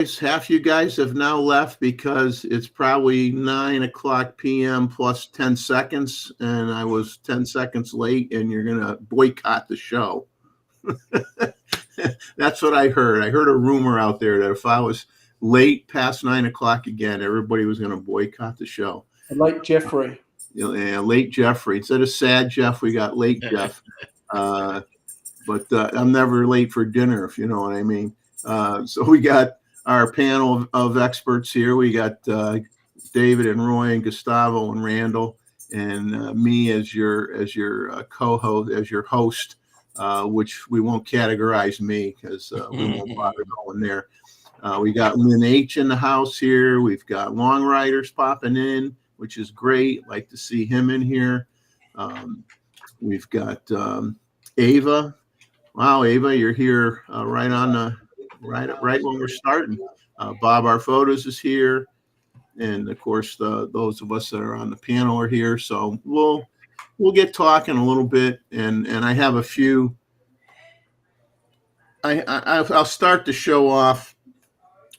Half you guys have now left because it's probably 9 o'clock p.m. plus 10 seconds, and I was 10 seconds late, and you're going to boycott the show. That's what I heard. I heard a rumor out there that if I was late past 9 o'clock again, everybody was going to boycott the show. Late Jeffrey. Late Jeffrey. Instead of sad Jeff, we got late Jeff. But I'm never late for dinner, if you know what I mean. So we got our panel of experts here. We got David and Roy and Gustavo and Randall, and me as your co-host, as your host, which we won't categorize me because we won't bother going there. We got Lynn H in the house here. We've got Long Riders popping in, which is great. Like to see him in here. We've got Ava. Wow, Ava, you're here right on the right when we're starting. Bob Our Photos is here, and of course those of us that are on the panel are here. So we'll get talking a little bit, and I have a few. I'll start the show off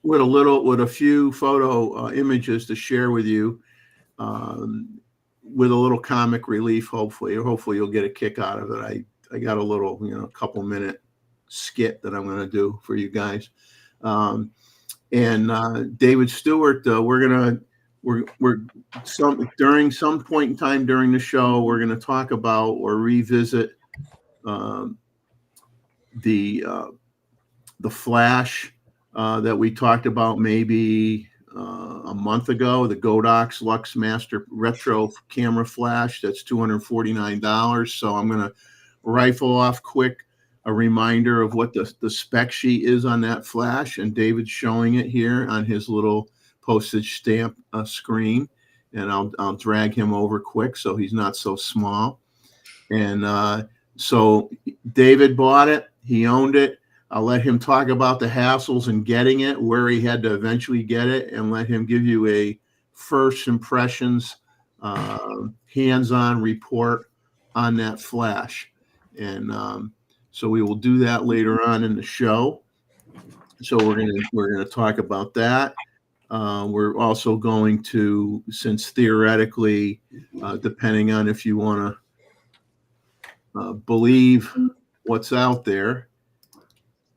with a few photo images to share with you, with a little comic relief. Hopefully you'll get a kick out of it. I got a little, couple minute skit that I'm going to do for you guys. And David Stewart, during some point in time during the show, we're going to talk about or revisit the flash that we talked about maybe a month ago, the Godox Lux Master Retro camera flash. That's $249. So I'm going to rifle off quick a reminder of what the spec sheet is on that flash, and David's showing it here on his little postage stamp screen, and I'll drag him over quick so he's not so small. And so David bought it, he owned it. I'll let him talk about the hassles in getting it, where he had to eventually get it, and let him give you a first impressions hands-on report on that flash. And so we will do that later on in the show. So we're gonna talk about that. We're also going to, since theoretically, depending on if you want to believe what's out there,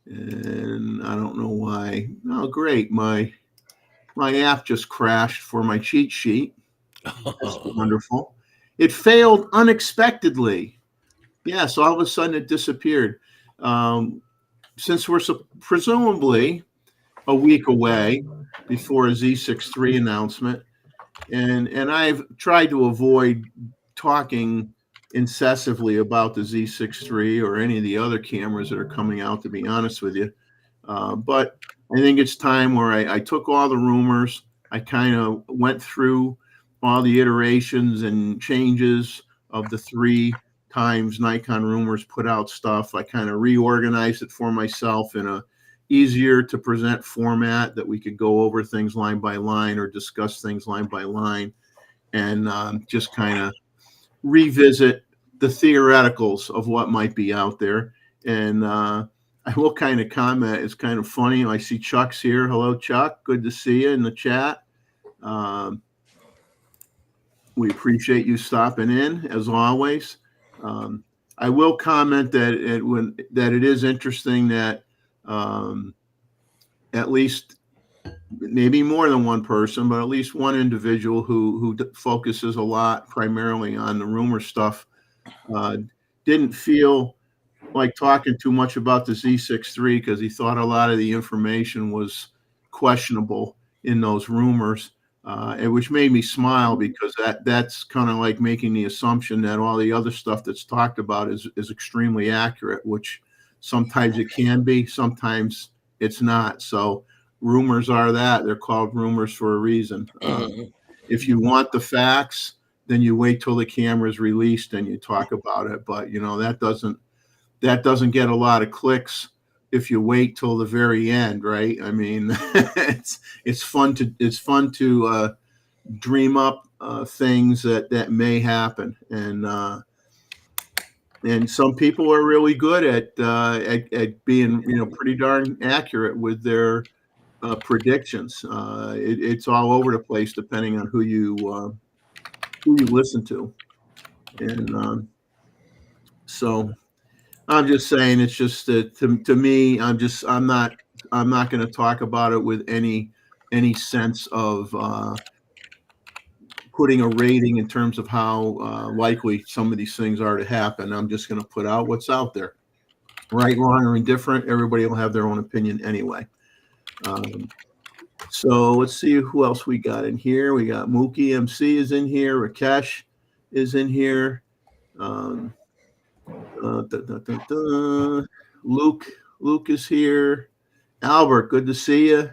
and I don't know why. Oh, great! My app just crashed for my cheat sheet. That's wonderful. It failed unexpectedly. Yeah, so all of a sudden it disappeared. Since we're presumably a week away before a Z6 III announcement, and I've tried to avoid talking incessantly about the Z6 III or any of the other cameras that are coming out, to be honest with you. But I think it's time where I took all the rumors. I kind of went through all the iterations and changes of the 3 times Nikon rumors put out stuff. I kind of reorganized it for myself in a easier to present format that we could go over things line by line or discuss things line by line, and just kind of revisit the theoreticals of what might be out there. And I will kind of comment, it's kind of funny. I see Chuck's here. Hello, Chuck. Good to see you in the chat. We appreciate you stopping in, as always. I will comment that it is interesting that at least maybe more than one person, but at least one individual who focuses a lot primarily on the rumor stuff didn't feel like talking too much about the Z6 III because he thought a lot of the information was questionable in those rumors. Which made me smile because that's kind of like making the assumption that all the other stuff that's talked about is extremely accurate, which sometimes it can be, sometimes it's not. So rumors are that. They're called rumors for a reason. If you want the facts, then you wait till the camera is released and you talk about it. But that doesn't get a lot of clicks if you wait till the very end, right? I mean, it's fun to dream up things that may happen, and some people are really good at being pretty darn accurate with their predictions. It's all over the place depending on who you listen to, and so I'm just saying, it's just that to me, I'm not going to talk about it with any sense of putting a rating in terms of how likely some of these things are to happen. I'm just going to put out what's out there. Right, wrong, or indifferent, everybody will have their own opinion anyway. So let's see who else we got in here. We got Mookie MC is in here. Rakesh is in here. Luke is here. Albert, good to see you.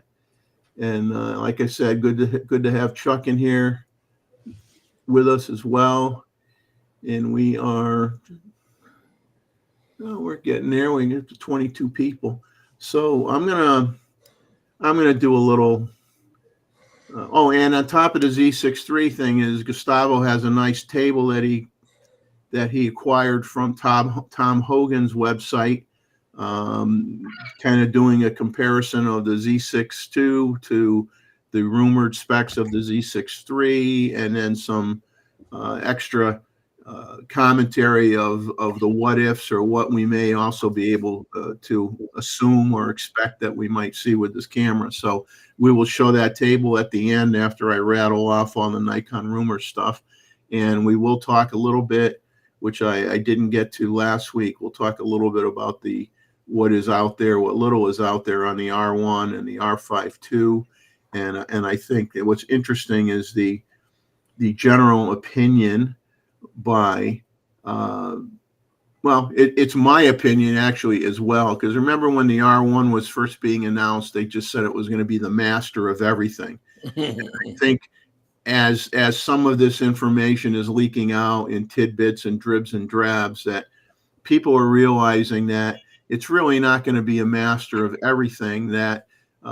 And like I said, good to have Chuck in here with us as well. And we're getting there. We get to 22 people. So I'm gonna do a little. And on top of the Z6 III thing is Gustavo has a nice table that he acquired from Tom Hogan's website, kind of doing a comparison of the Z6 II to the rumored specs of the Z6 III, and then some extra commentary of the what ifs, or what we may also be able to assume or expect that we might see with this camera. So we will show that table at the end after I rattle off all the Nikon rumor stuff, and we will talk a little bit, which I didn't get to last week. We'll talk a little bit about what is out there, what little is out there on the R1 and the R5 II, and I think that what's interesting is the general opinion by it's my opinion actually as well, because remember when the R1 was first being announced, they just said it was going to be the master of everything. I think as some of this information is leaking out in tidbits and dribs and drabs, that people are realizing that it's really not going to be a master of everything. That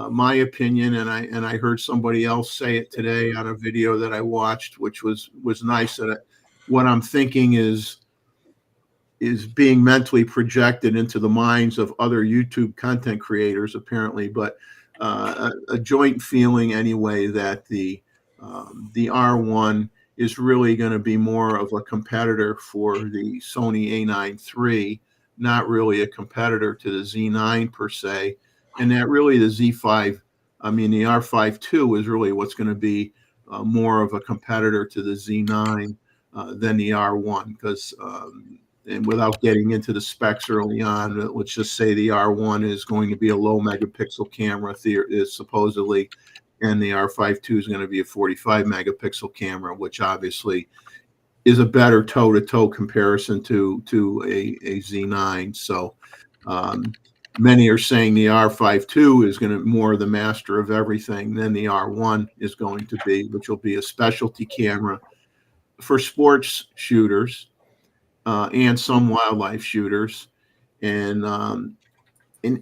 my opinion, and I heard somebody else say it today on a video that I watched, which was nice, that what I'm thinking is being mentally projected into the minds of other YouTube content creators, apparently, but a joint feeling anyway that the R1 is really going to be more of a competitor for the Sony A9 III, not really a competitor to the Z9 per se, and that really the Z5, the R5 II is really what's going to be more of a competitor to the Z9 than the R1, because and without getting into the specs early on, let's just say the R1 is going to be a low megapixel camera, is supposedly, and the R5 II is going to be a 45 megapixel camera, which obviously is a better toe-to-toe comparison to a Z9. So many are saying the R5 II is going to more the master of everything than the R1 is going to be, which will be a specialty camera for sports shooters and some wildlife shooters. And an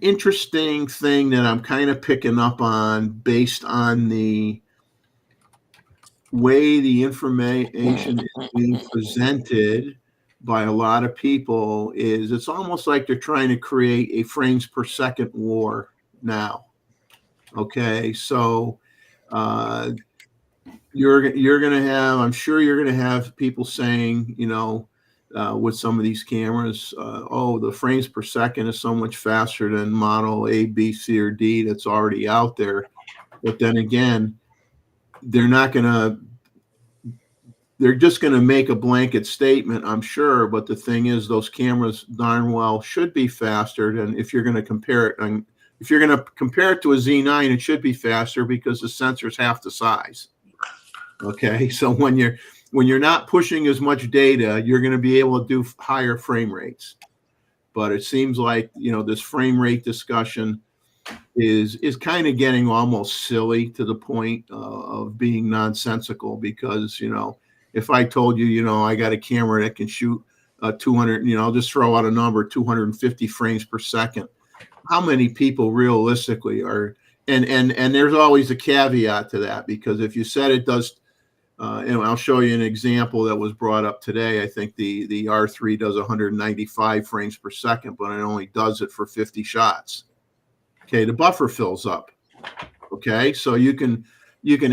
interesting thing that I'm kind of picking up on, based on the way the information is being presented by a lot of people, is it's almost like they're trying to create a frames per second war now. Okay, so you're going to have, I'm sure you're going to have people saying, with some of these cameras, the frames per second is so much faster than model A, B, C, or D that's already out there. But then again, they're just going to make a blanket statement, I'm sure. But the thing is, those cameras darn well should be faster than, if you're going to compare it. And if you're going to compare it to a Z9, it should be faster because the sensor's half the size. Okay, so when you're not pushing as much data, you're going to be able to do higher frame rates. But it seems like, this frame rate discussion is kind of getting almost silly, to the point of being nonsensical, because, if I told you, I got a camera that can shoot 200, I'll just throw out a number, 250 frames per second. How many people realistically are, and there's always a caveat to that, because if you said it does, and I'll show you an example that was brought up today. I think the R3 does 195 frames per second, but it only does it for 50 shots. Okay, the buffer fills up. Okay, so you can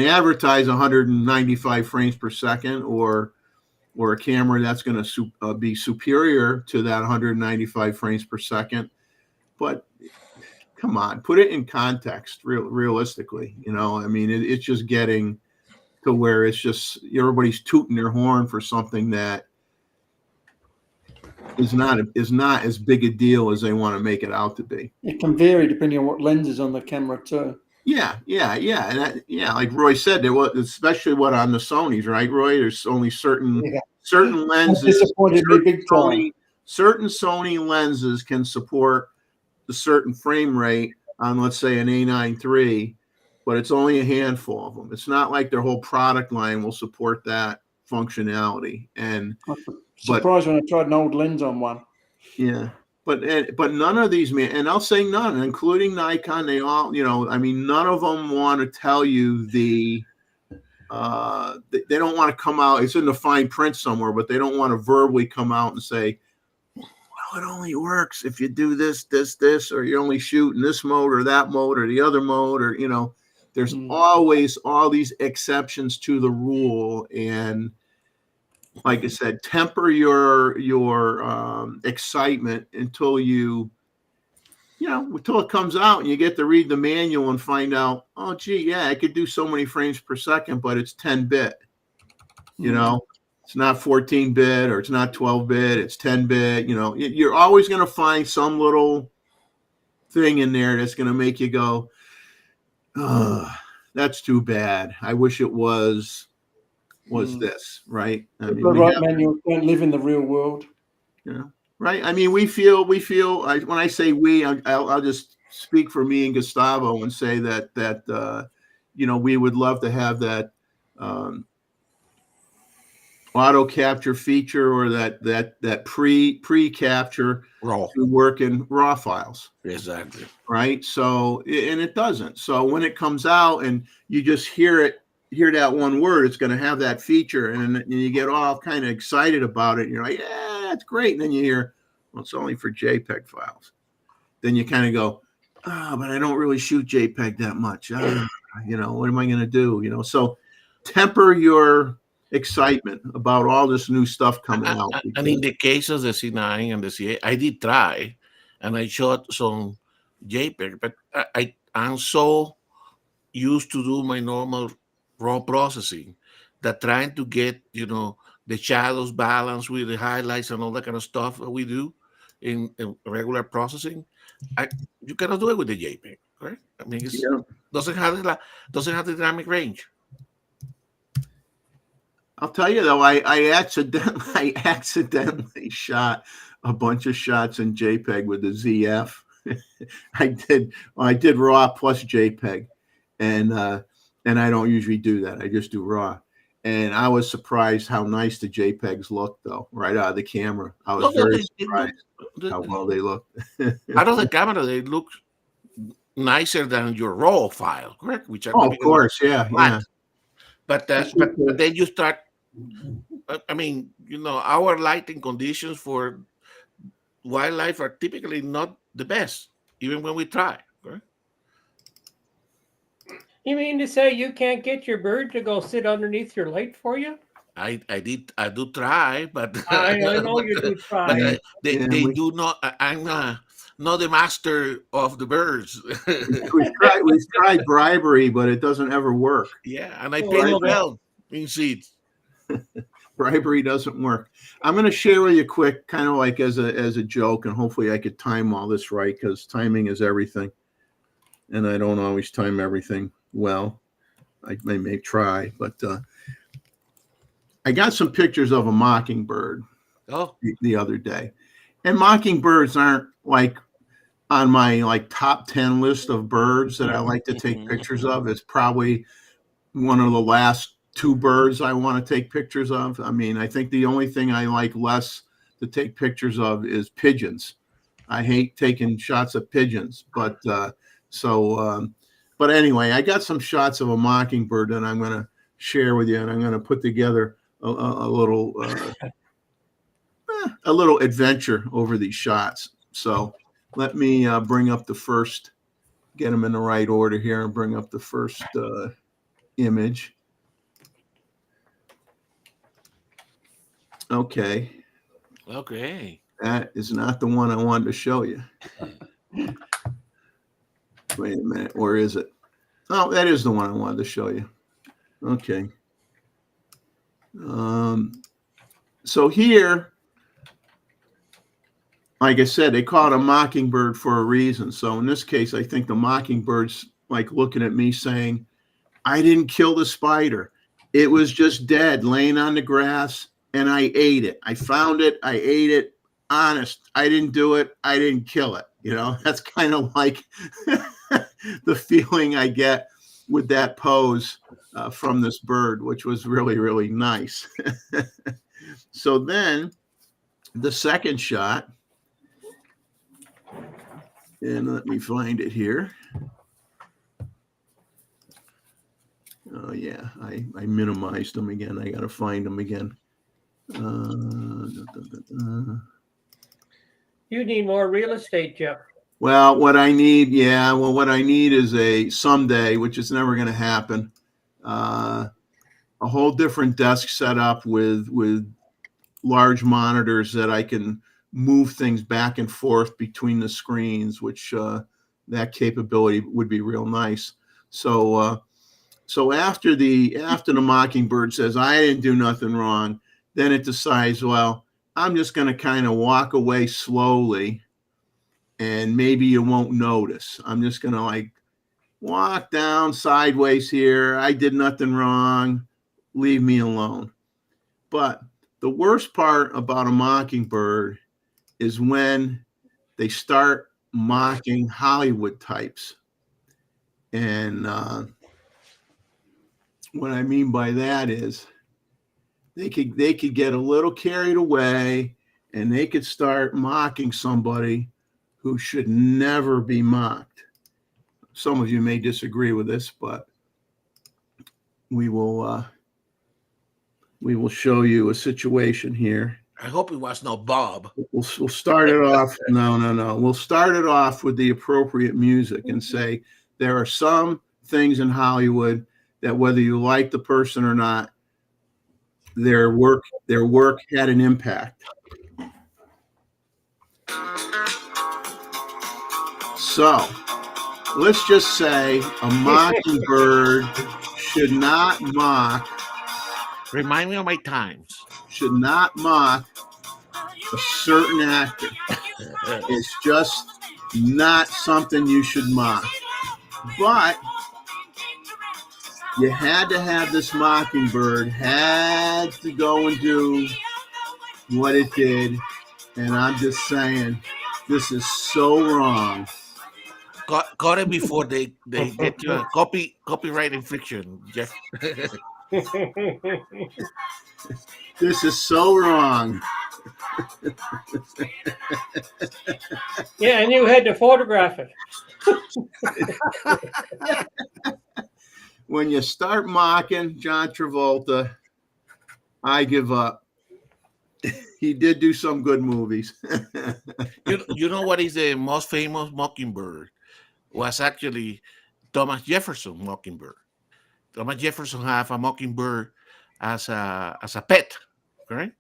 advertise 195 frames per second, or a camera that's going to be superior to that 195 frames per second. But come on, put it in context, realistically. I mean, it's just getting to where it's just everybody's tooting their horn for something that is not as big a deal as they want to make it out to be. It can vary depending on what lens is on the camera too. Yeah, and like Roy said, there was, especially on the Sonys, right, Roy? There's only certain lenses. That disappointed me big time. Certain Sony lenses can support a certain frame rate on, let's say, an A9 III, but it's only a handful of them. It's not like their whole product line will support that functionality. And I was surprised when I tried an old lens on one. Yeah. But none of these, and I'll say none, including Nikon, they all, I mean, none of them want to tell you they don't want to come out. It's in the fine print somewhere, but they don't want to verbally come out and say, well, it only works if you do this, or you only shoot in this mode or that mode or the other mode, or, there's always all these exceptions to the rule. And like I said, temper your excitement until until it comes out and you get to read the manual and find out, oh, gee, yeah, I could do so many frames per second, but it's 10-bit. It's not 14-bit or it's not 12-bit. It's 10-bit. You're always going to find some little thing in there that's going to make you go, oh, that's too bad. I wish it was this, right? I mean, manuals don't live in the real world. Right. I mean, we feel when I say we, I'll just speak for me and Gustavo and say that we would love to have that auto capture feature, or that pre-capture to work in RAW files. Exactly. Right. So, and it doesn't. So when it comes out and you just hear that one word, it's going to have that feature, and you get all kind of excited about it. And you're like, yeah, that's great. And then you hear, well, it's only for JPEG files. Then you kind of go, oh, but I don't really shoot JPEG that much. What am I going to do? So temper your excitement about all this new stuff coming out. And in the case of the Z9 and the Z8, I did try, and I shot some JPEG, but I'm so used to do my normal raw processing that trying to get the shadows balanced with the highlights and all that kind of stuff that we do in regular processing, you cannot do it with the JPEG, right? I mean, it doesn't have the dynamic range. I'll tell you though, I accidentally shot a bunch of shots in JPEG with the ZF. I did RAW plus JPEG, and I don't usually do that. I just do RAW. And I was surprised how nice the JPEGs looked, though, right out of the camera. I was very surprised how well they looked. Out of the camera, they look nicer than your RAW file, correct? Which of course, yeah. But then you start. I mean, our lighting conditions for wildlife are typically not the best, even when we try. Correct? You mean to say you can't get your bird to go sit underneath your light for you? I do try, but I know you do try. But they do not. I'm not the master of the birds. We've tried bribery, but it doesn't ever work. Yeah, and I pay well in seeds. Bribery doesn't work. I'm going to share with you quick, kind of like as a joke, and hopefully I could time all this right, because timing is everything, and I don't always time everything well. I may try, but I got some pictures of a mockingbird the other day, and mockingbirds aren't like on my top 10 list of birds that I like to take pictures of. It's probably one of the last 2 birds I want to take pictures of. I mean, I think the only thing I like less to take pictures of is pigeons. I hate taking shots of pigeons, but anyway, I got some shots of a mockingbird that I'm going to share with you, and I'm going to put together a little adventure over these shots. So let me bring up the first get them in the right order here and bring up the first image. Okay. Okay. That is not the one I wanted to show you. Wait a minute. Where is it? Oh, that is the one I wanted to show you. Okay. So here, like I said, they call it a Mockingbird for a reason. So in this case, I think the Mockingbird's like looking at me saying, I didn't kill the spider. It was just dead, laying on the grass, and I ate it. I found it. I ate it. Honest, I didn't do it. I didn't kill it. You know, that's kind of like the feeling I get with that pose from this bird, which was really, really nice. So then the second shot, and let me find it here. Oh yeah, I minimized them again. I got to find them again. You need more real estate, Jeff. Well, what I need, what I need is a someday, which is never going to happen, a whole different desk setup with large monitors that I can move things back and forth between the screens, which that capability would be real nice. So after the Mockingbird says I didn't do nothing wrong, then it decides, well, I'm just going to kind of walk away slowly, and maybe you won't notice. I'm just going to like walk down sideways here. I did nothing wrong. Leave me alone. But the worst part about a Mockingbird is when they start mocking Hollywood types. And what I mean by that is they could get a little carried away, and they could start mocking somebody who should never be mocked. Some of you may disagree with this, but we will show you a situation here. I hope it was not Bob. We'll start it off. No. We'll start it off with the appropriate music and say there are some things in Hollywood that whether you like the person or not, their work had an impact. So let's just say a Mockingbird should not mock. Remind me of my times. Should not mock a certain actor. It's just not something you should mock. But you had to have this Mockingbird, had to go and do what it did. And I'm just saying, this is so wrong. Got it before they get you a copyright infringement, Jeff. This is so wrong. Yeah, and you had to photograph it. When you start mocking John Travolta, I give up. He did do some good movies. You know what is the most famous Mockingbird? Was actually Thomas Jefferson Mockingbird. Thomas Jefferson had a Mockingbird as a pet, right?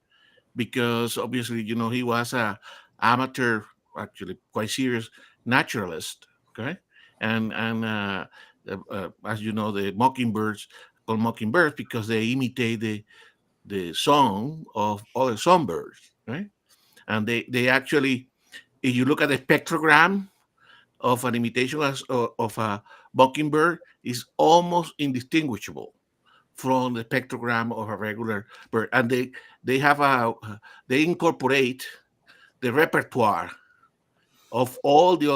Because obviously, you know, he was a amateur, actually quite serious naturalist, okay? And as you know, the mockingbirds called mockingbirds because they imitate the song of other songbirds, right? And they actually, if you look at the spectrogram of an imitation of a mockingbird, is almost indistinguishable from the spectrogram of a regular bird. And they incorporate the repertoire of all the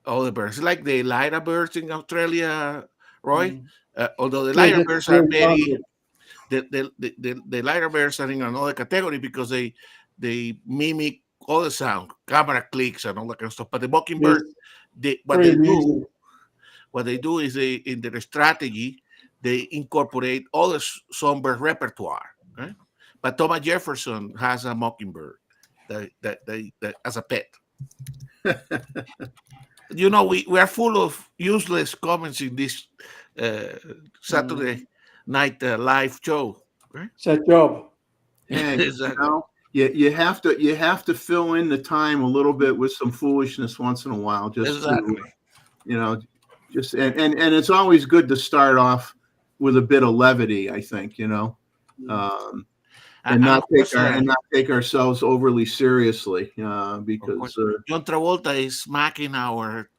other birds, like the lyra birds in Australia, Roy. Although the lyra birds are very, the lyra birds are in another category because they mimic all the sound, camera clicks and all that kind of stuff. But the mockingbird, what they do is in their strategy, they incorporate all the songbird repertoire. Okay? But Thomas Jefferson has a mockingbird that as a pet. You know, we are full of useless comments in this Saturday night live show. Right? It's our job. Hey, Exactly. you have to fill in the time a little bit with some foolishness once in a while, just Exactly. to, you know, just and it's always good to start off with a bit of levity, I think, you know, and And of course, not take ourselves overly seriously, of because course, John Travolta is smacking our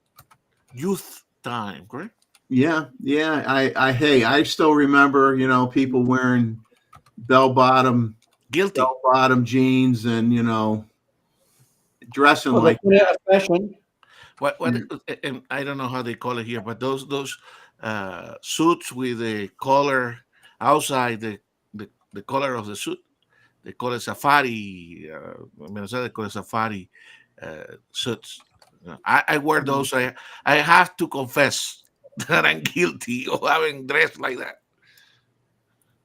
youth time, correct? yeah, hey, I still remember, you know, people wearing bell bottom Guilty. jeans and, you know, dressing Well, they like put out of fashion. What Mm. and I don't know how they call it here, but those suits with the collar outside the collar of the suit, they call it safari. They call it safari suits. I wear those. I have to confess that I'm guilty of having dressed like that.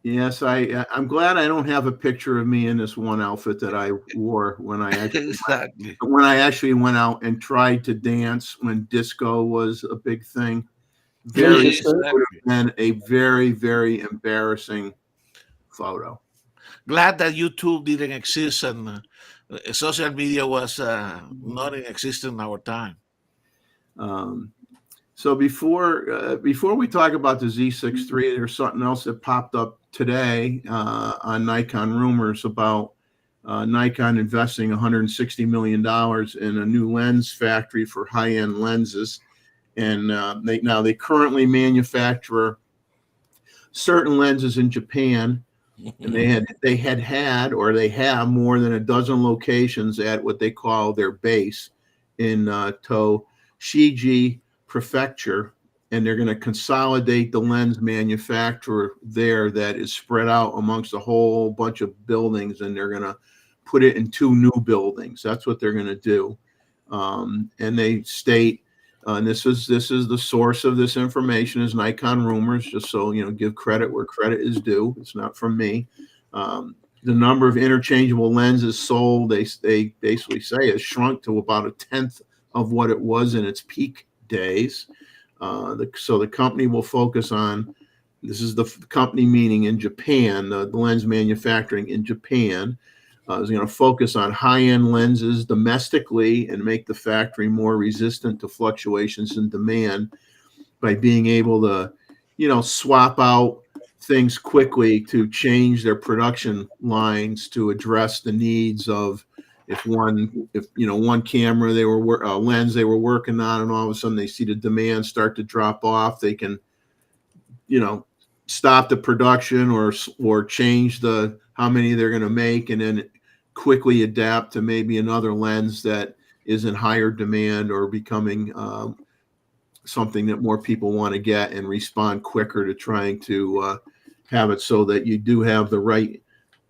Yes, I'm glad I don't have a picture of me in this one outfit that I wore when I Exactly. actually went out and tried to dance when disco was a big thing. Jesus, It would Exactly. have been a very, very embarrassing photo. Glad that YouTube didn't exist and social media was not in existence in our time. Um, so before we talk about the Z6 III, there's something else that popped up today on Nikon rumors about Nikon investing $160 million in a new lens factory for high-end lenses, and they currently manufacture certain lenses in Japan, and they have more than a dozen locations at what they call their base in Toshiji Prefecture, and they're going to consolidate the lens manufacturer there that is spread out amongst a whole bunch of buildings, and they're going to put it in 2 new buildings. That's what they're going to do. And they state, and this is the source of this information is Nikon rumors, just so you know, give credit where credit is due. It's not from me. The number of interchangeable lenses sold, they basically say, has shrunk to about 1/10 of what it was in its peak days. So the company will focus on, this is the company meaning in Japan, the lens manufacturing in Japan, is going to focus on high-end lenses domestically and make the factory more resistant to fluctuations in demand by being able to, you know, swap out things quickly to change their production lines to address the needs of if one camera lens they were working on, and all of a sudden they see the demand start to drop off, they can, you know, stop the production or change the how many they're going to make, and then quickly adapt to maybe another lens that is in higher demand or becoming something that more people want to get, and respond quicker to trying to have it so that you do have the right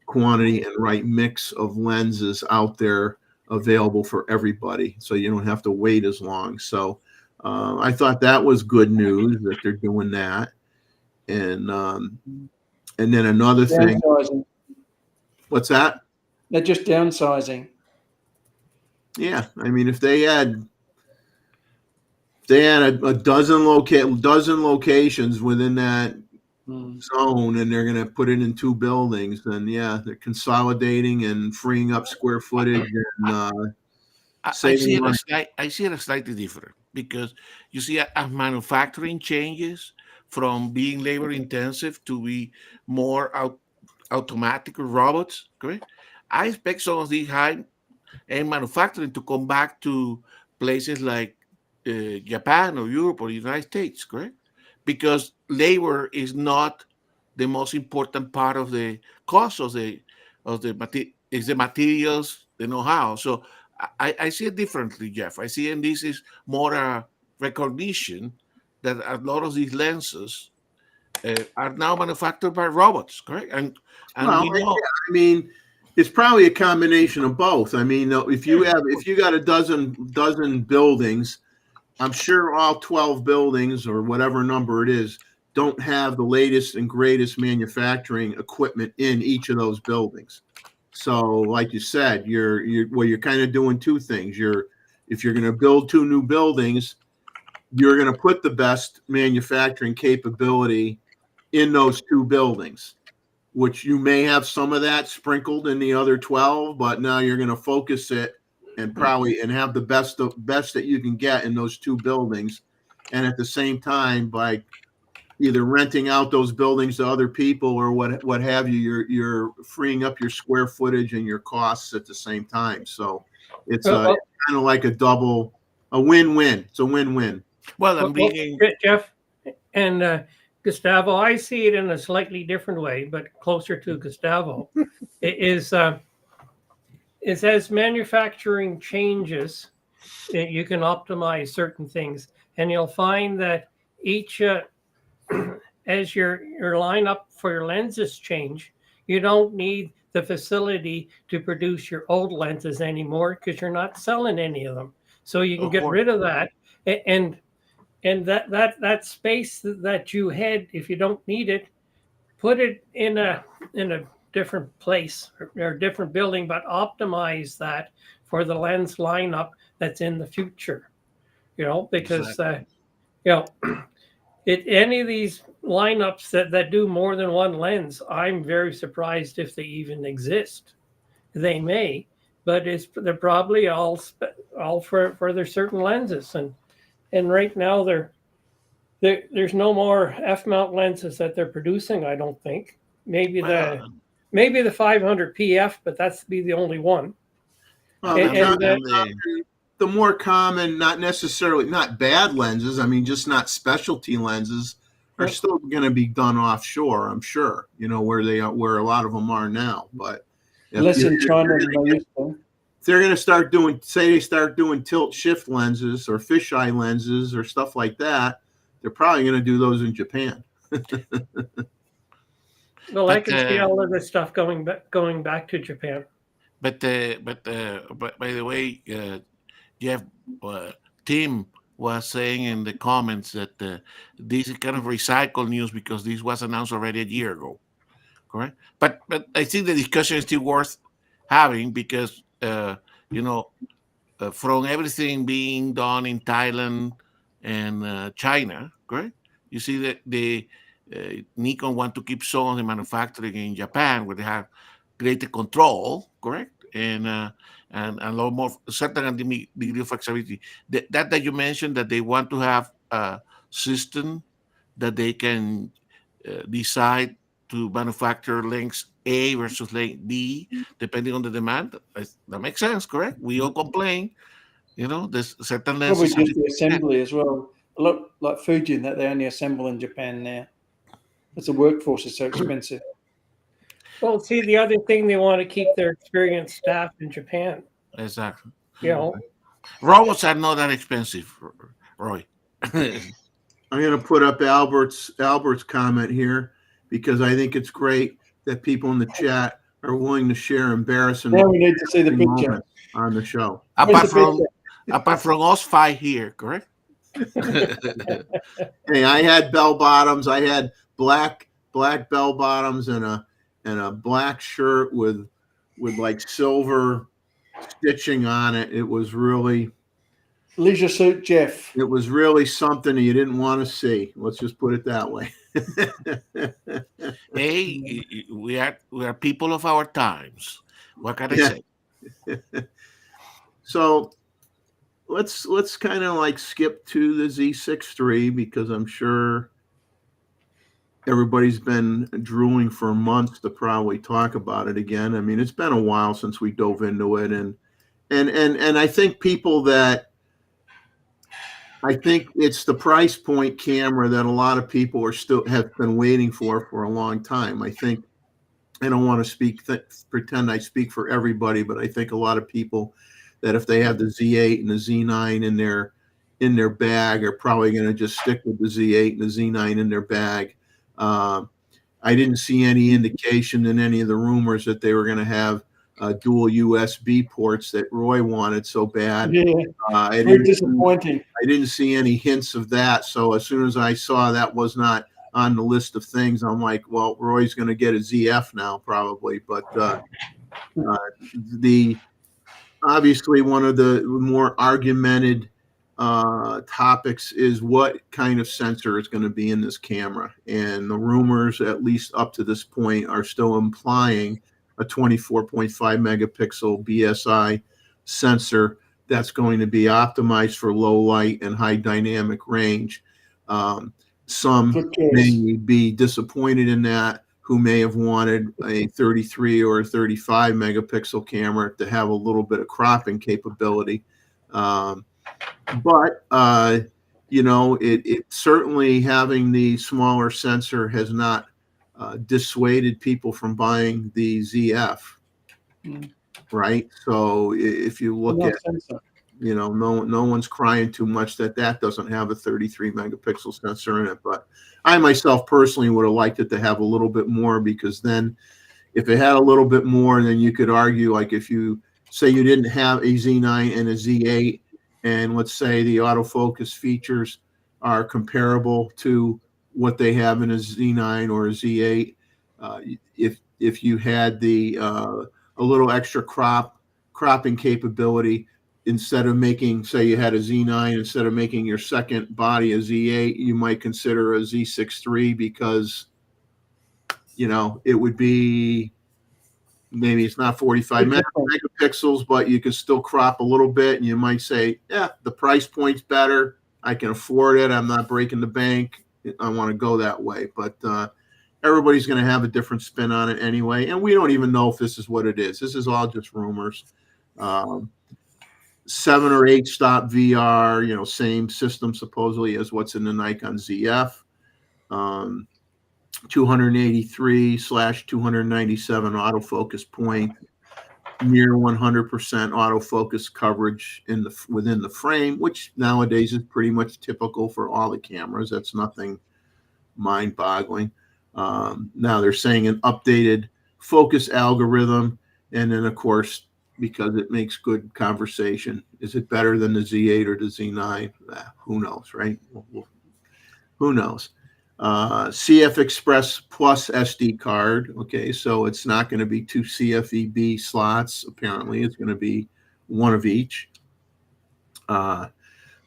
quantity and right mix of lenses out there available for everybody, so you don't have to wait as long. So I thought that was good news that they're doing that. And then another thing. Downsizing. What's that? They're just downsizing. Yeah, I mean, if they had a dozen locations within that zone, and they're going to put it in 2 buildings, then yeah, they're consolidating and freeing up square footage and I see saving it money. I see it slightly different because you see, as manufacturing changes from being labor intensive to be more automatic robots, correct? I expect some of these high end manufacturing to come back to places like Japan or Europe or the United States, correct? Because labor is not the most important part of the cost of is the materials, the know-how. So I see it differently, Jeff. I see, and this is more a recognition that a lot of these lenses are now manufactured by robots, correct? And Well, we know. I mean, it's probably a combination of both. I mean, if you got a dozen buildings, I'm sure all 12 buildings or whatever number it is don't have the latest and greatest manufacturing equipment in each of those buildings. So, like you said, you're kind of doing 2 things. If you're going to build 2 new buildings, you're going to put the best manufacturing capability in those 2 buildings, which you may have some of that sprinkled in the other 12, but now you're going to focus it and have the best that you can get in those 2 buildings. And at the same time, by either renting out those buildings to other people or what have you, you're freeing up your square footage and your costs at the same time. So it's kind of like a win-win. It's a win-win. Well, I'm reading. Jeff and Gustavo, I see it in a slightly different way, but closer to Gustavo. It is as manufacturing changes, you can optimize certain things, and you'll find that each as your lineup for your lenses change, you don't need the facility to produce your old lenses anymore because you're not selling any of them. So you can get rid of that, and that space that you had, if you don't need it, put it in a different place or different building, but optimize that for the lens lineup that's in the future. Because Exactly. any of these lineups that do more than one lens, I'm very surprised if they even exist. They may, but they're probably all for their certain lenses, and right now there's no more f-mount lenses that they're producing. I don't think. Maybe the 500 PF, but that's be the only one. Well, the more common, not necessarily not bad lenses. I mean, just not specialty lenses are still going to be done offshore. I'm sure. Where a lot of them are now, but. Less in China than they used to. If they're going to start doing, say they start doing tilt shift lenses or fisheye lenses or stuff like that, they're probably going to do those in Japan. Well, I can see all of this stuff going back to Japan. But by the way, Jeff, Tim was saying in the comments that this is kind of recycled news because this was announced already a year ago. Correct, but I think the discussion is still worth having because from everything being done in Thailand and China, correct? You see that the Nikon want to keep some of the manufacturing in Japan where they have greater control, correct, and a lot more certain degree of flexibility. That you mentioned that they want to have a system that they can decide to manufacture lengths A versus length B, depending on the demand. That makes sense, correct? We all complain, there's certain lenses. Probably just the assembly as well. A lot like Fuji, that they only assemble in Japan now. Because the workforce is so expensive. Well, see, the other thing, they want to keep their experienced staff in Japan. Exactly. Robots are not that expensive, Roy. I'm going to put up Albert's comment here because I think it's great that people in the chat are willing to share embarrassing. Now we need to see the picture on the show. Apart from us 5 here, correct? Hey, I had bell bottoms. I had black bell bottoms and a black shirt with like silver stitching on it. It was really leisure suit, Jeff. It was really something you didn't want to see. Let's just put it that way. Hey, we are people of our times. What can I say? So let's kind of like skip to the Z6 III because I'm sure everybody's been drooling for months to probably talk about it again. I mean, it's been a while since we dove into it, and I think I think it's the price point camera that a lot of people have been waiting for a long time. I think I don't want to pretend I speak for everybody, but I think a lot of people that if they have the Z8 and the Z9 in their bag are probably going to just stick with the Z8 and the Z9 in their bag. I didn't see any indication in any of the rumors that they were going to have dual USB ports that Roy wanted so bad. Yeah, very disappointing. I didn't see any hints of that. So as soon as I saw that was not on the list of things, I'm like, well, Roy's going to get a ZF now probably. But obviously one of the more argumented topics is what kind of sensor is going to be in this camera. And the rumors, at least up to this point, are still implying a 24.5 megapixel BSI sensor that's going to be optimized for low light and high dynamic range. Some may be disappointed in that, who may have wanted a 33 or a 35 megapixel camera to have a little bit of cropping capability. But it certainly, having the smaller sensor has not dissuaded people from buying the ZF, right? So if you look at, no one's crying too much that doesn't have a 33 megapixel sensor in it. But I myself personally would have liked it to have a little bit more, because then if it had a little bit more, then you could argue, like, if you say you didn't have a Z9 and a Z8, and let's say the autofocus features are comparable to what they have in a Z9 or a Z8, if you had the a little extra cropping capability, instead of making, say you had a Z9, instead of making your second body a Z8, you might consider a Z6 III, because it would be, maybe it's not 45 megapixels, but you can still crop a little bit, and you might say, yeah, the price point's better, I can afford it, I'm not breaking the bank, I want to go that way. But everybody's going to have a different spin on it anyway, and we don't even know if this is what it is. This is all just rumors. 7 or 8 stop VR, same system supposedly as what's in the Nikon ZF. 283/297 autofocus point, near 100% autofocus coverage within the frame, which nowadays is pretty much typical for all the cameras. That's nothing mind-boggling. Now they're saying an updated focus algorithm, and then of course, because it makes good conversation, is it better than the Z8 or the Z9? Who knows, right? Who knows? CF Express Plus SD card. Okay, so it's not going to be 2 CFEB slots. Apparently, it's going to be one of each. A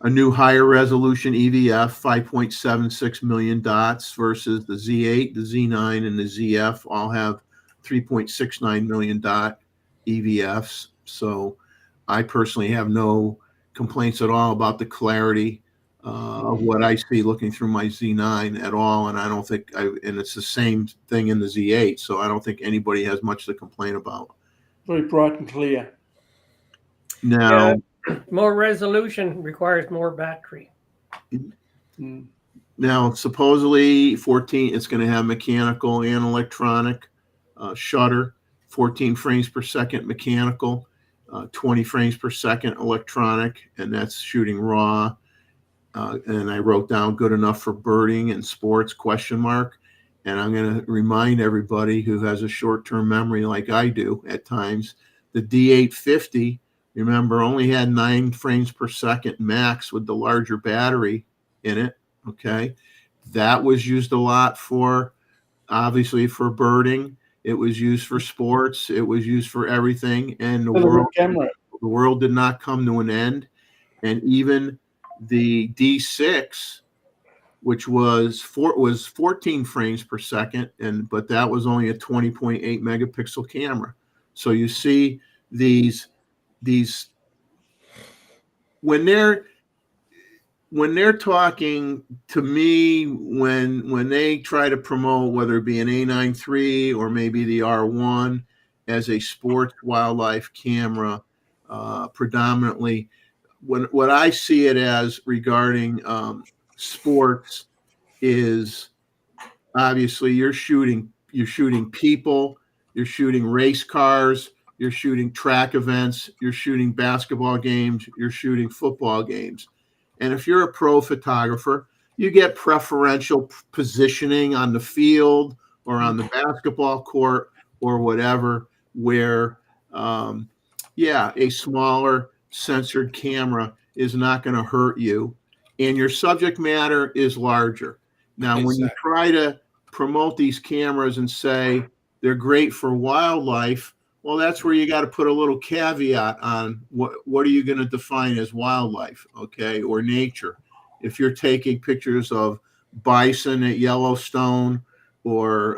new higher resolution EVF, 5.76 million dots, versus the Z8, the Z9, and the ZF all have 3.69 million dot EVFs. So I personally have no complaints at all about the clarity of what I see looking through my Z9 at all. And I don't think, and it's the same thing in the Z8. So I don't think anybody has much to complain about. Very bright and clear. Now, more resolution requires more battery. Now, supposedly 14, it's going to have mechanical and electronic shutter, 14 frames per second mechanical, 20 frames per second electronic, and that's shooting RAW. And I wrote down good enough for birding and sports ? And I'm going to remind everybody who has a short-term memory like I do at times, the D850, remember, only had 9 frames per second max with the larger battery in it. Okay, that was used a lot for, obviously, for birding. It was used for sports. It was used for everything. And the world did not come to an end. And even the D6, which was 14 frames per second, but that was only a 20.8 megapixel camera. So you see these when they're talking to me, when they try to promote, whether it be an A9 III or maybe the R1 as a sports wildlife camera, predominantly, what I see it as regarding sports is, obviously, you're shooting people, you're shooting race cars, you're shooting track events, you're shooting basketball games, you're shooting football games. And if you're a pro photographer, you get preferential positioning on the field or on the basketball court or whatever, where, a smaller censored camera is not going to hurt you, and your subject matter is larger. Now, when you try to promote these cameras and say they're great for wildlife, Well, that's where you got to put a little caveat on what are you going to define as wildlife, okay, or nature. If you're taking pictures of bison at Yellowstone or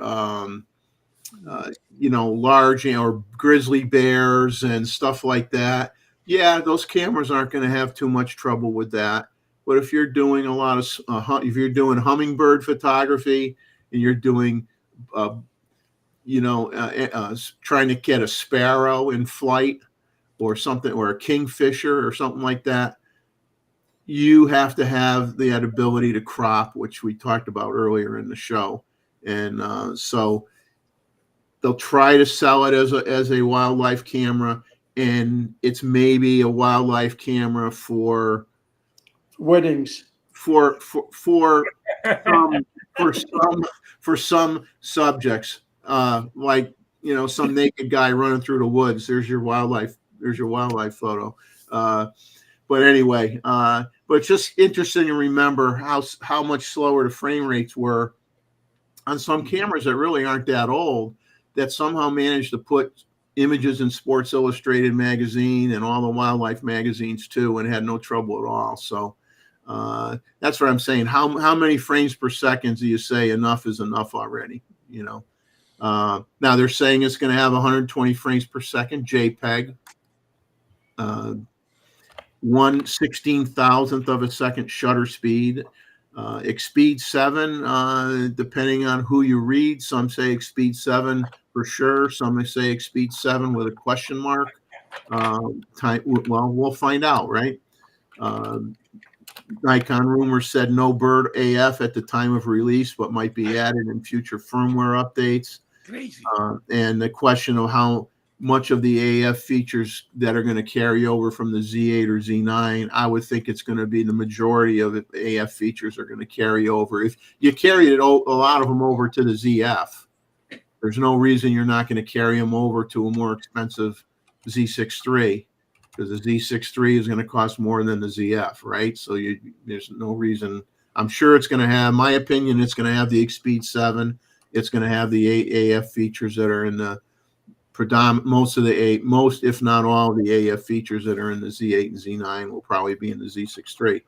large or grizzly bears and stuff like that, yeah, those cameras aren't going to have too much trouble with that. But if you're doing a lot of if you're doing hummingbird photography and you're doing trying to get a sparrow in flight or something, or a kingfisher or something like that, you have to have that ability to crop, which we talked about earlier in the show. And so they'll try to sell it as a wildlife camera, and it's maybe a wildlife camera for Weddings. for some subjects, like some naked guy running through the woods. There's your wildlife photo. But anyway, but it's just interesting to remember how much slower the frame rates were on some cameras that really aren't that old, that somehow managed to put images in Sports Illustrated magazine and all the wildlife magazines too, and had no trouble at all. So that's what I'm saying. How many frames per second do you say enough is enough already? Now they're saying it's going to have 120 frames per second JPEG, 1/16,000th of a second shutter speed, Expeed 7, depending on who you read. Some say Expeed 7 for sure. Some may say Expeed 7 with a question mark. Well, we'll find out, right? Nikon rumors said no bird AF at the time of release, but might be added in future firmware updates. Crazy. And the question of how much of the AF features that are going to carry over from the Z8 or Z9, I would think it's going to be the majority of AF features are going to carry over. If you carried a lot of them over to the ZF, there's no reason you're not going to carry them over to a more expensive Z6 III, because the Z6 III is going to cost more than the ZF, right? So there's no reason. I'm sure it's going to have, my opinion, it's going to have the Expeed 7. It's going to have the AF features that are in the most, if not all, the AF features that are in the Z8 and Z9 will probably be in the Z6 III.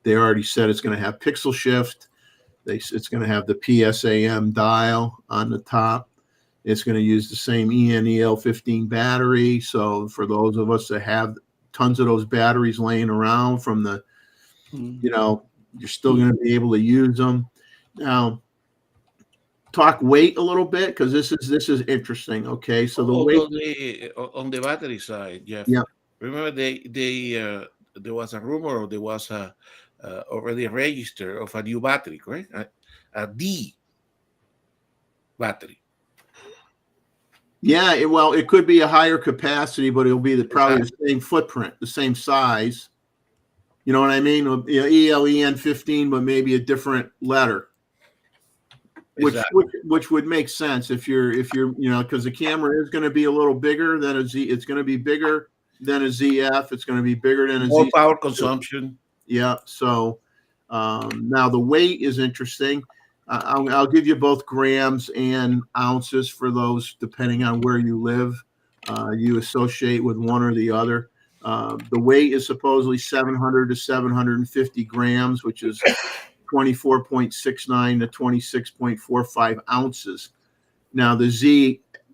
They already said it's going to have pixel shift. It's going to have the PSAM dial on the top. It's going to use the same ENEL15 battery. So for those of us that have tons of those batteries laying around from the, you're still going to be able to use them. Now, talk weight a little bit, because this is interesting. Okay, so the weight on the battery side, Jeff. Yeah. Remember, there was a rumor, or there was already a register of a new battery, correct? A D battery. Yeah, it could be a higher capacity, but it'll be probably the same footprint, the same size. You know what I mean? ELEN15, but maybe a different letter. Which would make sense if you're because the camera is going to be a little bigger than a Z. It's going to be bigger than a ZF. It's going to be bigger than a more Z. power consumption. Yeah. So now the weight is interesting. I'll give you both grams and ounces for those, depending on where you live. You associate with one or the other. The weight is supposedly 700 to 750 grams, which is 24.69 to 26.45 ounces. Now the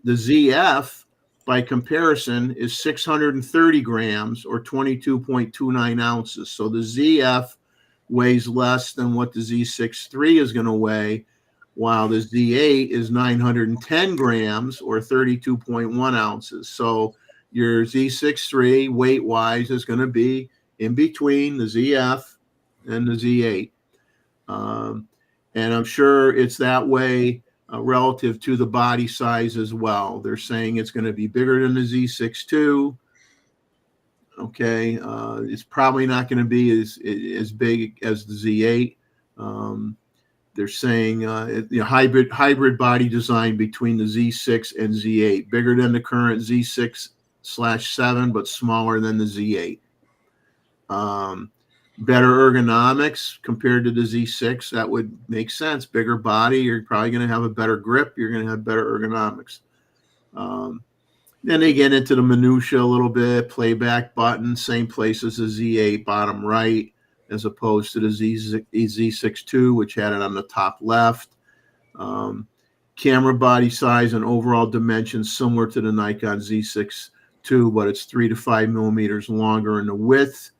ZF, by comparison, is 630 grams or 22.29 ounces. So the ZF weighs less than what the Z6 III is going to weigh, while the Z8 is 910 grams or 32.1 ounces. So your Z6 III weight-wise is going to be in between the ZF and the Z8. And I'm sure it's that way relative to the body size as well. They're saying it's going to be bigger than the Z6 II. Okay, it's probably not going to be as big as the Z8. They're saying hybrid body design between the Z6 and Z8, bigger than the current Z6/7, but smaller than the Z8. Better ergonomics compared to the Z6. That would make sense. Bigger body, you're probably going to have a better grip. You're going to have better ergonomics. Then they get into the minutia a little bit. Playback button, same place as the Z8, bottom right, as opposed to the Z6 II, which had it on the top left. Camera body size and overall dimensions similar to the Nikon Z6 II, but it's 3 to 5 millimeters longer in the width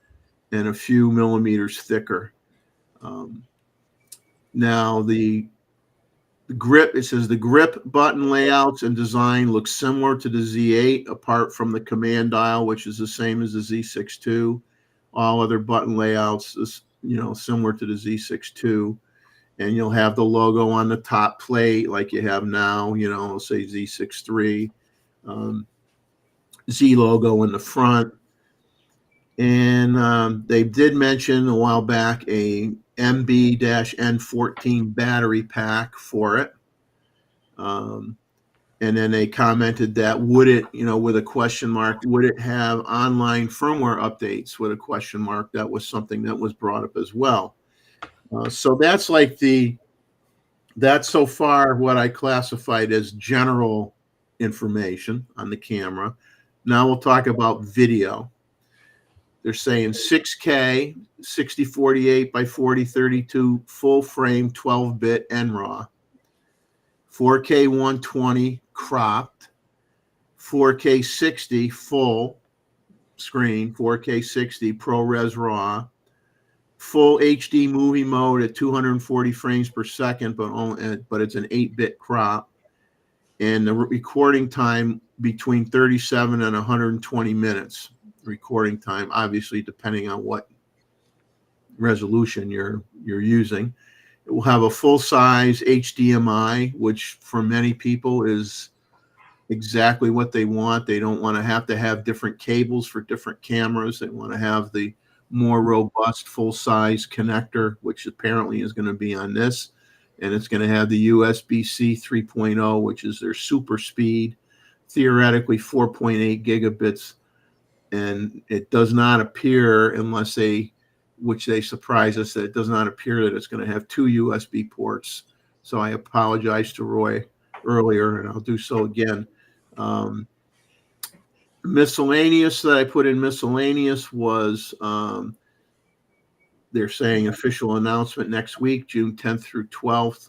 and a few millimeters thicker. Now the grip, it says the grip button layouts and design look similar to the Z8 apart from the command dial, which is the same as the Z6 II. All other button layouts is, similar to the Z6 II. And you'll have the logo on the top plate like you have now, it'll say Z6 III, Z logo in the front. And they did mention a while back a MB-N14 battery pack for it. And then they commented that would it, with a question mark, would it have online firmware updates with a question mark? That was something that was brought up as well. So that's like that's so far what I classified as general information on the camera. Now we'll talk about video. They're saying 6K, 6048 by 4032, full frame, 12-bit NRAW, 4K 120 cropped, 4K 60 full screen, 4K 60 ProRes RAW, full HD movie mode at 240 frames per second, but it's an 8-bit crop, and the recording time between 37 and 120 minutes. Recording time, obviously, depending on what resolution you're using. It will have a full-size HDMI, which for many people is exactly what they want. They don't want to have different cables for different cameras. They want to have the more robust full-size connector, which apparently is going to be on this. And it's going to have the USB-C 3.0, which is their super speed, theoretically 4.8 gigabits. And it does not appear, which they surprise us, that it does not appear that it's going to have 2 USB ports. So I apologize to Roy earlier, and I'll do so again. Miscellaneous that I put in miscellaneous was they're saying official announcement next week, June 10th through 12th.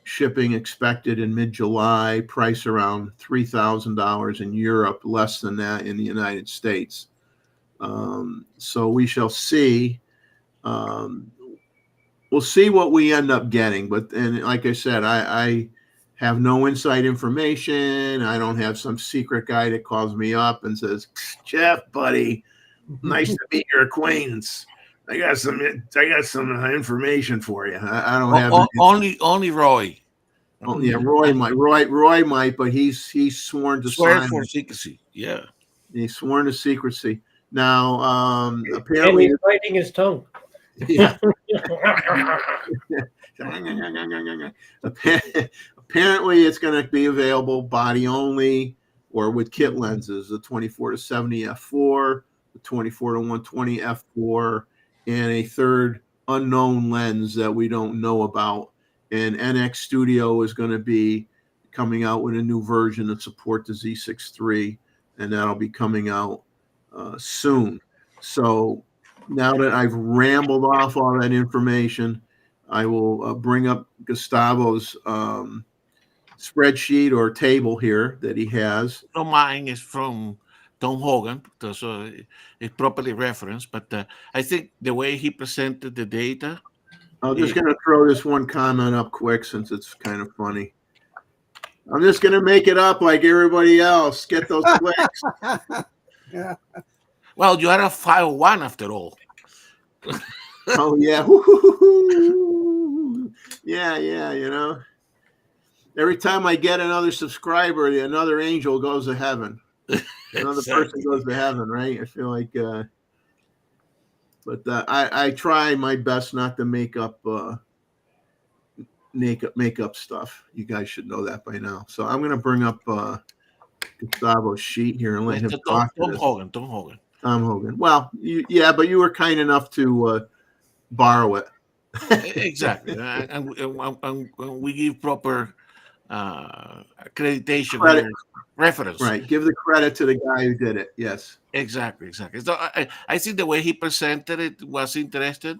Shipping expected in mid-July, price around $3,000 in Europe, less than that in the United States. So we shall see. We'll see what we end up getting. And like I said, I have no inside information. I don't have some secret guy that calls me up and says, Jeff, buddy, nice to meet your acquaintance. I got some information for you. I don't have only Roy. Oh yeah, Roy might, but he's sworn to Swear sign for secrecy. Yeah, he's sworn to secrecy. Now, And apparently, he's biting his tongue. yeah. Apparently, it's going to be available body only or with kit lenses: the 24 to 70 f4, the 24 to 120 f4, and a third unknown lens that we don't know about. And NX Studio is going to be coming out with a new version that supports the Z6 III, and that'll be coming out soon. So now that I've rambled off all that information, I will bring up Gustavo's spreadsheet or table here that he has. no, mine is from Tom Hogan, so it's properly referenced. But I think the way he presented the data. I'm just going to throw this one comment up quick since it's kind of funny. I'm just going to make it up like everybody else. Get those clicks. Yeah. Well, you are a 501 after all. Oh, yeah. Yeah. Every time I get another subscriber, another angel goes to heaven. Another person goes to heaven, right? I feel like... But I try my best not to make up stuff. You guys should know that by now. So I'm going to bring up Gustavo's sheet here and let him talk. Tom Hogan. Tom Hogan. Well, but you were kind enough to borrow it. Exactly. And we give proper accreditation Credit. here, reference. Right. Give the credit to the guy who did it. Yes. Exactly. So I think the way he presented it was interesting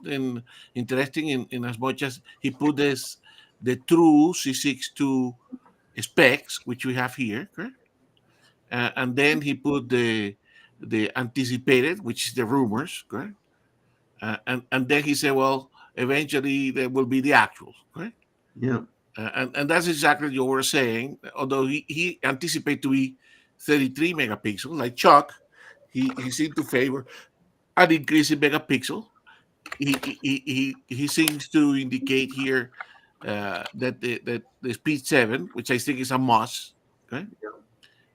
in as much as he put the true C6 II specs, which we have here, correct? And then he put the anticipated, which is the rumors, correct? And then he said, well, eventually there will be the actuals, correct? Yeah. And that's exactly what you were saying. Although he anticipated to be 33 megapixels, like Chuck, he seemed to favor an increase in megapixel. He seems to indicate here that the speed 7, which I think is a must. Okay.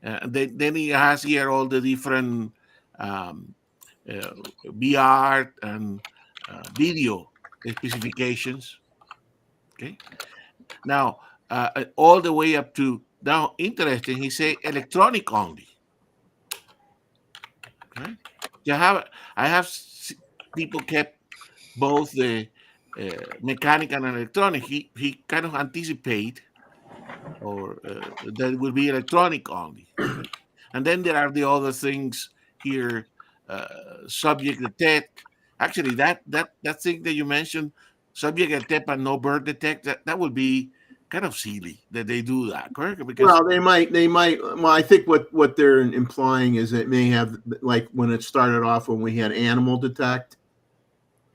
Then he has here all the different um, VR and video specifications. Okay. Now, all the way up to now, interesting. He say electronic only. Okay. I have people kept both the mechanical and electronic. He kind of anticipate or that it will be electronic only. Okay? And then there are the other things here, subject detect. Actually, that thing that you mentioned, subject detect and no bird detect, that would be kind of silly that they do that, correct? Because Well, they might. Well, I think what they're implying is it may have, like when it started off when we had animal detect,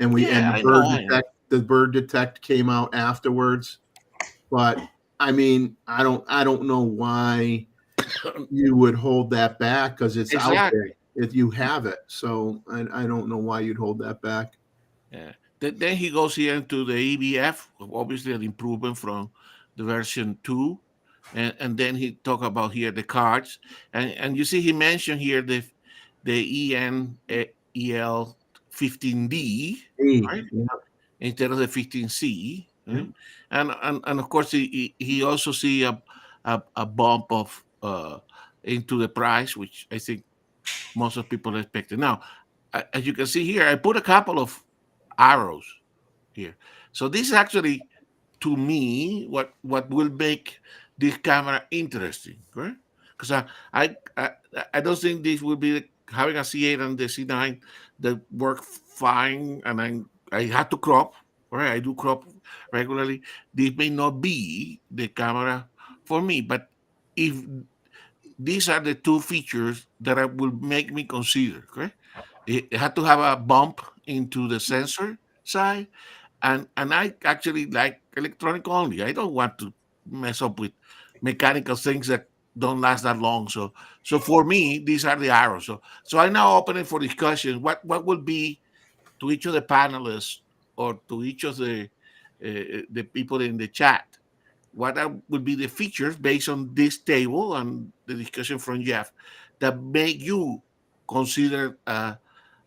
and the bird detect came out afterwards. But I mean, I don't know why you would hold that back, because it's out there if you have it. So I don't know why you'd hold that back. Yeah. Then he goes here into the EBF, obviously an improvement from the version 2. And then he talk about here the cards. And you see he mentioned here the ENEL 15D, right? Yeah. Instead of the 15C. Yeah. Right? And of course he also see a bump of into the price, which I think most of people expected. Now, as you can see here, I put a couple of arrows here. So this is actually, to me, what will make this camera interesting, right? Because I don't think this will be having a C8 and the C9 that work fine, and I had to crop, right? I do crop regularly. This may not be the camera for me, but if these are the two features that I will make me consider, correct? It had to have a bump into the sensor side, and I actually like electronic only. I don't want to mess up with mechanical things that don't last that long. So for me, these are the arrows. So I now open it for discussion. What would be to each of the panelists or to each of the people in the chat? What would be the features based on this table and the discussion from Jeff that make you consider a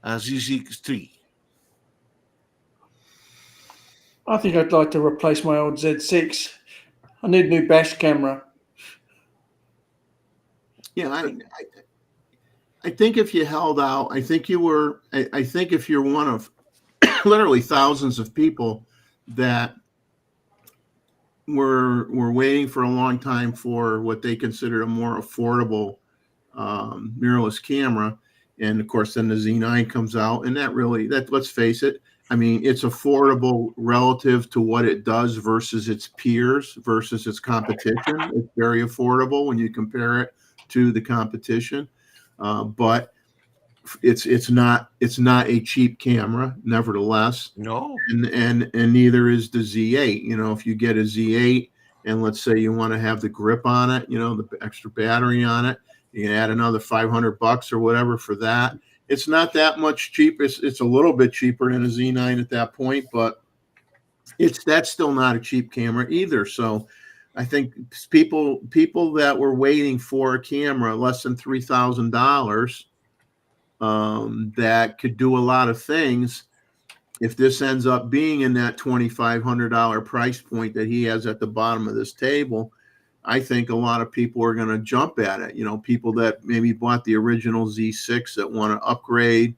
Z6 III? I think I'd like to replace my old Z6. I need a new bash camera. Yeah, I think if you held out, I think you were. I think if you're one of literally thousands of people that were waiting for a long time for what they considered a more affordable mirrorless camera, and of course then the Z9 comes out, and that let's face it, I mean, it's affordable relative to what it does versus its peers, versus its competition. It's very affordable when you compare it to the competition, but it's not a cheap camera, nevertheless. No. And neither is the Z8. You know, if you get a Z8 and let's say you want to have the grip on it, you know, the extra battery on it, you can add another $500 or whatever for that. It's not that much cheaper. It's a little bit cheaper than a Z9 at that point, but that's still not a cheap camera either. So I think people that were waiting for a camera less than $3,000 that could do a lot of things, if this ends up being in that $2,500 price point that he has at the bottom of this table, I think a lot of people are going to jump at it. You know, people that maybe bought the original Z6 that want to upgrade.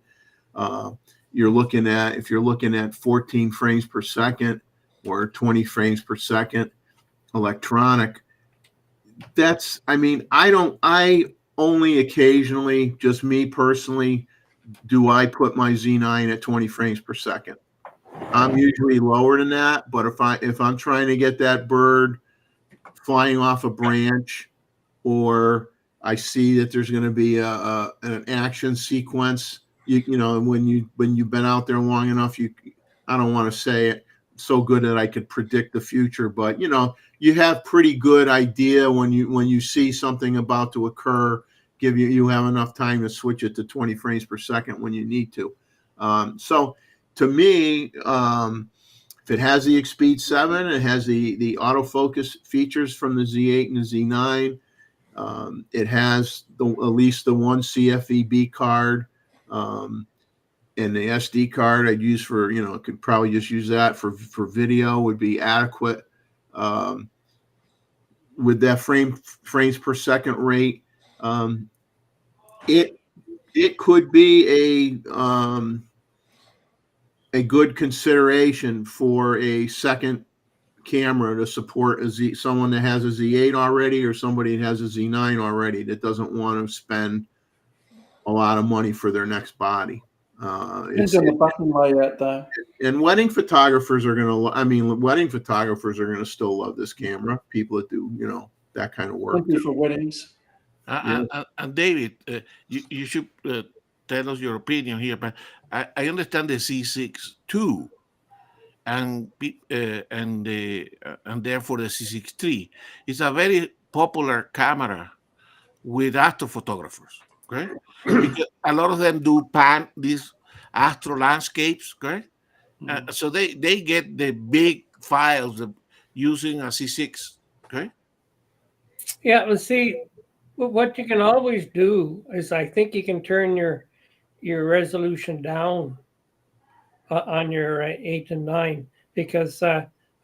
If you're looking at 14 frames per second or 20 frames per second electronic, that's, I mean, I only occasionally, just me personally, do I put my Z9 at 20 frames per second. I'm usually lower than that, but if I'm trying to get that bird flying off a branch, or I see that there's going to be an action sequence, you know, when you've been out there long enough, I don't want to say it so good that I could predict the future, but you know, you have pretty good idea when you see something about to occur. You have enough time to switch it to 20 frames per second when you need to. So to me, if it has the Speed 7, it has the autofocus features from the Z8 and the Z9. It has at least the one CFEB card, and the SD card I'd use for, you know, could probably just use that for video would be adequate. With that frames per second rate, it could be a good consideration for a second camera to support someone that has a Z8 already, or somebody that has a Z9 already that doesn't want to spend a lot of money for their next body. Depends on the button layout, though. And wedding photographers are gonna still love this camera. People that do, you know, that kind of work. Plenty for weddings. And David, you should tell us your opinion here, but I understand the Z6 II and therefore the Z6 III. It's a very popular camera with astrophotographers, okay? Because a lot of them do these astro landscapes, okay? So they get the big files using a Z6, okay? Yeah, well, see, what you can always do is I think you can turn your resolution down on your 8 and 9, because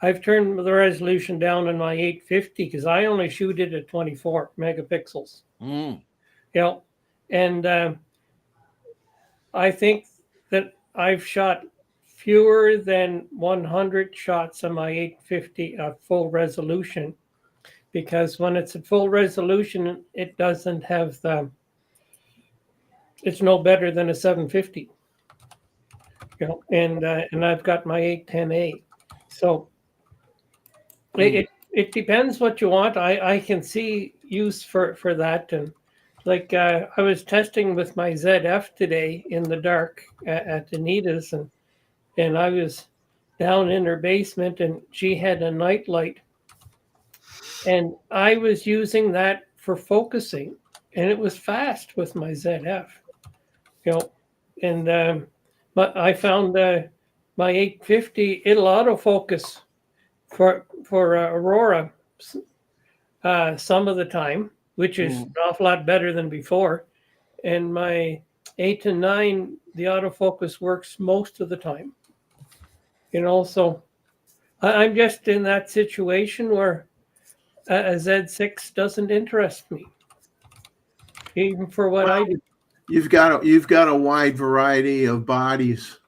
I've turned the resolution down on my 850 because I only shoot it at 24 megapixels. You know, and I think that I've shot fewer than 100 shots on my 850 full resolution, because when it's at full resolution, it doesn't have it's no better than a 750. You know, and I've got my 810A. So it depends what you want. I can see use for that. And like I was testing with my ZF today in the dark at Anita's, and I was down in her basement, and she had a night light, and I was using that for focusing, and it was fast with my ZF. You know, and but I found my 850, it'll autofocus for Aurora some of the time, which is an awful lot better than before. And my 8 and 9, the autofocus works most of the time. You know, so I'm just in that situation where a Z6 doesn't interest me, even for what I do. You've got a wide variety of bodies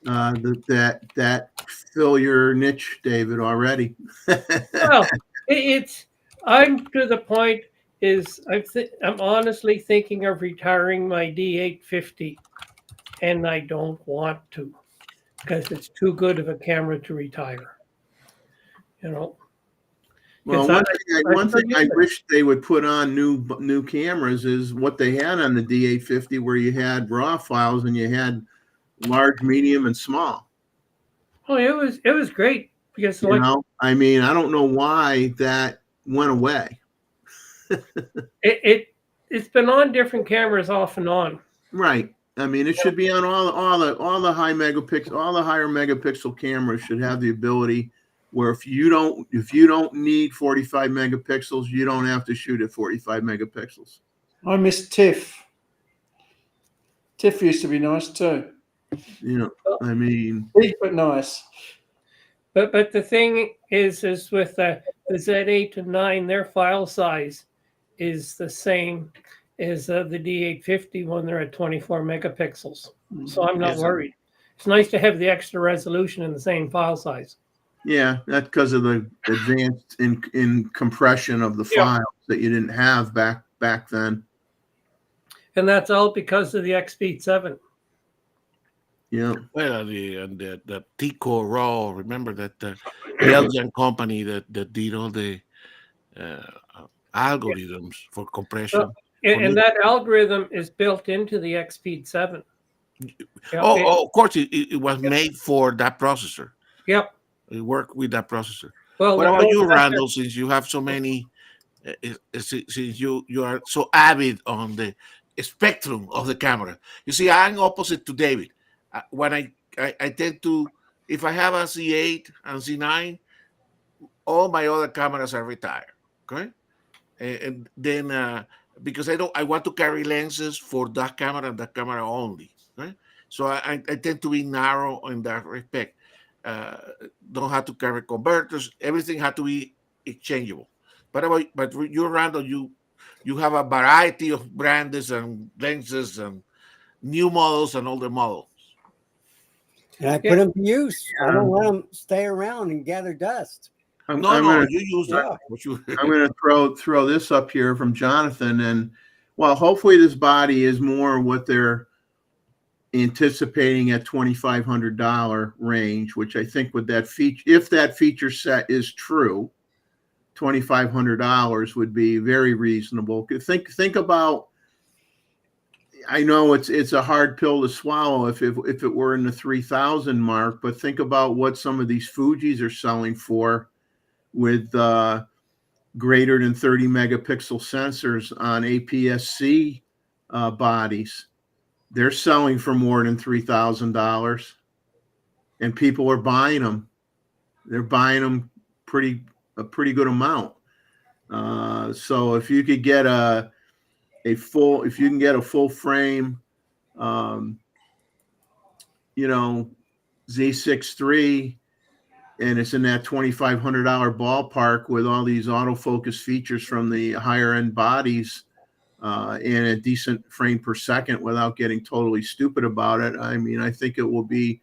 that fill your niche, David, already. Well, I'm to the point is I'm honestly thinking of retiring my D850, and I don't want to, because it's too good of a camera to retire. You know. Well, one thing I wish they would put on new cameras is what they had on the D850, where you had RAW files and you had large, medium, and small. Oh, it was great, because you know, I mean, I don't know why that went away. It's been on different cameras off and on. Right. I mean, it should be on all the high megapixel, all the higher megapixel cameras should have the ability where if you don't need 45 megapixels, you don't have to shoot at 45 megapixels. I miss TIFF. TIFF used to be nice too. You know, I mean, big but nice. But the thing is with the Z8 and 9, their file size is the same as the D850 when they're at 24 megapixels. So I'm not worried. It's nice to have the extra resolution in the same file size. Yeah, that's because of the advanced in compression of the Yeah. files that you didn't have back then. And that's all because of the XP 7. Yeah. Well, the Tico Raw. Remember that the Belgian company that did all the uh, algorithms for compression. And that algorithm is built into the XP 7. Yeah, Oh, of course, it was made for that processor. Yep. It worked with that processor. Well, What about you, that's Randall? Since you have so many, since you are so avid on the spectrum of the camera, you see, I'm opposite to David. When I tend to, if I have a Z8 and Z9, all my other cameras are retired. Okay, and then because I want to carry lenses for that camera and that camera only. Right? So I tend to be narrow in that respect. Uh, don't have to carry converters. Everything had to be exchangeable. But you, Randall, you have a variety of brands and lenses and new models and older models. And I put them to use. I don't let them stay around and gather dust. I'm No, gonna you use them. Yeah. For sure. I'm gonna throw this up here from Jonathan, and well, hopefully this body is more what they're anticipating at $2,500 range, which I think with that feature, if that feature set is true, $2,500 would be very reasonable. Think about. I know it's a hard pill to swallow if it were in the 3,000 mark, but think about what some of these Fujis are selling for with greater than 30 megapixel sensors on APS-C bodies. They're selling for more than $3,000, and people are buying them. They're buying them a pretty good amount. So if you could get if you can get a full frame, you know, Z6 III, and it's in that $2,500 ballpark with all these autofocus features from the higher end bodies, and a decent frame per second without getting totally stupid about it. I mean, I think it will be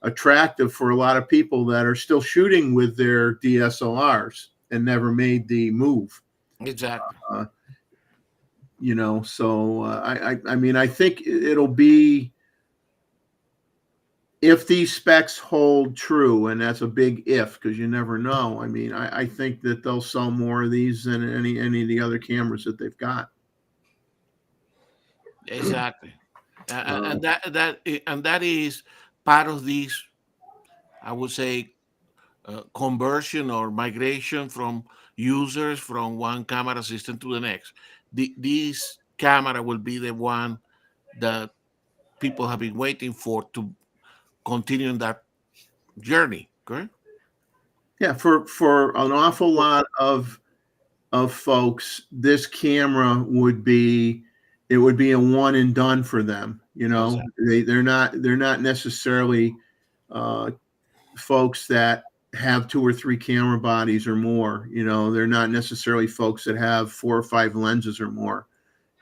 attractive for a lot of people that are still shooting with their DSLRs and never made the move. Exactly. You know, so I mean, I think it'll be, if these specs hold true, and that's a big if because you never know. I mean, I think that they'll sell more of these than any of the other cameras that they've got. Exactly. And that is part of this, I would say, conversion or migration from users from one camera system to the next. This camera will be the one that people have been waiting for to continue that journey. Correct? Yeah, for an awful lot of folks, this camera would be, it would be a one and done for them. You know, Exactly. they're not necessarily folks that have 2 or 3 camera bodies or more. You know, they're not necessarily folks that have 4 or 5 lenses or more.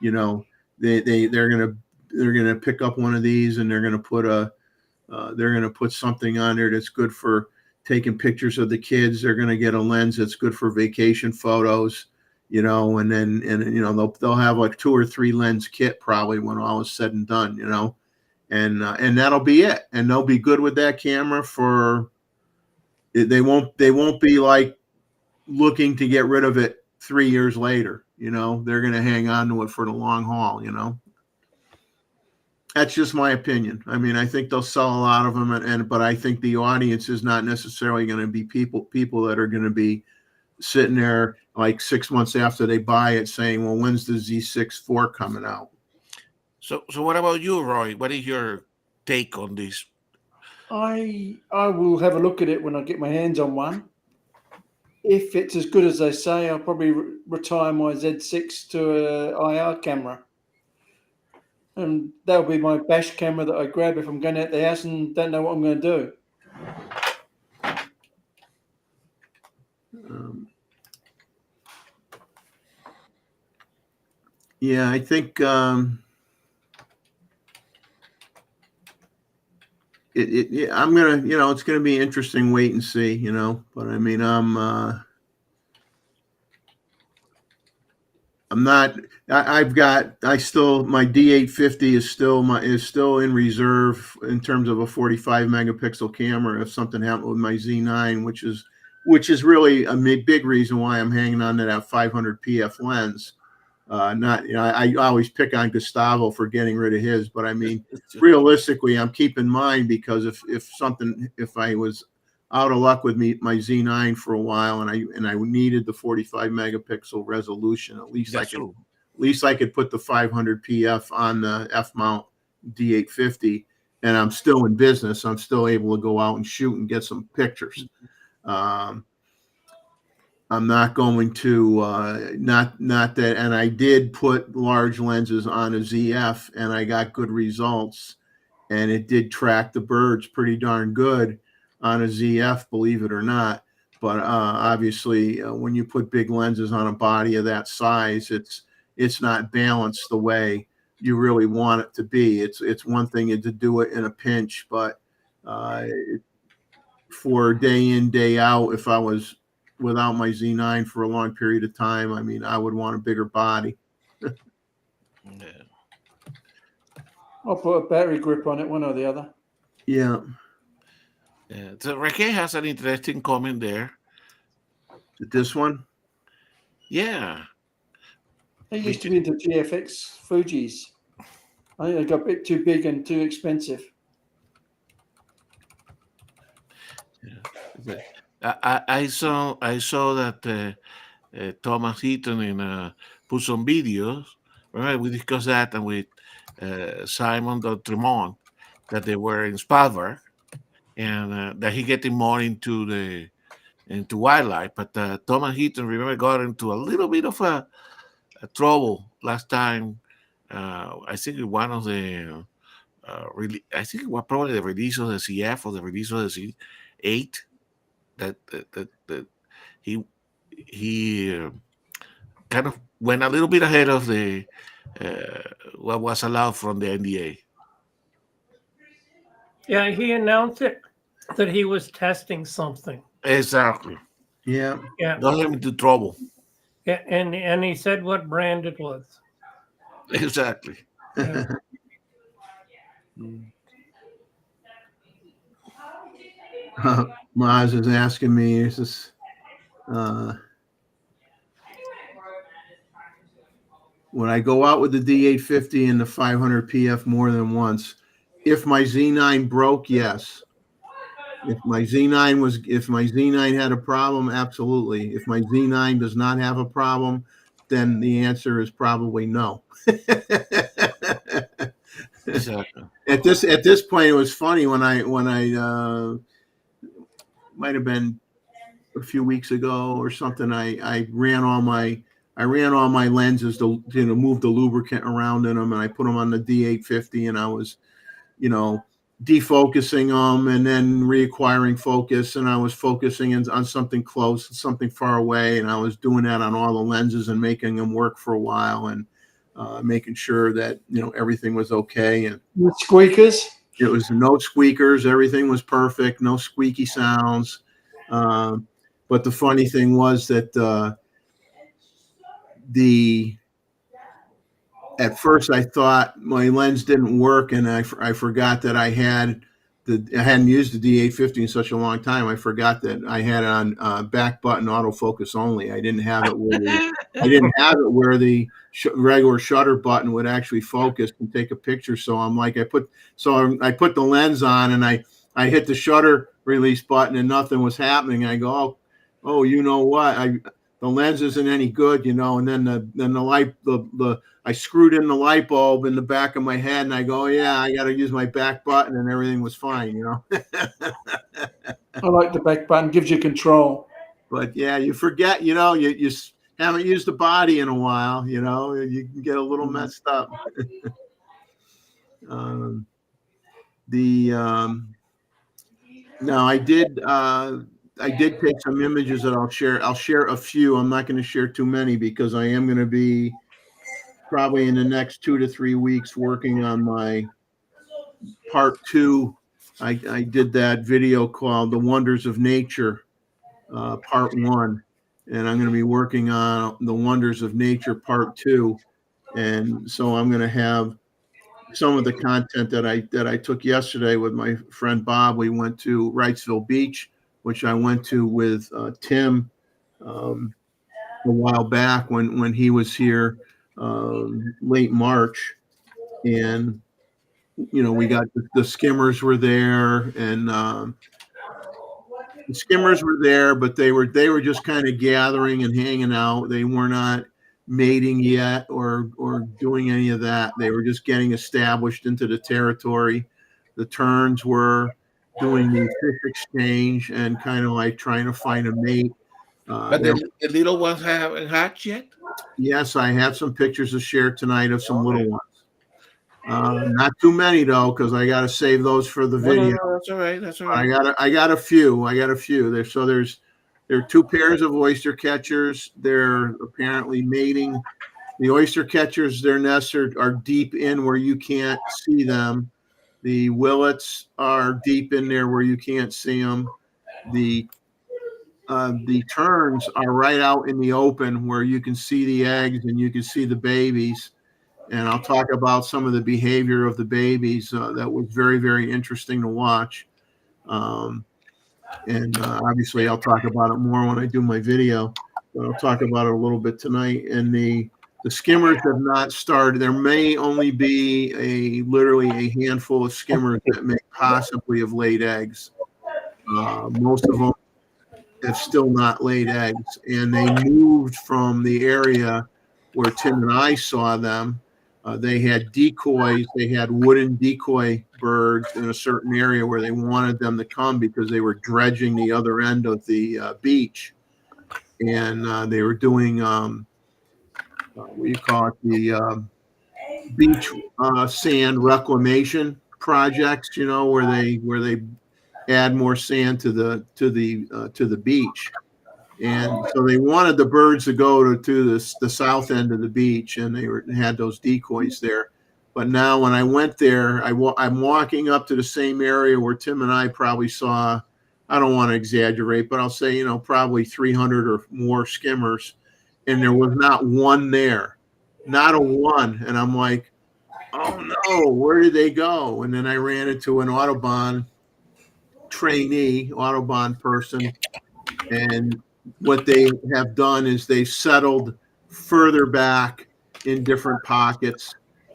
You know, they're gonna pick up one of these, and they're gonna put something on there that's good for taking pictures of the kids. They're gonna get a lens that's good for vacation photos. You know, and you know, they'll have like 2 or 3 lens kit probably when all is said and done. You know, and that'll be it. And they'll be good with that camera for. They won't be like looking to get rid of it 3 years later. You know, they're going to hang on to it for the long haul. You know, that's just my opinion. I mean, I think they'll sell a lot of them, but I think the audience is not necessarily going to be people that are going to be sitting there like 6 months after they buy it saying, well, when's the Z6 IV coming out? So what about you, Roy? What is your take on this? I will have a look at it when I get my hands on one. If it's as good as they say, I'll probably retire my Z6 to a IR camera. And that'll be my bash camera that I grab if I'm going out the house and don't know what I'm going to do. Yeah, I think I'm gonna, it's gonna be interesting. Wait and see, But I mean, I'm not. I still, my D850 is still in reserve in terms of a 45 megapixel camera. If something happened with my Z9, which is really a big reason why I'm hanging on to that 500 PF lens. Not, I always pick on Gustavo for getting rid of his, but I mean, realistically, I'm keeping mine because if I was out of luck with my Z9 for a while and I needed the 45 megapixel resolution, at least I could put the 500 PF on the F mount D850, and I'm still in business. I'm still able to go out and shoot and get some pictures. I'm not going to not that, and I did put large lenses on a ZF, and I got good results, and it did track the birds pretty darn good on a ZF, believe it or not. But obviously, when you put big lenses on a body of that size, it's not balanced the way you really want it to be. It's one thing to do it in a pinch, but for day in, day out, if I was without my Z9 for a long period of time, I mean, I would want a bigger body. Yeah. I'll put a battery grip on it, one or the other. Yeah. Yeah. So Raquel has an interesting comment there. This one? Yeah. I used to be into GFX Fujis. I think they got a bit too big and too expensive. Yeah. I saw that Thomas Heaton put some videos. Right, we discussed that, and with Simon Tremont, that they were in Spalberg, and that he getting more into wildlife. But Thomas Heaton, remember, got into a little bit of a trouble last time. I think one of the I think it was probably the release of the CF or the release of the C8 that he kind of went a little bit ahead of the what was allowed from the NDA. Yeah, he announced it that he was testing something. Exactly. Yeah. Yeah. Got him into trouble. Yeah, and he said what brand it was. Exactly. Yeah. Maz is asking me, is this when I go out with the D850 and the 500 PF more than once, if my Z9 broke, yes. If my Z9 had a problem, absolutely. If my Z9 does not have a problem, then the answer is probably no. Exactly. At this point, it was funny when I might have been a few weeks ago or something. I ran all my lenses to move the lubricant around in them, and I put them on the D850, and I was, defocusing them and then reacquiring focus, and I was focusing on something close, something far away, and I was doing that on all the lenses and making them work for a while, and making sure that everything was okay. And with squeakers, it was no squeakers, everything was perfect, no squeaky sounds. But the funny thing was that at first I thought my lens didn't work, and I forgot that I hadn't used the D850 in such a long time. I forgot that I had it on back button autofocus only. I didn't have it where the regular shutter button would actually focus and take a picture. So I'm like, I put the lens on, and I hit the shutter release button, and nothing was happening. I go, oh, you know what? The lens isn't any good, and then the light, I screwed in the light bulb in the back of my head, and I go, yeah, I got to use my back button, and everything was fine, I like the back button, gives you control. But yeah, you forget, you haven't used the body in a while, you can get a little messed up. No, I did take some images that I'll share. I'll share a few. I'm not going to share too many because I am going to be probably in the next 2 to 3 weeks working on my part 2 I did that video called "The Wonders of Nature," Part 1, and I'm going to be working on "The Wonders of Nature" Part 2, and so I'm going to have some of the content that I took yesterday with my friend Bob. We went to Wrightsville Beach, which I went to with Tim a while back when he was here, late March, and we got the skimmers were there, and the skimmers were there, but they were just kind of gathering and hanging out. They were not mating yet or doing any of that. They were just getting established into the territory. The terns were doing the fish exchange and kind of like trying to find a mate. But the little ones haven't hatched yet? Yes, I have some pictures to share tonight of some little ones. Not too many though, because I got to save those for the video. No, that's all right. That's all I right. got a few. There are two pairs of oyster catchers. They're apparently mating. The oyster catchers, their nests are deep in where you can't see them. The willets are deep in there where you can't see them. The terns are right out in the open where you can see the eggs and you can see the babies. And I'll talk about some of the behavior of the babies. That was very, very interesting to watch. And obviously, I'll talk about it more when I do my video. But I'll talk about it a little bit tonight. And the skimmers have not started. There may only be literally a handful of skimmers that may possibly have laid eggs. Most of them have still not laid eggs, and they moved from the area where Tim and I saw them. They had decoys. They had wooden decoy birds in a certain area where they wanted them to come because they were dredging the other end of the beach, and they were doing what do you call it, the beach sand reclamation projects. Where they add more sand to the beach. And so they wanted the birds to go to the south end of the beach, and they had those decoys there. But now when I went there, I'm walking up to the same area where Tim and I probably saw, I don't want to exaggerate, but I'll say, probably 300 or more skimmers, and there was not one there, not a one. And I'm like, oh no, where did they go? And then I ran into an Audubon trainee, Audubon person, and what they have done is they've settled further back in different pockets.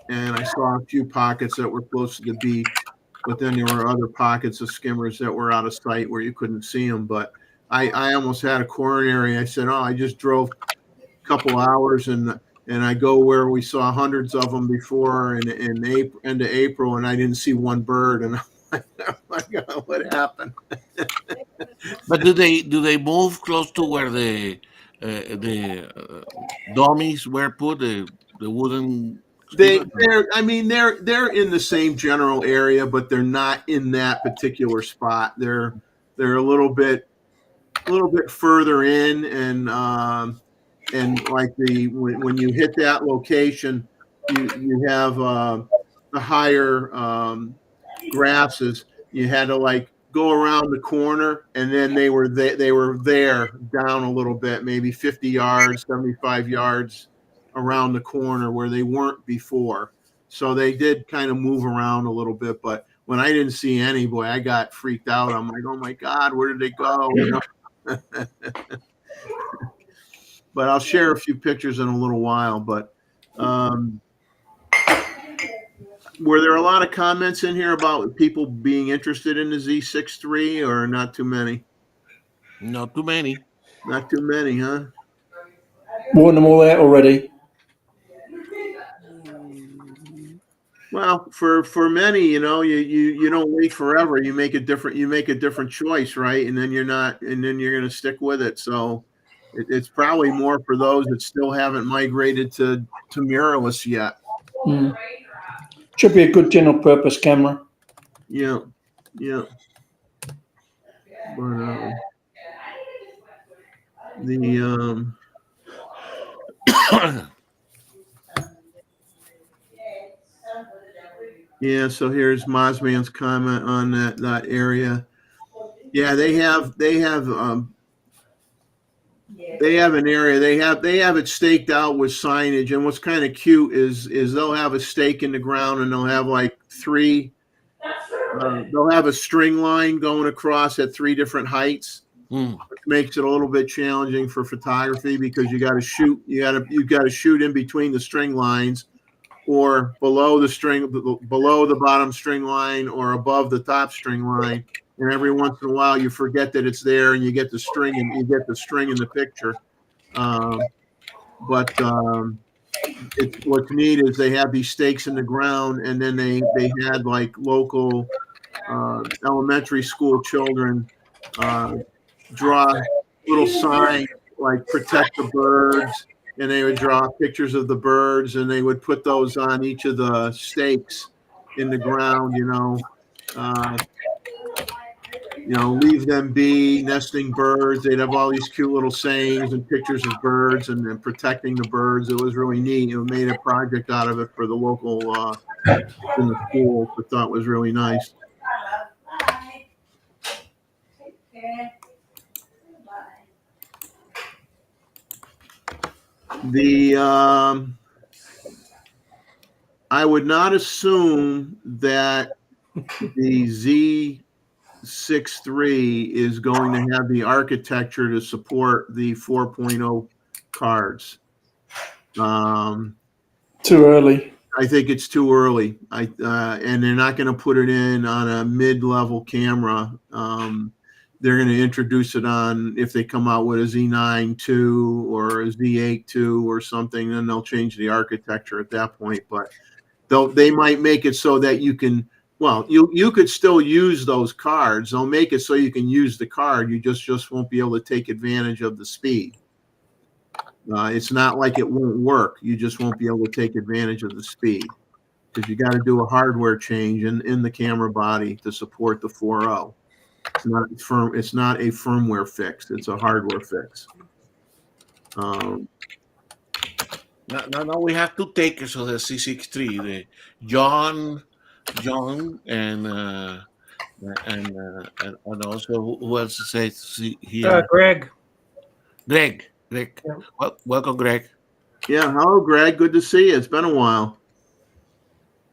And I saw a few pockets that were close to the beach, but then there were other pockets of skimmers that were out of sight where you couldn't see them. But I almost had a coronary. I said, I just drove a couple hours and I go where we saw hundreds of them before in end of April, and I didn't see one bird. And I'm like, oh my God, what happened? But do they move close to where the dummies were put, the wooden? They're in the same general area, but they're not in that particular spot. They're a little bit further in, and like when you hit that location, you have the higher grasses. You had to like go around the corner, and then they were there down a little bit, maybe 50 yards, 75 yards around the corner where they weren't before. So they did kind of move around a little bit, but when I didn't see any, boy, I got freaked out. I'm like, oh my God, where did they go? But I'll share a few pictures in a little while. But were there a lot of comments in here about people being interested in the Z6 III, or not too many? Not too many. Not too many, huh? Worn them all out already. Well, for many, you don't wait forever. You make a different choice, right? And then you're going to stick with it. So it's probably more for those that still haven't migrated to mirrorless yet. Mm. Should be a good general purpose camera. Yeah. But Yeah, so here's Mosman's comment on that area. Yeah, they have an area. They have it staked out with signage. And what's kind of cute is they'll have a stake in the ground, and they'll have like three. They'll have a string line going across at 3 different heights. Mm. Which makes it a little bit challenging for photography because you got to shoot. You got to shoot in between the string lines, or below the bottom string line, or above the top string line. And every once in a while, you forget that it's there, and you get the string, and you get the string in the picture. But what's neat is they have these stakes in the ground, and then they had like local elementary school children draw little signs like "protect the birds," and they would draw pictures of the birds, and they would put those on each of the stakes in the ground. Leave them be, nesting birds. They'd have all these cute little sayings and pictures of birds and protecting the birds. It was really neat. It made a project out of it for the local in the school. I thought was really nice. I would not assume that the Z6 III is going to have the architecture to support the 4.0 cards. Too early. I think it's too early. And they're not going to put it in on a mid-level camera. They're going to introduce it on, if they come out with a Z9 II or a Z8 II or something, then they'll change the architecture at that point. But they might make it so that you can, well, you could still use those cards. They'll make it so you can use the card. You just won't be able to take advantage of the speed. It's not like it won't work. You just won't be able to take advantage of the speed because you got to do a hardware change in the camera body to support the 4.0. It's not a firmware fix. It's a hardware fix. Now we have 2 takers of the Z6 III, the John, and also who else says here? Greg. Greg. Yeah. Well, welcome, Greg. Yeah, hello, Greg. Good to see you. It's been a while.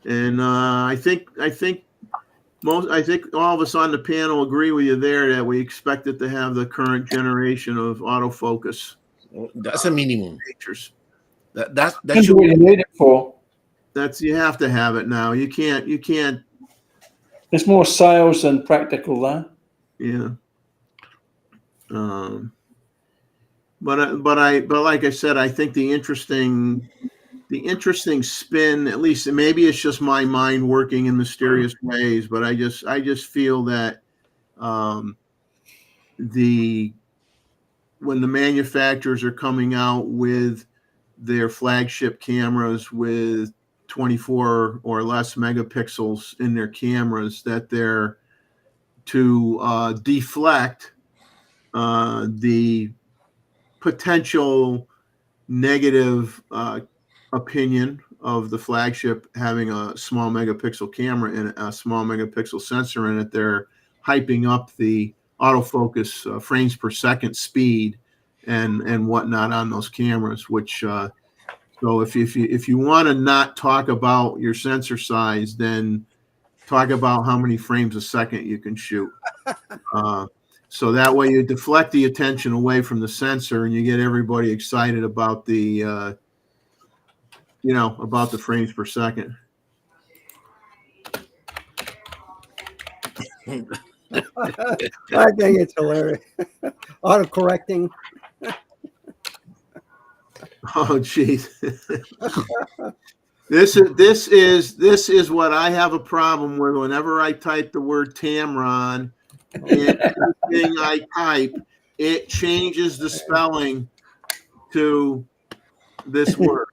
And I think all of us on the panel agree with you there that we expect it to have the current generation of autofocus. That's a minimum. Features. That That's should what you need it for. You have to have it now. You can't. It's more sales than practical, though. Yeah. But like I said, I think the interesting spin, at least maybe it's just my mind working in mysterious ways, but I just feel that when the manufacturers are coming out with their flagship cameras with 24 or less megapixels in their cameras, that they're to deflect the potential negative opinion of the flagship having a small megapixel camera and a small megapixel sensor in it. They're hyping up the autofocus frames per second speed and whatnot on those cameras, which so if you want to not talk about your sensor size, then talk about how many frames a second you can shoot. So that way you deflect the attention away from the sensor and you get everybody excited about the, about the frames per second. I think it's hilarious. Auto-correcting. Oh, geez. This is what I have a problem with whenever I type the word Tamron. And everything I type, it changes the spelling to this word,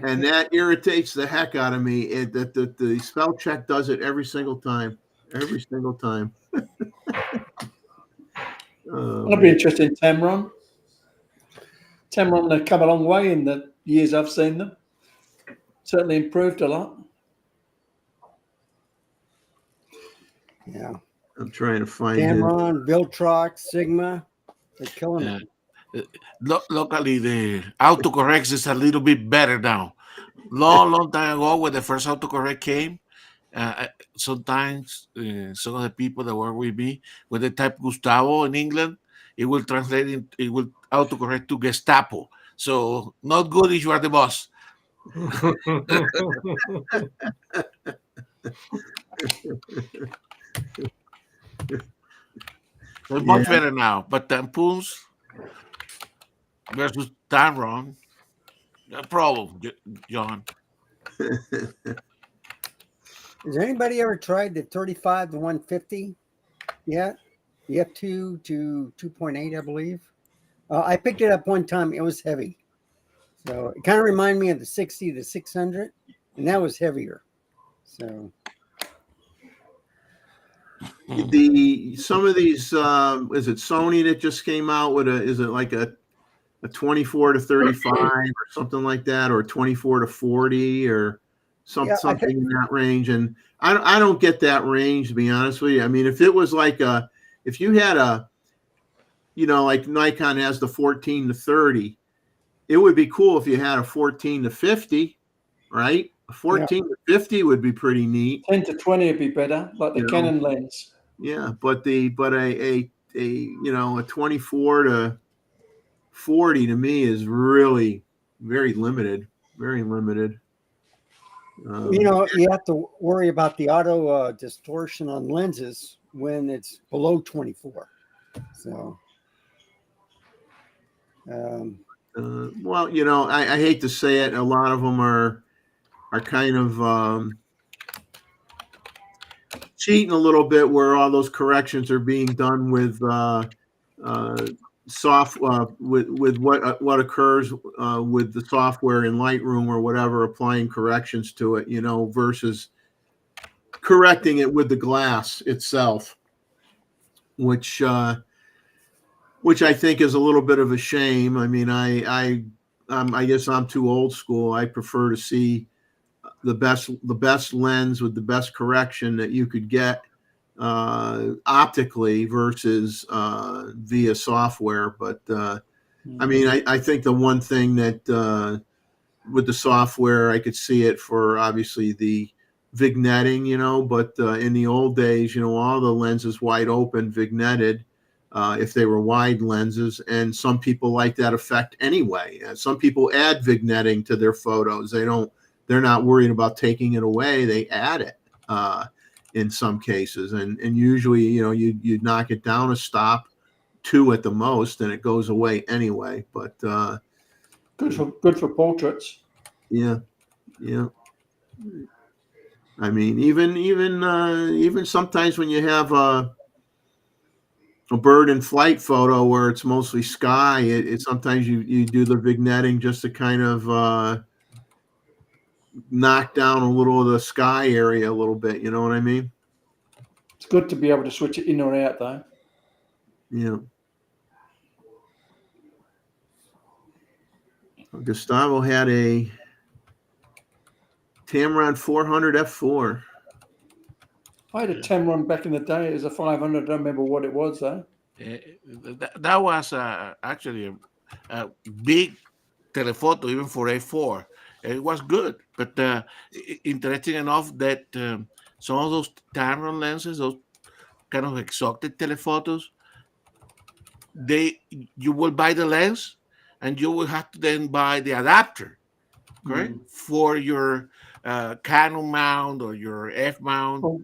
and that irritates the heck out of me. The spell check does it every single time. I'd be interested in Tamron. Tamron have come a long way in the years I've seen them. Certainly improved a lot. Yeah. I'm trying to find it. Tamron, Viltrox, Sigma. They're killing it. Locally, the autocorrect is a little bit better now. Long time ago, when the first autocorrect came, sometimes some of the people that work with me, when they type Gustavo in England, it will translate it will autocorrect to Gestapo. So not good if you are the boss. It's much better now. But tampons versus Tamron, no problem, John. Has anybody ever tried the 35 to 150 yet? The F2 to 2.8, I believe. I picked it up one time. It was heavy. So it kind of reminded me of the 60 to 600, and that was heavier. So some of these is it Sony that just came out with is it like a 24 to 35 or something like that, or 24 to 40 or something in that range? And I don't get that range, to be honest with you. I mean, if it was like if you had like Nikon has the 14 to 30, it would be cool if you had a 14 to 50, right? A 14 to 50 would be pretty neat. 10 to 20 would be better, like the Canon lens. Yeah, but a 24 to 40 to me is really very limited. Very limited. you have to worry about the auto distortion on lenses when it's below 24. So well, I hate to say it, a lot of them are kind of cheating a little bit, where all those corrections are being done with with what occurs with the software in Lightroom or whatever, applying corrections to it, versus correcting it with the glass itself, which I think is a little bit of a shame. I mean, I guess I'm too old school. I prefer to see the best lens with the best correction that you could get optically versus via software. But I mean, I think the one thing that with the software, I could see it for obviously the vignetting, but in the old days, all the lenses wide open vignetted if they were wide lenses, and some people like that effect anyway. Some people add vignetting to their photos. They're not worried about taking it away. They add it in some cases, and usually, you knock it down a stop, 2 at the most, and it goes away anyway. But good for portraits. Yeah. I mean, even sometimes when you have a bird in flight photo where it's mostly sky, it sometimes you do the vignetting just to kind of knock down a little of the sky area a little bit. You know what I mean? It's good to be able to switch it in or out, though. Yeah. Gustavo had a Tamron 400 f4. I had a Tamron back in the day. It was a 500. I don't remember what it was, though. That was actually a big telephoto, even for A4. It was good, but interesting enough that some of those Tamron lenses, those kind of exotic telephotos, you will buy the lens, and you will have to then buy the adapter, correct, for your Canon mount or your F mount. Well,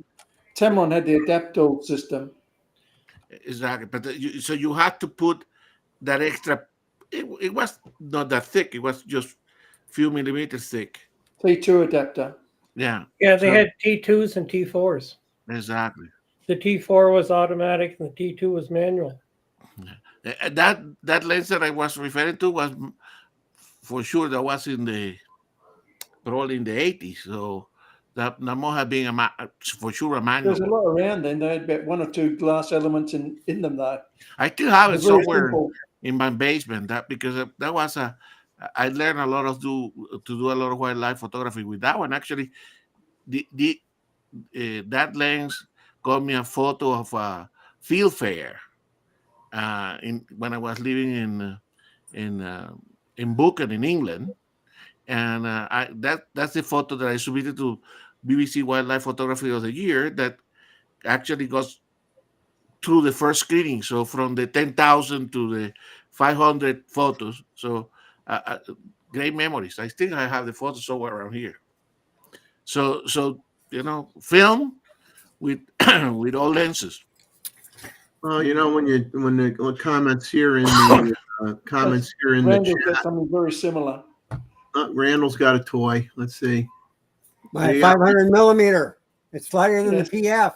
Tamron had the adapter system. Exactly, but so you had to put that extra. It was not that thick. It was just a few millimeters thick. T2 adapter. Yeah. Yeah, they had T2s and T4s. Exactly. The T4 was automatic and the T2 was manual. That lens that I was referring to was, for sure, that was probably in the 80s. So that must have been for sure a manual. There's a lot around then. They had about 1 or 2 glass elements in them, though. I still have it somewhere simple. in my basement. Because that was I learned a lot to do a lot of wildlife photography with that one. Actually, that lens got me a photo of a field fair when I was living in Buchan in England, and that's the photo that I submitted to BBC Wildlife Photography of the Year that actually goes through the first screening. So from the 10,000 to the 500 photos. So great memories. I think I have the photos somewhere around here. So film with with all lenses. Well, when the comments here in the Randall's got chat, something very similar. Randall's got a toy. Let's see. My Yeah. 500 millimeter. It's lighter than Yes. the PF.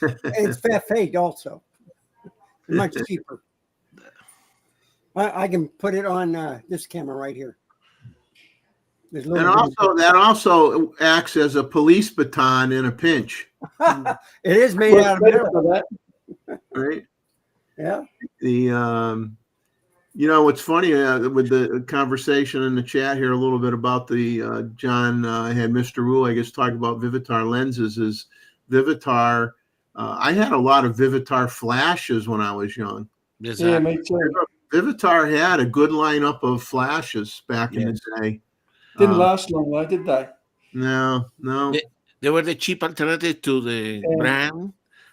And it's fat also. Much cheaper. I can put it on this camera right here. There's a And little that also acts as a police baton in a pinch, it is made out of metal. For that. right? Yeah. What's funny with the conversation in the chat here a little bit about the John had Mr. Wu, I guess, talking about Vivitar lenses. Is Vivitar? I had a lot of Vivitar flashes when I was young. Yeah, me too. Vivitar had a good lineup of flashes back in the day. Didn't last long though, did they? No. They were the cheap alternative to the brand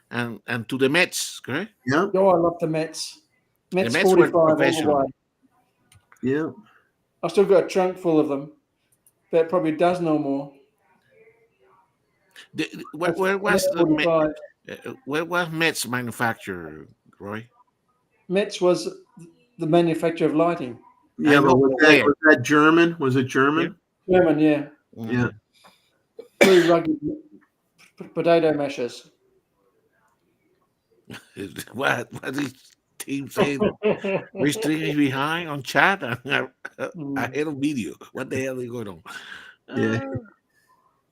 and to the Mets, correct? Yeah. Oh, I love the Mets. Mets Mets were 45 all the professional. way. Yeah. I've still got a trunk full of them. About probably a dozen or more. Where was Mets 45. where was Mets manufactured, Roy? Mets was the manufacturer of lighting. Yeah, I but know was that German? Was it German? German, yeah. Yeah. Very rugged potato mashers. What is team saying? We're stringing behind on chat and ahead of video. What the hell is going on? Yeah.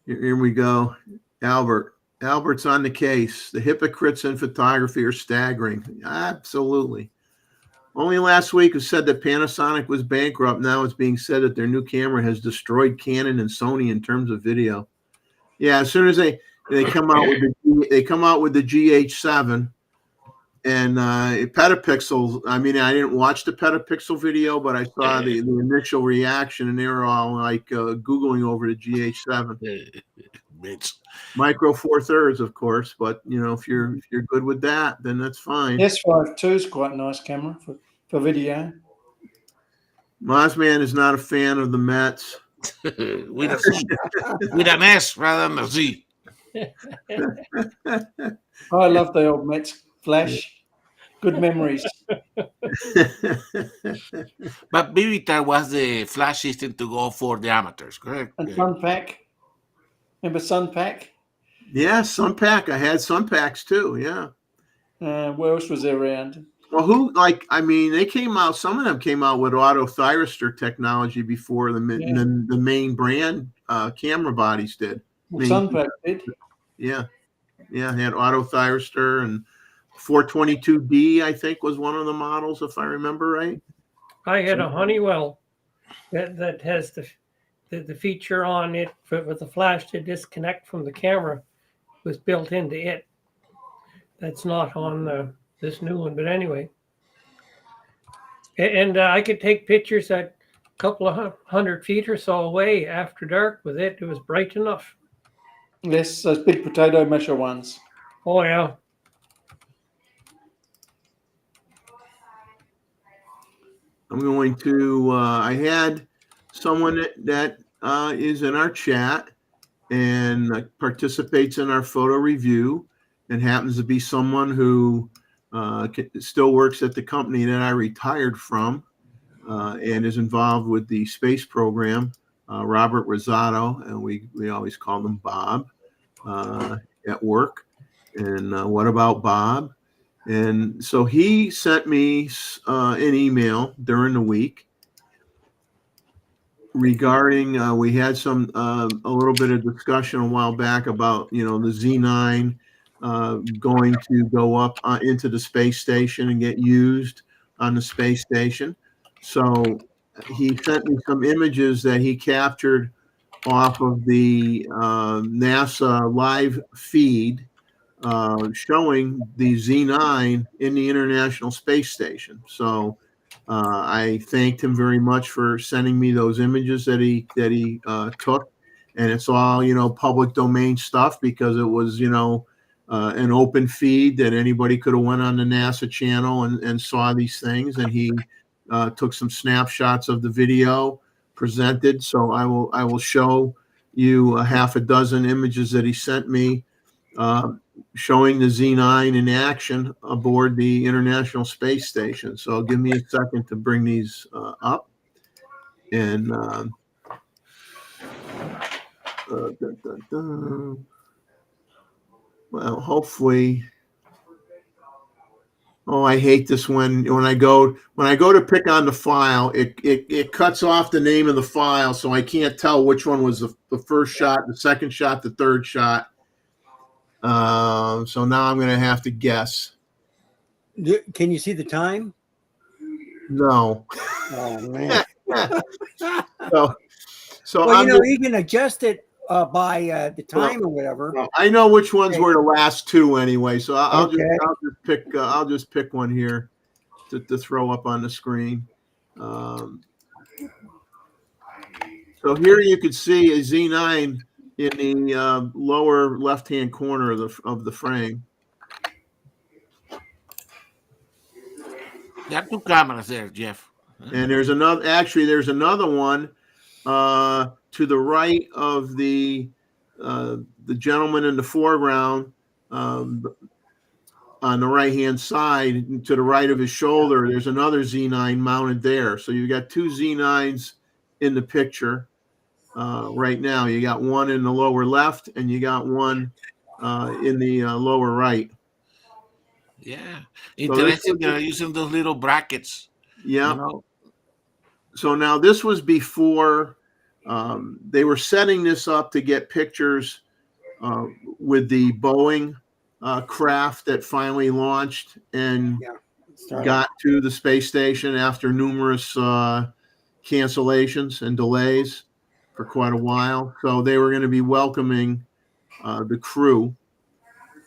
Here we go. Albert's on the case. The hypocrites in photography are staggering. Absolutely. Only last week it said that Panasonic was bankrupt. Now it's being said that their new camera has destroyed Canon and Sony in terms of video. Yeah, as soon as they come out with the GH7 and petapixels. I mean, I didn't watch the petapixel video, but I saw the initial reaction, and they were all like Googling over the GH7. Micro Four Thirds, of course, but if you're good with that, then that's fine. S5 II is quite a nice camera for video. Mossman is not a fan of the Mets. with an S rather than a Z. I love the old Mets flash. Good memories. But Vivitar was the flash system to go for the amateurs, correct? And Sunpack. Remember Sunpack? Yeah, Sunpack. I had Sunpacks too. Yeah. What else was there around? Well, they came out. Some of them came out with auto thyristor technology before the main brand camera bodies did. Well, Sunpack did. Yeah, had auto thyristor, and 422D I think was one of the models, if I remember right. I had a Honeywell that has the feature on it for the flash to disconnect from the camera was built into it. That's not on this new one, but anyway. And I could take pictures at a couple of 100 feet or so away after dark with it. It was bright enough. Yes, those big potato masher ones. Oh, yeah. I'm going to, I had someone that is in our chat and participates in our photo review and happens to be someone who still works at the company that I retired from and is involved with the space program, Robert Rosado, and we always call him Bob at work. And what about Bob? And so he sent me an email during the week regarding we had some a little bit of discussion a while back about the Z9 going to go up into the space station and get used on the space station. So he sent me some images that he captured off of the NASA live feed showing the Z9 in the International Space Station. So I thanked him very much for sending me those images that he took, and it's all public domain stuff because it was an open feed that anybody could have went on the NASA channel and saw these things, and he took some snapshots of the video presented. So I will show you a half a dozen images that he sent me showing the Z9 in action aboard the International Space Station. So give me a second to bring these up. And well, hopefully. Oh, I hate this when I go to pick on the file, it cuts off the name of the file, so I can't tell which one was the first shot, the second shot, the third shot. So now I'm going to have to guess. Can you see the time? No. Oh man. So well, you can adjust it by the time or whatever. Well, I know which ones were the last two anyway, so I'll just pick one here to throw up on the screen. So here you can see a Z9 in the lower left-hand corner of the frame. There are two cameras there, Jeff. And there's another one to the right of the gentleman in the foreground, on the right-hand side, to the right of his shoulder. There's another Z9 mounted there. So you've got two Z9s in the picture right now. You got one in the lower left, and you got one in the lower right. Yeah, interesting. They're using those little brackets. Yeah. So now this was before they were setting this up to get pictures with the Boeing craft that finally launched and got to the space station after numerous cancellations and delays for quite a while. So they were going to be welcoming the crew.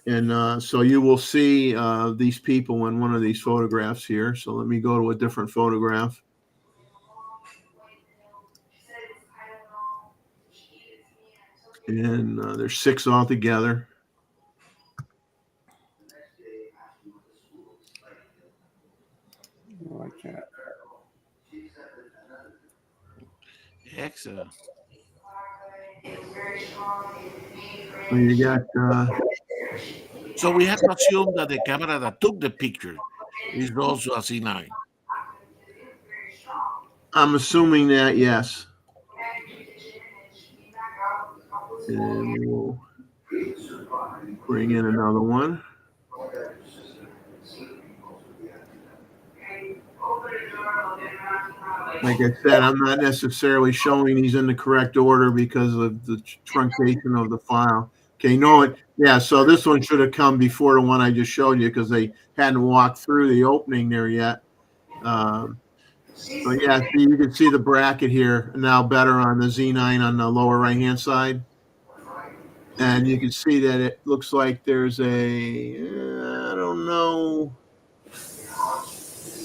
And so you will see these people in one of these photographs here. So let me go to a different photograph. And there's 6 altogether. Like that. Excellent. So you got. So we have to assume that the camera that took the picture is also a Z9. I'm assuming that, yes. And we'll bring in another one. Like I said, I'm not necessarily showing these in the correct order because of the truncation of the file. Okay, yeah, so this one should have come before the one I just showed you because they hadn't walked through the opening there yet. So yeah, so you can see the bracket here now better on the Z9 on the lower right-hand side. And you can see that it looks like there's I don't know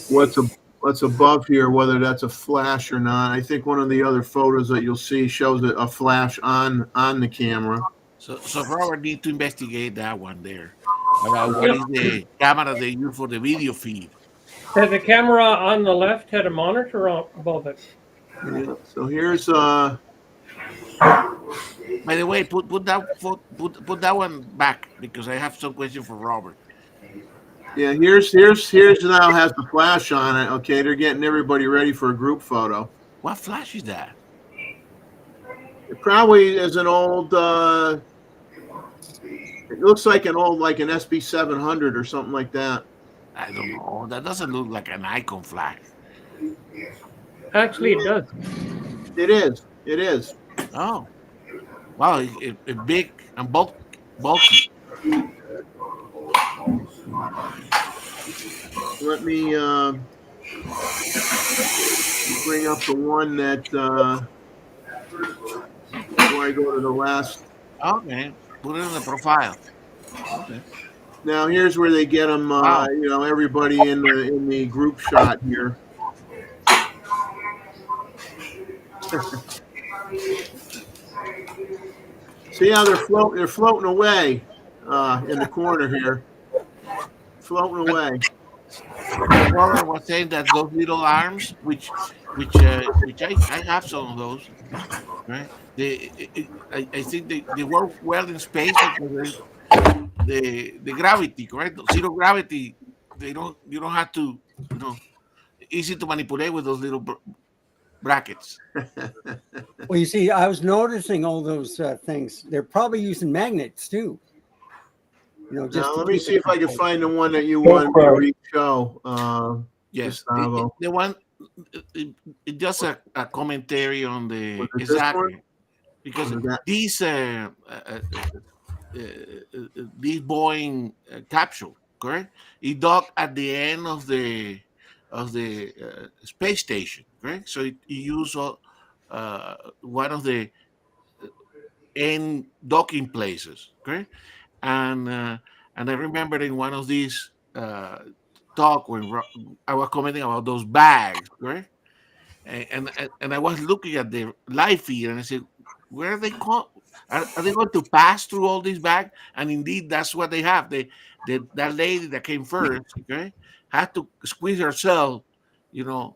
what's above here, whether that's a flash or not. I think one of the other photos that you'll see shows a flash on the camera. So Robert need to investigate that one there. About what is the camera they use for the video feed. The camera on the left had a monitor above it. Yeah, so here's By the way, put that one back because I have some question for Robert. Yeah, here's now has the flash on it. Okay, they're getting everybody ready for a group photo. What flash is that? It probably is an old. It looks like an SB 700 or something like that. I don't know. That doesn't look like an Icon flash. Actually, it does. It is. It is. Oh, wow! It's big and bulky. Let me bring up the one that before I go to the last. Okay, put it in the profile. Okay. Now here's where they get them. Wow. You know, everybody in the group shot here. See how they're floating? They're floating away in the corner here, floating But away. so Robert was saying that those little arms, which I have some of those, right? I think they work well in space because the gravity, correct? Zero gravity. They don't. You don't have to. You know, easy to manipulate with those little brackets. Well, you see, I was noticing all those things. They're probably using magnets too. You know, just Now to let me keep see it if I can controlled. find the one that you wanted me to re-show, Yes, Gustavo. the one. Just a commentary on Was the it this one? exactly because Was that? these this Boeing capsule, correct? It docked at the end of the space station, correct? So it used one of the end docking places, correct? And and I remember in one of these talk when I was commenting about those bags, correct? And I was looking at the live feed and I said, where are they called? Are they going to pass through all these bags? And indeed, that's what they have. That lady that came first, okay, had to squeeze herself, you know,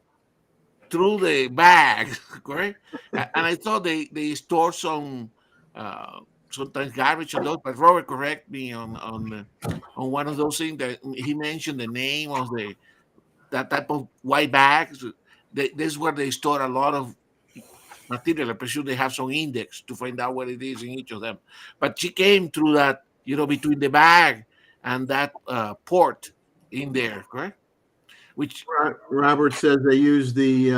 through the bag, correct? And I thought they store some sometimes garbage on those, but Robert correct me on one of those things that he mentioned the name of that type of white bags. This is where they store a lot of material. I presume they have some index to find out what it is in each of them. But she came through that, you know, between the bag and that port in there, correct? Which Robert says they use the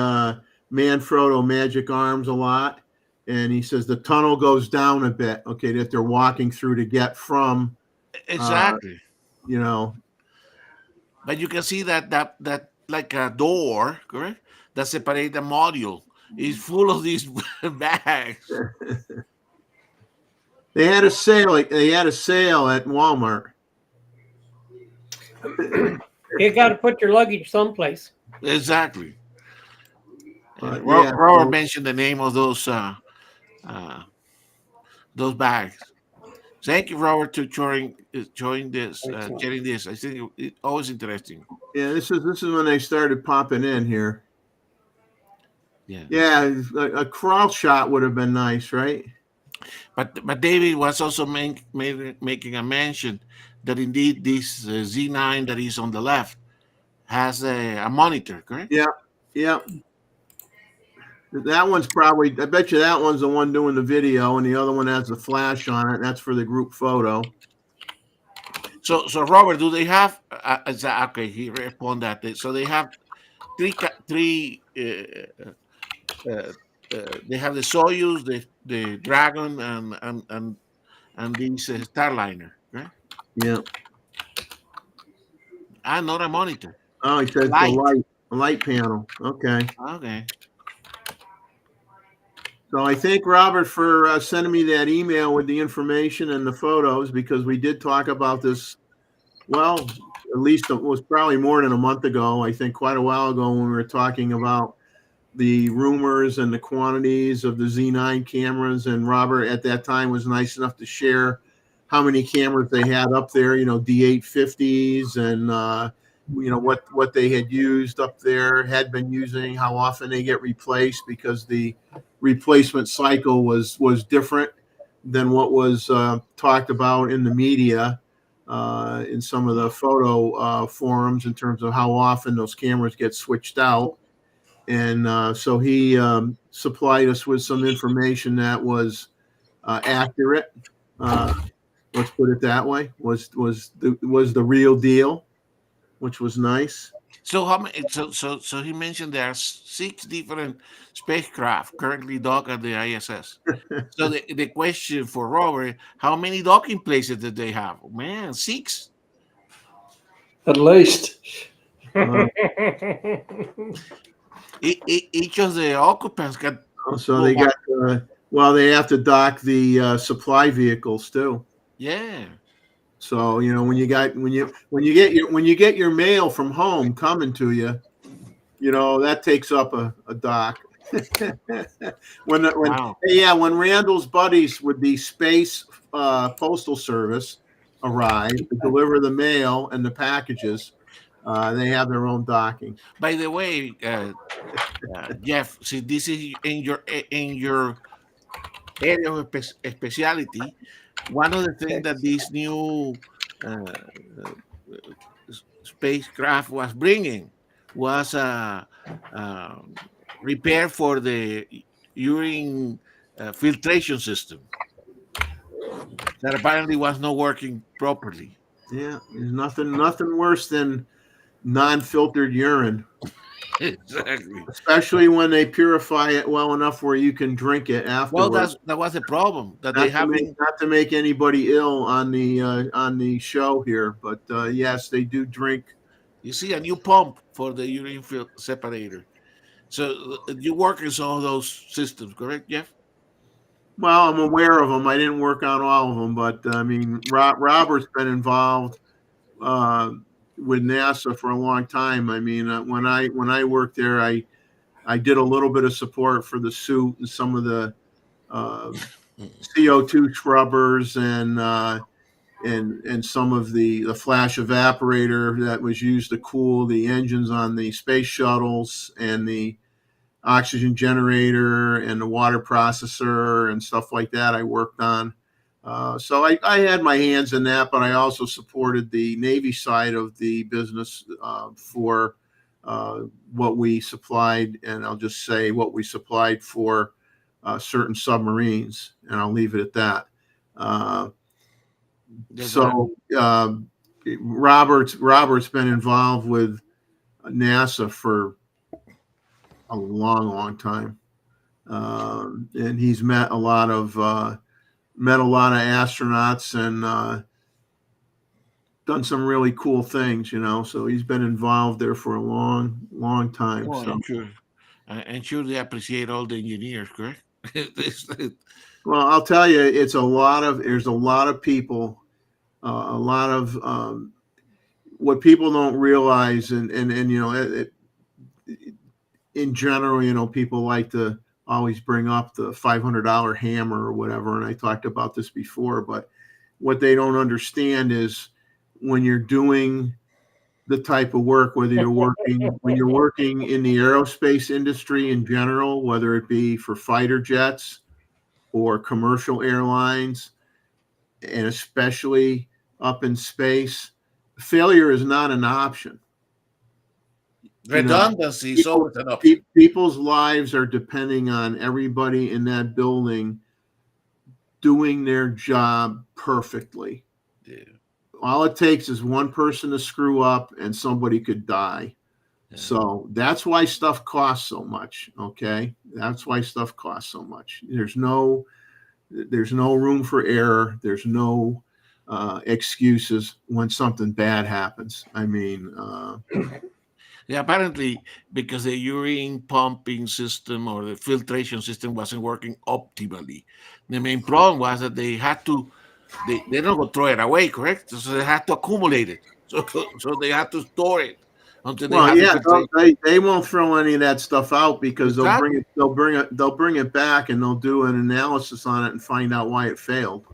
Manfrotto magic arms a lot, and he says the tunnel goes down a bit. Okay, that they're walking through to get from, exactly. you know. But you can see that like a door, correct? That separate the module is full of these bags. They had a sale. They had a sale at Walmart. You got to put your luggage someplace. Exactly. Yeah, Robert so, mentioned the name of those bags. Thank you, Robert, to join this, Excellent. sharing this. I think it's always interesting. yeah, this is when they started popping in here. Yeah. Yeah, a crawl shot would have been nice, right? But David was also making a mention that indeed this Z9 that is on the left has a monitor, correct? Yeah, yeah. That one's probably. I bet you that one's the one doing the video, and the other one has the flash on it. And that's for the group photo. So Robert, do they have? Okay, he responded that. So they have three. They have the Soyuz, the Dragon, and this Starliner, right? Yeah. And not a monitor. Oh, he says the light panel. Okay. Okay. So I thank Robert for sending me that email with the information and the photos, because we did talk about this. Well, at least it was probably more than a month ago. I think quite a while ago when we were talking about the rumors and the quantities of the Z9 cameras. And Robert at that time was nice enough to share how many cameras they had up there, you know, D850s and, you know, what they had used up there, had been using, how often they get replaced, because the replacement cycle was different than what was talked about in the media, in some of the photo forums, in terms of how often those cameras get switched out. And so he supplied us with some information that was accurate. Let's put it that way. Was the real deal, which was nice. So how many? So he mentioned there are 6 different spacecraft currently docked at the ISS. So the question for Robert: how many docking places did they have? Man, 6. At least. Each of the occupants got. So they got well, they have to dock the supply vehicles too. Yeah. So when you get your mail from home coming to you, that takes up a dock. when Wow. when Randall's buddies with the space postal service arrive to deliver the mail and the packages, they have their own docking. By the way, Jeff, see, this is in your area of specialty. One of the things that this new uh, spacecraft was bringing was a, repair for the urine filtration system that apparently was not working properly. Yeah, there's nothing worse than non-filtered urine, Exactly. especially when they purify it well enough where you can drink it Well, afterwards. that was the problem that they having. Not to make anybody ill on the show here, but yes, they do drink. You see a new pump for the urine separator. So you work in some of those systems, correct, Jeff? Well, I'm aware of them. I didn't work on all of them, but I mean, Robert's been involved with NASA for a long time. I mean, when I worked there, I did a little bit of support for the suit and some of the CO2 scrubbers and some of the flash evaporator that was used to cool the engines on the space shuttles and the oxygen generator and the water processor and stuff like that I worked on. So I had my hands in that, but I also supported the Navy side of the business for what we supplied. And I'll just say what we supplied for certain submarines, and I'll leave it at that. Robert's been involved with NASA for a long time, and he's met a lot of astronauts and done some really cool things, So he's been involved there for a long time. Well, So. I'm sure they appreciate all the engineers, correct? Well, I'll tell you, there's a lot of people, a lot of what people don't realize, and in general, people like to always bring up the $500 hammer or whatever. And I talked about this before, but what they don't understand is when you're doing the type of work, when you're working in the aerospace industry in general, whether it be for fighter jets or commercial airlines, and especially up in space, failure is not an option. Redundancy is always an option. People's lives are depending on everybody in that building doing their job perfectly. Yeah. All it takes is one person to screw up and somebody could die. Yeah. So that's why stuff costs so much. Okay. That's why stuff costs so much. There's no room for error. There's no excuses when something bad happens. I mean, yeah, apparently because the urine pumping system or the filtration system wasn't working optimally. The main problem was that they had to, they're not going to throw it away, correct? So they had to accumulate it. So they had to store it until they won't throw any of that stuff out because exactly. they'll bring it back and they'll do an analysis on it and find out why it failed.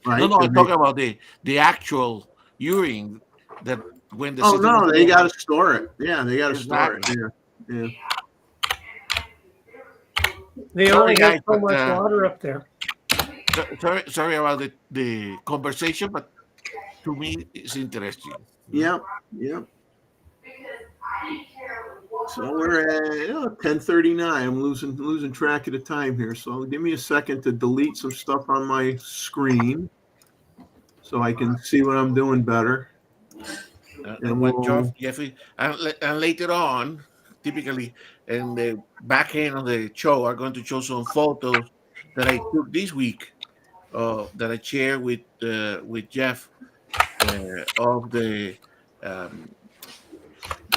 Right? No, I'm talking about the actual urine that when the they got to store it. Yeah, they got to store it. Yeah. They only have so much water up there. Sorry about the conversation, but to me it's interesting. Yep. So we're at 10:39. I'm losing track of the time here. So give me a second to delete some stuff on my screen so I can see what I'm doing better. Jeffrey, and later on, typically in the back end of the show, I'm going to show some photos that I took this week, that I shared with Jeff of the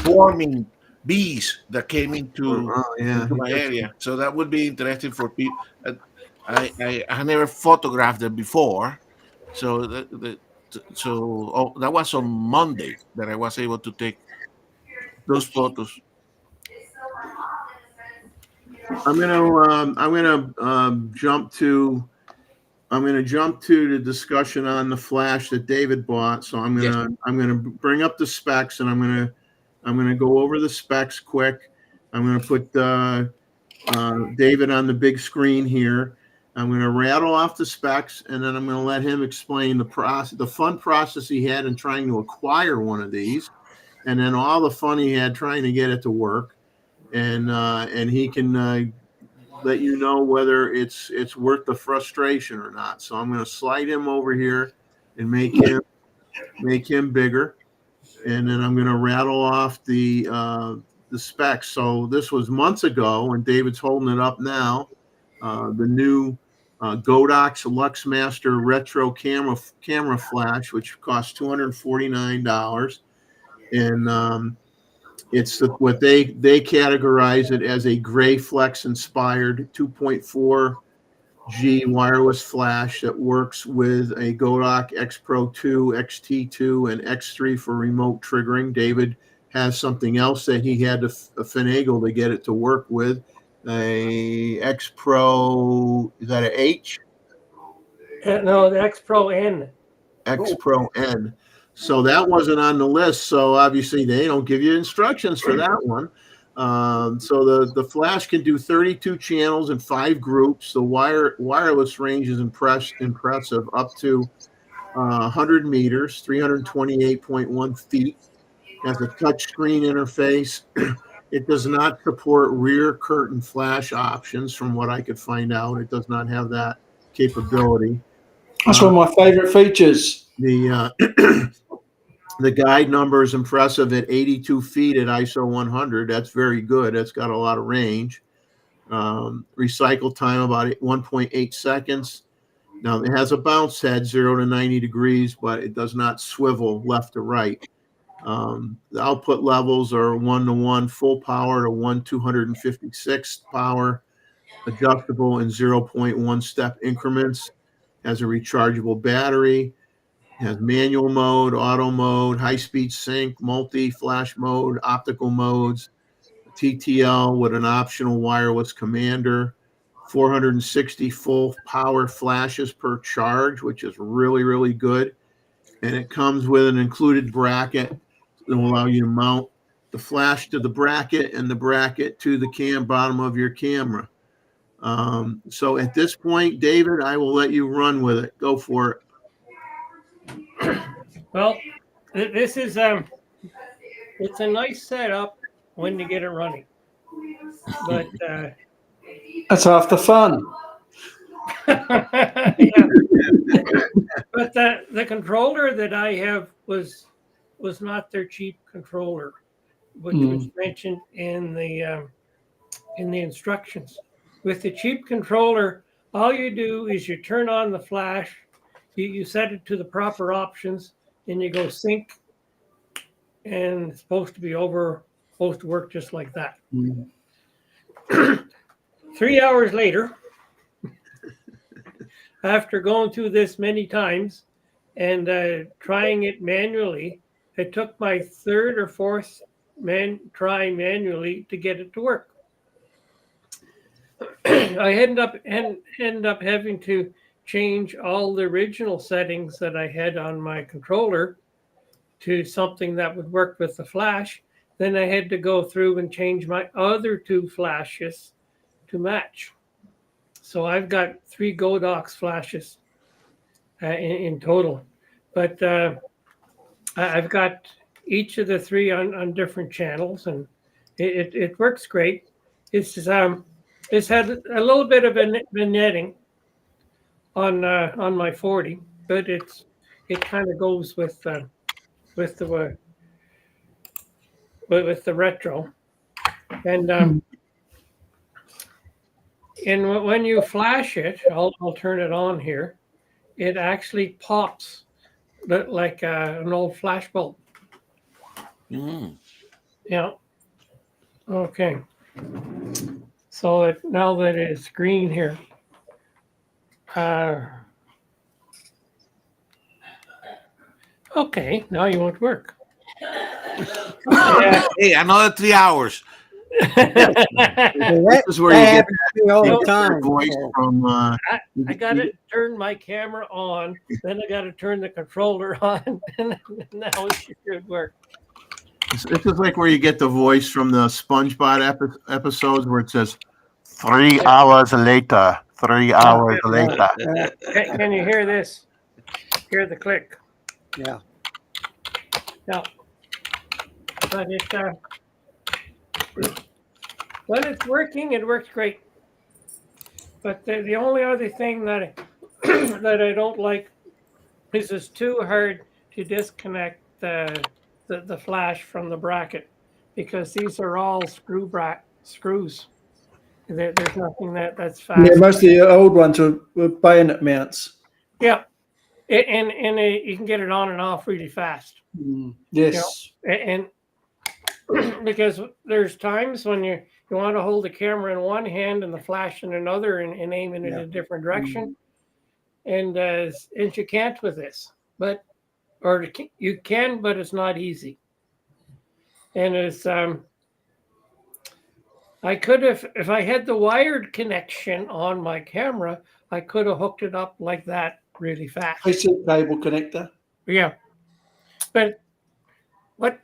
swarming bees that came into my area. So that would be interesting for people. I never photographed them before, so So that was on Monday that I was able to take those photos. I'm gonna jump to the discussion on the flash that David bought. So I'm gonna bring up the specs, and I'm gonna go over the specs quick. I'm gonna put David on the big screen here. I'm gonna rattle off the specs, and then I'm gonna let him explain the fun process he had in trying to acquire one of these, and then all the fun he had trying to get it to work, and he can let you know whether it's worth the frustration or not. So I'm going to slide him over here and make him bigger, and then I'm going to rattle off the specs. So this was months ago, and David's holding it up now. The new Godox Luxmaster Retro camera flash, which costs $249, and it's what they categorize it as a Gray Flex inspired 2.4 G wireless flash that works with a Godox X Pro 2, XT2, and X3 for remote triggering. David has something else that he had to finagle to get it to work with. A X Pro, is that an H? No, the X Pro N. X Pro N. So that wasn't on the list. So obviously they don't give you instructions for that one. So the flash can do 32 channels in 5 groups. The wireless range is impressive, up to 100 meters, 328.1 feet. Has a touchscreen interface. It does not support rear curtain flash options, from what I could find out. It does not have that capability. That's one of my favorite features. The guide number is impressive at 82 feet at ISO 100. That's very good. That's got a lot of range. Recycle time about 1.8 seconds. Now, it has a bounce head, 0 to 90 degrees, but it does not swivel left to right. The output levels are 1:1 full power to 1/256 power, adjustable in 0.1 step increments. Has a rechargeable battery. Has manual mode, auto mode, high-speed sync, multi-flash mode, optical modes, TTL with an optional wireless commander, 460 full power flashes per charge, which is really, really good. And it comes with an included bracket that will allow you to mount the flash to the bracket and the bracket to the bottom of your camera. So at this point, David, I will let you run with it. Go for it. Well, this is it's a nice setup when you get it running, but That's half the fun. yeah. But the controller that I have was not their cheap controller, which was mentioned in the instructions. With the cheap controller, all you do is you turn on the flash, you set it to the proper options, and you go sync, and it's supposed to work just like that. 3 hours later, after going through this many times and trying it manually, it took my third or fourth try manually to get it to work. I ended up having to change all the original settings that I had on my controller to something that would work with the flash. Then I had to go through and change my other 2 flashes to match. So I've got 3 Godox flashes in total, but I've got each of the 3 on different channels, and it works great. It's had a little bit of vignetting on my 40, but it kind of goes with the retro, and when you flash it, I'll turn it on here. It actually pops like an old flash bulb. Yeah. Okay. So now that it's green here, Okay, now you won't work. Hey, another 3 hours. This is where you that get happens to me all that the time. voice so- from. I got to turn my camera on, then I got to turn the controller on, and now it should work. This is like where you get the voice from the SpongeBob episodes where it says 3 hours later. 3 hours later. Can you hear this? Hear the click? Yeah. No. But when it's working, it works great. But the only other thing that that I don't like is it's too hard to disconnect the flash from the bracket, because these are all screws. There's nothing that's fast. Yeah, most of the old ones were bayonet mounts. Yeah, and you can get it on and off really fast. Yes. And because there's times when you want to hold the camera in one hand and the flash in another, and aim it in a different direction, and you can't with this, but you can, but it's not easy. And it's I could have, if I had the wired connection on my camera, I could have hooked it up like that really fast. PC cable connector. Yeah, but what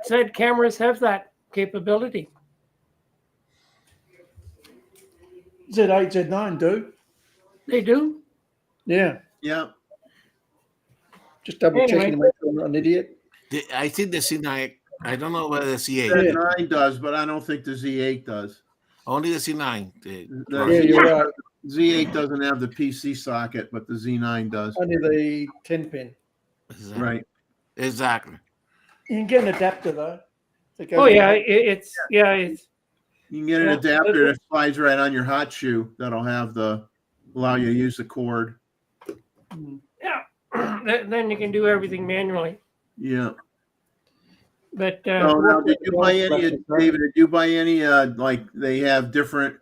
said cameras have that capability? Z8, Z9 do. They do. Yeah. Yeah. Just double checking Anyway. to make sure I'm not an idiot. I think the C9. I don't know whether the C8. Z9 does, but I don't think the Z8 does. Only the C9. Yeah, you're right. Z8 doesn't have the PC socket, but the Z9 does. Only the 10 pin. Exactly. Right. Exactly. You can get an adapter though. that goes Oh with yeah, it. it's You can get an adapter that slides right on your hot shoe. That'll have allow you to use the cord. yeah. Then you can do everything manually. Yeah. But So now, did you buy any, David? Did you buy any? Like they have different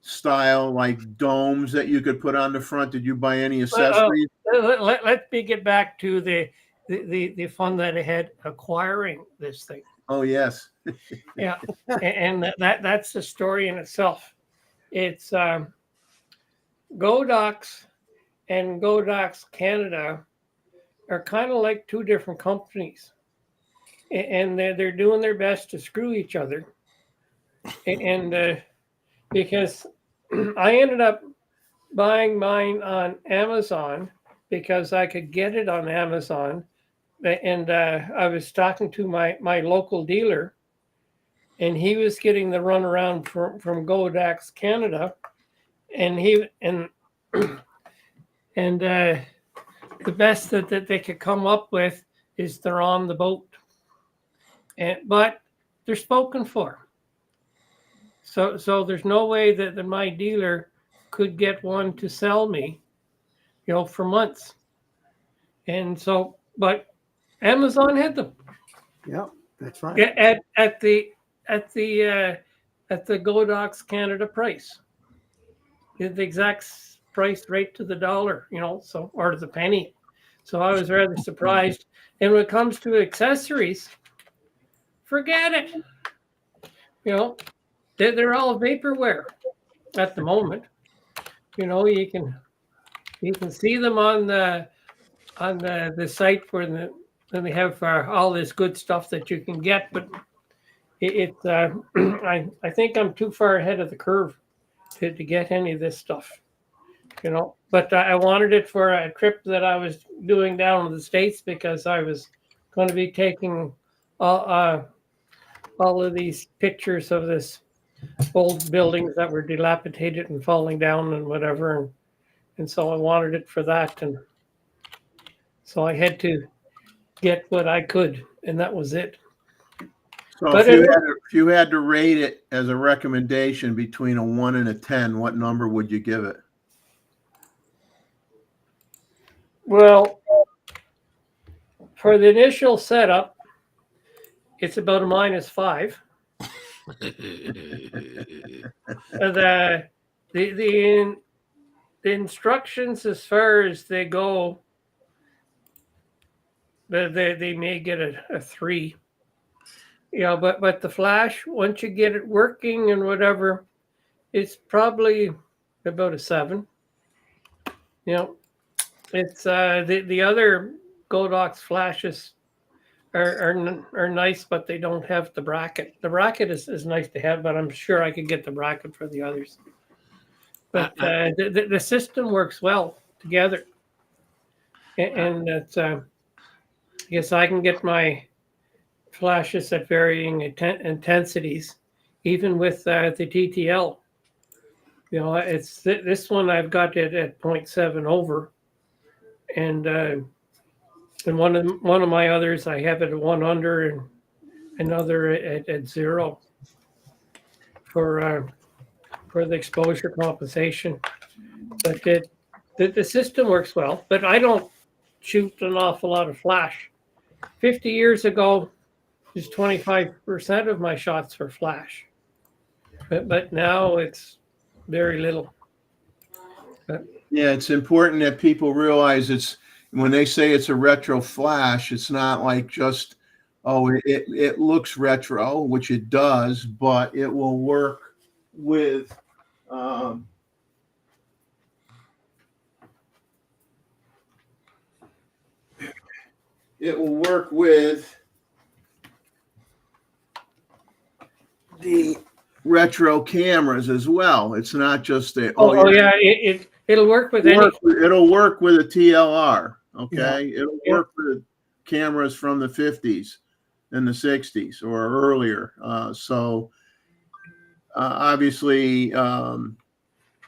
style, like domes that you could put on the front. Did you buy any accessories? let me get back to the fun that I had acquiring this thing. Oh yes. Yeah, and that's the story in itself. It's Godox and Godox Canada are kind of like two different companies, and they're doing their best to screw each other. And because I ended up buying mine on Amazon because I could get it on Amazon, and I was talking to my local dealer, and he was getting the runaround from Godox Canada, and the best that they could come up with is they're on the boat, but they're spoken for. So there's no way that my dealer could get one to sell me, for months. And so, but Amazon had them. Yeah, that's right. At the Godox Canada price, the exact price right to the dollar, so, or to the penny. So I was rather surprised. And when it comes to accessories, forget it. They're all vaporware at the moment. You can see them on the site where they have all this good stuff that you can get, but I think I'm too far ahead of the curve to get any of this stuff, But I wanted it for a trip that I was doing down in the States, because I was going to be taking all of these pictures of this old buildings that were dilapidated and falling down and whatever, and so I wanted it for that, and so I had to get what I could, and that was it. So But if you had to rate it as a recommendation between a 1 and a 10, what number would you give it? Well, for the initial setup, it's about a -5. The instructions as far as they go they may get a 3. But the flash, once you get it working and whatever, it's probably about a 7. It's the other Godox flashes are nice, but they don't have the bracket. The bracket is nice to have, but I'm sure I could get the bracket for the others. But the system works well together, and it's I guess I can get my flashes at varying intensities, even with the TTL. It's this one I've got it at 0.7 over, and one of my others I have it at 1 under, and another at 0 for the exposure compensation. But the system works well. But I don't shoot an awful lot of flash. 50 years ago, just 25% of my shots were flash. But now it's very little. Yeah, it's important that people realize it's when they say it's a retro flash, it's not like just, oh, it looks retro, which it does, but it will work with the retro cameras as well. It's not just a Yeah, it'll work with any. It'll work with a TLR. Okay, Yeah. It'll work with cameras from the 50s and the 60s or earlier. So obviously,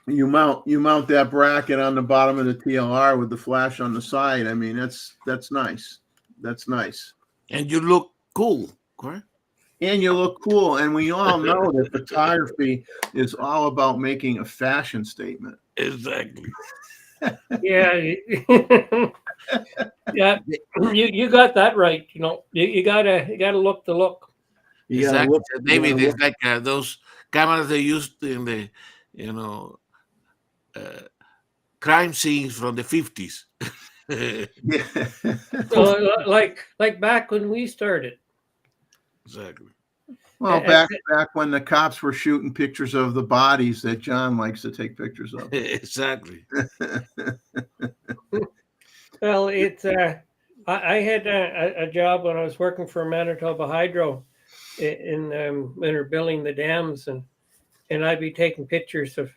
you mount that bracket on the bottom of the TLR with the flash on the side. I mean, that's nice. That's nice. And you look cool, correct? And you look cool. And we all know that photography is all about making a fashion statement. Exactly. Yeah. Yeah, you got that right. You gotta look the look. Exactly. David, it's like those cameras they used in the crime scenes from the 50s. Yeah. So, like back when we started. Exactly. Well, back when the cops were shooting pictures of the bodies that John likes to take pictures of. Exactly. Well, it's I had a job when I was working for Manitoba Hydro in when they're building the dams, and I'd be taking pictures of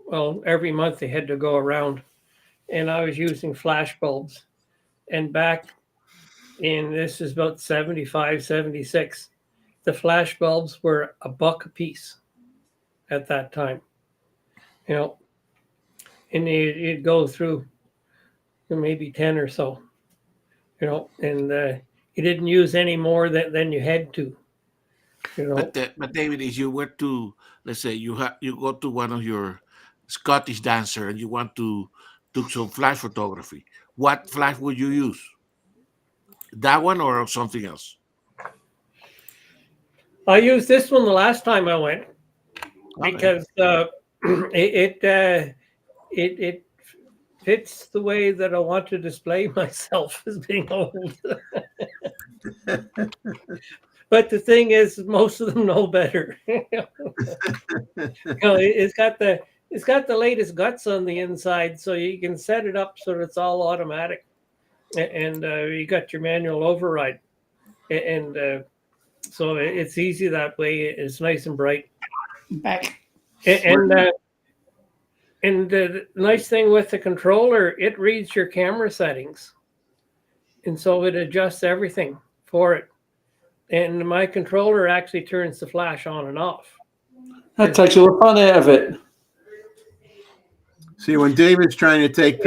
well, every month they had to go around, and I was using flash bulbs, and back in this is about 75, 76, the flash bulbs were $1 a piece at that time, and you'd go through maybe 10 or so, and you didn't use any more than you had to, But David, if you were to, let's say you go to one of your Scottish dancer and you want to do some flash photography, what flash would you use? That one or something else? I used this one the last time I went because it fits the way that I want to display myself as being old. But the thing is, most of them know better. It's got the latest guts on the inside, so you can set it up so that it's all automatic, and you got your manual override, and so it's easy that way. It's nice and bright. Back. And the nice thing with the controller, it reads your camera settings, and so it adjusts everything for it. And my controller actually turns the flash on and off. That takes all the fun out of it. See, when David's trying to take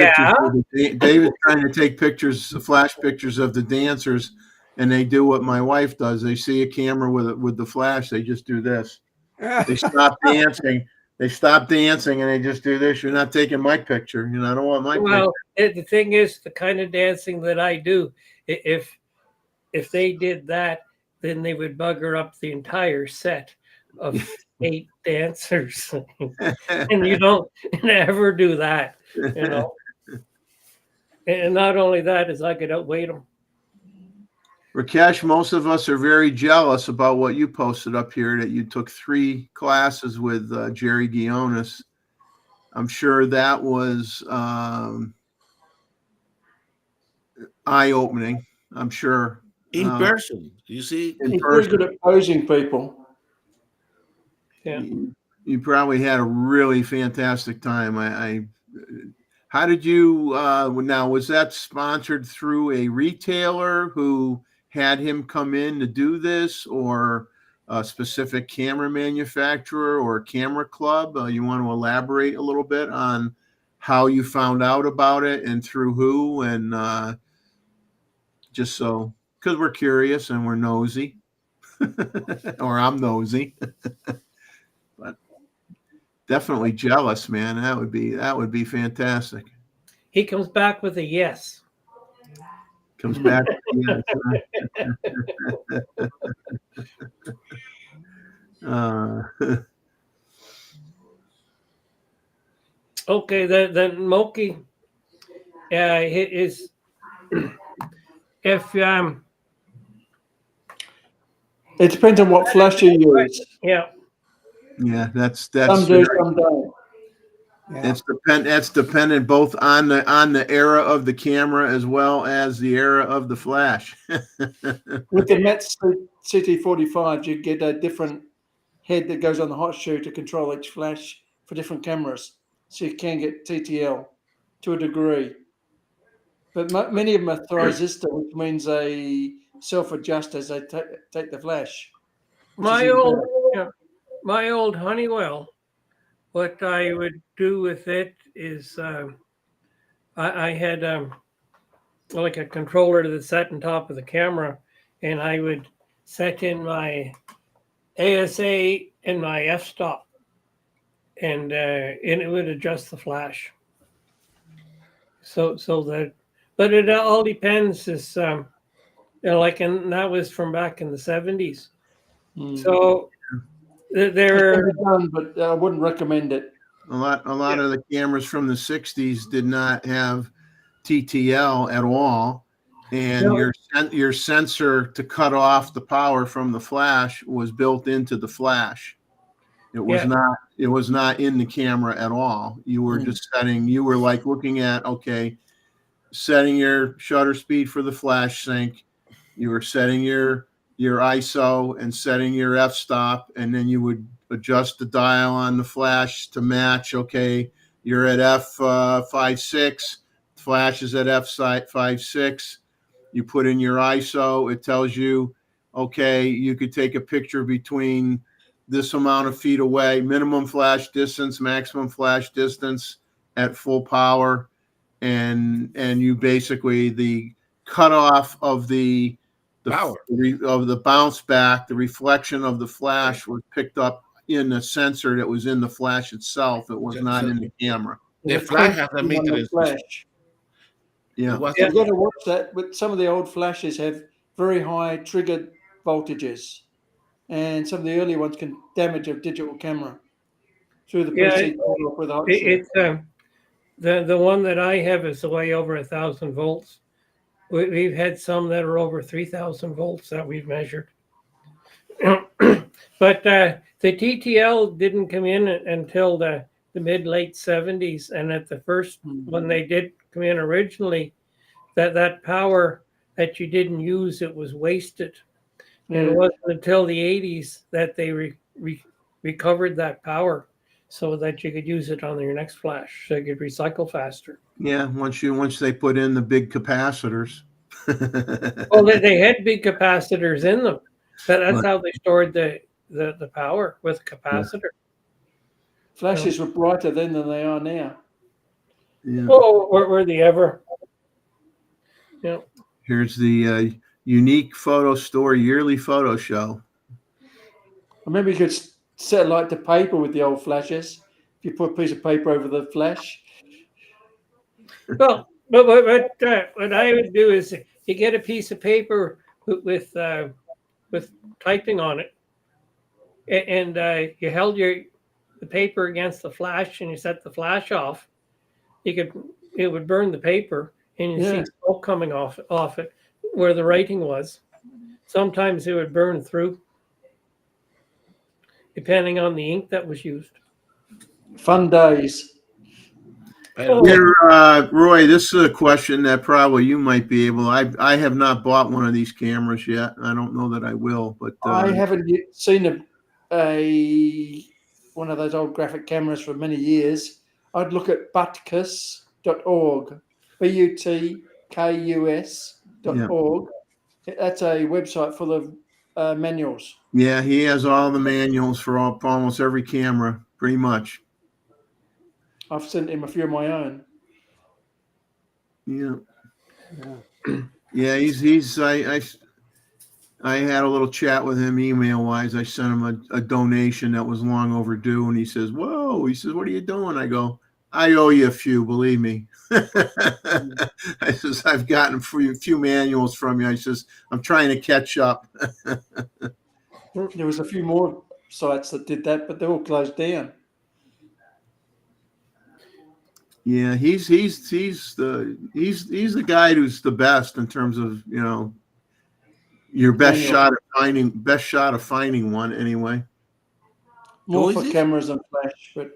pictures, flash pictures of the dancers, and they do what my wife does. They see a camera with the flash. They just do this. They stop dancing. They stop dancing, and they just do this. You're not taking my picture. I don't want my picture. Well, the thing is, the kind of dancing that I do, if they did that, then they would bugger up the entire set of 8 dancers. And you don't ever do that, And not only that, is I could outweigh them. Rakesh, most of us are very jealous about what you posted up here, that you took 3 classes with Jerry Guionis. I'm sure that was eye-opening. I'm sure. In person, you see. In He's very person. good at posing people. Yeah. You probably had a really fantastic time. How did you, now, was that sponsored through a retailer who had him come in to do this, or a specific camera manufacturer or camera club? You want to elaborate a little bit on how you found out about it and through who, and just so, because we're curious and we're nosy, or I'm nosy. But definitely jealous, man. That would be fantastic. He comes back with a yes. Comes back. Yeah. Okay, then Moki is if It depends on what flash you use. yeah. Yeah, that's Some do, some don't. Yeah. that's dependent both on the era of the camera as well as the era of the flash. With the Metz CT45, you get a different head that goes on the hot shoe to control each flash for different cameras. So you can get TTL to a degree. But many of them are resistor, which means they self-adjust as they take the flash. My old Honeywell, what I would do with it is I had like a controller that sat on top of the camera, and I would set in my ASA and my f-stop, and it would adjust the flash. So that, but it all depends. Is like, and that was from back in the 70s. So there, done, but I wouldn't recommend it. A lot of the cameras from the 60s did not have TTL at all, and your sensor to cut off the power from the flash was built into the flash. It was not in the camera at all. You were just setting, you were like looking at, okay, setting your shutter speed for the flash sync. You were setting your ISO and setting your f-stop, and then you would adjust the dial on the flash to match. Okay, you're at f5.6, flash is at f5.6. You put in your ISO, it tells you, okay, you could take a picture between this amount of feet away, minimum flash distance, maximum flash distance at full power, and you basically, the cutoff of the Power. of the bounce back, the reflection of the flash was picked up in the sensor that was in the flash itself. It was not in the camera. The flash has a meter. Flash. Yeah. You've got to watch that. But some of the old flashes have very high triggered voltages, and some of the early ones can damage a digital camera through the PC with the hot shoe. it's the one that I have is way over 1,000 volts. We've had some that are over 3,000 volts that we've measured. But the TTL didn't come in until the mid-late 70s. And at the first, when they did come in originally, that power that you didn't use, it was wasted. And it wasn't until the 80s that they recovered that power so that you could use it on your next flash, so you could recycle faster. Yeah, once they put in the big capacitors. Well, they had big capacitors in them. That's how they stored the power, with capacitor. Flashes were brighter then than they are now. Yeah. Oh, were they ever? Yeah. Here's the Unique Photo Store yearly photo show. Or maybe you could set light to paper with the old flashes. If you put a piece of paper over the flash. Well, but what I would do is you get a piece of paper with typing on it, and you held the paper against the flash, and you set the flash off. It would burn the paper, and you Yeah. see smoke coming off it where the writing was. Sometimes it would burn through, depending on the ink that was used. Fun days. I don't Oh. know. Here, Roy, this is a question that probably you might be able. I have not bought one of these cameras yet. I don't know that I will, but I haven't yet seen a one of those old graphic cameras for many years. I'd look at butkus.org, butkus.org. That's a website full of manuals. yeah, he has all the manuals for almost every camera, pretty much. I've sent him a few of my own. Yeah, Yeah. yeah. I had a little chat with him email wise. I sent him a donation that was long overdue, and he says, "Whoa!" He says, "What are you doing?" I go, "I owe you a few, believe me." I says, "I've gotten a few manuals from you." I says, "I'm trying to catch up." There was a few more sites that did that, but they're all closed down. Yeah, he's the guy who's the best in terms of your best Manual. shot of finding one anyway. More Who is for this? cameras and flash, but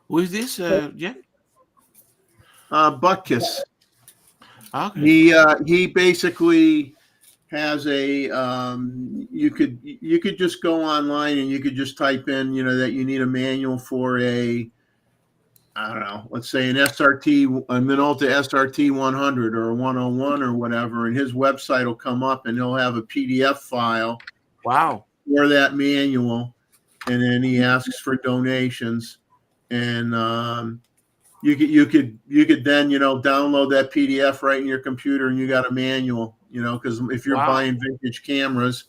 Who is this? Yeah. Butkus. Okay. He basically has a you could just go online and you could just type in that you need a manual for a, I don't know, let's say an SRT, a Minolta SRT 100 or a 101 or whatever, and his website will come up and he'll have a PDF file Wow. for that manual, and then he asks for donations, and you could then download that PDF right in your computer, and you got a manual. Because if you're Wow. buying vintage cameras,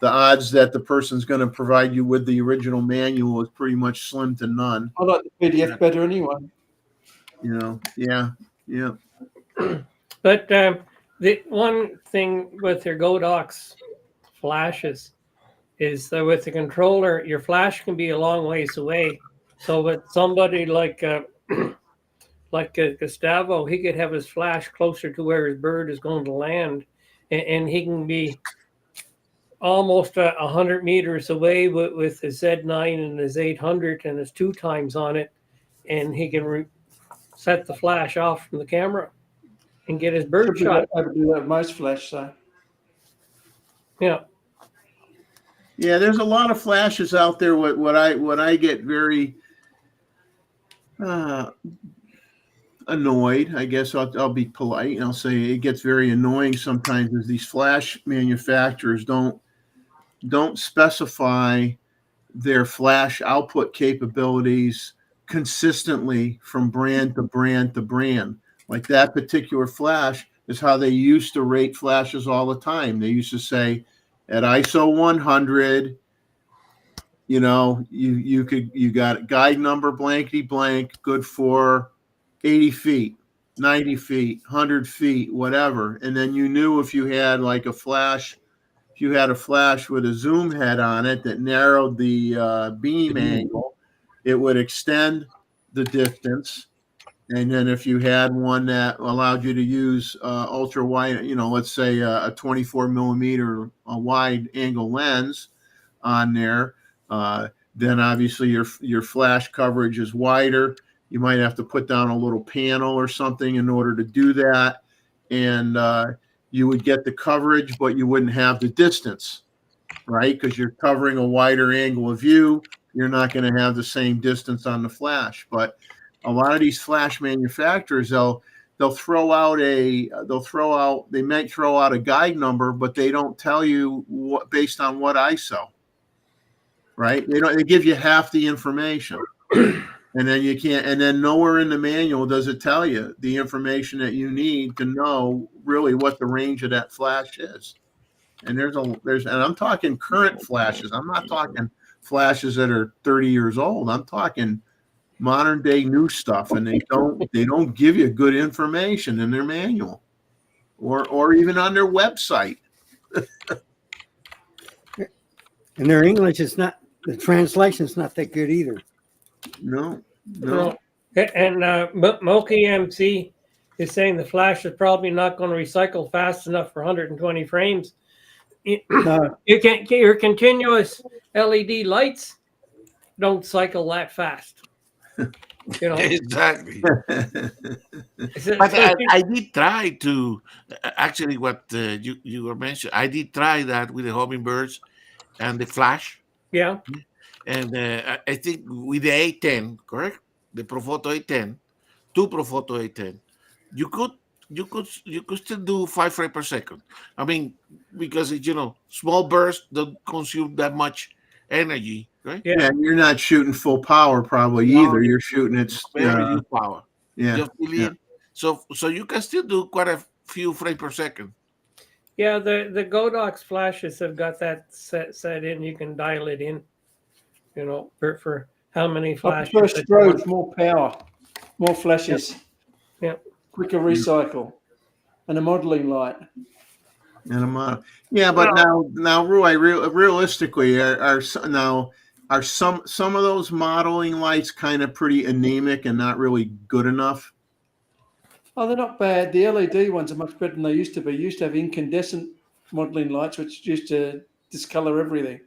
the odds that the person's going to provide you with the original manual is pretty much slim to none. I like the PDF better anyway. Yeah. But the one thing with your Godox flashes is that with the controller, your flash can be a long ways away. So with somebody like Gustavo, he could have his flash closer to where his bird is going to land, and he can be almost 100 meters away with his Z9 and his 800 and his 2x on it, and he can set the flash off from the camera and get his bird shot. I would do that with most flash, so. Yeah. Yeah, there's a lot of flashes out there. What I get very annoyed, I guess I'll be polite and I'll say it gets very annoying sometimes, is these flash manufacturers don't specify their flash output capabilities consistently from brand to brand to brand. Like that particular flash is how they used to rate flashes all the time. They used to say at ISO 100, you got guide number blankety blank, good for 80 feet, 90 feet, 100 feet, whatever. And then you knew if you had like a flash with a zoom head on it that narrowed the beam angle, it would extend the distance. And then if you had one that allowed you to use ultra wide, let's say a 24 millimeter wide angle lens on there, then obviously your flash coverage is wider. You might have to put down a little panel or something in order to do that. And you would get the coverage, but you wouldn't have the distance, right? Because you're covering a wider angle of view. You're not going to have the same distance on the flash. But a lot of these flash manufacturers, they might throw out a guide number, but they don't tell you what based on what ISO, right? They give you half the information. And then you can't, and then nowhere in the manual does it tell you the information that you need to know really what the range of that flash is. And and I'm talking current flashes. I'm not talking flashes that are 30 years old. I'm talking modern day new stuff, and they don't give you good information in their manual or even on their website. And their English is not, the translation's not that good either. No. And Moki MC, is saying the flash is probably not going to recycle fast enough for 120 frames. No. Your continuous LED lights don't cycle that fast. You know, Exactly. So But if I did try to actually what you were mentioning. I did try that with the hummingbirds and the flash, yeah, and I think with the A10, correct? The Profoto A10, two Profoto A10, you could you could still do 5 frames per second. I mean, because it, small bursts don't consume that much energy, right? yeah, Yeah, you're not shooting full power probably No, either. You're shooting it's very little power. yeah. Just believe. So you can still do quite a few frames per second. yeah. The Godox flashes have got that set in. You can dial it in. For how many I flashes. prefer that you want. strobes, more power, more flashes, Yeah. quicker recycle, and a modeling light. And yeah, but now, Roy, realistically, are some of those modeling lights kind of pretty anemic and not really good enough? Oh, they're not bad. The LED ones are much better than they used to be. You used to have incandescent modeling lights, which used to discolor everything.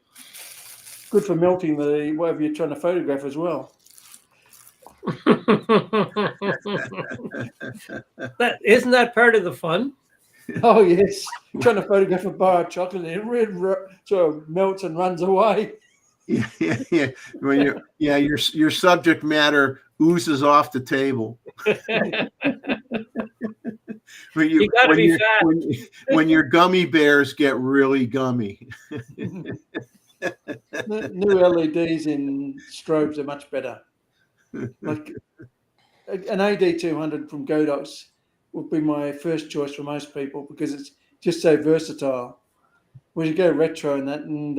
Good for melting the whatever you're trying to photograph as well. Isn't that part of the fun? Oh yes, trying to photograph a bar of chocolate and it sort of melts and runs away. Yeah. When your subject matter oozes off the table. You got to be fat. When your gummy bears get really gummy. The new LEDs in strobes are much better. Like an AD200 from Godox would be my first choice for most people because it's just so versatile. When you go retro and that, and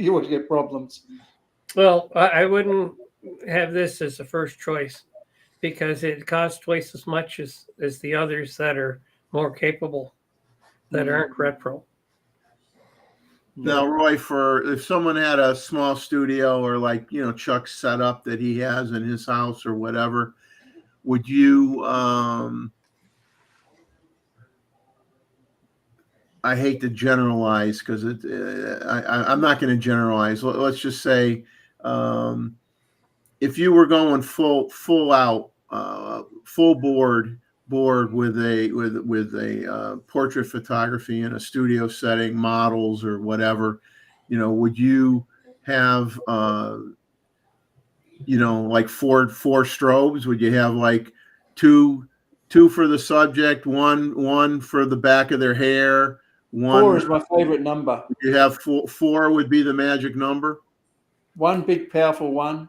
you always get problems. Well, I wouldn't have this as a first choice because it costs twice as much as the others that are more capable that aren't retro. Now, Roy, if someone had a small studio or like Chuck's setup that he has in his house or whatever, would you? I hate to generalize because I'm not going to generalize. Let's just say if you were going full out, full board with a portrait photography in a studio setting, models or whatever, would you have like four strobes? Would you have like two for the subject, one for the back of their hair? 4 is my favorite number. You have four would be the magic number. 1 big powerful one,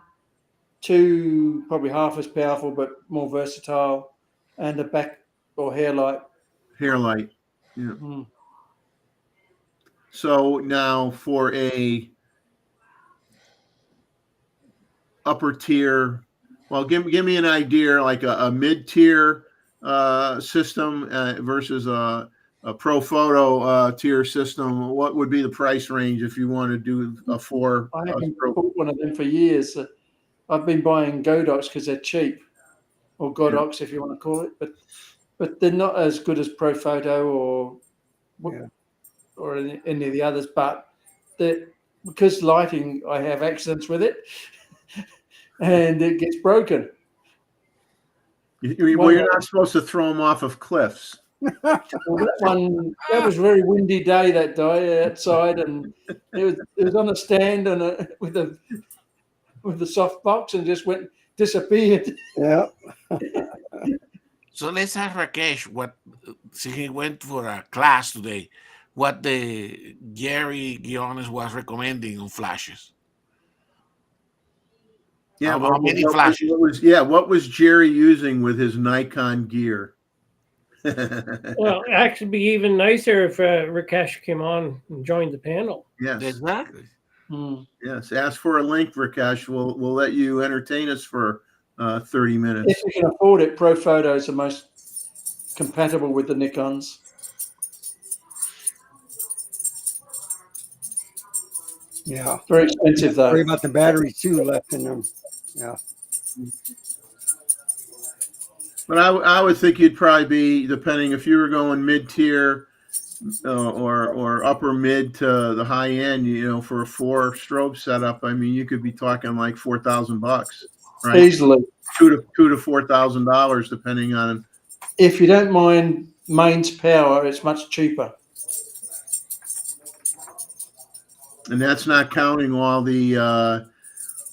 2 probably half as powerful but more versatile, and a back or hair light. Hair light. Yeah. So now for a upper tier, well, give me an idea, like a mid tier system versus a pro photo tier system. What would be the price range if you want to do a 4? I haven't bought one of them for years. I've been buying Godox because they're cheap, or Godox if you want to call it, but they're not as good as Pro Photo or any of the others. But because lighting, I have accidents with it, and it gets broken. Well, you're not supposed to throw them off of cliffs. Well, that was a very windy day that day outside, and it was on a stand and with the soft box and disappeared. Yeah. So let's ask Rakesh since he went for a class today, what the Jerry Guiones was recommending on flashes. Yeah, how many flashes? What was Jerry using with his Nikon gear? Well, actually, be even nicer if Rakesh came on and joined the panel. Yes, exactly. Yes, ask for a link, Rakesh. We'll let you entertain us for 30 minutes. If you can afford it, Pro Photo is the most compatible with the Nikons. Yeah. Very expensive though. Worry about the battery too left in them. Yeah. But I would think you'd probably be, depending if you were going mid-tier or upper mid to the high end, for a 4 strobe setup. I mean, you could be talking like $4,000, right? Easily. $2,000 to $4,000, depending on. If you don't mind mains power, it's much cheaper. And that's not counting all the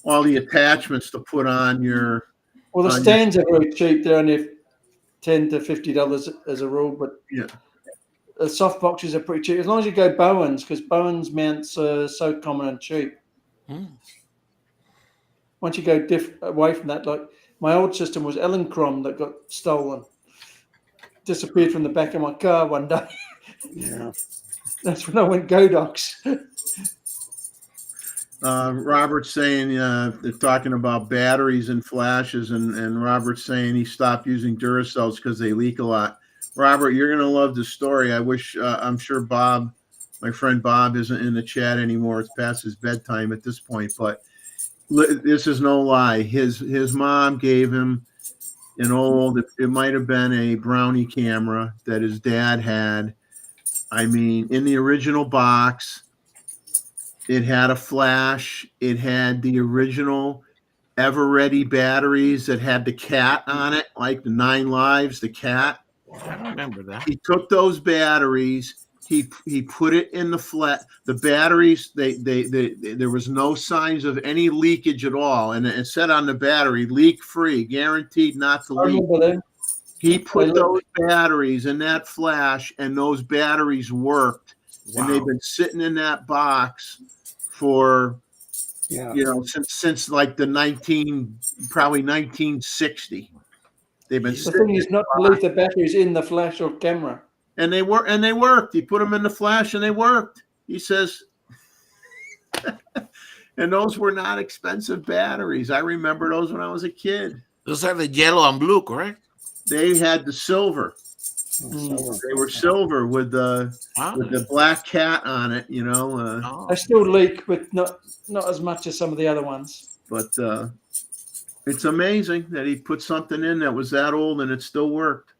attachments to put on your. Well, the stands are very cheap. They're only $10 to $50 as a rule, but Yeah. the soft boxes are pretty cheap as long as you go Bowens, because Bowens mounts are so common and cheap. Once you go away from that, like my old system was Ellencrom that got stolen, disappeared from the back of my car one day. Yeah. That's when I went Godox. Robert's saying they're talking about batteries and flashes, and Robert's saying he stopped using Duracells because they leak a lot. Robert, you're going to love the story. I wish, I'm sure Bob, my friend Bob, isn't in the chat anymore. It's past his bedtime at this point, but this is no lie. His mom gave him an old, it might have been a Brownie camera that his dad had. I mean, in the original box, it had a flash. It had the original Ever-Ready batteries that had the cat on it, like the 9 Lives, the cat. I remember that. He took those batteries. He put it in the flat. The batteries, they there was no signs of any leakage at all, and it said on the battery, leak free, guaranteed not to leak. He put those batteries in that flash, and those batteries worked. Wow. And they've been sitting in that box for since like the 1960. They've been. The thing is not to leave the batteries in the flash or camera. And they worked. He put them in the flash, and they worked. He says, and those were not expensive batteries. I remember those when I was a kid. Those are the yellow and blue, correct? They had the silver. They were silver with the black cat on it. They still leak, but not as much as some of the other ones. But it's amazing that he put something in that was that old and it still worked.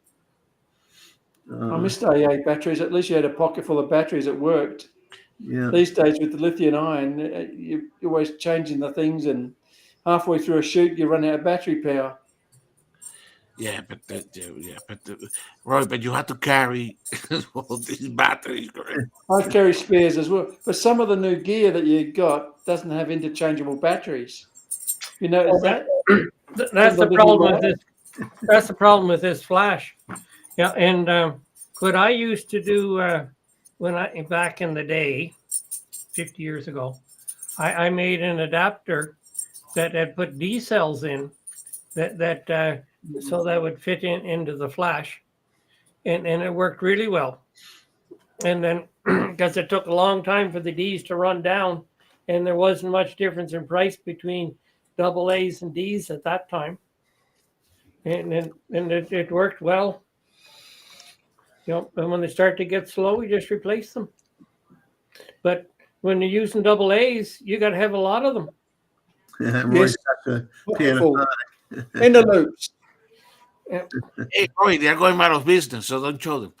I missed AA batteries. At least you had a pocket full of batteries that worked. Yeah. These days with the lithium ion, you're always changing the things, and halfway through a shoot, you run out of battery power. Yeah, but Roy, but you have to carry all these batteries, correct? I carry spares as well, but some of the new gear that you got doesn't have interchangeable batteries. You notice that? That's the problem with this. That's the problem with this flash. Yeah, and what I used to do back in the day, 50 years ago, I made an adapter that had put D cells in that so that would fit into the flash, and it worked really well. And then because it took a long time for the Ds to run down, and there wasn't much difference in price between AA's and D's at that time, and it worked well. And when they start to get slow, you just replace them. But when you're using AA's, you got to have a lot of them. Yes. In the loops. Yeah. Hey, Roy, they're going out of business, so don't show them.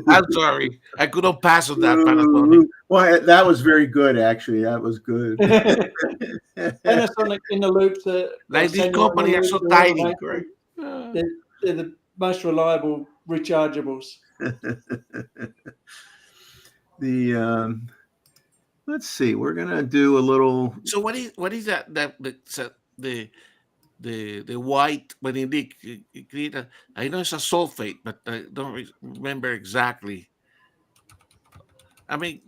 I'm sorry, I couldn't pass on that. Panasonic. Well, that was very good, actually. That was good. Panasonic in the loops. Like this company are so tiny, correct? They're the most reliable rechargeables. Let's see. We're gonna do a little. So what is that the white when it create I know it's a sulfate, but I don't remember exactly. I mean,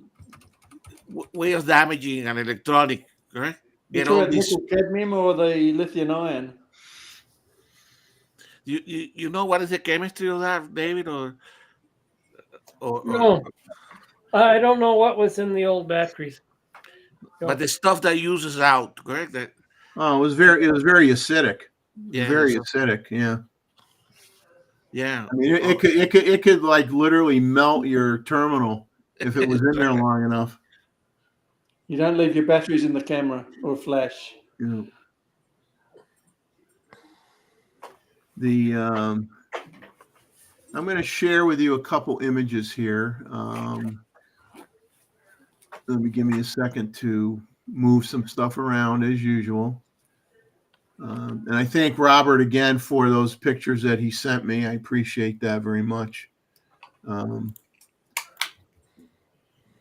way of damaging an electronic, correct? Get all this nickel cadmium or the lithium ion. You know what is the chemistry of that, David, or no? I don't know what was in the old batteries. But the stuff that uses out, correct? It was very acidic. Yeah, very acidic. Yeah. Yeah. I mean, it could like literally melt your terminal if it was in there long enough. You don't leave your batteries in the camera or flash. you know, the I'm going to share with you a couple images here. Give me a second to move some stuff around as usual. And I thank Robert again for those pictures that he sent me. I appreciate that very much.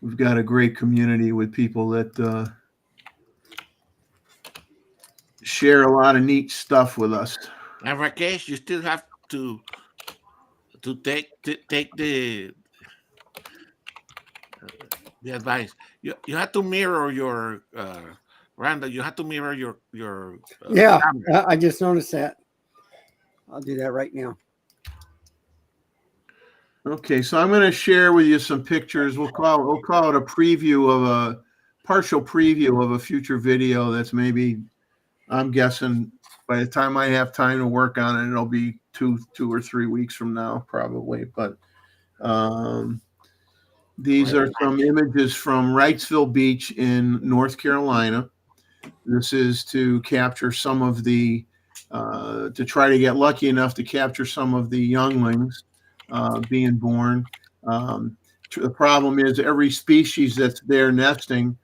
We've got a great community with people that share a lot of neat stuff with us. And Rakesh, you still have to take the advice. You have to mirror your Randall. You have to mirror your Yeah, camera. I just noticed that. I'll do that right now. Okay, so I'm going to share with you some pictures. We'll call it a preview of a partial preview of a future video that's maybe, I'm guessing by the time I have time to work on it, it'll be two or 3 weeks from now, probably. But these are some images from Wrightsville Beach in North Carolina. This is to capture some of the, to try to get lucky enough to capture some of the younglings being born. The problem is every species that's there nesting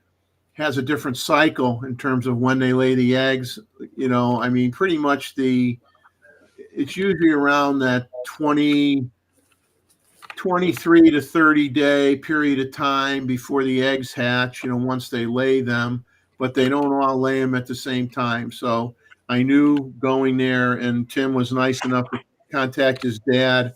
has a different cycle in terms of when they lay the eggs. You know, I mean, pretty much it's usually around that 23 to 30 day period of time before the eggs hatch, you know, once they lay them, but they don't all lay them at the same time. So I knew going there, and Tim was nice enough to contact his dad,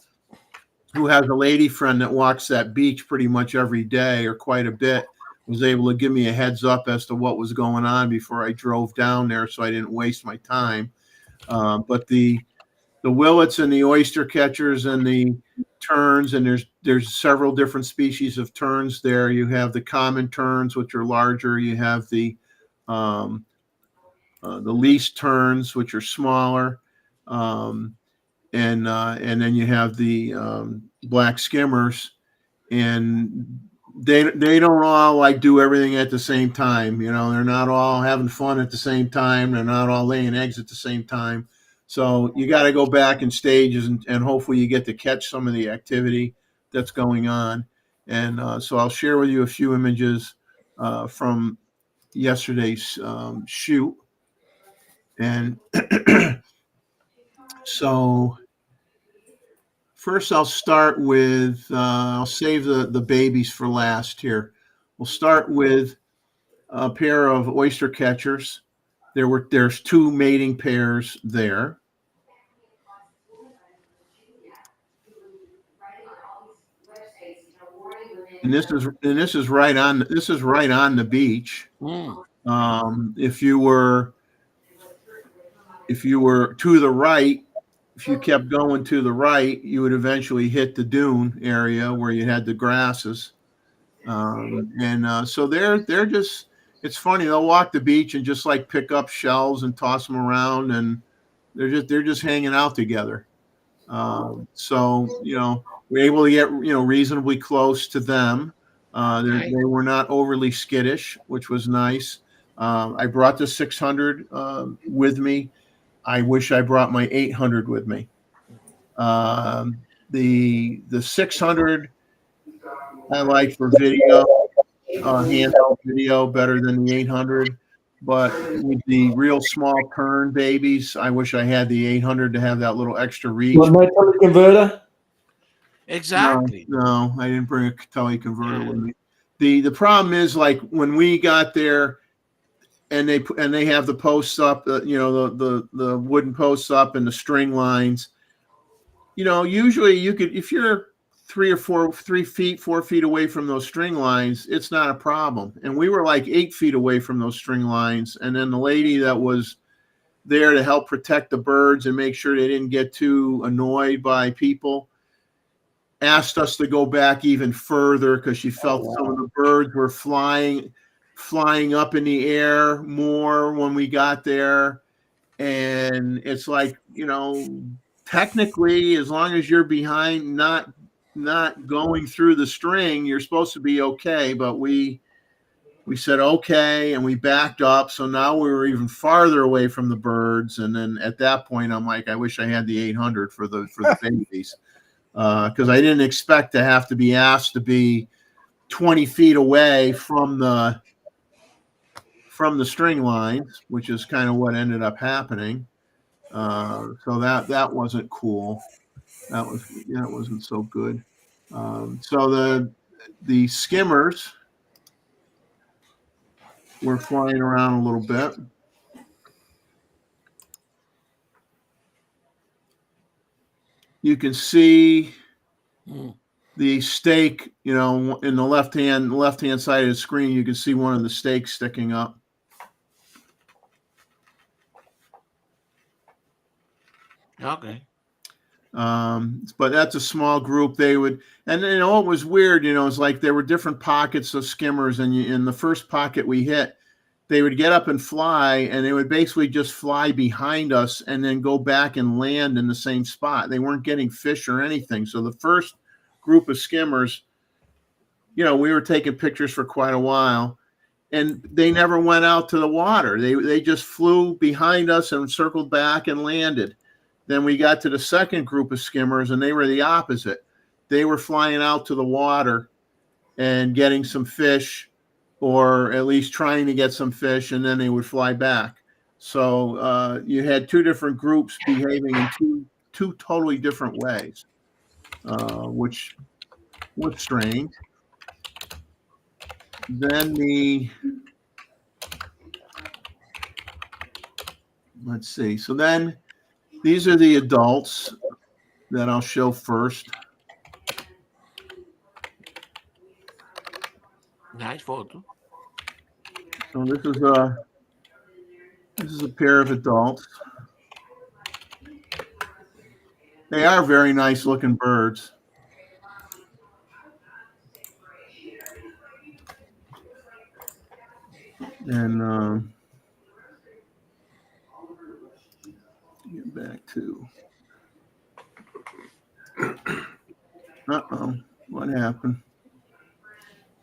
who has a lady friend that walks that beach pretty much every day or quite a bit, was able to give me a heads up as to what was going on before I drove down there, so I didn't waste my time. But the willets and the oyster catchers and the terns, and there's several different species of terns there. You have the common terns, which are larger. You have the least terns, which are smaller. And then you have the black skimmers, and they don't all like do everything at the same time. You know, they're not all having fun at the same time. They're not all laying eggs at the same time. So you got to go back in stages, and hopefully you get to catch some of the activity that's going on. And so I'll share with you a few images from yesterday's shoot. And so first, I'll start with, I'll save the babies for last here. We'll start with a pair of oyster catchers. There's 2 mating pairs there. And this is right on the beach. If you were to the right, if you kept going to the right, you would eventually hit the dune area where you had the grasses. So they're just, it's funny, they'll walk the beach and just like pick up shells and toss them around, and they're just hanging out together. So, you know, we're able to get, you know, reasonably close to them. They were not overly skittish, which was nice. I brought the 600 with me. I wish I brought my 800 with me. The 600 I like for video, handheld video, better than the 800. But with the real small turn babies, I wish I had the 800 to have that little extra reach. My teleconverter? Exactly. No, I didn't bring a teleconverter with me. The problem is, like, when we got there, and they have the posts up, you know, the wooden posts up and the string lines. You know, usually you could, if you're 4 feet away from those string lines, it's not a problem. And we were like 8 feet away from those string lines. And then the lady that was there to help protect the birds and make sure they didn't get too annoyed by people asked us to go back even further, because she felt some of the birds were flying up in the air more when we got there. And it's like, you know, technically, as long as you're behind, not going through the string, you're supposed to be okay. But we we said, okay, and we backed up. So now we were even farther away from the birds. And then at that point, I'm like, I wish I had the 800 for the babies, because I didn't expect to have to be asked to be 20 feet away from the string lines, which is kind of what ended up happening. So that wasn't cool. That wasn't so good. So the skimmers were flying around a little bit. You can see the stake, in the left hand side of the screen. You can see one of the stakes sticking up. Okay. But that's a small group. They would, and it was weird. It's like there were different pockets of skimmers, and in the first pocket we hit, they would get up and fly, and they would basically just fly behind us and then go back and land in the same spot. They weren't getting fish or anything. So the first group of skimmers, we were taking pictures for quite a while, and they never went out to the water. They just flew behind us and circled back and landed. Then we got to the second group of skimmers, and they were the opposite. They were flying out to the water and getting some fish, or at least trying to get some fish, and then they would fly back. So you had two different groups behaving in two totally different ways, which was strange. Then let's see. So then these are the adults that I'll show first. Nice photo. So this is a pair of adults. They are very nice looking birds. And get back to. What happened?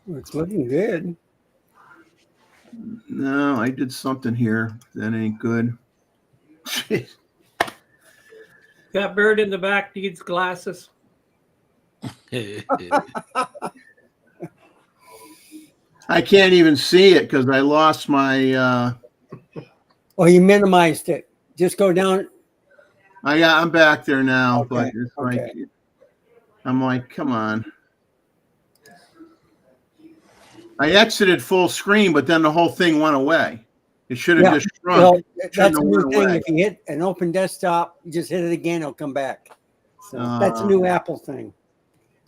It's looking good. No, I did something here that ain't good. That bird in the back needs glasses. I can't even see it because I lost my. Oh, you minimized it. Just go down. I'm back there now, Okay, but it's like, I'm like, come on. I exited full screen, but then the whole thing went away. It should have just shrunk. Well, that's Shouldn't a have new went thing. away. If you hit an open desktop, you just hit it again, it'll come back. So that's a new Apple thing.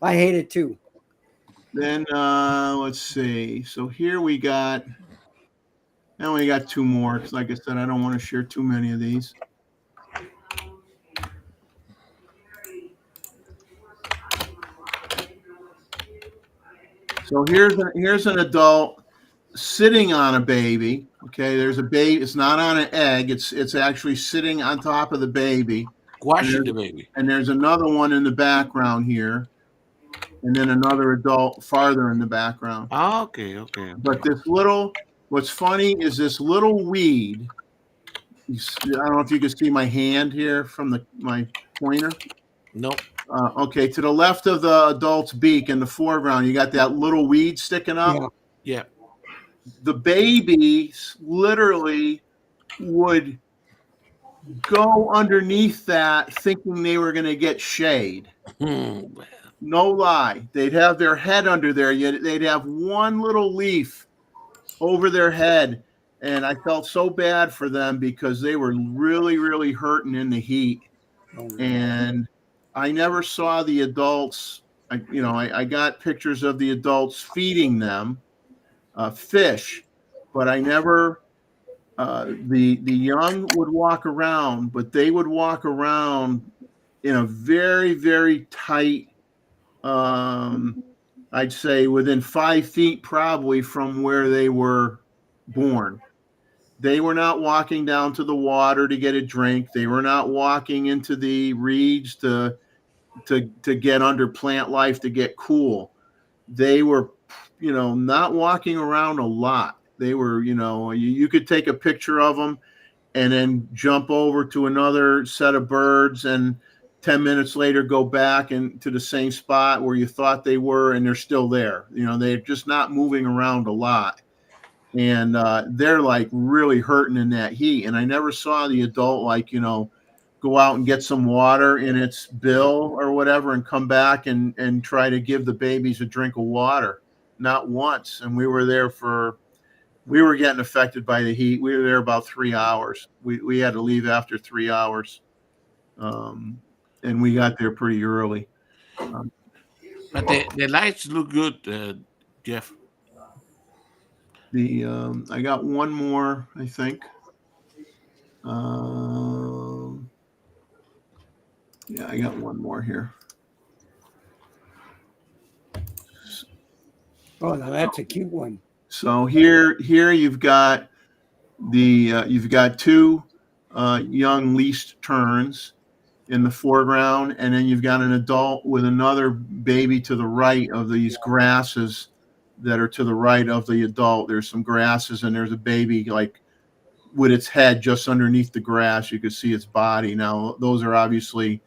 I hate it too. Then let's see. So here we got. I only got two more because, like I said, I don't want to share too many of these. So here's an adult sitting on a baby. Okay, there's a baby. It's not on an egg. It's actually sitting on top of the baby. Washing the baby. And there's another one in the background here, and then another adult farther in the background. Okay. But what's funny is this little weed. I don't know if you can see my hand here from my pointer. Nope. Okay, to the left of the adult's beak in the foreground, you got that little weed sticking up. Yeah. The babies literally would go underneath that thinking they were going to get shade. No lie. They'd have their head under there, yet they'd have one little leaf over their head. And I felt so bad for them because they were really, really hurting in the heat. And I never saw the adults. I got pictures of the adults feeding them fish, but I never. The young would walk around, but they would walk around in a very, very tight. I'd say within 5 feet probably from where they were born. They were not walking down to the water to get a drink. They were not walking into the reeds to get under plant life to get cool. They were not walking around a lot. They were, you could take a picture of them and then jump over to another set of birds, and 10 minutes later go back and to the same spot where you thought they were, and they're still there. They're just not moving around a lot. And they're like really hurting in that heat. And I never saw the adult go out and get some water in its bill or whatever and come back and try to give the babies a drink of water. Not once. And we were getting affected by the heat. We were there about 3 hours. We had to leave after 3 hours. And we got there pretty early. But the lights look good, Jeff. I got one more, I think. Yeah, I got one more here. Oh, now that's a cute one. So here you've got you've got two young least terns in the foreground, and then you've got an adult with another baby to the right of these grasses that are to the right of the adult. There's some grasses, and there's a baby like with its head just underneath the grass. You can see its body. Now those are obviously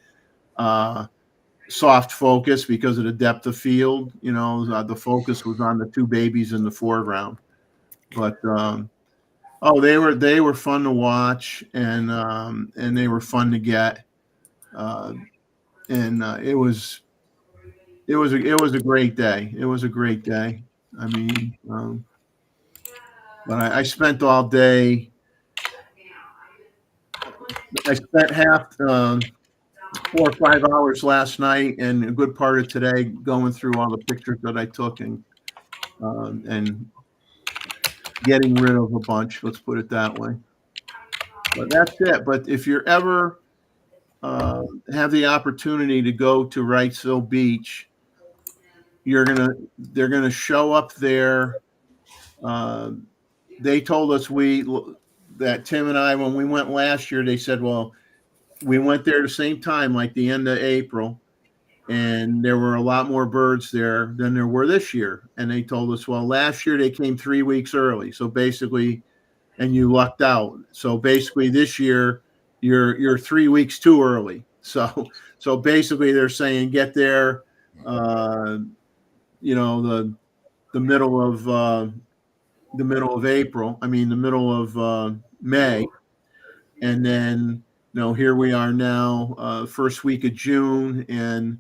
soft focus because of the depth of field. The focus was on the two babies in the foreground. But they were fun to watch, and they were fun to get. It was a great day. It was a great day. I mean, but I spent all day. I spent half 4 or 5 hours last night and a good part of today going through all the pictures that I took and getting rid of a bunch. Let's put it that way. But that's it. But if you're ever have the opportunity to go to Wrightsville Beach, they're gonna show up there. They told us that Tim and I, when we went last year, they said, well, we went there the same time, like the end of April, and there were a lot more birds there than there were this year. And they told us, well, last year they came 3 weeks early, so basically, and you lucked out. So basically, this year you're 3 weeks too early. So basically, they're saying get there, the middle of April. I mean, the middle of May, and then here we are now, first week of June, and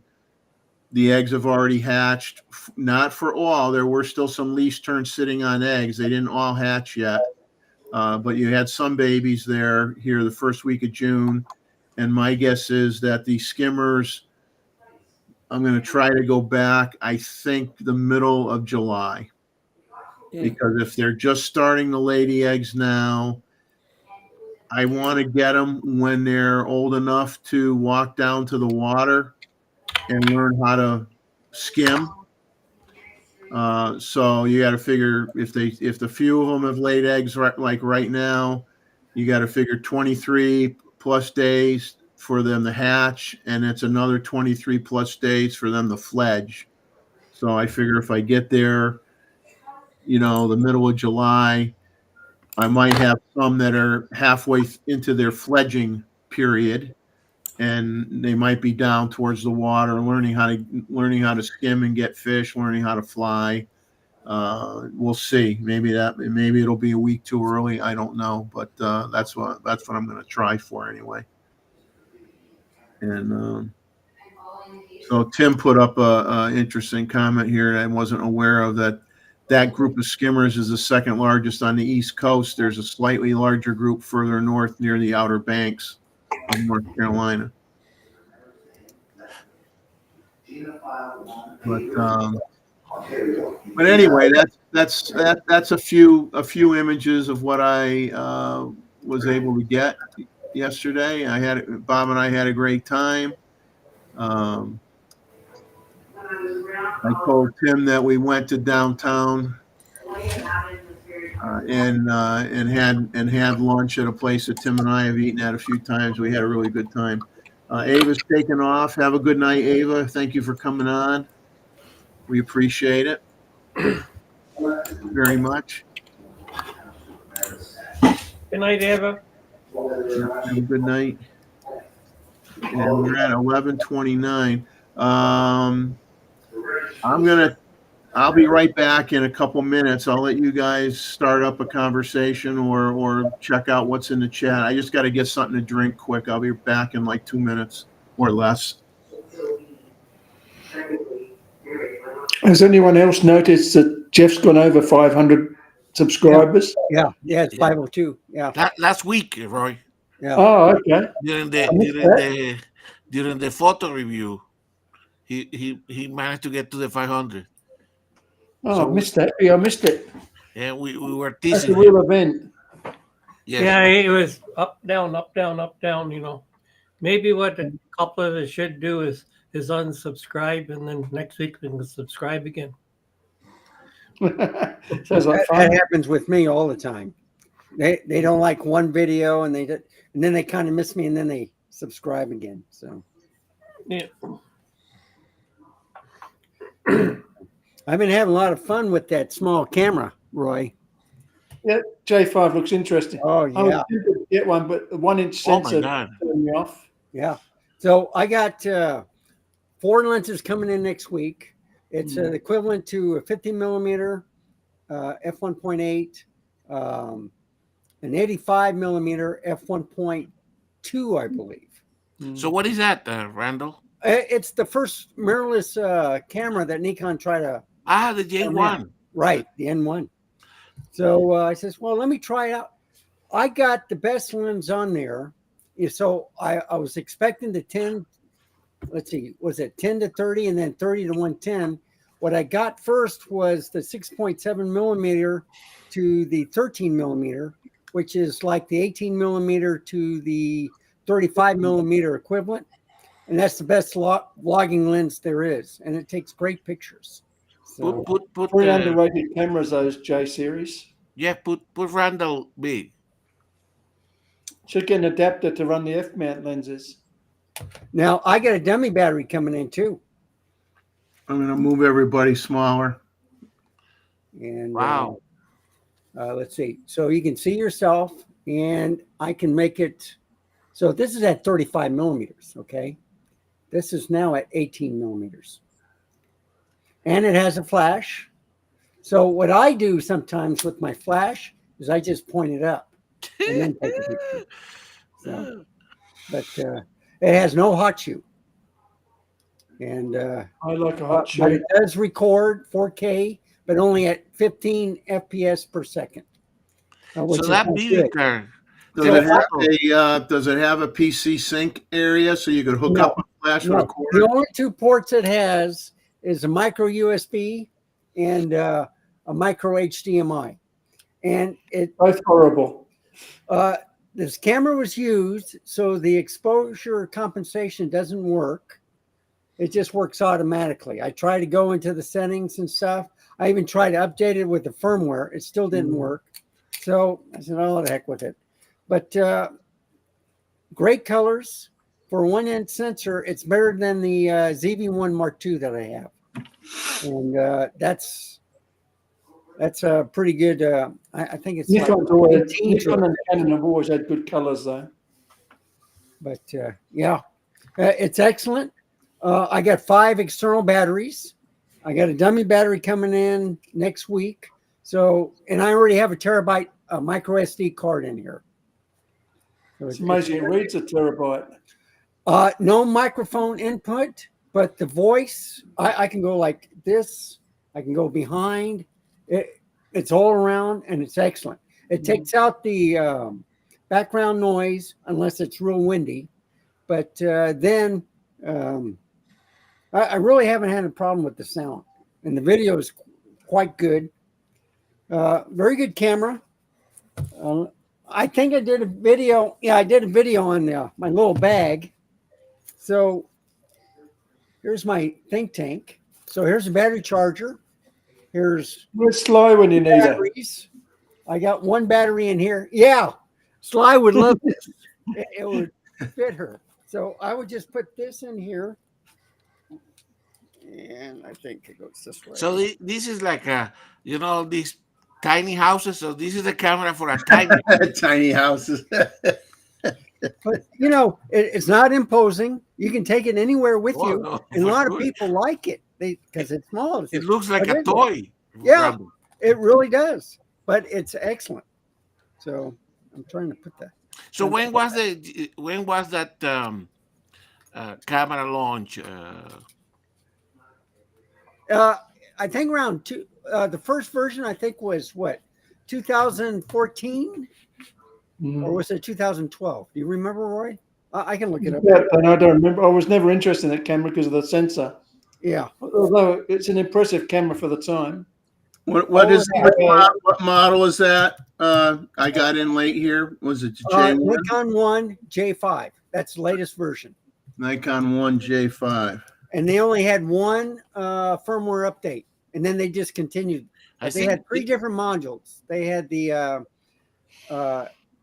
the eggs have already hatched. Not for all. There were still some least terns sitting on eggs. They didn't all hatch yet, but you had some babies there here the first week of June. And my guess is that the skimmers, I'm going to try to go back, I think, the middle of July. Because if they're just starting to lay the eggs now, I want to get them when they're old enough to walk down to the water and learn how to skim. So you got to figure if the few of them have laid eggs right now, you got to figure 23 plus days for them to hatch, and it's another 23 plus days for them to fledge. So I figure if I get there, the middle of July, I might have some that are halfway into their fledging period, and they might be down towards the water, learning how to skim and get fish, learning how to fly. We'll see. Maybe it'll be a week too early. I don't know, but that's what I'm going to try for anyway. And so Tim put up a interesting comment here that I wasn't aware of, that group of skimmers is the second largest on the East Coast. There's a slightly larger group further north near the Outer Banks of North Carolina. But anyway, that's a few images of what I was able to get yesterday. Bob and I had a great time. I told Tim that we went to downtown and had lunch at a place that Tim and I have eaten at a few times. We had a really good time. Ava's taken off. Have a good night, Ava. Thank you for coming on. We appreciate it. very much. Good night, Eva. Have a good night. And we're at 11:29. I'll be right back in a couple minutes. I'll let you guys start up a conversation or check out what's in the chat. I just got to get something to drink quick. I'll be back in like 2 minutes or less. Has anyone else noticed that Jeff's gone over 500 subscribers? Yeah, it's 502. Yeah, Last week, Roy, yeah. Oh, okay. during the photo review, he managed to get to the 500. Oh, So I missed that. Yeah, I missed it. Yeah, we were That's teasing a him. real event. Yes. Yeah, it was up, down, up, down, up, down. Maybe what a couple of us should do is unsubscribe, and then next week we can subscribe again. Sounds like That fun. happens with me all the time. They don't like one video and then they kind of miss me and then they subscribe again. So Yeah. I've been having a lot of fun with that small camera, Roy. Yeah, J5 looks interesting. Oh I was yeah, tempted to get one, but the 1-inch Oh my sensor God. turned me off. yeah. So I got 4 lenses coming in next week. It's the equivalent to a 50 millimeter f1.8, an 85 millimeter f1.2, I believe. So what is that, Randall? It's the first mirrorless camera that Nikon tried to The J1. right, the N1. So I says, well, let me try it out. I got the best lens on there. So I was expecting the 10, let's see, was it 10 to 30 and then 30 to 110? What I got first was the 6.7 millimeter to the 13 millimeter, which is like the 18 millimeter to the 35 millimeter equivalent. And that's the best vlogging lens there is. And it takes great pictures. So, Put Very underrated cameras, those J series. put Randall B. Should get an adapter to run the F-mount lenses. now I got a dummy battery coming in too. I'm going to move everybody smaller. And Wow. let's see. So you can see yourself and I can make it. So this is at 35 millimeters. Okay. This is now at 18 millimeters. And it has a flash. So what I do sometimes with my flash is I just point it up and then take a picture. So, but it has no hot shoe. And I like a hot but shoe. it does record 4K, but only at 15 FPS per second. Which So is that not video good. card. Does it have a PC sync area so you could hook No. up a flash No, recorder? the only 2 ports it has is a micro USB and a micro HDMI. And it Both horrible. this camera was used, so the exposure compensation doesn't work. It just works automatically. I tried to go into the settings and stuff. I even tried to update it with the firmware. It still didn't work. So I said, oh, the heck with it. But great colors. For a 1-inch sensor, it's better than the ZV-1 Mark II that I have. And that's a pretty good, I think it's Nikon's like always, 18 Nikon and Canon have always had good colors, though. But yeah, it's excellent. I got 5 external batteries. I got a dummy battery coming in next week. So, and I already have a terabyte micro SD card in here. So It's amazing. It reads a terabyte. no microphone input, but the voice, I can go like this. I can go behind. It's all around and it's excellent. It takes out the background noise unless it's real windy. But then I really haven't had a problem with the sound. And the video is quite good. Very good camera. I think I did a video. Yeah, I did a video on my little bag. So here's my think tank. So here's a battery charger. Here's It's slow when you need it. batteries. I got 1 battery in here. Yeah, Sly would love this. It would fit her. So I would just put this in here. And I think it goes this way. So this is like these tiny houses. So this is a camera for a tiny. Tiny houses. But it's not imposing. You can take it anywhere with Oh, you, no, and a for lot sure. of people like it because it's small. It looks like "What a is it?" toy. Yeah. Brandon. It really does, but it's excellent. So I'm trying to put that. So when was that camera launch? I think around the first version I think was what 2014 or was it 2012? Do you remember, Roy? I can look it up. Yeah, and I don't remember. I was never interested in that camera because of the sensor. Yeah. Although it's an impressive camera for the time. What model is that? I got in late here. Was it the J1? Nikon 1 J5. That's the latest version. Nikon 1 J5. And they only had one firmware update, and then they discontinued. They had three different modules. They had the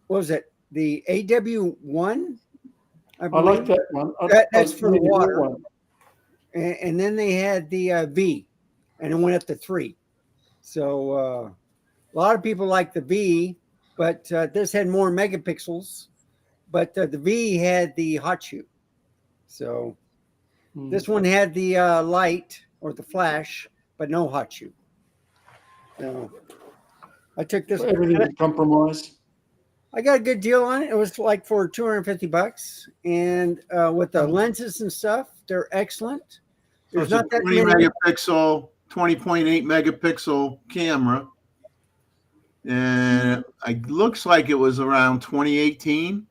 what was it? The AW1. I like that one. That's for the water. One. And then they had the V, and it went up to 3. So a lot of people like the V, but this had more megapixels. But the V had the hot shoot. So this one had the light or the flash, but no hot shoot. So I took this. Everything was compromised. I got a good deal on it. It was like for $250, and with the lenses and stuff, they're excellent. There's not that 20 many. megapixel, 20.8 megapixel camera, and it looks like it was around 2018.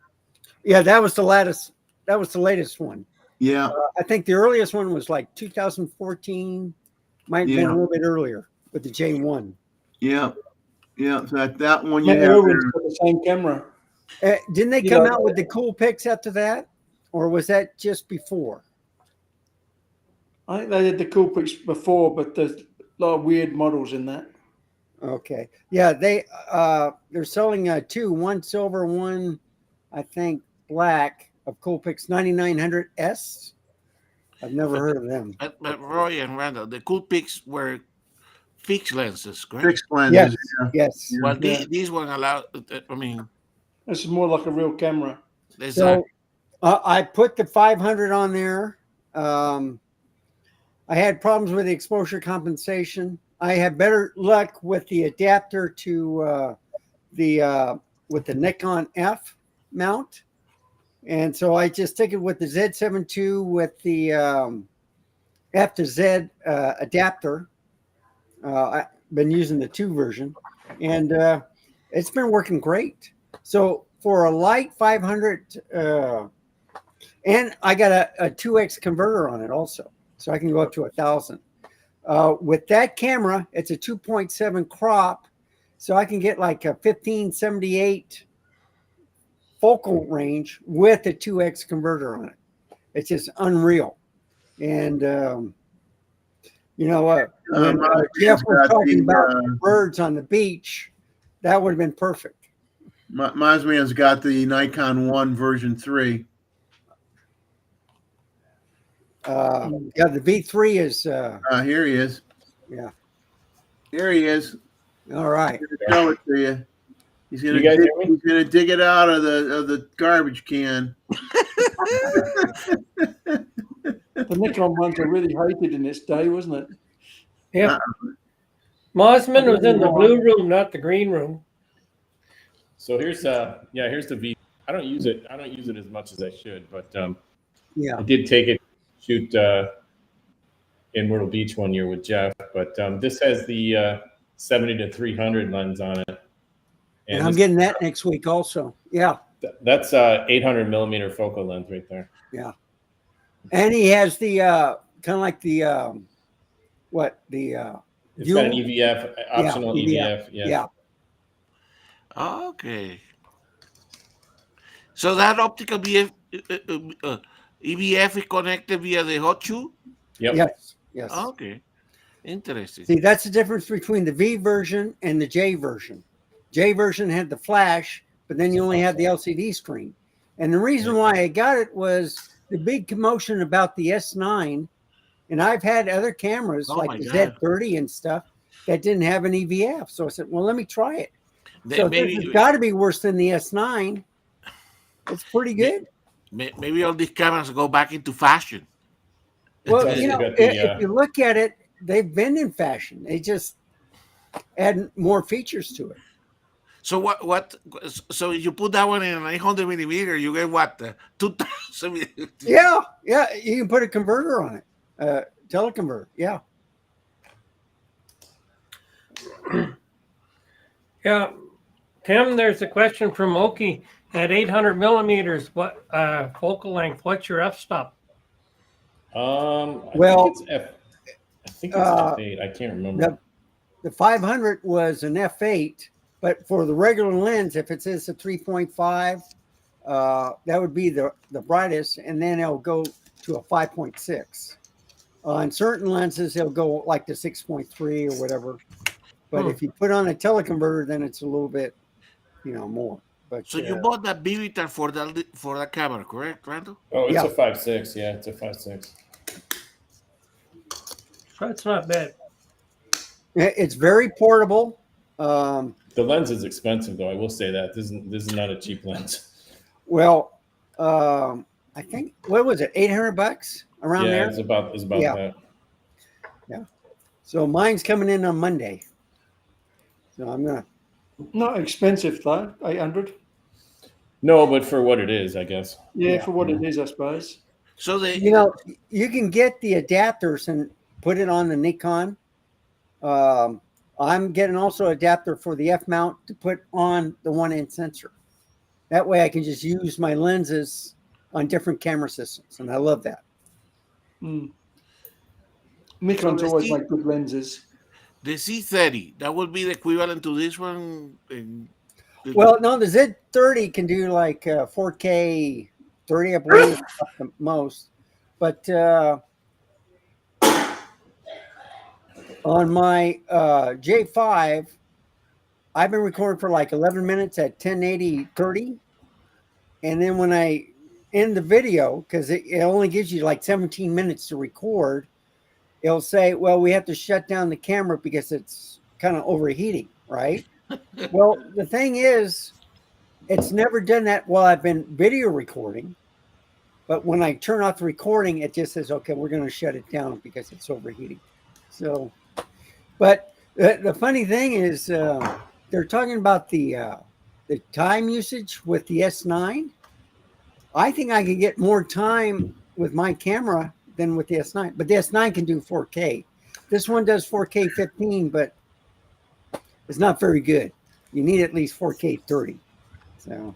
Yeah, that was the latest. That was the latest one. Yeah, I think the earliest one was like 2014. Might have been a little bit earlier with the J1. yeah. So that one you Matt have Irwin's there. got the same camera. Didn't they come out with the cool pics after that, or was that just before? I think they did the cool pics before, but there's a lot of weird models in that. Okay, yeah, they're selling two, one silver, one I think black of Coolpix 9900S. I've never heard of them. But Roy and Randall, the cool pics were fixed lenses, correct? Fixed lenses. Yes. Well, these one allowed. I mean, This is more like a real camera. So I put the 500 on there. I had problems with the exposure compensation. I had better luck with the adapter to with the Nikon F mount. And so I just stick it with the Z7 II with the F to Z adapter. I've been using the 2 version, and it's been working great. So for a light 500, and I got a 2x converter on it also, so I can go up to 1,000. With that camera, it's a 2.7 crop, so I can get like a 1578 focal range with a 2x converter on it. It's just unreal. And when Jeff was talking about birds on the beach, that would have been perfect. Mazmian's got the Nikon 1 version 3. Yeah, the V3 is. Here he is. Yeah. Here he is. All right. Show it to you. He's gonna dig it out of the garbage can. The Nikon ones are really hated in its day, wasn't it? Yeah. Mosman was in the blue room, not the green room. So here's the V. I don't use it as much as I should, but I did take it shoot in Myrtle Beach one year with Jeff. But this has the 70 to 300 lens on it, and I'm getting that next week also. Yeah, that's 800 millimeter focal length right there. Yeah, and he has the kind of like the it's got an EVF optional EVF. Yeah. Okay. So that optical EVF is connected via the hot shoe? Yep. Yes. Okay. Interesting. See, that's the difference between the V version and the J version. J version had the flash, but then you only had the LCD screen. And the reason why I got it was the big commotion about the S9 And I've had other cameras Oh like my the God. Z30 and stuff that didn't have an EVF. So I said, well, let me try it. They- So this has got to be worse than the S9. It's pretty good. maybe all these cameras go back into fashion. Well, also you know, got the, if you look at it, they've been in fashion. They just add more features to it. So what? So you put that one in an 800 millimeter, you get what? 2,000. Yeah, yeah. You can put a converter on it, teleconverter. Yeah. Yeah, Tim, there's a question from Oki. At 800 millimeters, what focal length? What's your f-stop? Well, I think it's f8. I can't remember. The 500 was an f8, but for the regular lens, if it says a 3.5, that would be the brightest, and then it'll go to a 5.6. On certain lenses, it'll go like to 6.3 or whatever. But if you put on a teleconverter, then it's a little bit, more. But So you bought that Vivitar for that camera, correct, Randall? Oh, it's yeah. a 5.6. Yeah, it's a 5.6. That's not bad. It's very portable. The lens is expensive, though. I will say that this is not a cheap lens. Well, I think what was it, $800 around there? It's about that. Yeah. So mine's coming in on Monday. So I'm gonna. Not expensive though, 800. No, but for what it is, I guess. Yeah, for what it is, I suppose. So You can get the adapters and put it on the Nikon. I'm getting also adapter for the F mount to put on the 1-inch sensor. That way I can just use my lenses on different camera systems, and I love that. Nikon's So always make good lenses. the Z30, that would be the equivalent to this one. Well, no, the Z30 can do like 4K 30, I believe, at the most. But on my J5, I've been recording for like 11 minutes at 1080 30. And then when I end the video, because it only gives you like 17 minutes to record, it'll say, well, we have to shut down the camera because it's kind of overheating, right? Well, the thing is, it's never done that while I've been video recording. But when I turn off the recording, it just says, okay, we're going to shut it down because it's overheating. So, but the funny thing is, they're talking about the time usage with the S9. I think I can get more time with my camera than with the S9, but the S9 can do 4K. This one does 4K 15, but it's not very good. You need at least 4K 30. So,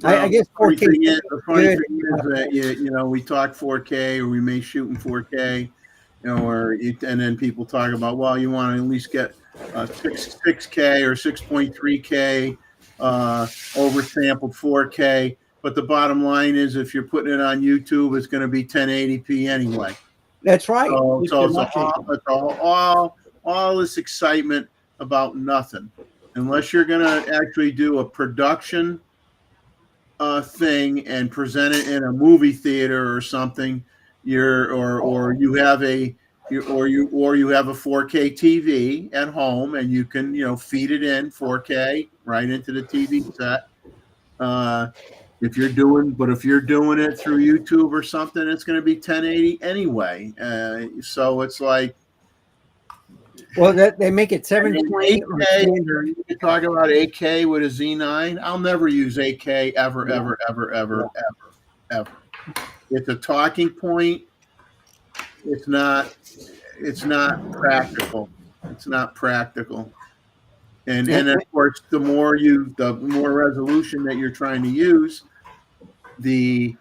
I guess 4K. The funny thing is that we talk 4K, or we may shoot in 4K, and then people talk about, well, you want to at least get 6K or 6.3K oversampled 4K. But the bottom line is, if you're putting it on YouTube, it's going to be 1080p anyway. That's right. So it's all this excitement about nothing, unless you're going to actually do a production thing and present it in a movie theater or something. You have a 4K TV at home, and you can feed it in 4K right into the TV set. If you're doing it through YouTube or something, it's going to be 1080 anyway. So it's like, well, they make it 720. 8K. You talk about 8K with a Z9. I'll never use 8K ever. It's a talking point. It's not practical. It's not practical. And of course, the more resolution that you're trying to use, the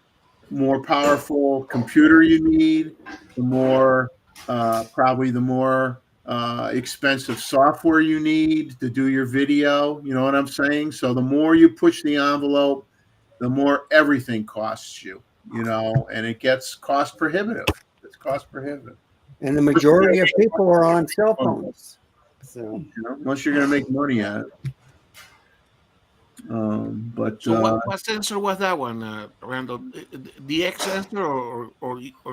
more powerful computer you need, the more expensive software you need to do your video. You know what I'm saying? So the more you push the envelope, the more everything costs you. And it gets cost prohibitive. It's cost prohibitive. And the majority of people are on cell phones. So unless you're going to make money at it. But So what sensor was that one, Randall? The X sensor or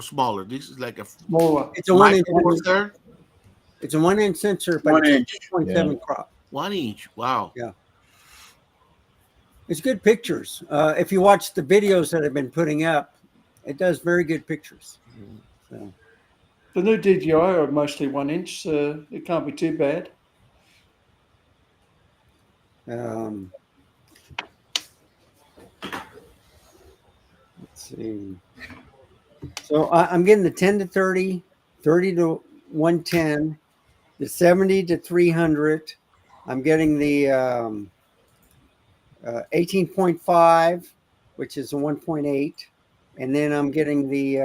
smaller? This is like a Smaller. It's a 1 inch. micro four third, It's a 1 inch sensor, but 1 it's inch. a 2.7 crop. 1 inch. Wow. Yeah. It's good pictures. If you watch the videos that I've been putting up, it does very good pictures. So. The new DJI are mostly 1 inch, so it can't be too bad. Let's see. So I'm getting the 10 to 30, 30 to 110, the 70 to 300. I'm getting the 18.5, which is a 1.8. And then I'm getting the,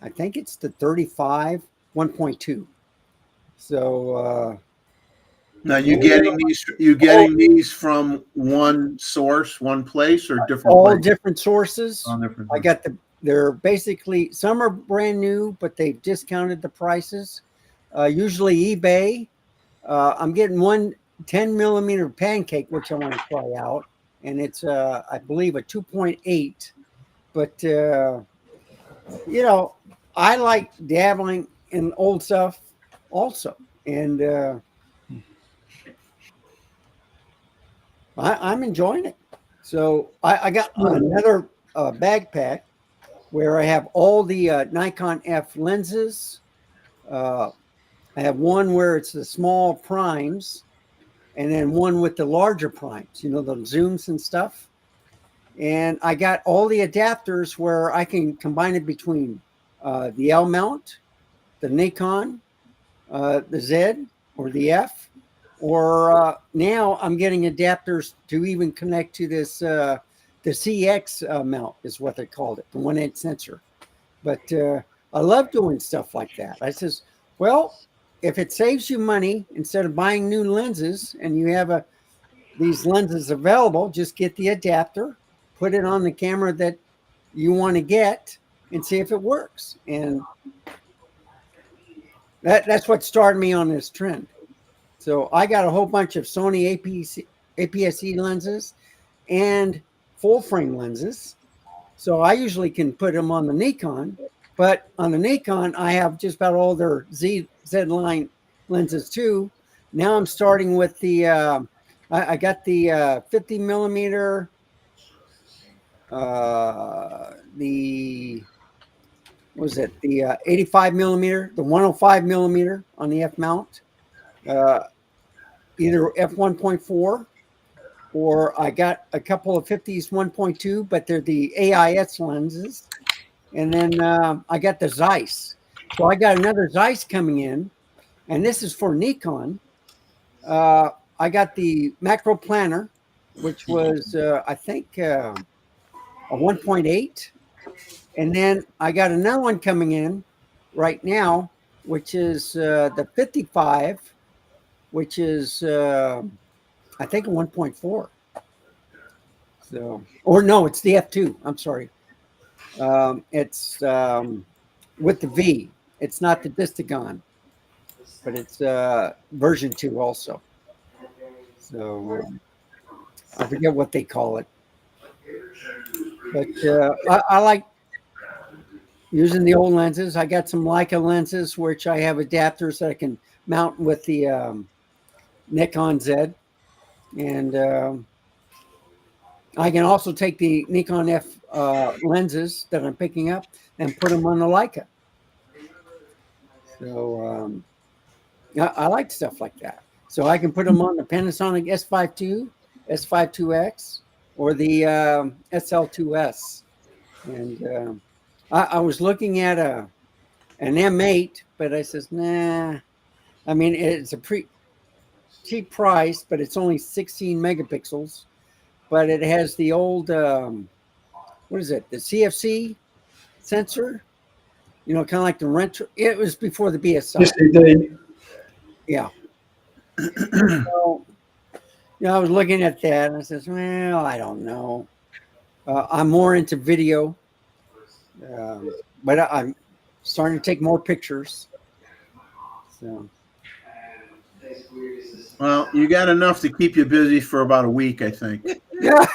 I think it's the 35, 1.2. So now you getting these from one source, one place, or different? all places? different sources. All different. I got they're basically, some are brand new, but they've discounted the prices. Usually eBay. I'm getting one 10 millimeter pancake, which I want to try out. And it's, I believe, a 2.8. But, you know, I like dabbling in old stuff also. And I'm enjoying it. So I got another backpack where I have all the Nikon F lenses. I have one where it's the small primes, and then one with the larger primes, you know, the zooms and stuff. And I got all the adapters where I can combine it between the L mount, the Nikon, the Z or the F, or now I'm getting adapters to even connect to this, the CX mount is what they called it, the 1 inch sensor. But I love doing stuff like that. I says, well, if it saves you money, instead of buying new lenses and you have these lenses available, just get the adapter, put it on the camera that you want to get, and see if it works. And that's what started me on this trend. So I got a whole bunch of Sony APS-C lenses and full frame lenses. So I usually can put them on the Nikon, but on the Nikon, I have just about all their Z9 lenses too. Now I'm starting with the, I got the 50 millimeter, the, what was it? The 85 millimeter, the 105 millimeter on the F mount, either F1.4, or I got a couple of 50s 1.2, but they're the AIS lenses. And then I got the Zeiss. So I got another Zeiss coming in, and this is for Nikon. I got the macro planner, which was, I think, a 1.8. And then I got another one coming in right now, which is the 55, which is, I think, a 1.4. So, or no, it's the F2. I'm sorry. It's with the V. It's not the Distagon, but it's version 2 also. So I forget what they call it. But I like using the old lenses. I got some Leica lenses, which I have adapters that I can mount with the Nikon Z. And I can also take the Nikon F lenses that I'm picking up and put them on the Leica. So I like stuff like that. So I can put them on the Panasonic S5 II, S5 IIX, or the SL2S. And I was looking at an M8, but I says, nah. I mean, it's a cheap price, but it's only 16 megapixels. But it has the old, what is it? The CFC sensor, you know, kind of like the retro. It was before the BSI. Yes, indeed. Yeah. So, you know, I was looking at that and I says, well, I don't know. I'm more into video, but I'm starting to take more pictures. So Well, you got enough to keep you busy for about a week, I think. Yeah.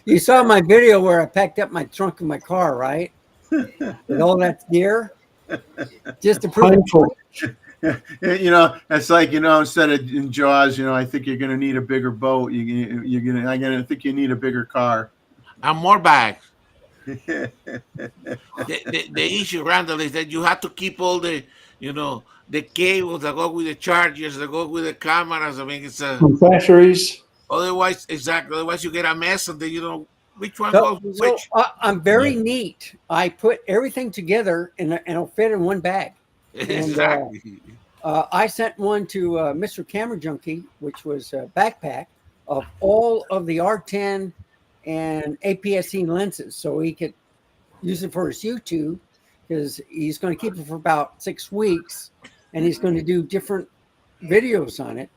You saw my video where I packed up my trunk of my car, right? With all that gear, just to prove it. Painful. It's like, instead of in Jaws, I think you're going to need a bigger boat. I think you need a bigger car. And more bags. The issue, Randall, is that you have to keep all the, the cables that go with the chargers, that go with the cameras. I mean, it's And batteries. otherwise, exactly. Otherwise, you get a mess, and then you know which one goes with So which. I'm very neat. I put everything together and it'll fit in one bag. Exactly. I sent one to Mr. Camera Junkie, which was a backpack of all of the R10 and APS-C lenses, so he could use it for his YouTube, because he's going to keep it for about 6 weeks, and he's going to do different videos on it.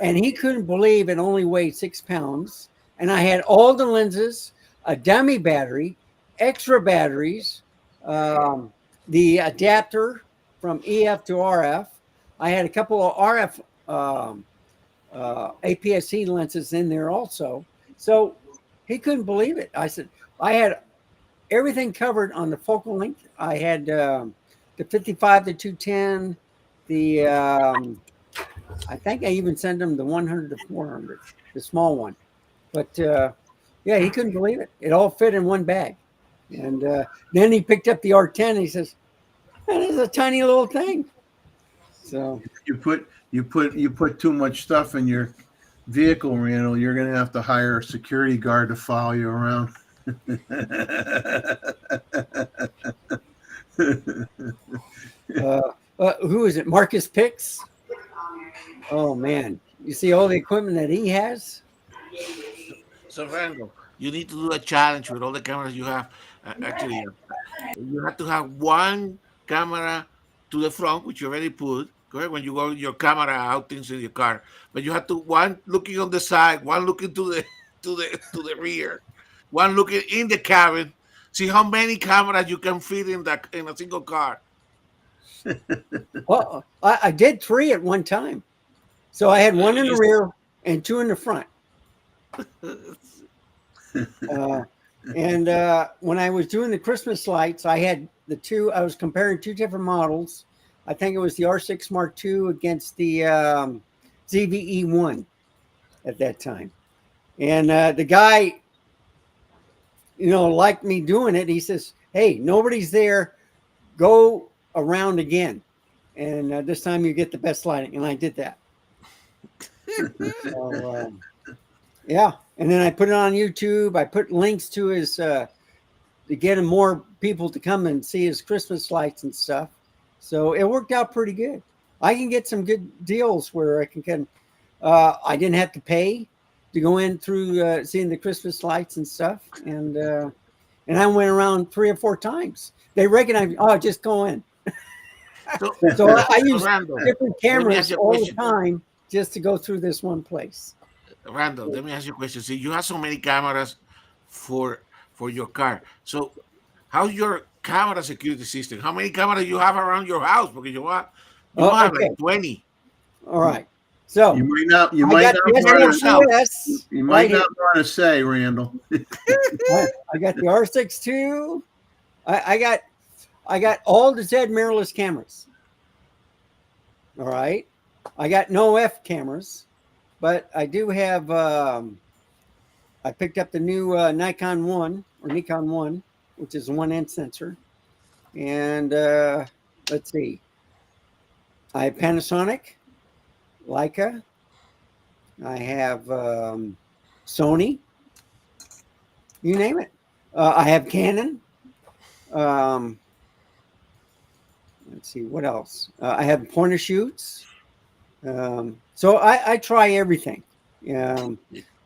And he couldn't believe it only weighed 6 pounds. And I had all the lenses, a dummy battery, extra batteries, the adapter from EF to RF. I had a couple of RF APS-C lenses in there also. So he couldn't believe it. I said, I had everything covered on the focal length. I had the 55 to 210, the I think I even sent him the 100 to 400, the small one. But yeah, he couldn't believe it. It all fit in one bag. And then he picked up the R10 and he says, "That is a tiny little thing." So you put too much stuff in your vehicle, Randall, you're going to have to hire a security guard to follow you around. Who is it? Marcus Pix? Oh man, you see all the equipment that he has. So, Randall, you need to do a challenge with all the cameras you have. Actually, you have to have one camera to the front, which you already put. Correct? When you go your camera outings in your car, but you have to one looking on the side, one looking to the to the rear, one looking in the cabin. See how many cameras you can fit in a single car. Well, I did 3 at one time. So I had one in the rear and 2 in the front. And when I was doing the Christmas lights, I had the 2. I was comparing 2 different models. I think it was the R6 Mark II against the ZVE1 at that time. And the guy, liked me doing it. He says, "Hey, nobody's there. Go around again. And this time you get the best lighting." And I did that. So, yeah. And then I put it on YouTube. I put links to his, to get him more people to come and see his Christmas lights and stuff. So it worked out pretty good. I can get some good deals where I can I didn't have to pay to go in through seeing the Christmas lights and stuff. And I went around 3 or 4 times. They recognized me. Oh, just go in. So I use different cameras all the time just to go through this one place. Randall, let me ask you a question. See, you have so many cameras for your car. So how's your camera security system? How many cameras you have around your house? Because you have like 20. All right. So you might not want to say, Randall. I got the R6 II. I got all the Z mirrorless cameras. All right. I got no F cameras, but I do have, I picked up the new Nikon 1, which is a 1-inch sensor. And let's see. I have Panasonic, Leica. I have Sony. You name it. I have Canon. Let's see, what else? I have point and shoots. So I try everything.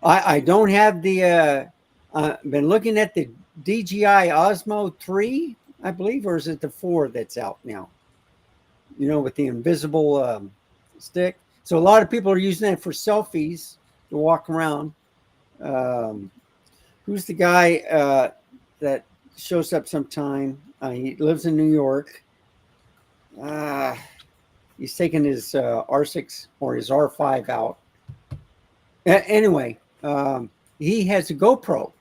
I don't have the, I've been looking at the DJI Osmo 3, I believe, or is it the 4 that's out now? With the invisible stick. So a lot of people are using that for selfies to walk around. Who's the guy that shows up sometime? He lives in New York. He's taking his R6 or his R5 out. Anyway, he has a GoPro,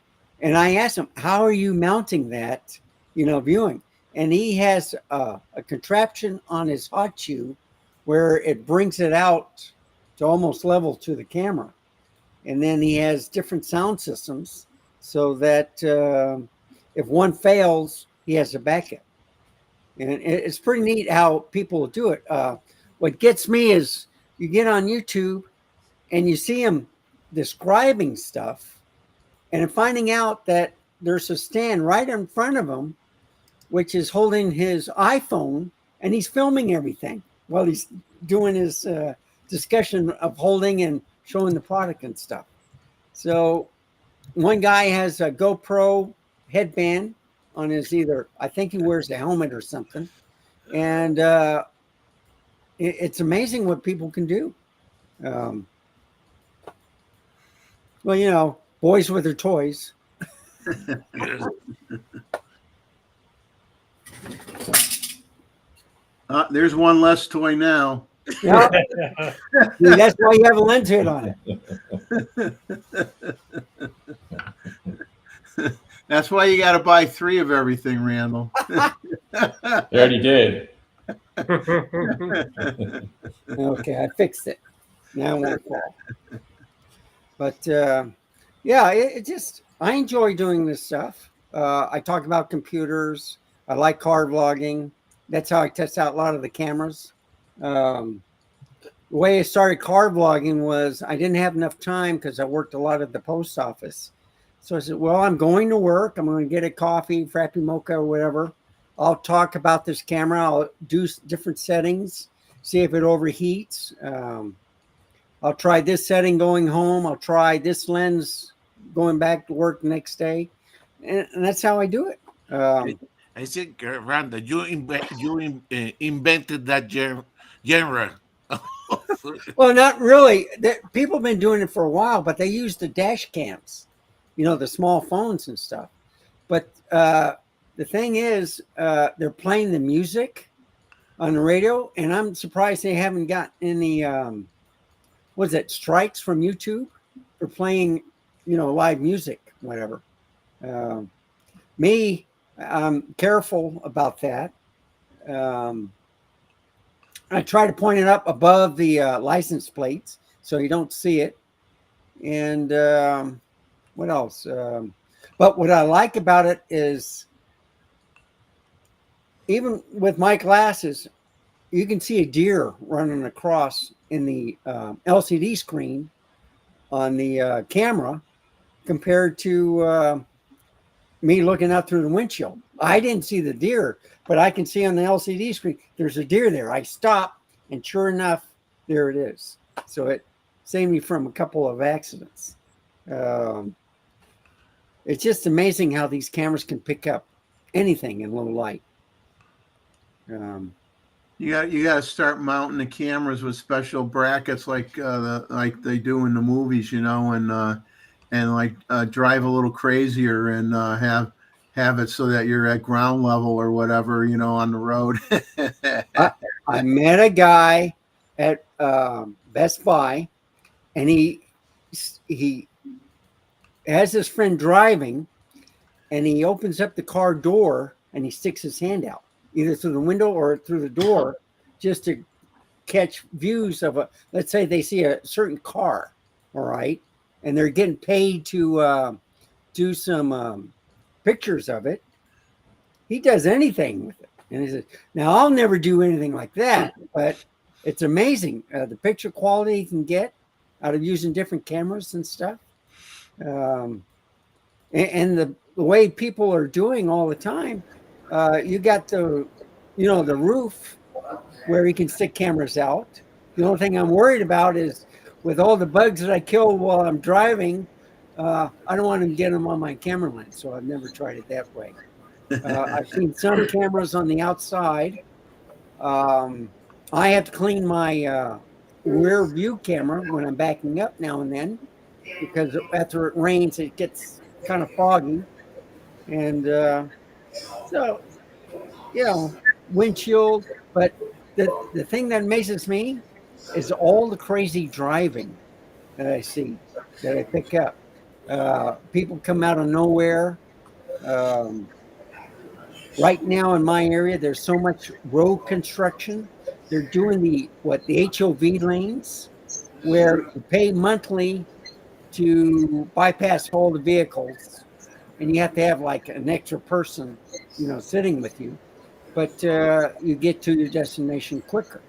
and I asked him, "How are you mounting that? Viewing?" And he has a contraption on his hot shoe where it brings it out to almost level to the camera, and then he has different sound systems so that if one fails, he has a backup. And it's pretty neat how people do it. What gets me is you get on YouTube and you see him describing stuff and finding out that there's a stand right in front of him, which is holding his iPhone, and he's filming everything while he's doing his discussion of holding and showing the product and stuff. So one guy has a GoPro headband on his I think he wears a helmet or something. And it's amazing what people can do. Well, boys with their toys. There's one less toy now. Yeah. That's why you have a lens hood on it. That's why you got to buy 3 of everything, Randall. They already did. Okay, I fixed it. Now it won't fall. But it just, I enjoy doing this stuff. I talk about computers. I like car vlogging. That's how I test out a lot of the cameras. The way I started car vlogging was I didn't have enough time because I worked a lot at the post office. So I said, well, I'm going to work. I'm going to get a coffee, Frappy Mocha or whatever. I'll talk about this camera. I'll do different settings, see if it overheats. I'll try this setting going home. I'll try this lens going back to work the next day. And that's how I do it. I think, Randa, you invented that genre. Well, not really. People have been doing it for a while, but they use the dash cams, the small phones and stuff. But the thing is, they're playing the music on the radio, and I'm surprised they haven't got any, strikes from YouTube for playing, live music, whatever. Me, I'm careful about that. I try to point it up above the license plates so you don't see it. And what else? But what I like about it is even with my glasses, you can see a deer running across in the LCD screen on the camera compared to me looking out through the windshield. I didn't see the deer, but I can see on the LCD screen, there's a deer there. I stop, and sure enough, there it is. So it saved me from a couple of accidents. It's just amazing how these cameras can pick up anything in low light. You got to start mounting the cameras with special brackets like they do in the movies, and drive a little crazier and have it so that you're at ground level or whatever, on the road. I met a guy at Best Buy, and he has his friend driving, and he opens up the car door and he sticks his hand out, either through the window or through the door, just to catch views of let's say they see a certain car, all right, and they're getting paid to do some pictures of it. He does anything with it. And he says, now I'll never do anything like that, but it's amazing the picture quality you can get out of using different cameras and stuff. And the way people are doing all the time, you got the roof where you can stick cameras out. The only thing I'm worried about is with all the bugs that I kill while I'm driving, I don't want to get them on my camera lens, so I've never tried it that way. I've seen some cameras on the outside. I have to clean my rear view camera when I'm backing up now and then, because after it rains, it gets kind of foggy. And so, windshield. But the thing that amazes me is all the crazy driving that I see, that I pick up. People come out of nowhere. Right now in my area, there's so much road construction. They're doing the HOV lanes, where you pay monthly to bypass all the vehicles, and you have to have like an extra person, sitting with you, but you get to your destination quicker.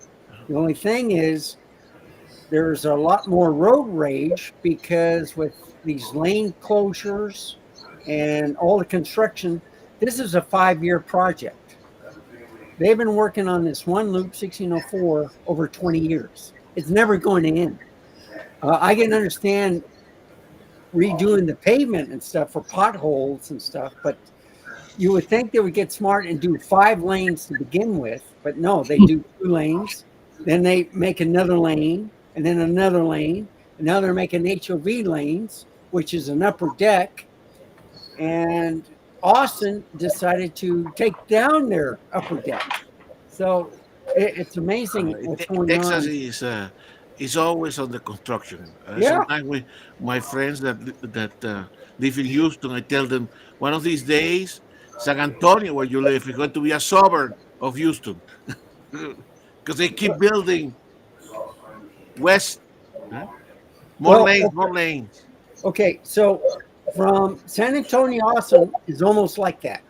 The only thing is, there's a lot more road rage because with these lane closures and all the construction, this is a 5-year project. They've been working on this one loop, 1604, over 20 years. It's never going to end. I can understand redoing the pavement and stuff for potholes and stuff, but you would think they would get smart and do 5 lanes to begin with, but no, they do 2 lanes, then they make another lane, and then another lane, and now they're making HOV lanes, which is an upper deck, and Austin decided to take down their upper deck. So it's amazing what's going Texas on. is always on the construction. Yeah. Sometimes my friends that live in Houston, I tell them, one of these days, San Antonio, where you live, is going to be a suburb of Houston. Because they keep building west. Huh? More lanes. Okay, so from San Antonio, Austin is almost like that.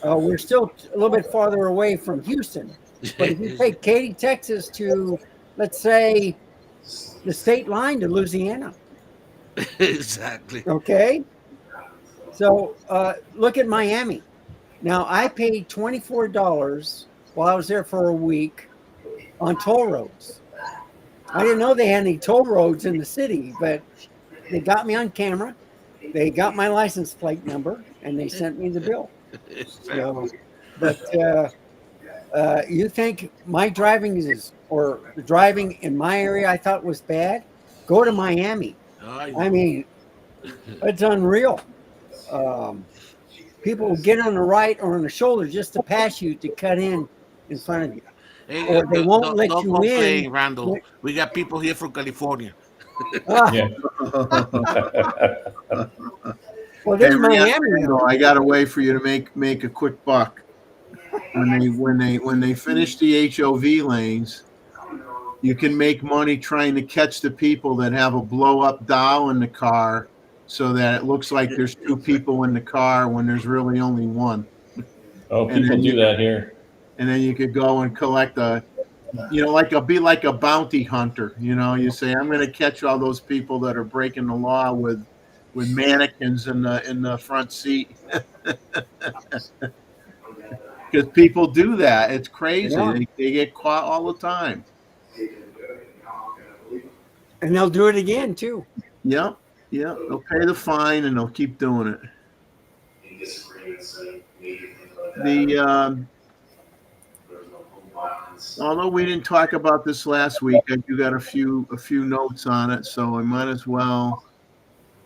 We're still a little bit farther away from Houston. But if you take Katy, Texas to, let's say, the state line to Louisiana. Exactly. Okay. So look at Miami. Now, I paid $24 while I was there for a week on toll roads. I didn't know they had any toll roads in the city, but they got me on camera. They got my license plate number, and they sent me the bill. So, but you think my driving or the driving in my area I thought was bad? Go to Miami. I mean, it's unreal. People will get on the right or on the shoulder just to pass you to cut in front of you. Hey, Or they won't let you in. Randall. We got people here from California. Yeah. Well, there's Hey, Miami. I got a way for you to make a quick buck. When they finish the HOV lanes, you can make money trying to catch the people that have a blow up dial in the car, so that it looks like there's 2 people in the car when there's really only 1. Oh, people do that here. And then you could go and collect be like a bounty hunter. You say, I'm going to catch all those people that are breaking the law with mannequins in the front seat. Because people do that. It's crazy. Yeah. They get caught all the time. And they'll do it again, too. Yep. They'll pay the fine, and they'll keep doing it. Although we didn't talk about this last week, I do got a few notes on it, so I might as well.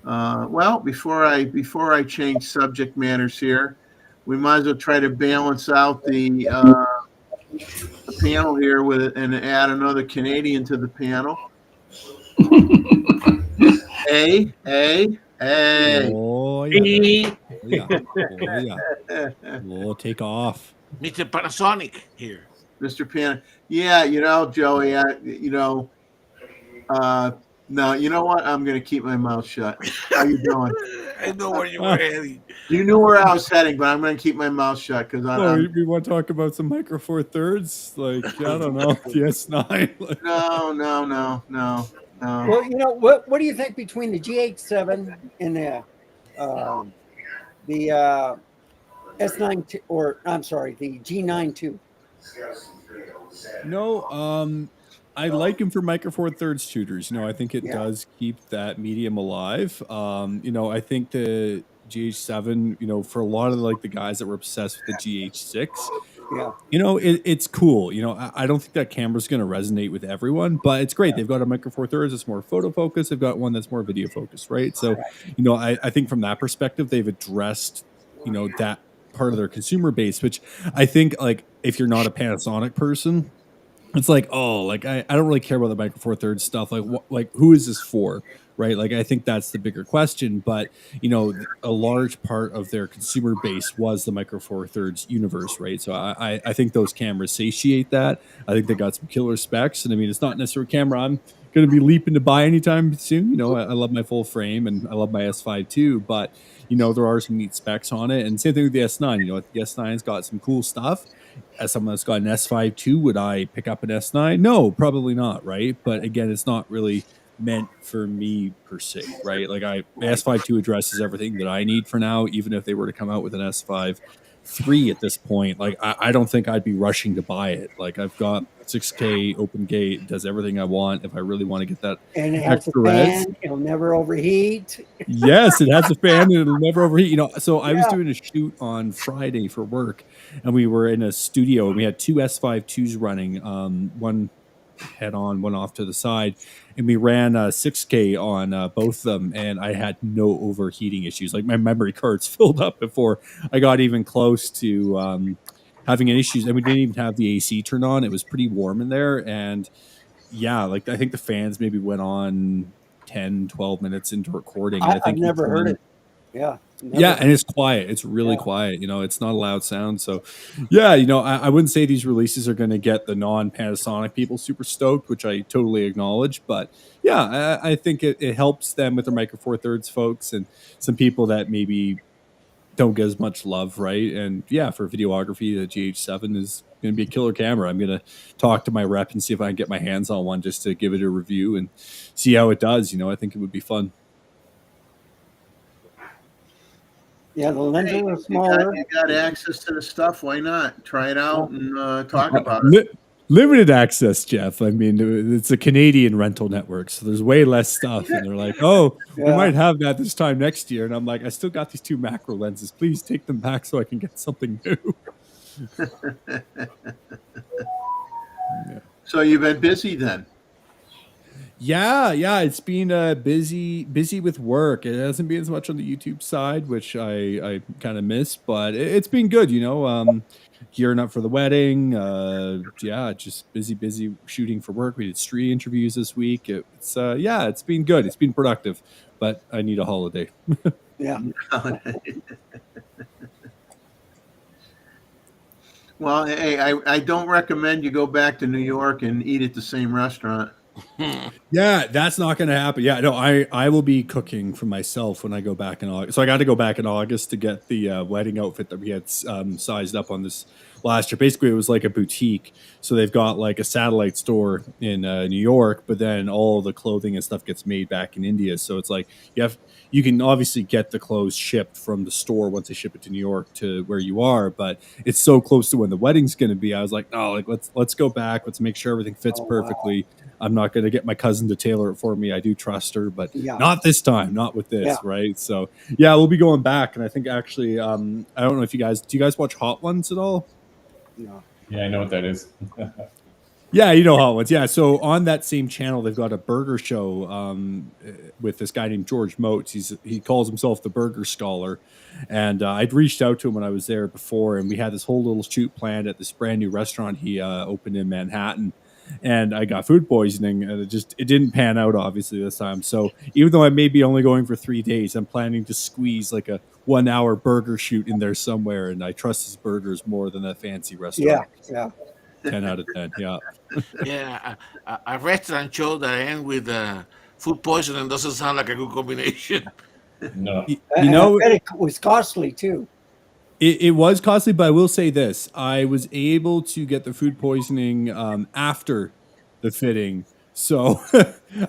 Before I change subject matters here, we might as well try to balance out the panel here with it and add another Canadian to the panel. Hey. Oh yeah. We'll take off. Mr. Panasonic here. Mr. Pan. Yeah, Joey, no, you know what? I'm going to keep my mouth shut. How you doing? I know where you were heading. You knew where I was heading, but I'm going to keep my mouth shut because we want to talk about some Micro Four Thirds, like I don't know, the S9. No. Well, what do you think between the G8-7 and the S9 or I'm sorry, the G9 II? No, I like him for Micro Four Thirds shooters. I think it does keep that medium alive. I think the GH7, for a lot of the guys that were obsessed with the GH6, it's cool. I don't think that camera's going to resonate with everyone, but it's great. They've got a Micro Four Thirds that's more photo focused. They've got one that's more video focused, right? So, I think from that perspective, they've addressed, that part of their consumer base, which I think if you're not a Panasonic person, it's like, oh, like I don't really care about the Micro Four Thirds stuff. Like, like who is this for, right? Like, I think that's the bigger question. But you know, a large part of their consumer base was the Micro Four Thirds universe, right? So I think those cameras satiate that. I think they got some killer specs, and I mean, it's not necessarily a camera I'm going to be leaping to buy anytime soon. You know, I love my full frame and I love my S5 too, but you know, there are some neat specs on it. And same thing with the S9. You know, the S9's got some cool stuff. As someone that's got an S5 too, would I pick up an S9? No, probably not, right? But again, it's not really meant for me per se, right? Like the S5 II addresses everything that I need for now, even if they were to come out with an S5 III at this point. Like I don't think I'd be rushing to buy it. Like I've got 6K open gate, does everything I want if I really want to get that. And it has a fan, it'll never overheat. Yes, it has a fan and it'll never overheat. You know, so I was doing a shoot on Friday for work, and we were in a studio and we had two S5 IIs running, one head on, one off to the side, and we ran 6K on both of them, and I had no overheating issues. Like my memory cards filled up before I got even close to having any issues, and we didn't even have the AC turned on. It was pretty warm in there, and yeah, like I think the fans maybe went on 10, 12 minutes into recording. And I think I've never heard it. Yeah. Yeah, and it's quiet. It's really quiet. You know, it's not a loud sound. So, yeah, you know, I wouldn't say these releases are going to get the non-Panasonic people super stoked, which I totally acknowledge. But yeah, I think it helps them with their Micro Four Thirds folks and some people that maybe don't get as much love, right? And yeah, for videography, the GH7 is going to be a killer camera. I'm going to talk to my rep and see if I can get my hands on one just to give it a review and see how it does. You know, I think it would be fun. Yeah, the lenses are smaller. You got access to the stuff. Why not try it out and talk about it? Limited access, Jeff. I mean, it's a Canadian rental network, so there's way less stuff. And they're like, "Oh, we might have that this time next year." And I'm like, "I still got these two macro lenses. Please take them back so I can get something new." So you've been busy then? Yeah, it's been busy with work. It hasn't been as much on the YouTube side, which I kind of miss, but it's been good, you know. Gearing up for the wedding. Just busy shooting for work. We did 3 interviews this week. It's been good. It's been productive, but I need a holiday. Yeah. Well, hey, I don't recommend you go back to New York and eat at the same restaurant. Yeah, that's not going to happen. Yeah, no, I will be cooking for myself when I go back in August. So I got to go back in August to get the wedding outfit that we had sized up on this last year. Basically, it was like a boutique. So they've got like a satellite store in New York, but then all the clothing and stuff gets made back in India. So it's like you can obviously get the clothes shipped from the store once they ship it to New York to where you are, but it's so close to when the wedding's going to be. I was like, no, like let's go back. Let's make sure everything fits perfectly. Wow. I'm not going to get my cousin to tailor it for me. I do trust her, but not this time, not with this, right? So yeah, we'll be going back. And I think actually, I don't know if do you guys watch Hot Ones at all? No. Yeah, I know what that is. Yeah, you know Hot Ones. Yeah, so on that same channel, they've got a burger show with this guy named George Motes. He calls himself the Burger Scholar, and I'd reached out to him when I was there before, and we had this whole little shoot planned at this brand new restaurant he opened in Manhattan. And I got food poisoning, and it didn't pan out obviously this time. So even though I may be only going for 3 days, I'm planning to squeeze like a 1-hour burger shoot in there somewhere. And I trust his burgers more than a fancy restaurant. Yeah. 10 out of 10. Yeah. Yeah, a restaurant show that ends with food poisoning doesn't sound like a good combination. No, you know, it was costly too. It was costly, but I will say this. I was able to get the food poisoning after the fitting. So,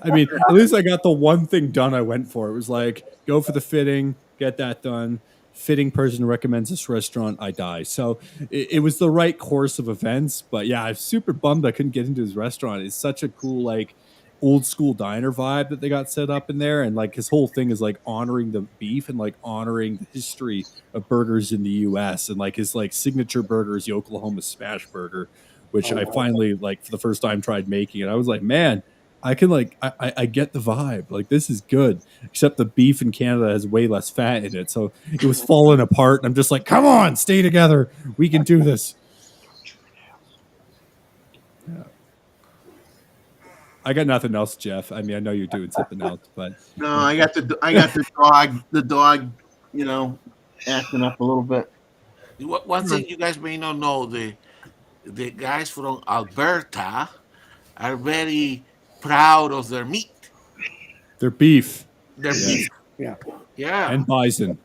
I mean, at least I got the one thing done I went for. It was like, go for the fitting, get that done. Fitting person recommends this restaurant, I die. So it was the right course of events. But yeah, I'm super bummed I couldn't get into his restaurant. It's such a cool, like, old school diner vibe that they got set up in there, and like his whole thing is like honoring the beef and like honoring the history of burgers in the US, and like his like signature burger is the Oklahoma smash burger, which I finally like for the first time tried making it. I was like, man, I can like I get the vibe, like this is good, except the beef in Canada has way less fat in it, so it was falling apart, and I'm just like, come on, stay together, we can do this. I got nothing else, Jeff. I mean, I know you're doing something else, but No, I got the dog, you know, acting up a little bit. One thing you guys may not know, the guys from Alberta are very proud of their meat. they're beef. Their Yeah. beef. Yeah. Yeah. And bison.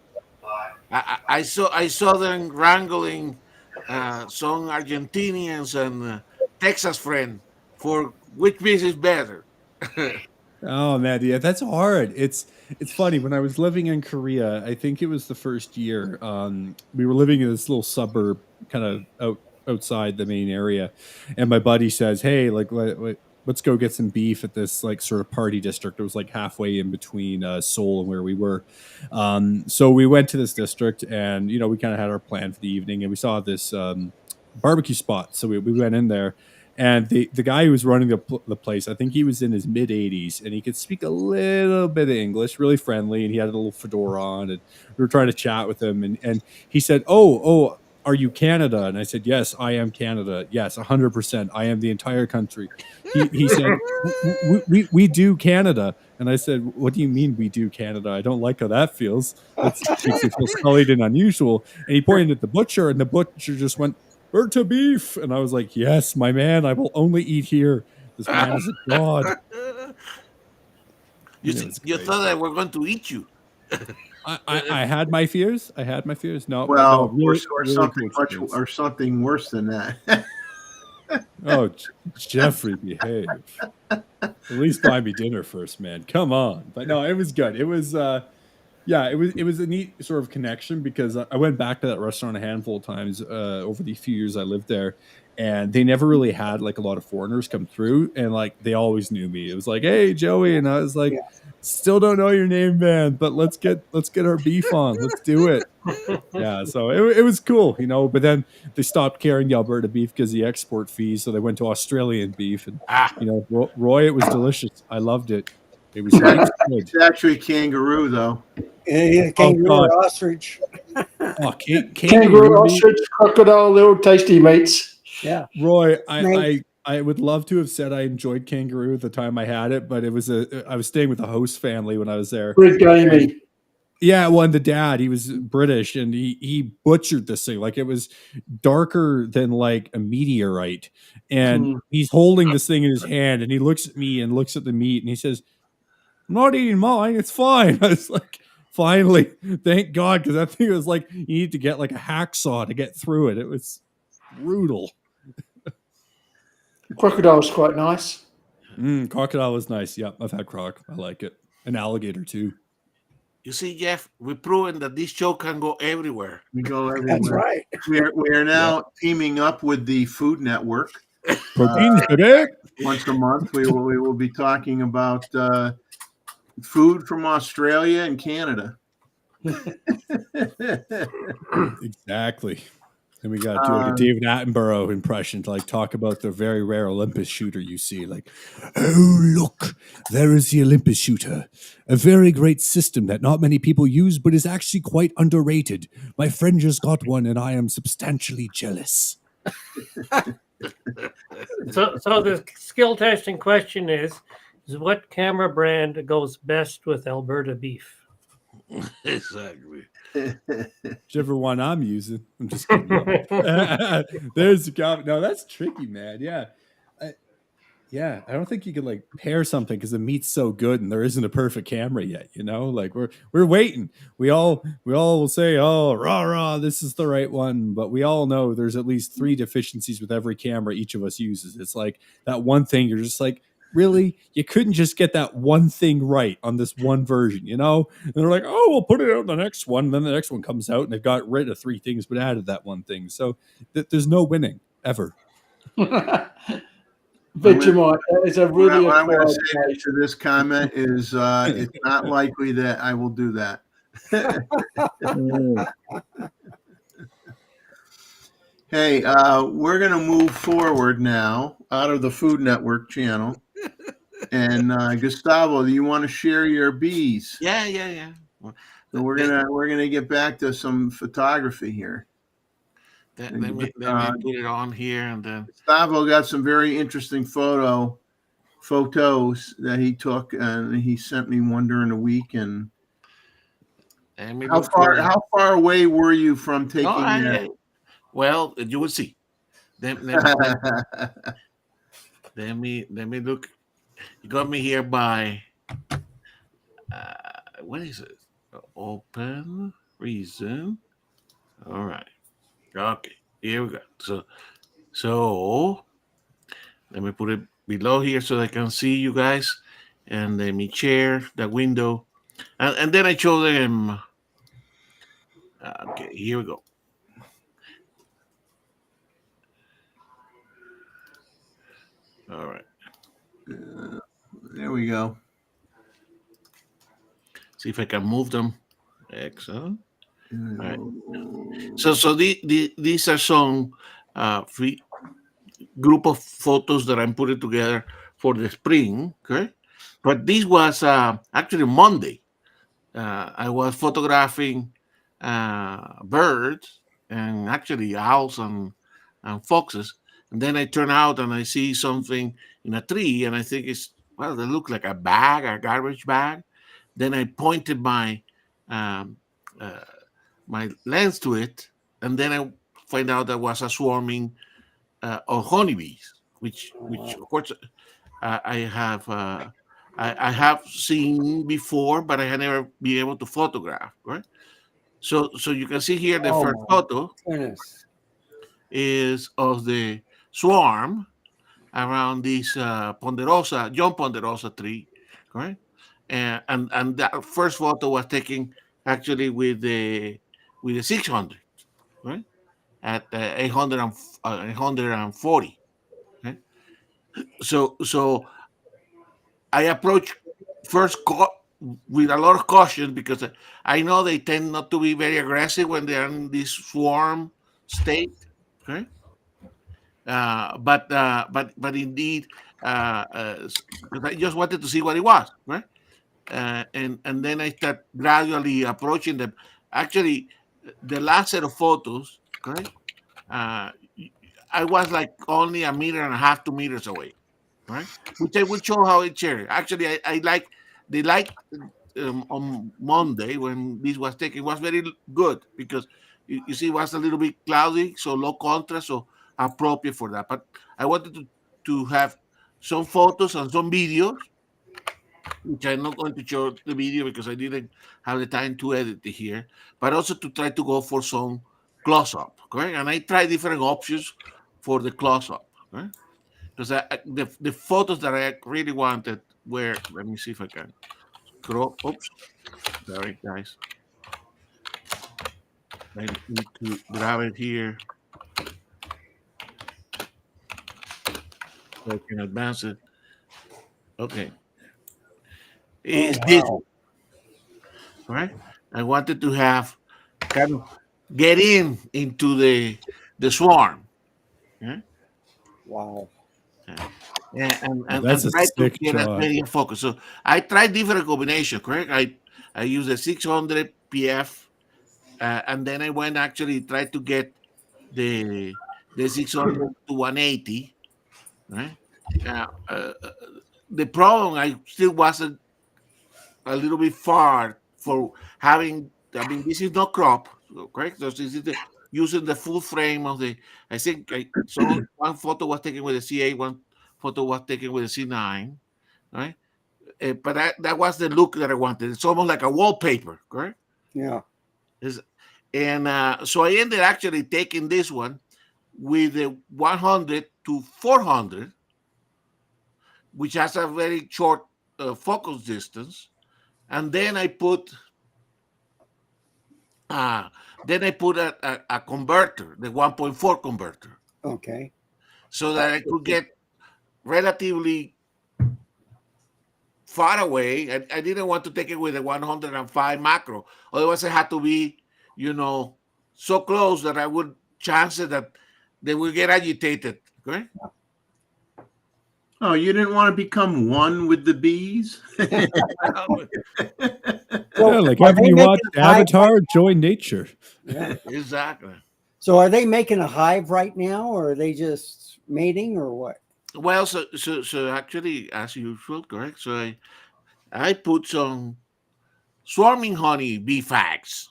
I saw them wrangling some Argentinians and Texas friend for which piece is better. Oh man, yeah, that's hard. It's funny. When I was living in Korea, I think it was the first year. We were living in this little suburb, kind of outside the main area, and my buddy says, "Hey, like, let's go get some beef at this like sort of party district." It was like halfway in between Seoul and where we were. So we went to this district, and you know, we kind of had our plan for the evening, and we saw this barbecue spot. So we went in there. And the guy who was running the place, I think he was in his mid 80s, and he could speak a little bit of English, really friendly, and he had a little fedora on, and we were trying to chat with him, and he said, "Oh, are you Canada?" And I said, "Yes, I am Canada. Yes, 100%. I am the entire country." He said, "We do Canada." And I said, "What do you mean we do Canada? I don't like how that feels. That makes me feel sullied and unusual." And he pointed at the butcher, and the butcher just went, "Bird to beef." And I was like, "Yes, my man, I will only eat here. This man is a god." You thought that we're going to eat you. I had my fears. No, Well, no, really, or something worse than that. Oh, Jeffrey, behave. At least buy me dinner first, man. Come on. But no, it was good. It was yeah, it was a neat sort of connection, because I went back to that restaurant a handful of times over the few years I lived there, and they never really had like a lot of foreigners come through, and like they always knew me. It was like, "Hey, Joey," and I was like, "Still don't know your name, man, but let's get our beef on. Let's do it." Yeah, so it was cool, you know. But then they stopped carrying the Alberta beef because the export fees, so they went to Australian beef, and you know, Roy, it was delicious. I loved it. It was good. It's actually kangaroo, though. Yeah, kangaroo or ostrich. Oh, Kangaroo, ostrich, crocodile, little tasty meats. Yeah, Roy, I would love to have said I enjoyed kangaroo at the time I had it, but I was staying with a host family when I was there. Very gamey. Yeah, well, and the dad, he was British, and he butchered this thing. Like, it was darker than like a meteorite. And he's holding this thing in his hand, and he looks at me and looks at the meat, and he says, "I'm not eating mine. It's fine." I was like, finally, thank God, because that thing was like, you need to get like a hacksaw to get through it. It was brutal. Crocodile was quite nice. Crocodile was nice. Yep, I've had croc. I like it. An alligator too. You see, Jeff, we've proven that this show can go everywhere. We go everywhere. that's right. We are now teaming up with the Food Network. Proteins today. Once a month, we will be talking about food from Australia and Canada. Exactly. And we got to do like a David Attenborough impression to like talk about the very rare Olympus shooter you see. Like, "Oh, look, there is the Olympus shooter. A very great system that not many people use, but is actually quite underrated. My friend just got one, and I am substantially jealous." So the skill testing question is what camera brand goes best with Alberta beef? Exactly. Whichever one I'm using. I'm just kidding. There's the comment. No, that's tricky, man. Yeah. I don't think you could like pair something because the meat's so good and there isn't a perfect camera yet, you know? Like we're waiting. We all will say, "Oh, rah, this is the right one," but we all know there's at least 3 deficiencies with every camera each of us uses. It's like that one thing you're just like, really? You couldn't just get that one thing right on this one version, you know? And they're like, "Oh, we'll put it out on the next one." And then the next one comes out and they've got rid of 3 things but added that one thing. So there's no winning ever. Vegemite, that is a really What I'm going to acquired say to this comment is it's not likely that I will do that. Hey, we're going to move forward now out of the Food Network channel. And Gustavo, do you want to share your bees? Yeah. So we're gonna get back to some photography here. Let me put it on here, and then Gustavo got some very interesting photo photos that he took, and he sent me one during the week. And how far away were you from taking that? Well, you will see. Let me look. You got me here by what is it? Open reason. All right. Okay. Here we go. So let me put it below here so I can see you guys, and let me share the window, and then I show them. Okay, here we go. All right. There we go. See if I can move them. Excellent. All right. So these are some free group of photos that I'm putting together for the spring. Okay, but this was actually Monday. I was photographing birds and actually owls and foxes, and then I turn out and I see something in a tree, and I think they look like a garbage bag. Then I pointed my my lens to it, and then I find out there was a swarming of honeybees, which of course I have seen before, but I had never been able to photograph. Right, so you can see here the first photo is of the swarm around this John Ponderosa tree, right? And that first photo was taken actually with the 600, right? At 840. Okay? So I approach first with a lot of caution, because I know they tend not to be very aggressive when they're in this swarm state. Okay. But indeed, because I just wanted to see what it was, right? And then I start gradually approaching them. Actually, the last set of photos, right? I was like only 1.5 meters, 2 meters away, right? Which I will show how it's shared. Actually, they like on Monday when this was taken, it was very good, because you see it was a little bit cloudy, so low contrast, so appropriate for that. But I wanted to have some photos and some videos, which I'm not going to show the video because I didn't have the time to edit it here, but also to try to go for some close-up, okay? And I tried different options for the close-up, okay? Because the photos that I really wanted were, let me see if I can scroll. Oops, sorry guys. I need to grab it here so I can advance it. Okay. Is this one, right? I wanted to have kind of get into the swarm. Yeah? Wow. And That's a try to sick get shot. very focus. So I tried different combinations, correct? I used the 600 PF, and then I went actually tried to get the 600 to 180, right? The problem, I still wasn't a little bit far for having. I mean, this is not crop, correct? So this is using the full frame of the. I think so. One photo was taken with the C8, one photo was taken with the C9, right? But that was the look that I wanted. It's almost like a wallpaper, correct? Yeah. So I ended actually taking this one with the 100 to 400, which has a very short focus distance, and then I put a converter, the 1.4 converter. Okay. So that I could get relatively far away. I didn't want to take it with a 105 macro. Otherwise, I had to be, so close that I would chance it that they will get agitated. Okay? Oh, you didn't want to become one with the bees? Yeah, like having you watch Avatar, join nature. Yeah. Exactly. So are they making a hive right now, or are they just mating, or what? Well, so actually, as usual, correct. So I put some swarming honey bee facts.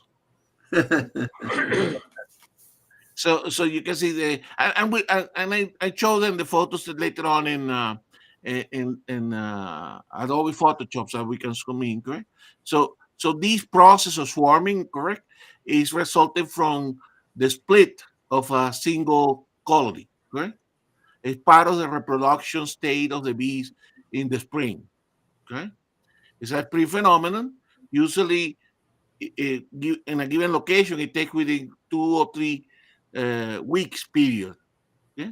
So you can see I show them the photos that later on in Adobe Photoshop so we can zoom in, correct? So this process of swarming, correct, is resulting from the split of a single colony, correct? It's part of the reproduction state of the bees in the spring, okay? It's a pre-phenomenon. Usually, in a given location, it takes within 2 or 3 weeks period. Yeah?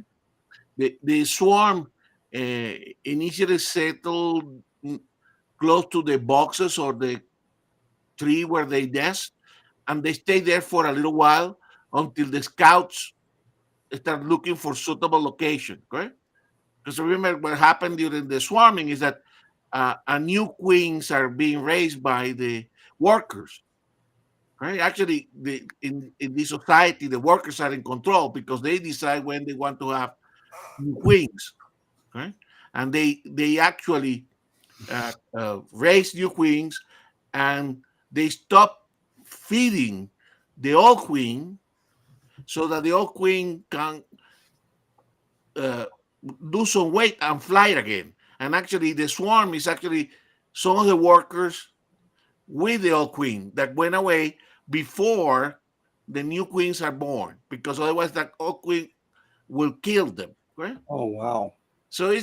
The swarm initially settled close to the boxes or the tree where they nest, and they stay there for a little while until the scouts start looking for suitable location. Correct? Because remember, what happened during the swarming is that a new queens are being raised by the workers. Right? Actually, in this society, the workers are in control because they decide when they want to have new queens. Right? And they actually raise new queens, and they stop feeding the old queen so that the old queen can uh, do some weight and fly again. And actually, the swarm is actually some of the workers with the old queen that went away before the new queens are born, because otherwise that old queen will kill them. Right? Oh wow. So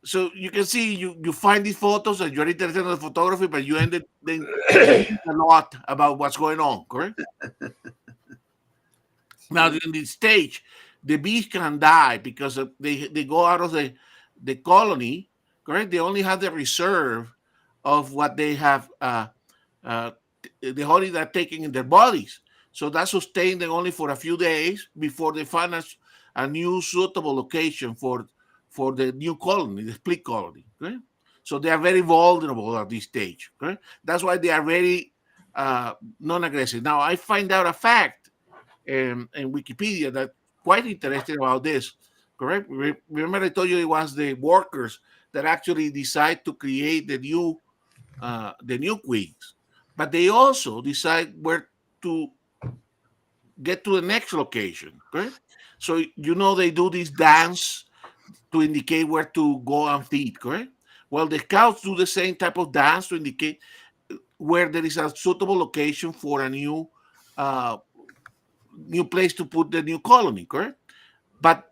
so you can see you find these photos and you're interested in the photography, but you ended then a lot about what's going on. Correct? Now in this stage, the bees can die because they go out of the colony. Correct? They only have the reserve of what they have. Uh, the honey they're taking in their bodies. So that sustained them only for a few days before they find a new suitable location for the new colony, the split colony. Okay? So they are very vulnerable at this stage. Okay? That's why they are very non-aggressive. Now I find out a fact in Wikipedia that quite interesting about this. Correct? Remember I told you it was the workers that actually decide to create the new queens, but they also decide where to get to the next location. Correct? So they do this dance to indicate where to go and feed. Correct? Well, the scouts do the same type of dance to indicate where there is a suitable location for a new place to put the new colony. Correct? But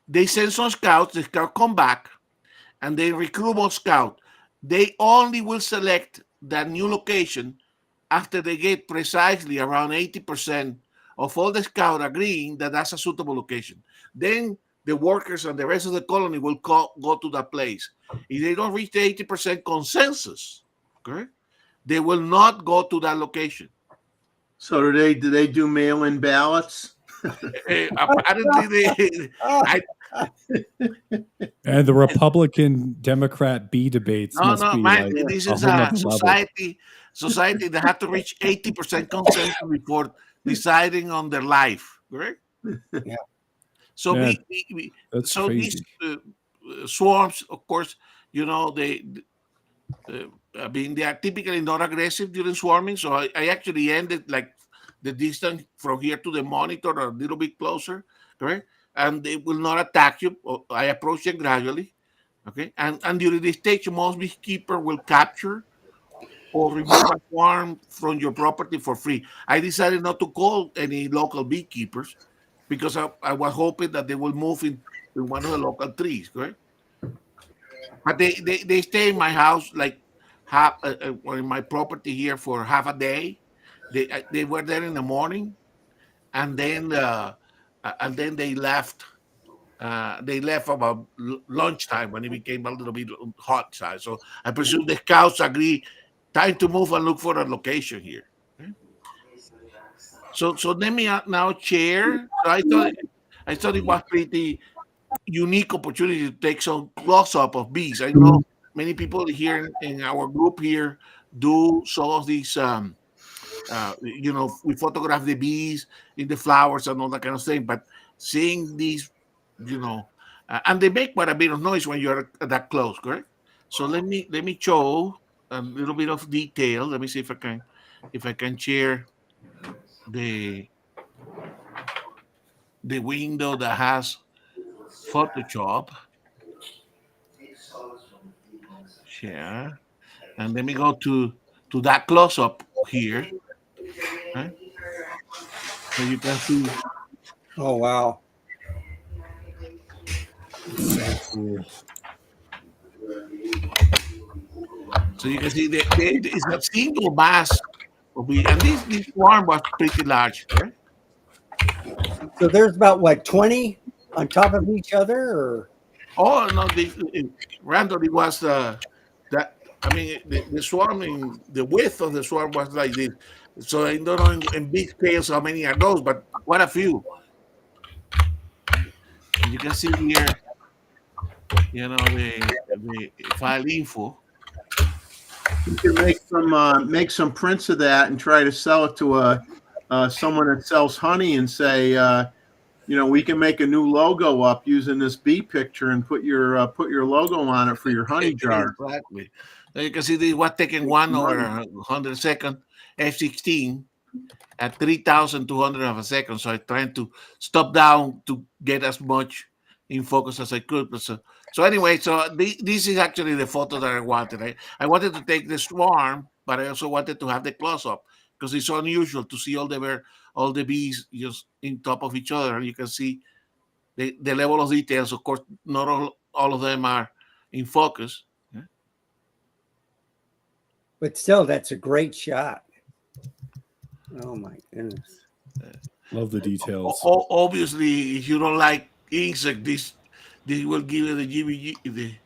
they send some scouts. The scouts come back and they recruit more scouts. They only will select that new location after they get precisely around 80% of all the scouts agreeing that that's a suitable location. Then the workers and the rest of the colony will go to that place. If they don't reach the 80% consensus, correct, they will not go to that location. So do they do mail-in ballots? Apparently, And the Republican Democrat bee debates must be like this a is whole a nother level. society that have to reach 80% consensus before deciding on their life. Correct? Yeah. So Man, that's so crazy. these swarms, of course, they they are typically not aggressive during swarming. So I actually ended like the distance from here to the monitor a little bit closer, correct? And they will not attack you. I approach them gradually, okay? And during this stage, most beekeeper will capture or remove a swarm from your property for free. I decided not to call any local beekeepers because I was hoping that they will move in one of the local trees, correct? But they stay in my house like or in my property here for half a day. They were there in the morning, and then they left. They left about lunchtime when it became a little bit hot side. So I presume the scouts agree. Time to move and look for a location here. Okay? So let me now share. So I thought it was pretty unique opportunity to take some close up of bees. I know many people here in our group here do some of these. We photograph the bees in the flowers and all that kind of thing. But seeing these, and they make quite a bit of noise when you're that close, correct? So let me show a little bit of detail. Let me see if I can share the window that has Photoshop. Share, and let me go to that close up here, right? So you can see. Oh wow. So cool. So you can see it's a single mass and this swarm was pretty large, right? So there's about what 20 on top of each other, or Oh no, randomly was that. I mean, the swarming, the width of the swarm was like this. So I don't know in big scales how many are those, but quite a few. And you can see here, the file info. You can make some prints of that and try to sell it to someone that sells honey and say, we can make a new logo up using this bee picture and put your logo on it for your honey jar. Exactly. So you can see this was taking 1/100 f/16 at 3,200 of a second. So I'm trying to stop down to get as much in focus as I could. But so anyway, this is actually the photo that I wanted. I wanted to take the swarm, but I also wanted to have the close up because it's unusual to see all the bees just in top of each other, and you can see the level of details. Of course, not all of them are in focus. Yeah? but still, that's a great shot. Oh my goodness. Love the details. Obviously, if you don't like insect, this will give you the GBG.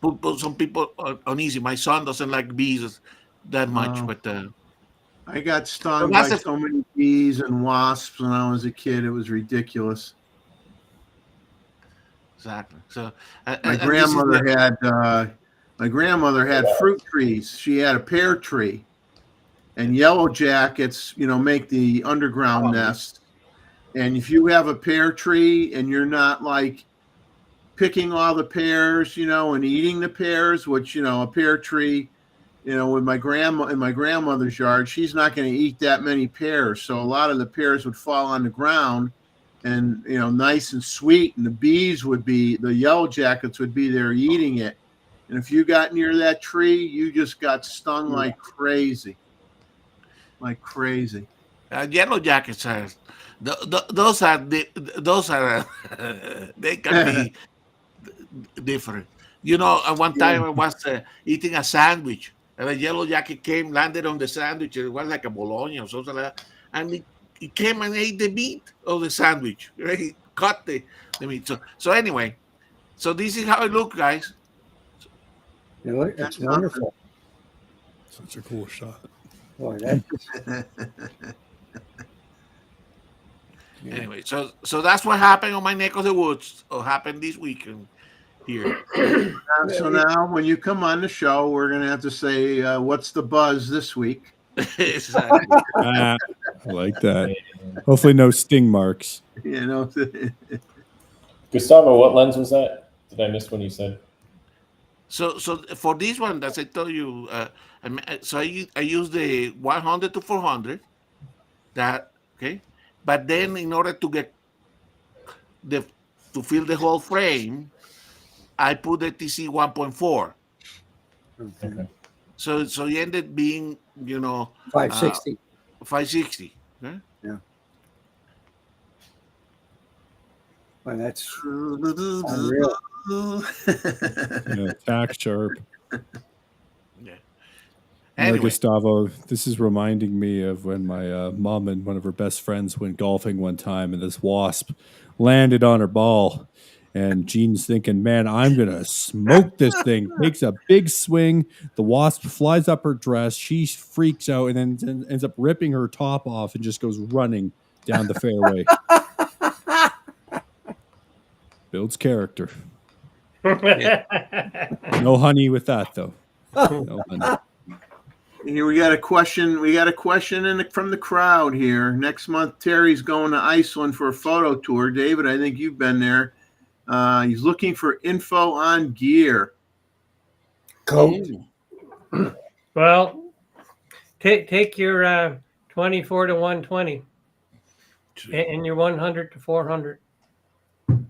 Put some people uneasy. My son doesn't like bees that much, but I got stung by so many bees and wasps when I was a kid. It was ridiculous. Exactly. So my grandmother had fruit trees. She had a pear tree, and yellow jackets, make the underground nests. And if you have a pear tree and you're not like picking all the pears, and eating the pears, which, a pear tree, with my grandma in my grandmother's yard, she's not going to eat that many pears. So a lot of the pears would fall on the ground and, nice and sweet. And the yellow jackets would be there eating it. And if you got near that tree, you just got stung like crazy. Like crazy. Yellow jackets are those are they can be different. At one time I was eating a sandwich, and a yellow jacket landed on the sandwich. It was like a bologna or something like that, and he came and ate the meat of the sandwich. Right? He cut the meat. So anyway, so this is how it looks, guys. It's wonderful. Such a cool shot. Boy, that. Anyway, so that's what happened on my neck of the woods, or happened this weekend here. So now when you come on the show, we're going to have to say, what's the buzz this week? Exactly. I like that. Hopefully no sting marks. Gustavo, what lens was that? Did I miss when you said? So for this one, as I told you, I use the 100 to 400. Okay, but then in order to get to fill the whole frame, I put the TC 1.4. Okay. So it ended being 560. 560. Okay? Yeah. Well, that's unreal. Tack sharp. Yeah. Anyway. Gustavo, this is reminding me of when my mom and one of her best friends went golfing one time, and this wasp landed on her ball. And Jean's thinking, man, I'm going to smoke this thing. Takes a big swing. The wasp flies up her dress. She freaks out and then ends up ripping her top off and just goes running down the fairway. Builds character. Yeah. No honey with that, though. No honey. Here we got a question. We got a question from the crowd here. Next month, Terry's going to Iceland for a photo tour. David, I think you've been there. He's looking for info on gear. Coat. Well, take your 24 to 120 and your 100 to 400. And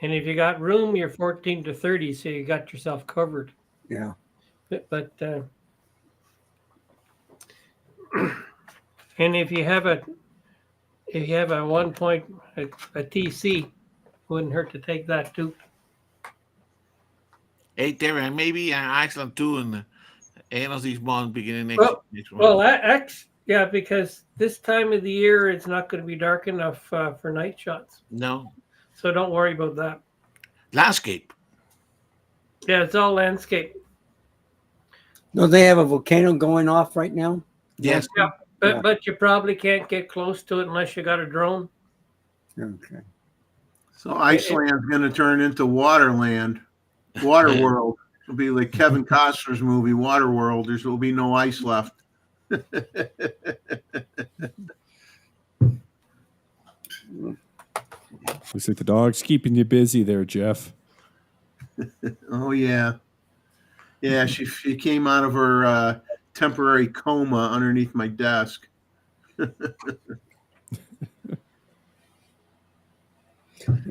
if you got room, you're 14 to 30, so you got yourself covered. Yeah. But and if you have a 1 point a TC, wouldn't hurt to take that too. Hey, Terry, maybe Iceland too in the end of this month, beginning next month. Well, yeah, because this time of the year it's not going to be dark enough for night shots. No. So don't worry about that. Landscape. Yeah, it's all landscape. Don't they have a volcano going off right now? Yes. Yeah, but you probably can't get close to it unless you got a drone. Okay. So Iceland's going to turn into Waterland, Waterworld. It'll be like Kevin Costner's movie, Waterworld. There will be no ice left. Looks like the dog's keeping you busy there, Jeff. Oh, yeah. Yeah, she came out of her temporary coma underneath my desk. Yeah,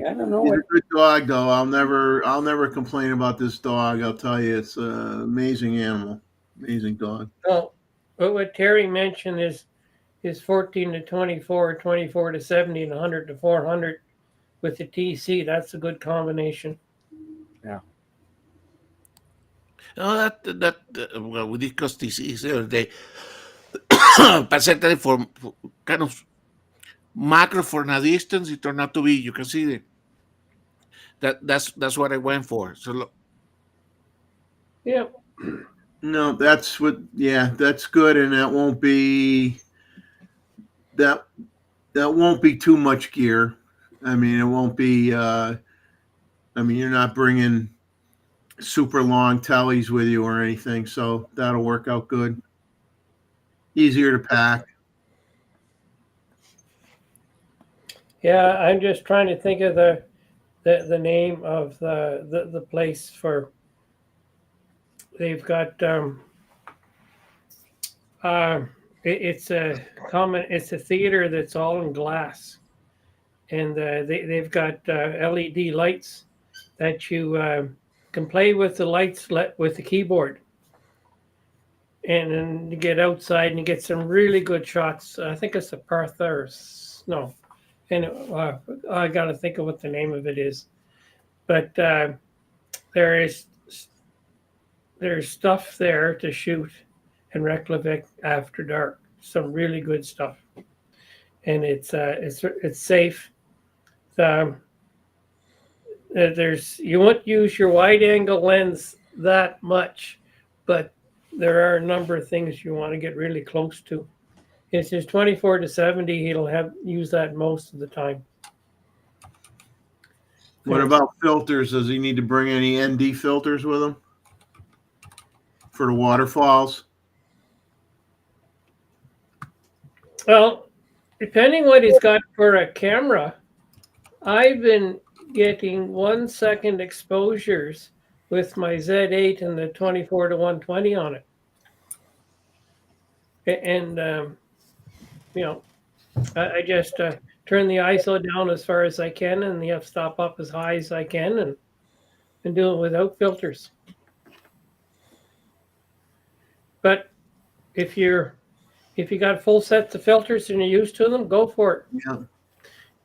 I don't know. He's a good dog, though. I'll never complain about this dog. I'll tell you, it's an amazing animal, amazing dog. Oh, but what Terry mentioned is 14 to 24, 24 to 70, and 100 to 400 with the TC. That's a good combination. Yeah. No, well, we discussed this the other day. Percentage for kind of macro for a distance, it turned out to be, you can see that's what I went for. So Yeah. No, that's good, and that won't be too much gear. I mean, it won't be. You're not bringing super long tellies with you or anything, so that'll work out good. Easier to pack. Yeah, I'm just trying to think of the name of the place for. They've got it's a theater that's all in glass, and they've got LED lights that you can play with the lights with the keyboard, and then you get outside and you get some really good shots. I think it's a Perth or no, and I got to think of what the name of it is, but there's stuff there to shoot in Reykjavik after dark. Some really good stuff, and it's safe. You won't use your wide angle lens that much, but there are a number of things you want to get really close to. It's just 24 to 70. He'll use that most of the time. What about filters? Does he need to bring any ND filters with him for the waterfalls? Well, depending what he's got for a camera, I've been getting 1 second exposures with my Z8 and the 24 to 120 on it. And, I just turn the ISO down as far as I can and the f-stop up as high as I can and do it without filters. But if you got full sets of filters and you're used to them, go for it. Yeah.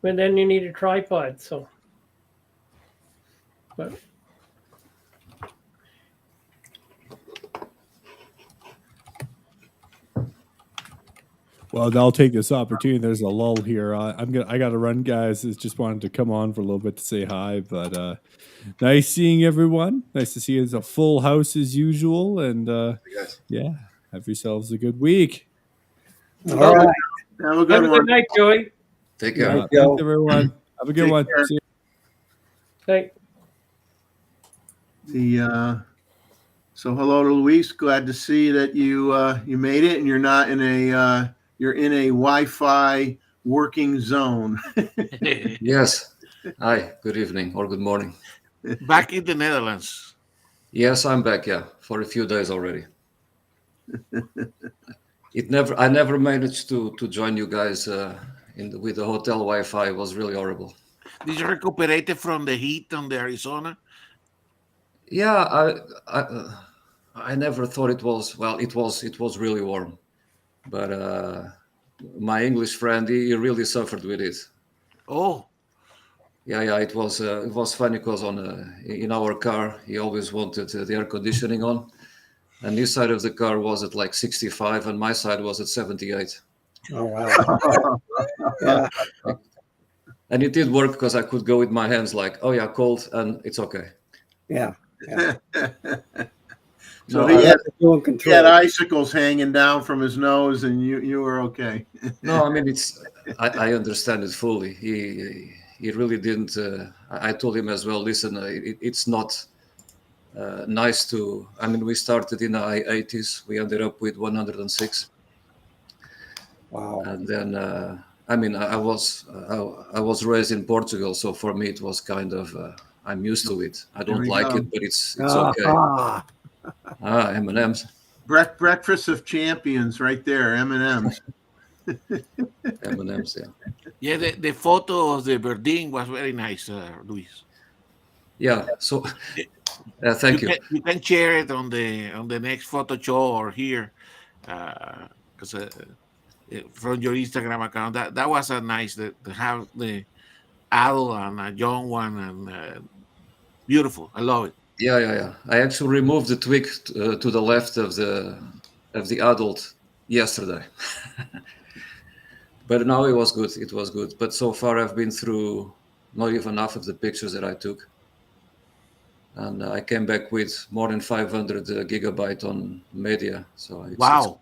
But then you need a tripod, so. But Well, I'll take this opportunity. There's a lull here. I got to run, guys. I just wanted to come on for a little bit to say hi, but nice seeing everyone. Nice to see you. It's a full house as usual, and yeah, have yourselves a good week. All right. Have a good one. night, Joey. Take care. Thanks, everyone. Have a good Take one. care. See you. Thank. So hello to Luis. Glad to see that you you made it, and you're not in a you're in a Wi-Fi working zone. Yes. Hi, good evening or good morning. Back in the Netherlands. Yes, I'm back, yeah, for a few days already. I never managed to join you guys with the hotel Wi-Fi. It was really horrible. Did you recuperate from the heat on the Arizona? Yeah, I never thought it was, well, it was really warm. But my English friend, he really suffered with it. Oh. Yeah, it was funny because in our car, he always wanted the air conditioning on. And his side of the car was at like 65 and my side was at 78. Oh, wow. Yeah. And it did work because I could go with my hands like, oh yeah, cold, and it's okay. Yeah. So No, he Control. had icicles hanging down from his nose, and you were okay. No, I mean, I understand it fully. He really didn't. I told him as well, listen, it's not nice to. I mean, we started in the high 80s. We ended up with 106. Wow. And then, I mean, I was raised in Portugal, so for me it was kind of. I'm used to it. I don't like it, but it's okay. M&Ms. Breakfast of champions, right there. M&Ms. M&Ms, yeah. Yeah, the photo of the birding was very nice, Luis. Yeah. So, thank you. You can share it on the next photo show or here, because from your Instagram account. That was a nice to have the adult and a young one, and beautiful. I love it. Yeah. I actually removed the twig to the left of the adult yesterday. But now it was good. It was good. But so far I've been through not even half of the pictures that I took. And I came back with more than 500 gigabyte on media. So Wow.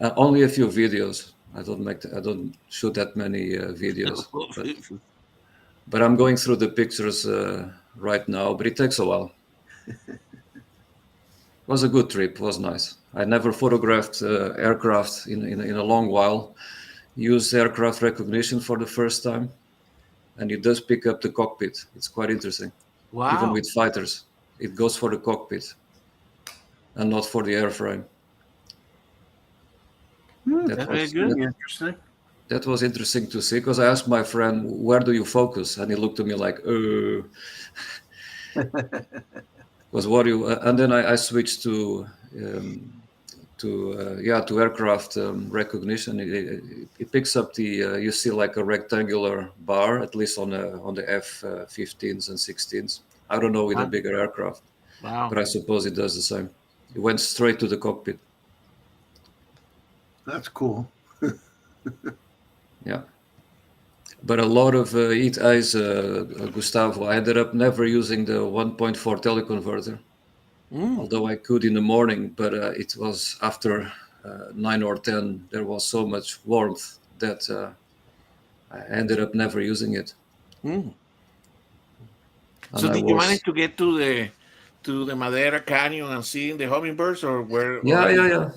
Only a few videos. I don't shoot that many videos. But I'm going through the pictures right now, but it takes a while. It was a good trip. It was nice. I never photographed aircraft in a long while. Used aircraft recognition for the first time, and it does pick up the cockpit. It's quite interesting. Wow. Even with fighters, it goes for the cockpit and not for the airframe. That's very good. Interesting. That was interesting to see because I asked my friend, "Where do you focus?" And he looked at me like, "Was what you?" And then I switched to aircraft recognition. It picks up the you see like a rectangular bar, at least on the F-15s and 16s. I don't know with a bigger aircraft, but I suppose it does the same. It went straight to the cockpit. That's cool. Yeah. But a lot of EAT eyes, Gustavo, I ended up never using the 1.4 teleconverter, although I could in the morning, but it was after 9 or 10, there was so much warmth that I ended up never using it. So did you manage to get to the Madeira Canyon and seeing the hummingbirds, or where? Yeah.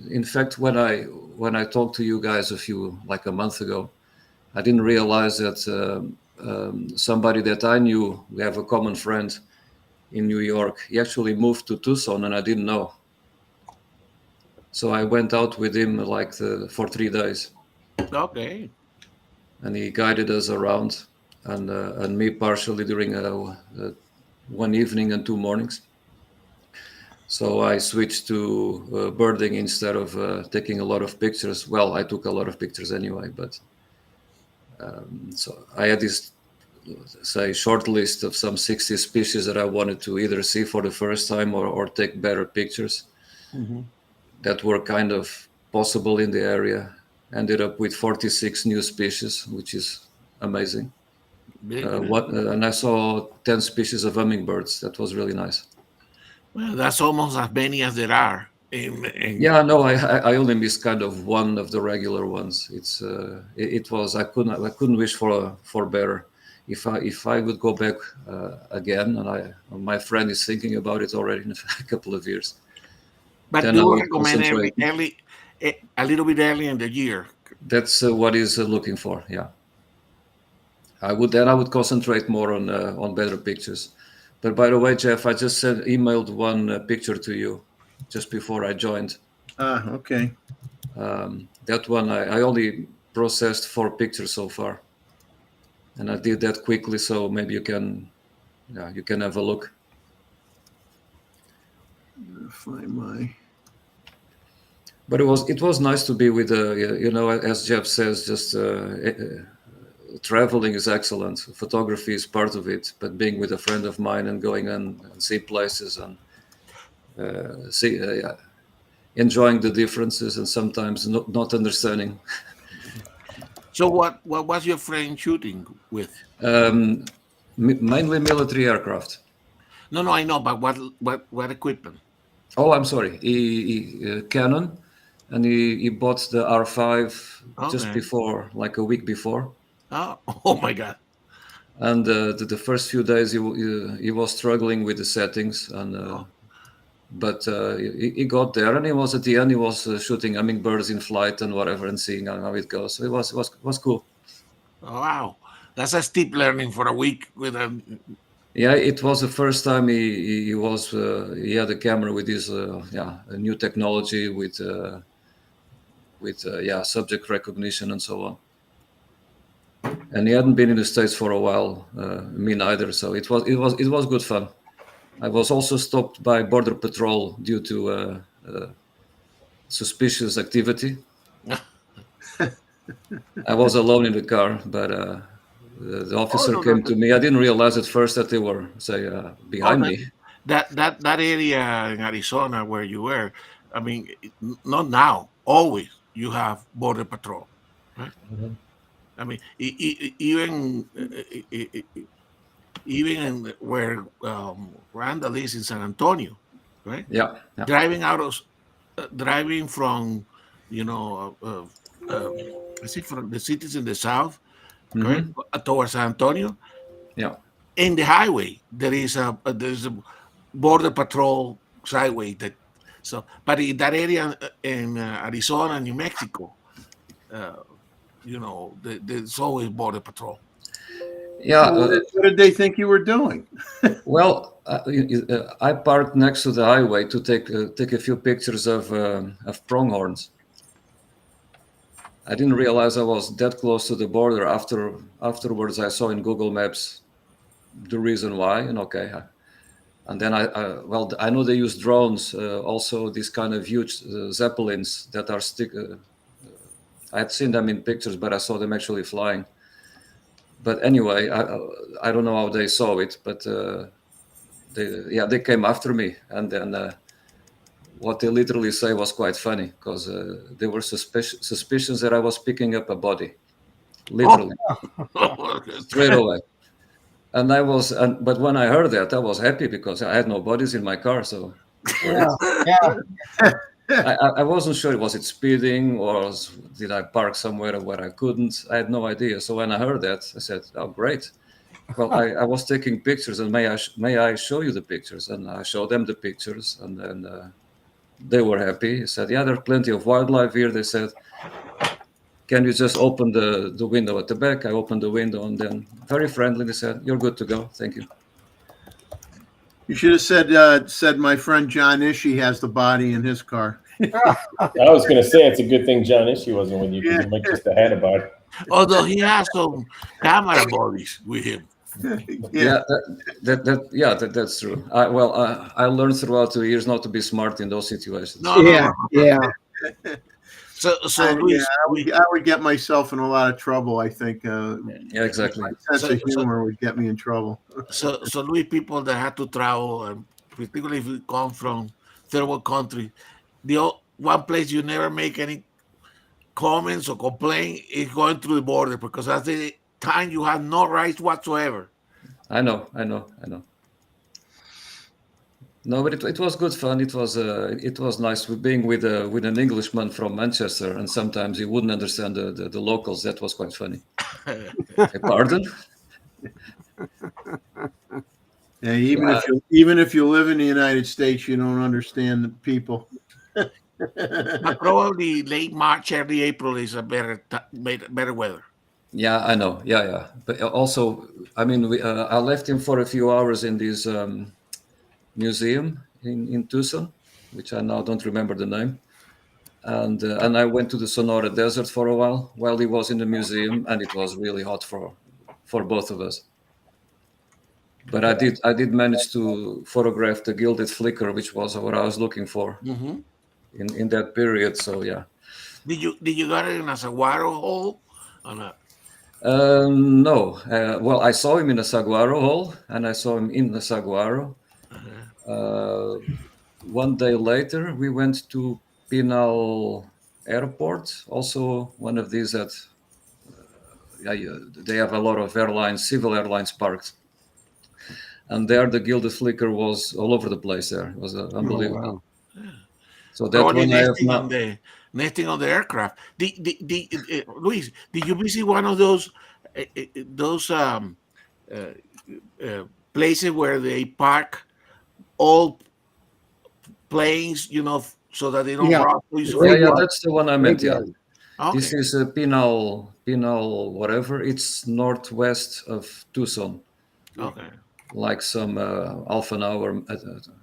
In fact, when I talked to you guys a month ago, I didn't realize that somebody that I knew, we have a common friend in New York, he actually moved to Tucson, and I didn't know. So I went out with him for 3 days. Okay. And he guided us around, and me partially during one evening and 2 mornings. So I switched to birding instead of taking a lot of pictures. Well, I took a lot of pictures anyway, but so I had this, say, short list of some 60 species that I wanted to either see for the first time or take better pictures that were kind of possible in the area. Ended up with 46 new species, which is amazing. And I saw 10 species of hummingbirds. That was really nice. Well, that's almost as many as there are. Yeah, no, I only missed kind of one of the regular ones. I couldn't wish for better. if I would go back again, and my friend is thinking about it already in a couple of years. But Then do I you would recommend concentrate. a little bit early in the year? That's what he's looking for. Yeah. I would concentrate more on better pictures. But by the way, Jeff, I just emailed one picture to you just before I joined. Okay. That one I only processed 4 pictures so far, and I did that quickly, so maybe you can have a look. Find my. But it was nice to be with as Jeff says, just traveling is excellent. Photography is part of it, but being with a friend of mine and going and see places and enjoying the differences and sometimes not understanding. So what was your friend shooting with? Mainly military aircraft. No, I know, but what equipment? Oh, I'm sorry. He Canon, and he bought the R5 just before, like a week before. Oh my God! And the first few days he was struggling with the settings, and but he got there, and he was at the end. He was shooting hummingbirds in flight and whatever, and seeing how it goes. So it was cool. Oh, wow, that's a steep learning for a week with a. Yeah, it was the first time he had a camera with his a new technology with subject recognition and so on. And he hadn't been in the States for a while, me neither. So it was good fun. I was also stopped by Border Patrol due to suspicious activity. I was alone in the car, but the officer came to me. I didn't realize at first that they were, behind me. That area in Arizona where you were, I mean, not now, always you have Border Patrol, right? Mm-hmm. I mean, even where Randall is in San Antonio, right? Yeah. Driving from, I think from the cities in the south, mm-hmm. Correct, towards San Antonio. Yeah. In the highway, there's a Border Patrol sideway but in that area in Arizona, New Mexico, there's always Border Patrol. Yeah. What did they think you were doing? Well, I parked next to the highway to take a few pictures of pronghorns. I didn't realize I was that close to the border. Afterwards, I saw in Google Maps the reason why, and okay. And then I know they use drones, also these kind of huge zeppelins that are I had seen them in pictures, but I saw them actually flying. But anyway, I don't know how they saw it, but they came after me, and then what they literally say was quite funny, because they were suspicions that I was picking up a body, literally, straight away. And but when I heard that, I was happy because I had no bodies in my car. So I wasn't sure, was it speeding or did I park somewhere where I couldn't? I had no idea. So when I heard that, I said, oh, great. Well, I was taking pictures, and may I show you the pictures? And I showed them the pictures, and then they were happy. He said, yeah, there's plenty of wildlife here. They said, can you just open the window at the back? I opened the window, and then very friendly, they said, you're good to go. Thank you. You should have said my friend John Ishii has the body in his car. I was going to say it's a good thing John Ishii wasn't with you, because you might just have had a body. Although he has some camera bodies with him. Yeah, that's true. I learned throughout the years not to be smart in those situations. No. So Luis, I would get myself in a lot of trouble, I think. Yeah, exactly. My sense of humor would get me in trouble. So Luis, people that had to travel, and particularly if you come from third world country, the one place you never make any comments or complain is going through the border, because that's the time you have no rights whatsoever. I know. No, but it was good fun. It was nice being with an Englishman from Manchester, and sometimes he wouldn't understand the locals. That was quite funny. Pardon? Yeah, even if you live in the United States, you don't understand the people. But probably late March, early April is a better weather. Yeah, I know. Yeah. But also, I mean, I left him for a few hours in this museum in Tucson, which I now don't remember the name. And I went to the Sonora Desert for a while he was in the museum, and it was really hot for both of us. But I did manage to photograph the gilded flicker, which was what I was looking for in that period. So yeah. Did you got it in a saguaro hole or not? No. Well, I saw him in a saguaro hole, and I saw him in the saguaro. One day later, we went to Pinal Airport, also one of these that they have a lot of airlines, civil airlines parked. And there, the gilded flicker was all over the place. There it was unbelievable. Oh, wow. So that one I have not. Nesting on the aircraft. Luis, did you visit one of those places where they park all planes, so that they don't rock? Yeah, that's the one I meant. Yeah. Okay. This is Pinal, whatever. It's northwest of Tucson. Okay. Like some half an hour.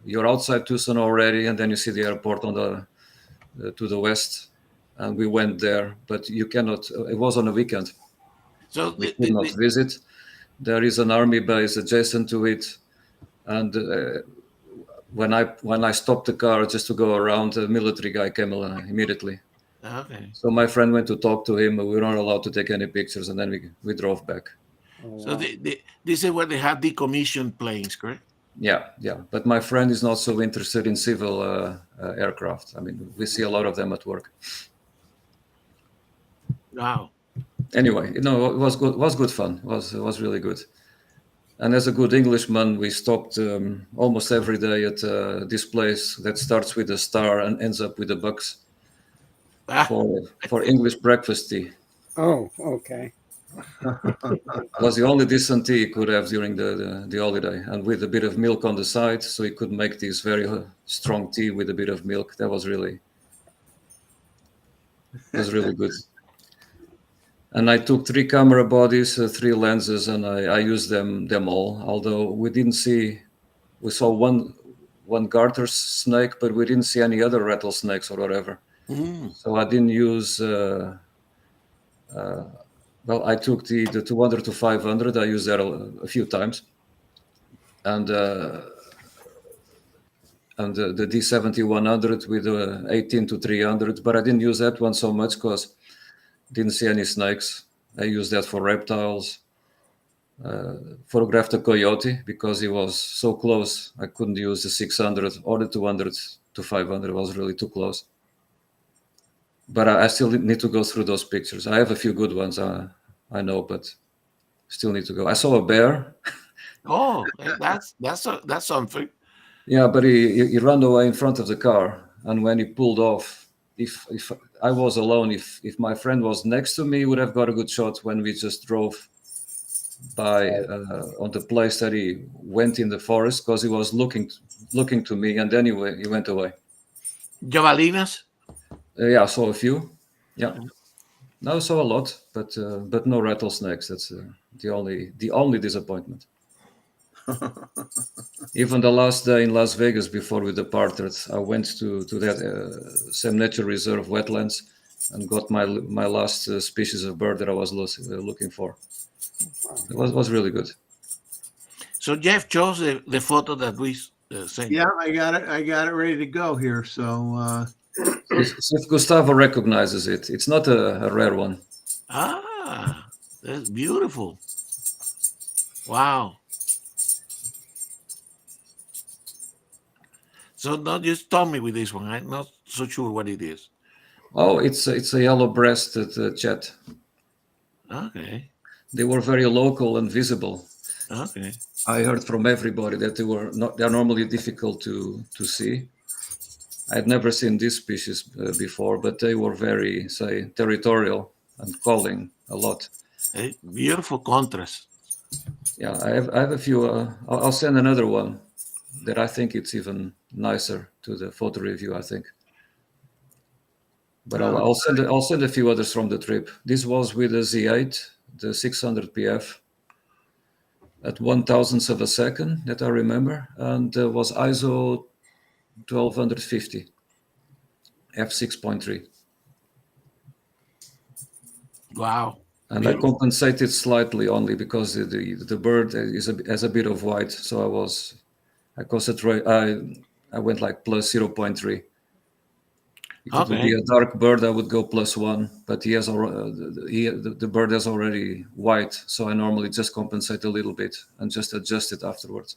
You're outside Tucson already, and then you see the airport on to the west. And we went there, but you cannot. It was on a weekend, so we could not visit. There is an army base adjacent to it, and when I stopped the car just to go around, a military guy came along immediately. Okay. So my friend went to talk to him, but we were not allowed to take any pictures, and then we drove back. Oh, So wow. this is where they have decommissioned planes, correct? Yeah. But my friend is not so interested in civil aircraft. I mean, we see a lot of them at work. Wow. Anyway, it was good. Was good fun. It was really good. And as a good Englishman, we stopped almost every day at this place that starts with a star and ends up with a bucks for English breakfast tea. Oh, okay. It was the only decent tea he could have during the holiday, and with a bit of milk on the side, so he could make this very strong tea with a bit of milk. That was really good. And I took 3 camera bodies, 3 lenses, and I used them all. Although we saw one garter snake, but we didn't see any other rattlesnakes or whatever. So I didn't use. Well, I took the 200 to 500. I used that a few times, and the D70-100 with 18 to 300. But I didn't use that one so much because didn't see any snakes. I used that for reptiles. Photographed a coyote because he was so close. I couldn't use the 600 or the 200 to 500. It was really too close. But I still need to go through those pictures. I have a few good ones, I know, but still need to go. I saw a bear. Oh, that's something. Yeah, but he ran away in front of the car, and when he pulled off, if I was alone, if my friend was next to me, he would have got a good shot when we just drove by on the place that he went in the forest, because he was looking to me, and then he went away. Javelinas? Yeah, I saw a few. Yeah, no, I saw a lot, but no rattlesnakes. That's the only disappointment. Even the last day in Las Vegas before we departed, I went to that same nature reserve wetlands and got my last species of bird that I was looking for. It was really good. So Jeff chose the photo that we sent. Yeah, I got it ready to go here. So if Gustavo recognizes it, it's not a rare one. Ah, that's beautiful. Wow. So now just tell me with this one. I'm not so sure what it is. Oh, it's a yellow-breasted chat. Okay. They were very local and visible. Okay. I heard from everybody that they're normally difficult to see. I had never seen this species before, but they were very, say, territorial and calling a lot. A beautiful contrast. Yeah, I have a few. I'll send another one that I think it's even nicer to the photo review, I think. But I'll send a few others from the trip. This was with the Z8, the 600 PF at 1,000th of a second that I remember, and was ISO 1250 f6.3. Wow. And I compensated slightly only because the bird has a bit of white, so I concentrate. I went like plus 0.3. If it would be a dark bird, I would go +1, but the bird has already white, so I normally just compensate a little bit and just adjust it afterwards.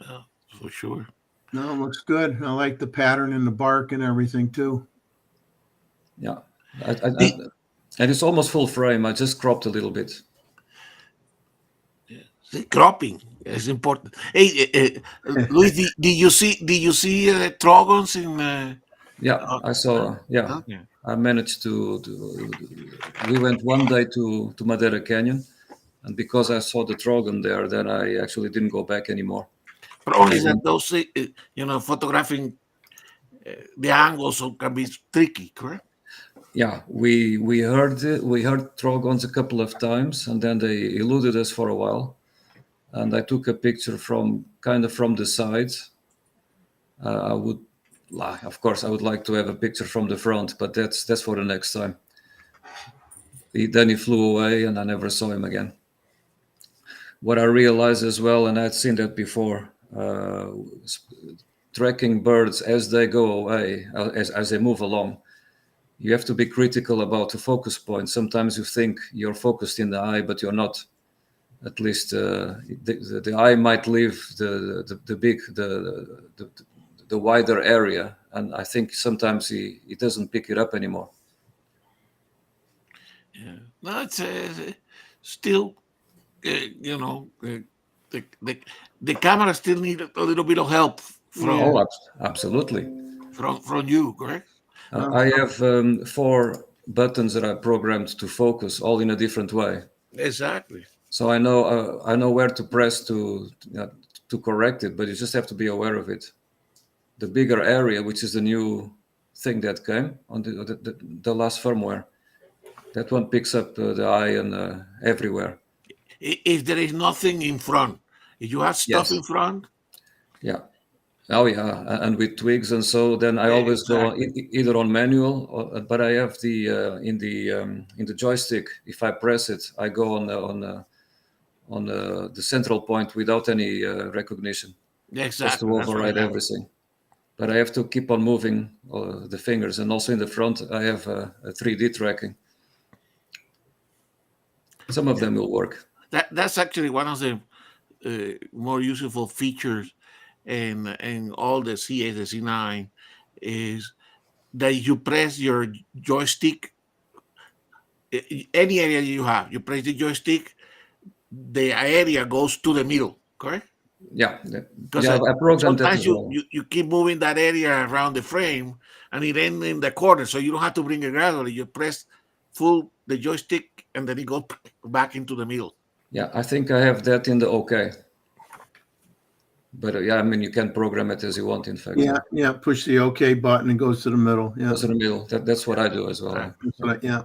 Oh, for sure. No, it looks good. I like the pattern in the bark and everything too. Yeah, and it's almost full frame. I just cropped a little bit. The cropping is important. Hey, Luis, did you see trogons in? Yeah, I saw. Yeah, okay. I managed to. We went one day to Madeira Canyon, and because I saw the trogon there, then I actually didn't go back anymore. Probably that those, photographing the angles can be tricky, correct? Yeah, we heard trogons a couple of times, and then they eluded us for a while. And I took a picture from the sides. Of course, I would like to have a picture from the front, but that's for the next time. Then he flew away, and I never saw him again. What I realized as well, and I'd seen that before, tracking birds as they go away, as they move along, you have to be critical about the focus point. Sometimes you think you're focused in the eye, but you're not. At least the eye might leave the wider area, and I think sometimes he doesn't pick it up anymore. Yeah, no, it's still, the camera still need a little bit of help from. Absolutely. From you, correct? I have 4 buttons that I programmed to focus, all in a different way. Exactly. So I know where to press to correct it, but you just have to be aware of it. The bigger area, which is the new thing that came on the last firmware, that one picks up the eye and everywhere. If there is nothing in front, if you have stuff in front. Yeah. Oh yeah, and with twigs and so, then I always go either on manual, but I have in the joystick. If I press it, I go on the central point without any recognition. Exactly. Just to override everything. But I have to keep on moving the fingers, and also in the front I have a 3D tracking. Some of them will work. That's actually one of the more useful features in all the C8, the Z9, is that you press your joystick, any area you have, you press the joystick, the area goes to the middle, correct? Yeah, because I programmed that as well. You keep moving that area around the frame, and it ends in the corner, so you don't have to bring it gradually. You press the joystick, and then it goes back into the middle. Yeah, I think I have that in the OK. But yeah, I mean, you can program it as you want, in fact. Yeah, push the OK button and goes to the middle. Yeah, goes to the middle. That's what I do as well. Yeah.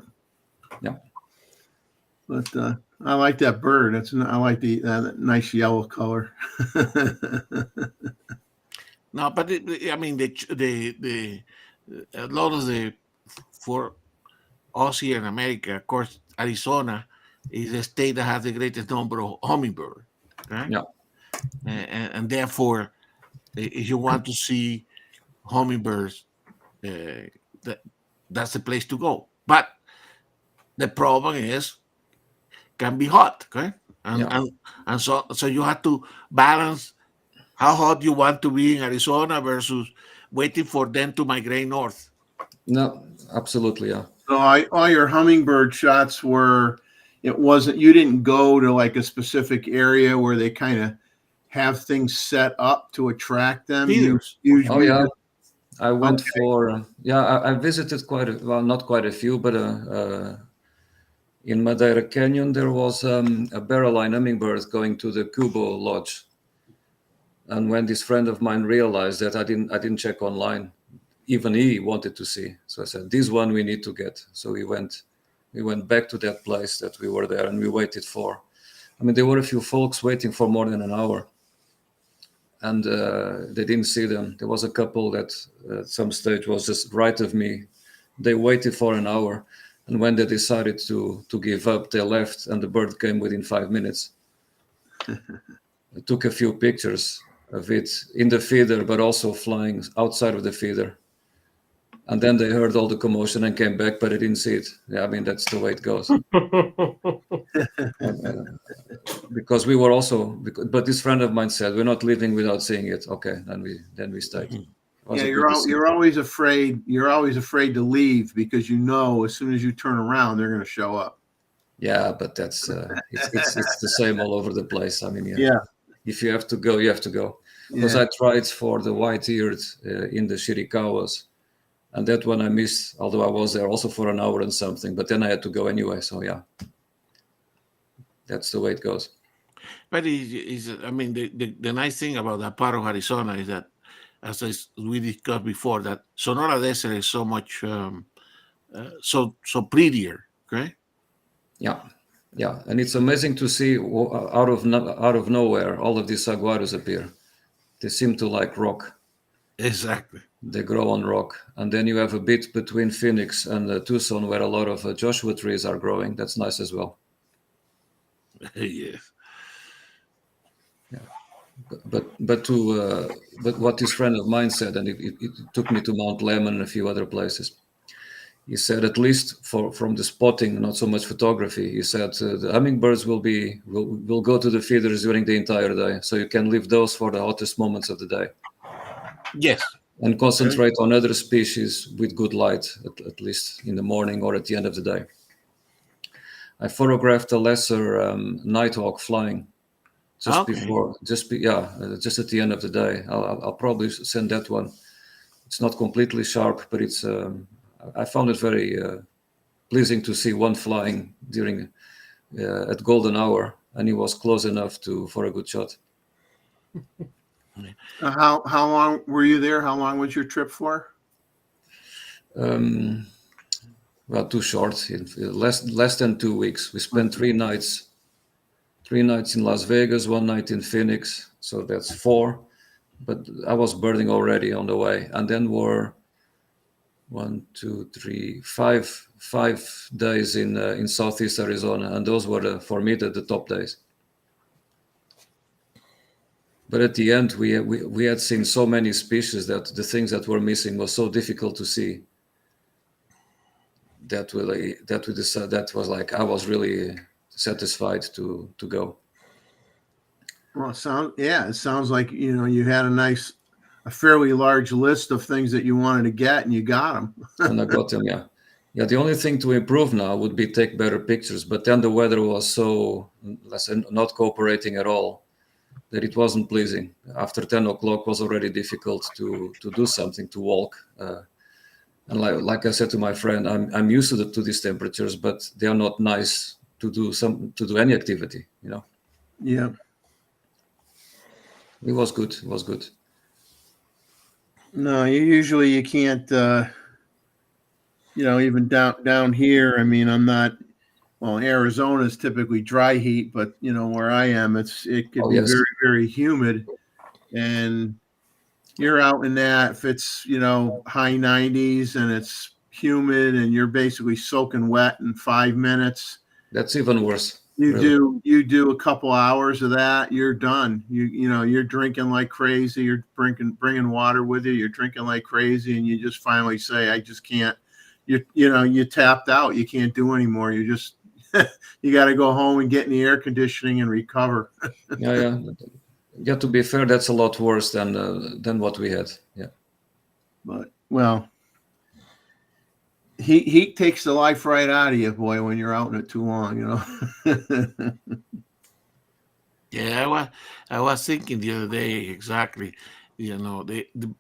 But I like that bird. I like the nice yellow color. No, but I mean, a lot of for us here in America, of course, Arizona is a state that has the greatest number of hummingbird, right? Yeah. And therefore, if you want to see hummingbirds, that's the place to go. But the problem is, can be hot, okay? And so you have to balance how hot you want to be in Arizona versus waiting for them to migrate north. No, absolutely, yeah. So all your hummingbird shots you didn't go to like a specific area where they kind of have things set up to attract them. I went for I visited not quite a few, but In Madeira Canyon, there was a barrel-line hummingbird going to the Kubo Lodge. And when this friend of mine realized that I didn't check online, even he wanted to see. So I said, this one we need to get. So we went back to that place that we were there, and we waited for. I mean, there were a few folks waiting for more than an hour, and they didn't see them. There was a couple that at some stage was just right of me. They waited for an hour, and when they decided to give up, they left, and the bird came within 5 minutes. I took a few pictures of it in the feeder, but also flying outside of the feeder. And then they heard all the commotion and came back, but they didn't see it. Yeah, I mean, that's the way it goes. Because we were also, but this friend of mine said, we're not leaving without seeing it. Okay, then we stayed. Yeah, you're always afraid. You're always afraid to leave because you know as soon as you turn around, they're going to show up. Yeah, but that's it's the same all over the place. I mean, yeah. If you have to go, you have to go. Because I tried for the white-eared in the Shirikawas, and that one I missed, although I was there also for an hour and something, but then I had to go anyway. So yeah, that's the way it goes. But I mean, the nice thing about that part of Arizona is that, as we discussed before, that Sonora Desert is so much so prettier, okay? Yeah, and it's amazing to see out of nowhere all of these saguaros appear. They seem to like rock. Exactly. They grow on rock, and then you have a bit between Phoenix and Tucson where a lot of Joshua trees are growing. That's nice as well. Yes. Yeah. But what this friend of mine said, and it took me to Mount Lemmon and a few other places. He said, at least from the spotting, not so much photography, he said the hummingbirds will go to the feeders during the entire day, so you can leave those for the hottest moments of the day. Yes. And concentrate on other species with good light, at least in the morning or at the end of the day. I photographed a lesser nighthawk flying just at the end of the day. I'll probably send that one. It's not completely sharp, but it's. I found it very pleasing to see one flying during at golden hour, and he was close enough for a good shot. How long were you there? How long was your trip for? Well, too short. Less than 2 weeks. We spent 3 nights. 3 nights in Las Vegas, 1 night in Phoenix. So that's 4. But I was birding already on the way, and then were 5 days in Southeast Arizona, and those were for me the top days. But at the end, we had seen so many species that the things that were missing was so difficult to see that was like I was really satisfied to go. Well, it sounds like you had a fairly large list of things that you wanted to get, and you got them. And I got them, yeah. The only thing to improve now would be take better pictures, but then the weather was so not cooperating at all that it wasn't pleasing. After 10 o'clock was already difficult to do something, to walk. And like I said to my friend, I'm used to these temperatures, but they are not nice to do any activity, Yeah. It was good. It was good. No, you can't. Even down here. I mean, I'm not. Well, Arizona is typically dry heat, but where I am, it could be very, very humid, and you're out in that. If it's high 90s and it's humid and you're basically soaking wet in 5 minutes, that's even worse. You do a couple hours of that, you're done. You're drinking like crazy. You're bringing water with you. You're drinking like crazy, and you just finally say, "I just can't." You tapped out. You can't do anymore. You just you got to go home and get in the air conditioning and recover. Yeah. To be fair, that's a lot worse than what we had. Yeah. But heat takes the life right out of you, boy, when you're out in it too long, Yeah, I was thinking the other day exactly. The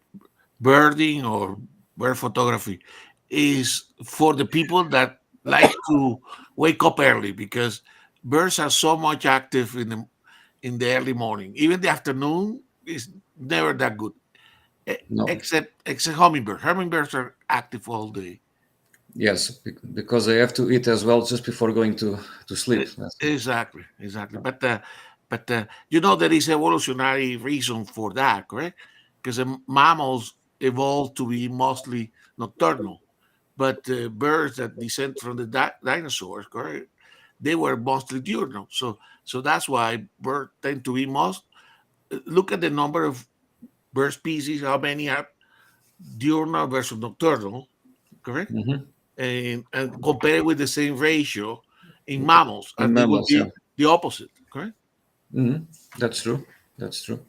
birding or bird photography is for the people that like to wake up early because birds are so much active in the early morning. Even the afternoon is never that good, No. except hummingbird. Hummingbirds are active all day. Yes, because they have to eat as well just before going to sleep. Exactly. But you know there is evolutionary reason for that, correct? Because the mammals evolved to be mostly nocturnal, but birds that descend from the dinosaurs, correct? They were mostly diurnal. So that's why birds tend to be most. Look at the number of bird species, how many are diurnal versus nocturnal, correct? Mhm. And compare it with the same ratio in mammals, In and they will mammals, yeah. be the opposite, correct? That's true. That's true.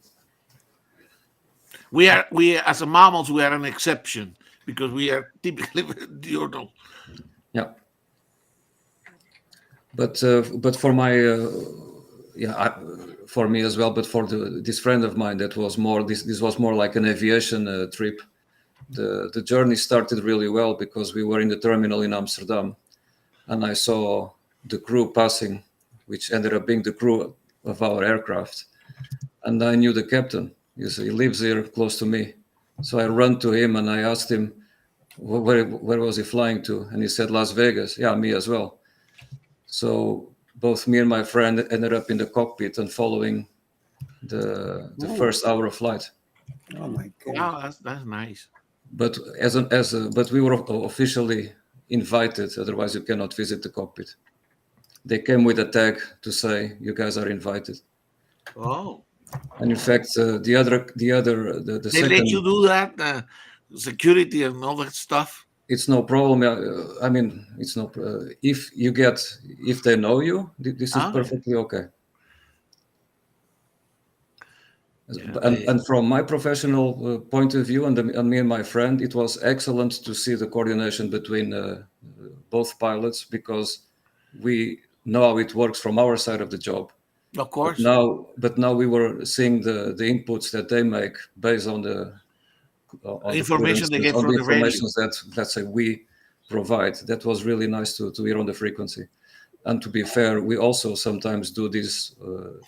We as a mammals we are an exception because we are typically diurnal. Yeah. But for my for me as well. But for this friend of mine, that was more. This was more like an aviation trip. The journey started really well because we were in the terminal in Amsterdam, and I saw the crew passing, which ended up being the crew of our aircraft, and I knew the captain. He lives here close to me, so I ran to him and I asked him where was he flying to, and he said Las Vegas. Yeah, me as well. So both me and my friend ended up in the cockpit and following the first hour of flight. Oh my god! Wow, that's nice. But but we were officially invited. Otherwise, you cannot visit the cockpit. They came with a tag to say you guys are invited. Oh, And in fact, the they second, let you do that, security and all that stuff. it's no problem. I mean, it's no. If they know you, this is perfectly okay. Yeah, And from my professional point of view, and me and my friend, it was excellent to see the coordination between both pilots because we know how it works from our side of the job. of course. But now we were seeing the inputs that they make based on the Information they get from the radio. information that, let's say, we provide. That was really nice to hear on the frequency. And to be fair, we also sometimes do these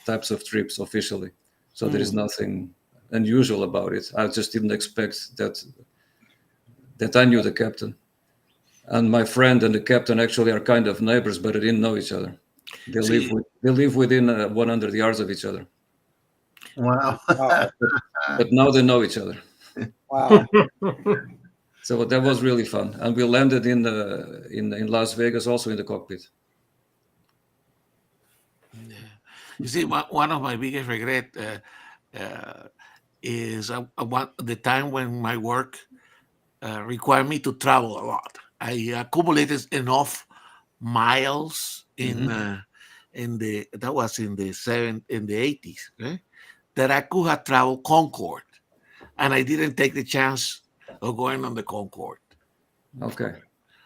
types of trips officially. So there is nothing unusual about it. I just didn't expect that I knew the captain. And my friend and the captain actually are kind of neighbors, but they didn't know each other. They live within 100 yards of each other. Wow. But now they know each other. Wow. So that was really fun. And we landed in Las Vegas, also in the cockpit. You see, one of my biggest regret is the time when my work required me to travel a lot. I accumulated enough miles in the that was in the 80s, okay, that I could have traveled Concorde, and I didn't take the chance of going on the Concorde. Okay.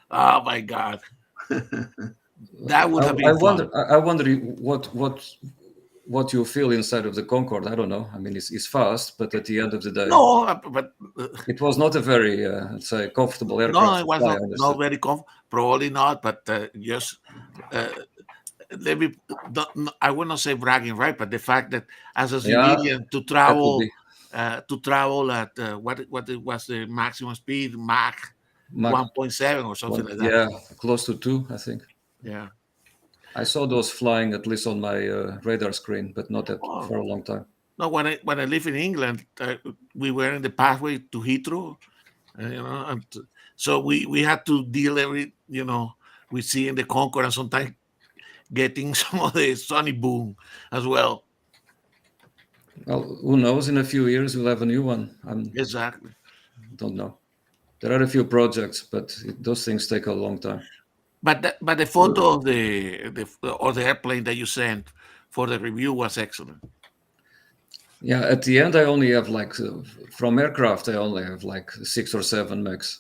Oh my God. That would have been fun. I wonder what you feel inside of the Concorde. I don't know. I mean, it's fast, but at the end of the day, no, but it was not a very, let's say, comfortable aircraft. No, it was not very comfortable. Probably not, but just let me. I would not say bragging, right? But the fact that as a civilian to travel at what it was the maximum speed, Mach 1.7 or something like that. Yeah, close to 2, I think. Yeah. I saw those flying at least on my radar screen, but not for a long time. No, when I lived in England, we were in the pathway to Heathrow, and so we had to deal with seeing the Concorde and sometimes getting some of the Sunny Boom as well. Well, who knows? In a few years, we'll have a new one. Exactly. Don't know. There are a few projects, but those things take a long time. But the photo of the airplane that you sent for the review was excellent. Yeah, at the end, I only have from aircraft, I only have 6 or 7 megs.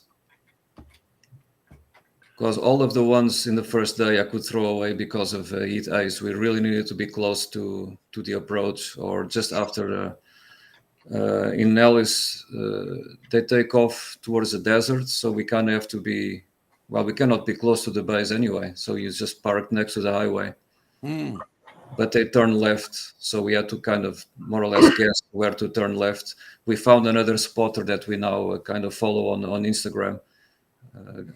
Because all of the ones in the first day I could throw away because of heat ice. We really needed to be close to the approach or just after. In Nellis, they take off towards the desert, so we kind of have to be well, we cannot be close to the base anyway, so you just park next to the highway. But they turn left, so we had to kind of more or less guess where to turn left. We found another spotter that we now kind of follow on Instagram,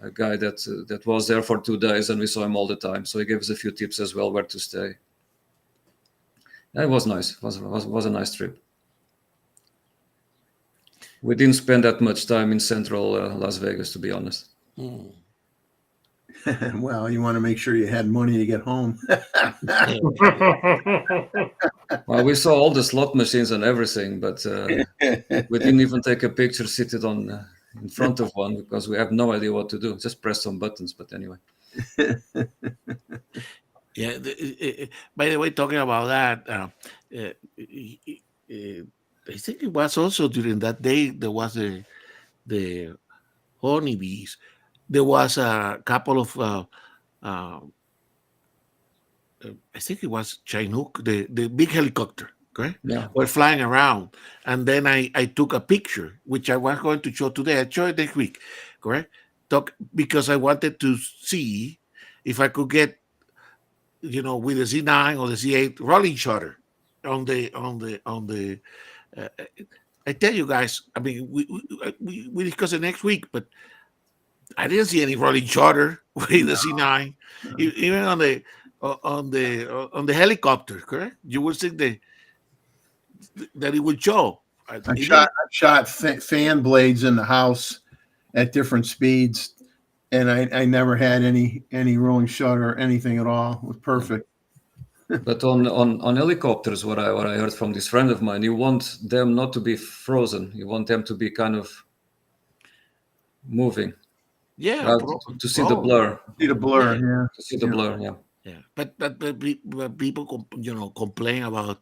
a guy that was there for 2 days, and we saw him all the time. So he gave us a few tips as well where to stay. Yeah, it was nice. It was a nice trip. We didn't spend that much time in central Las Vegas, to be honest. Well, you want to make sure you had money to get home. Well, we saw all the slot machines and everything, but we didn't even take a picture seated in front of one because we have no idea what to do. Just press some buttons. But anyway. Yeah. By the way, talking about that, I think it was also during that day there was the honeybees. There was a couple of I think it was Chinook, the big helicopter, correct? Yeah. Were flying around. And then I took a picture, which I was going to show today. I'll show it next week, correct? Because I wanted to see if I could get, with the Z9 or the Z8 rolling shutter on the I tell you guys, I mean, we discuss it next week, but I didn't see any rolling shutter with the Z9, even on the helicopter. Correct? You would think that it would show. I shot fan blades in the house at different speeds, and I never had any rolling shutter or anything at all. It was perfect. But on helicopters, what I heard from this friend of mine, you want them not to be frozen. You want them to be kind of moving. Yeah, to see the blur. See the blur, yeah. To see the blur, yeah. Yeah, but people, complain about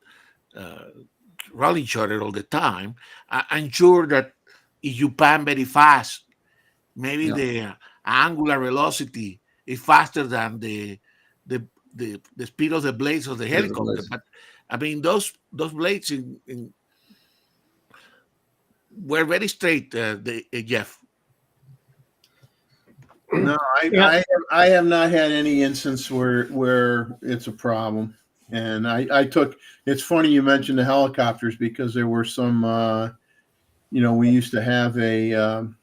rolling shutter all the time. I'm sure that if you pan very fast, maybe the angular velocity is faster than the speed of the blades of the helicopter. But I mean, those blades were very straight, Jeff. No, I have not had any instance where it's a problem. And it's funny you mentioned the helicopters because there were some, we used to have an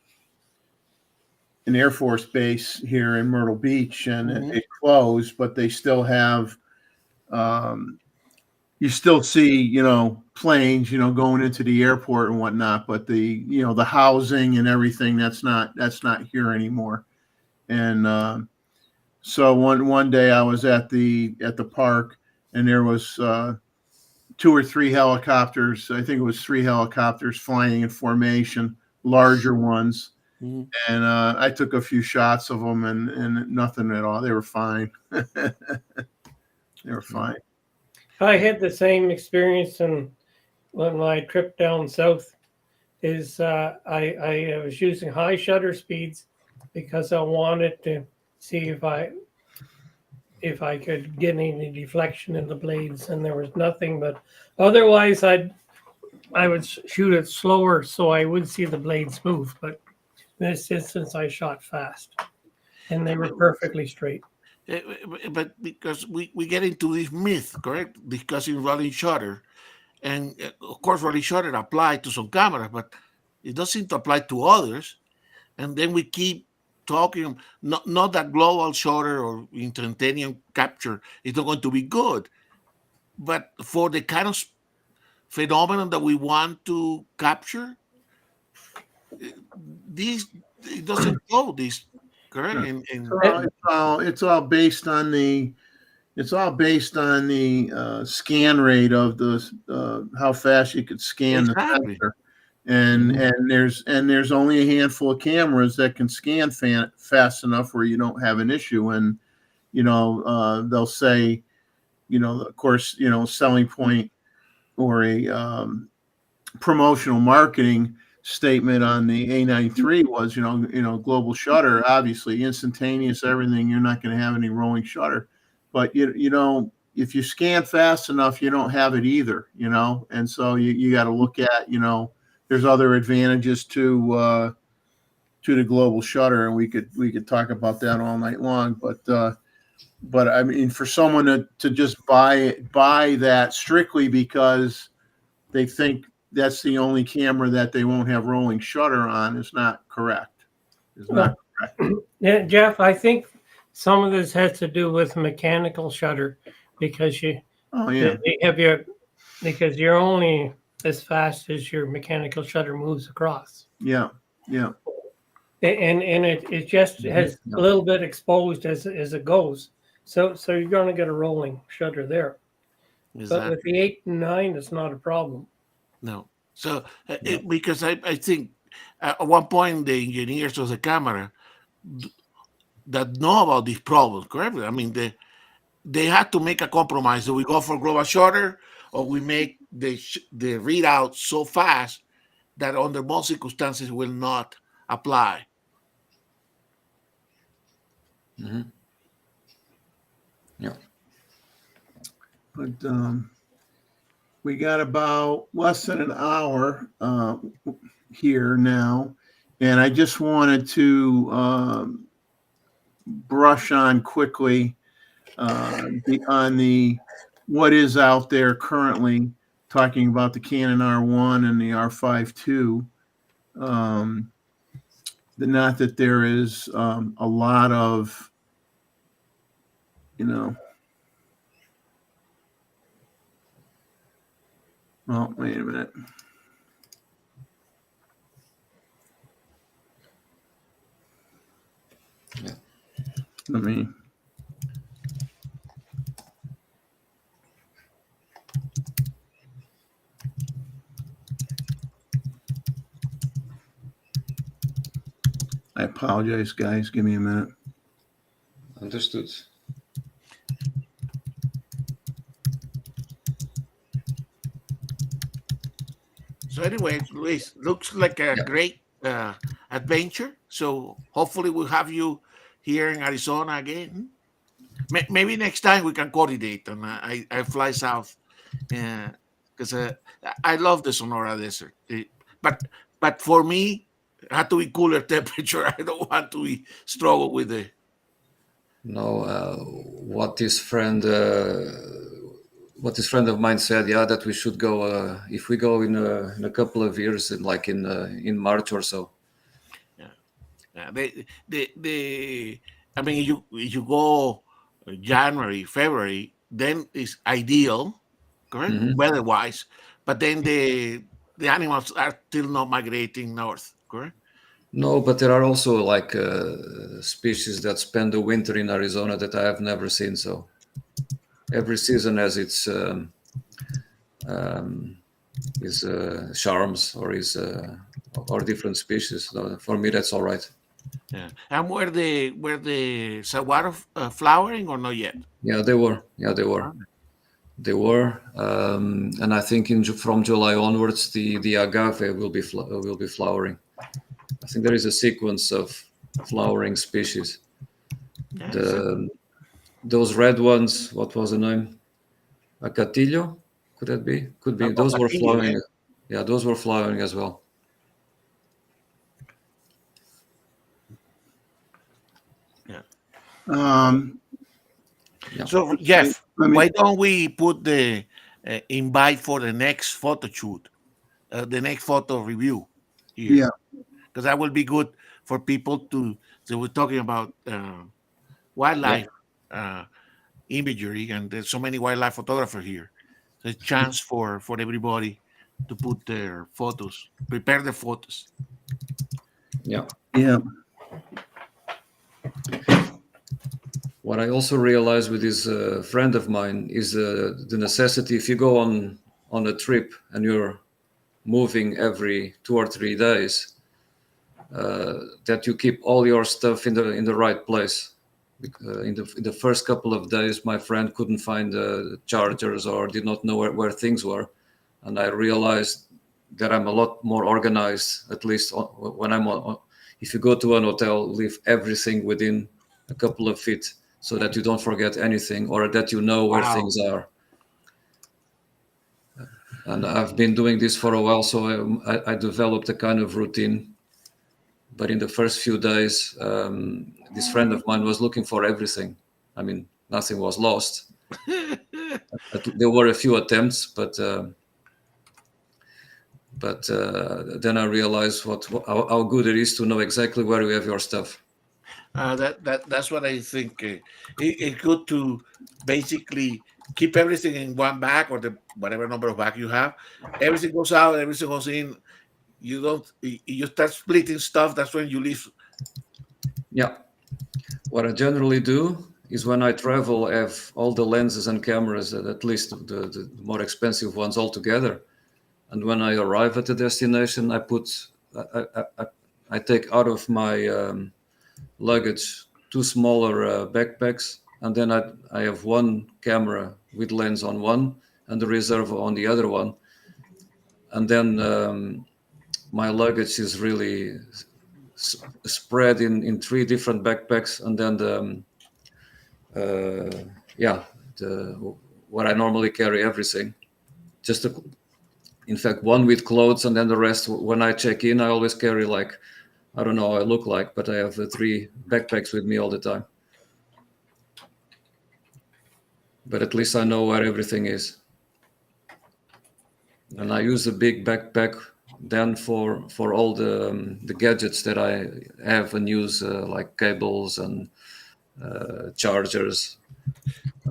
Air Force base here in Myrtle Beach, and it closed, but they still have, you still see, planes, going into the airport and whatnot, but the housing and everything, that's not here anymore. And so one day I was at the park, and there was 2 or 3 helicopters. I think it was 3 helicopters flying in formation, larger ones. And I took a few shots of them, and nothing at all. They were fine. They were fine. I had the same experience on my trip down south. I was using high shutter speeds because I wanted to see if I could get any deflection in the blades, and there was nothing. But otherwise, I would shoot it slower so I would see the blades move. But in this instance, I shot fast, and they were perfectly straight. But because we get into this myth, correct, discussing rolling shutter, and of course rolling shutter applied to some cameras, but it doesn't seem to apply to others. And then we keep talking, not that global shutter or instantaneous capture is not going to be good, but for the kind of phenomenon that we want to capture, it doesn't go this. Correct. It's all based on the scan rate of the how fast you could scan the sensor, and there's only a handful of cameras that can scan fast enough where you don't have an issue. And they'll say, of course, selling point or a promotional marketing statement on the A93 was, global shutter, obviously instantaneous, everything. You're not going to have any rolling shutter, but if you scan fast enough, you don't have it either, and so you got to look at, there's other advantages to the global shutter, and we could talk about that all night long. But I mean, for someone to just buy that strictly because they think that's the only camera that they won't have rolling shutter on is not correct. Is not correct. Yeah, Jeff, I think some of this has to do with mechanical shutter because Oh yeah. they have because you're only as fast as your mechanical shutter moves across. Yeah. Yeah. And it just has a little bit exposed as it goes. So you're going to get a rolling shutter there. But with the 8 and 9, it's not a problem. No. So because I think at one point the engineers of the camera that know about these problems, correct? I mean, they had to make a compromise. Do we go for global shutter, or we make the readout so fast that under most circumstances will not apply? Mm-hmm. Yeah. But we got about less than an hour here now, and I just wanted to brush on quickly on the what is out there currently, talking about the Canon R1 and the R5 II. Not that there is a lot of, well, wait a minute. Yeah. Let me. I apologize, guys. Give me a minute. Understood. So anyway, Luis, looks like a great adventure. So hopefully we'll have you here in Arizona again. Maybe next time we can coordinate and I fly south because I love the Sonora Desert. But for me, it had to be cooler temperature. I don't want to be struggle with the. No, what this friend of mine said, that we should go if we go in a couple of years, like in March or so. Yeah, I mean, you go January, February, then it's ideal, correct, weather-wise. But then the animals are still not migrating north, correct? No, but there are also like species that spend the winter in Arizona that I have never seen. So every season has its charms or different species. So for me, that's all right. Yeah, and were the saguaro flowering or not yet? Yeah, they were. They were, and I think from July onwards, the agave will be flowering. I think there is a sequence of flowering species. Yes. Those red ones, what was the name? Acatillo? Could that be? Could be. Those were flowering. Yeah, those were flowering as well. Yeah. So Jeff, why don't we put the invite for the next photo shoot, the next photo review here? Yeah, because that will be good for people to. So we're talking about wildlife imagery, and there's so many wildlife photographers here. So it's a chance for everybody to put their photos, prepare the photos. Yeah. Yeah. What I also realized with this friend of mine is the necessity, if you go on a trip and you're moving every 2 or 3 days, that you keep all your stuff in the right place. In the first couple of days, my friend couldn't find the chargers or did not know where things were, and I realized that I'm a lot more organized. At least when I'm on, if you go to an hotel, leave everything within a couple of feet so that you don't forget anything or that you know where things are. And I've been doing this for a while, so I developed a kind of routine But in the first few days, this friend of mine was looking for everything. I mean, nothing was lost. There were a few attempts, but then I realized how good it is to know exactly where you have your stuff. That's what I think. It's good to basically keep everything in one bag, or the whatever number of bag you have. Everything goes out, everything goes in. You start splitting stuff. That's when you leave. Yeah. What I generally do is when I travel, I have all the lenses and cameras, at least the more expensive ones, all together. And when I arrive at the destination, I take out of my luggage 2 smaller backpacks, and then I have one camera with lens on one and the reserve on the other one. And then my luggage is really spread in 3 different backpacks, and then where I normally carry everything. In fact, one with clothes, and then the rest. When I check in, I always carry, like, I don't know how I look like, but I have 3 backpacks with me all the time. But at least I know where everything is. And I use a big backpack then for all the gadgets that I have and use, like cables and chargers,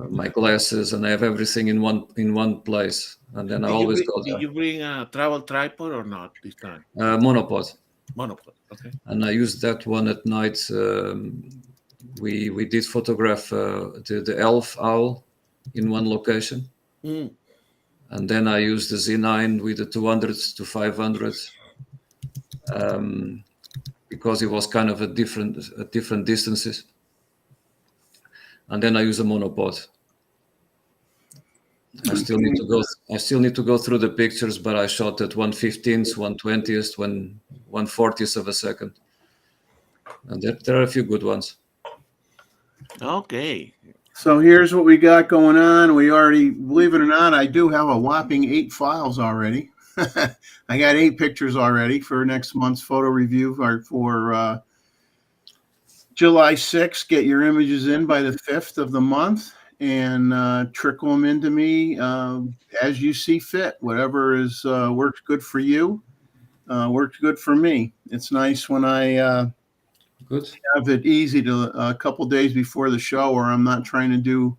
my glasses, and I have everything in one place. And then I always go there. Did you bring a travel tripod or not this time? Monopod. Monopod, okay. And I used that one at night. We did photograph the elf owl in one location. Mm. And then I used the Z9 with the 200 to 500 because it was kind of at different distances. And then I use a monopod. I still need to go through the pictures, but I shot at 1/15th, 1/20th, 1/40th of a second. And there are a few good ones. Okay. So here's what we got going on. We already, believe it or not, I do have a whopping 8 files already. I got 8 pictures already for next month's photo review for July 6th. Get your images in by the 5th of the month and trickle them into me as you see fit. Whatever is works good for you, works good for me. It's nice when I have it easy to a couple days before the show, or I'm not trying to do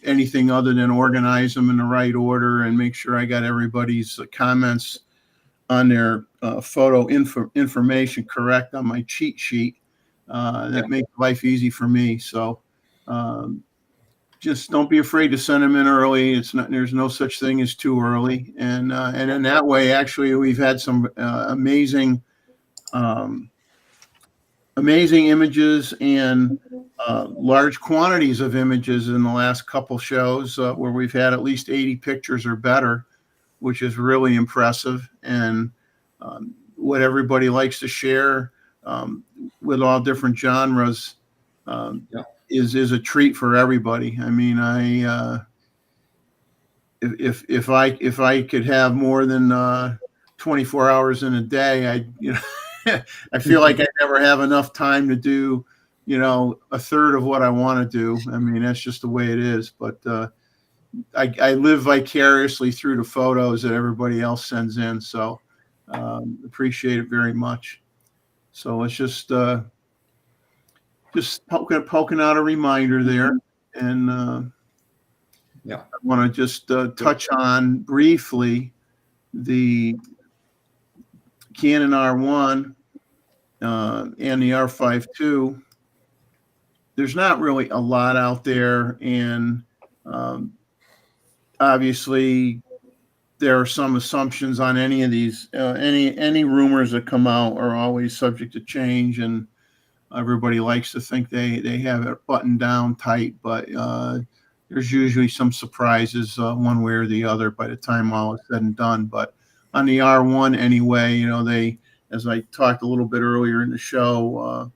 anything other than organize them in the right order and make sure I got everybody's comments on their photo information correct on my cheat sheet. That makes life easy for me. So just don't be afraid to send them in early. There's no such thing as too early. And in that way, actually, we've had some amazing images and large quantities of images in the last couple shows where we've had at least 80 pictures or better, which is really impressive. And what everybody likes to share with all different genres is a treat for everybody. I mean, if I could have more than 24 hours in a day, I feel like I never have enough time to do, a third of what I want to do. I mean, that's just the way it is. But I live vicariously through the photos that everybody else sends in. So appreciate it very much. So it's just poking out a reminder there. And I want to just touch on briefly the Canon R1 and the R5 II. There's not really a lot out there, and obviously there are some assumptions on any of these. Any rumors that come out are always subject to change, and everybody likes to think they have it buttoned down tight, but there's usually some surprises one way or the other by the time all is said and done. But on the R1 anyway, they, as I talked a little bit earlier in the show,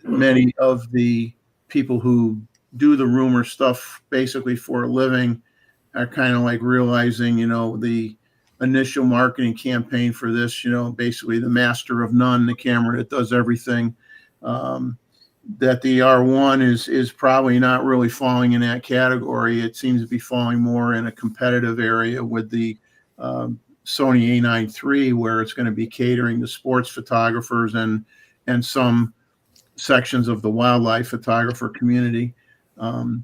many of the people who do the rumor stuff basically for a living are kind of like realizing, the initial marketing campaign for this, basically the master of none, the camera that does everything. That the R1 is probably not really falling in that category. It seems to be falling more in a competitive area with the Sony A9 III, where it's going to be catering to sports photographers and some sections of the wildlife photographer community. So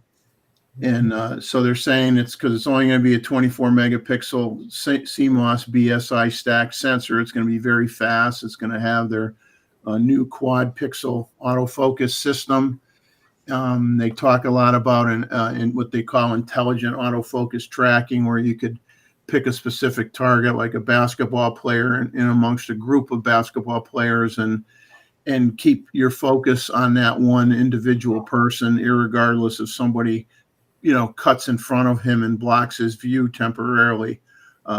they're saying it's because it's only going to be a 24 megapixel CMOS BSI stacked sensor. It's going to be very fast. It's going to have their new quad pixel autofocus system. They talk a lot about in what they call intelligent autofocus tracking, where you could pick a specific target, like a basketball player, in amongst a group of basketball players, and keep your focus on that one individual person, irregardless if somebody cuts in front of him and blocks his view temporarily,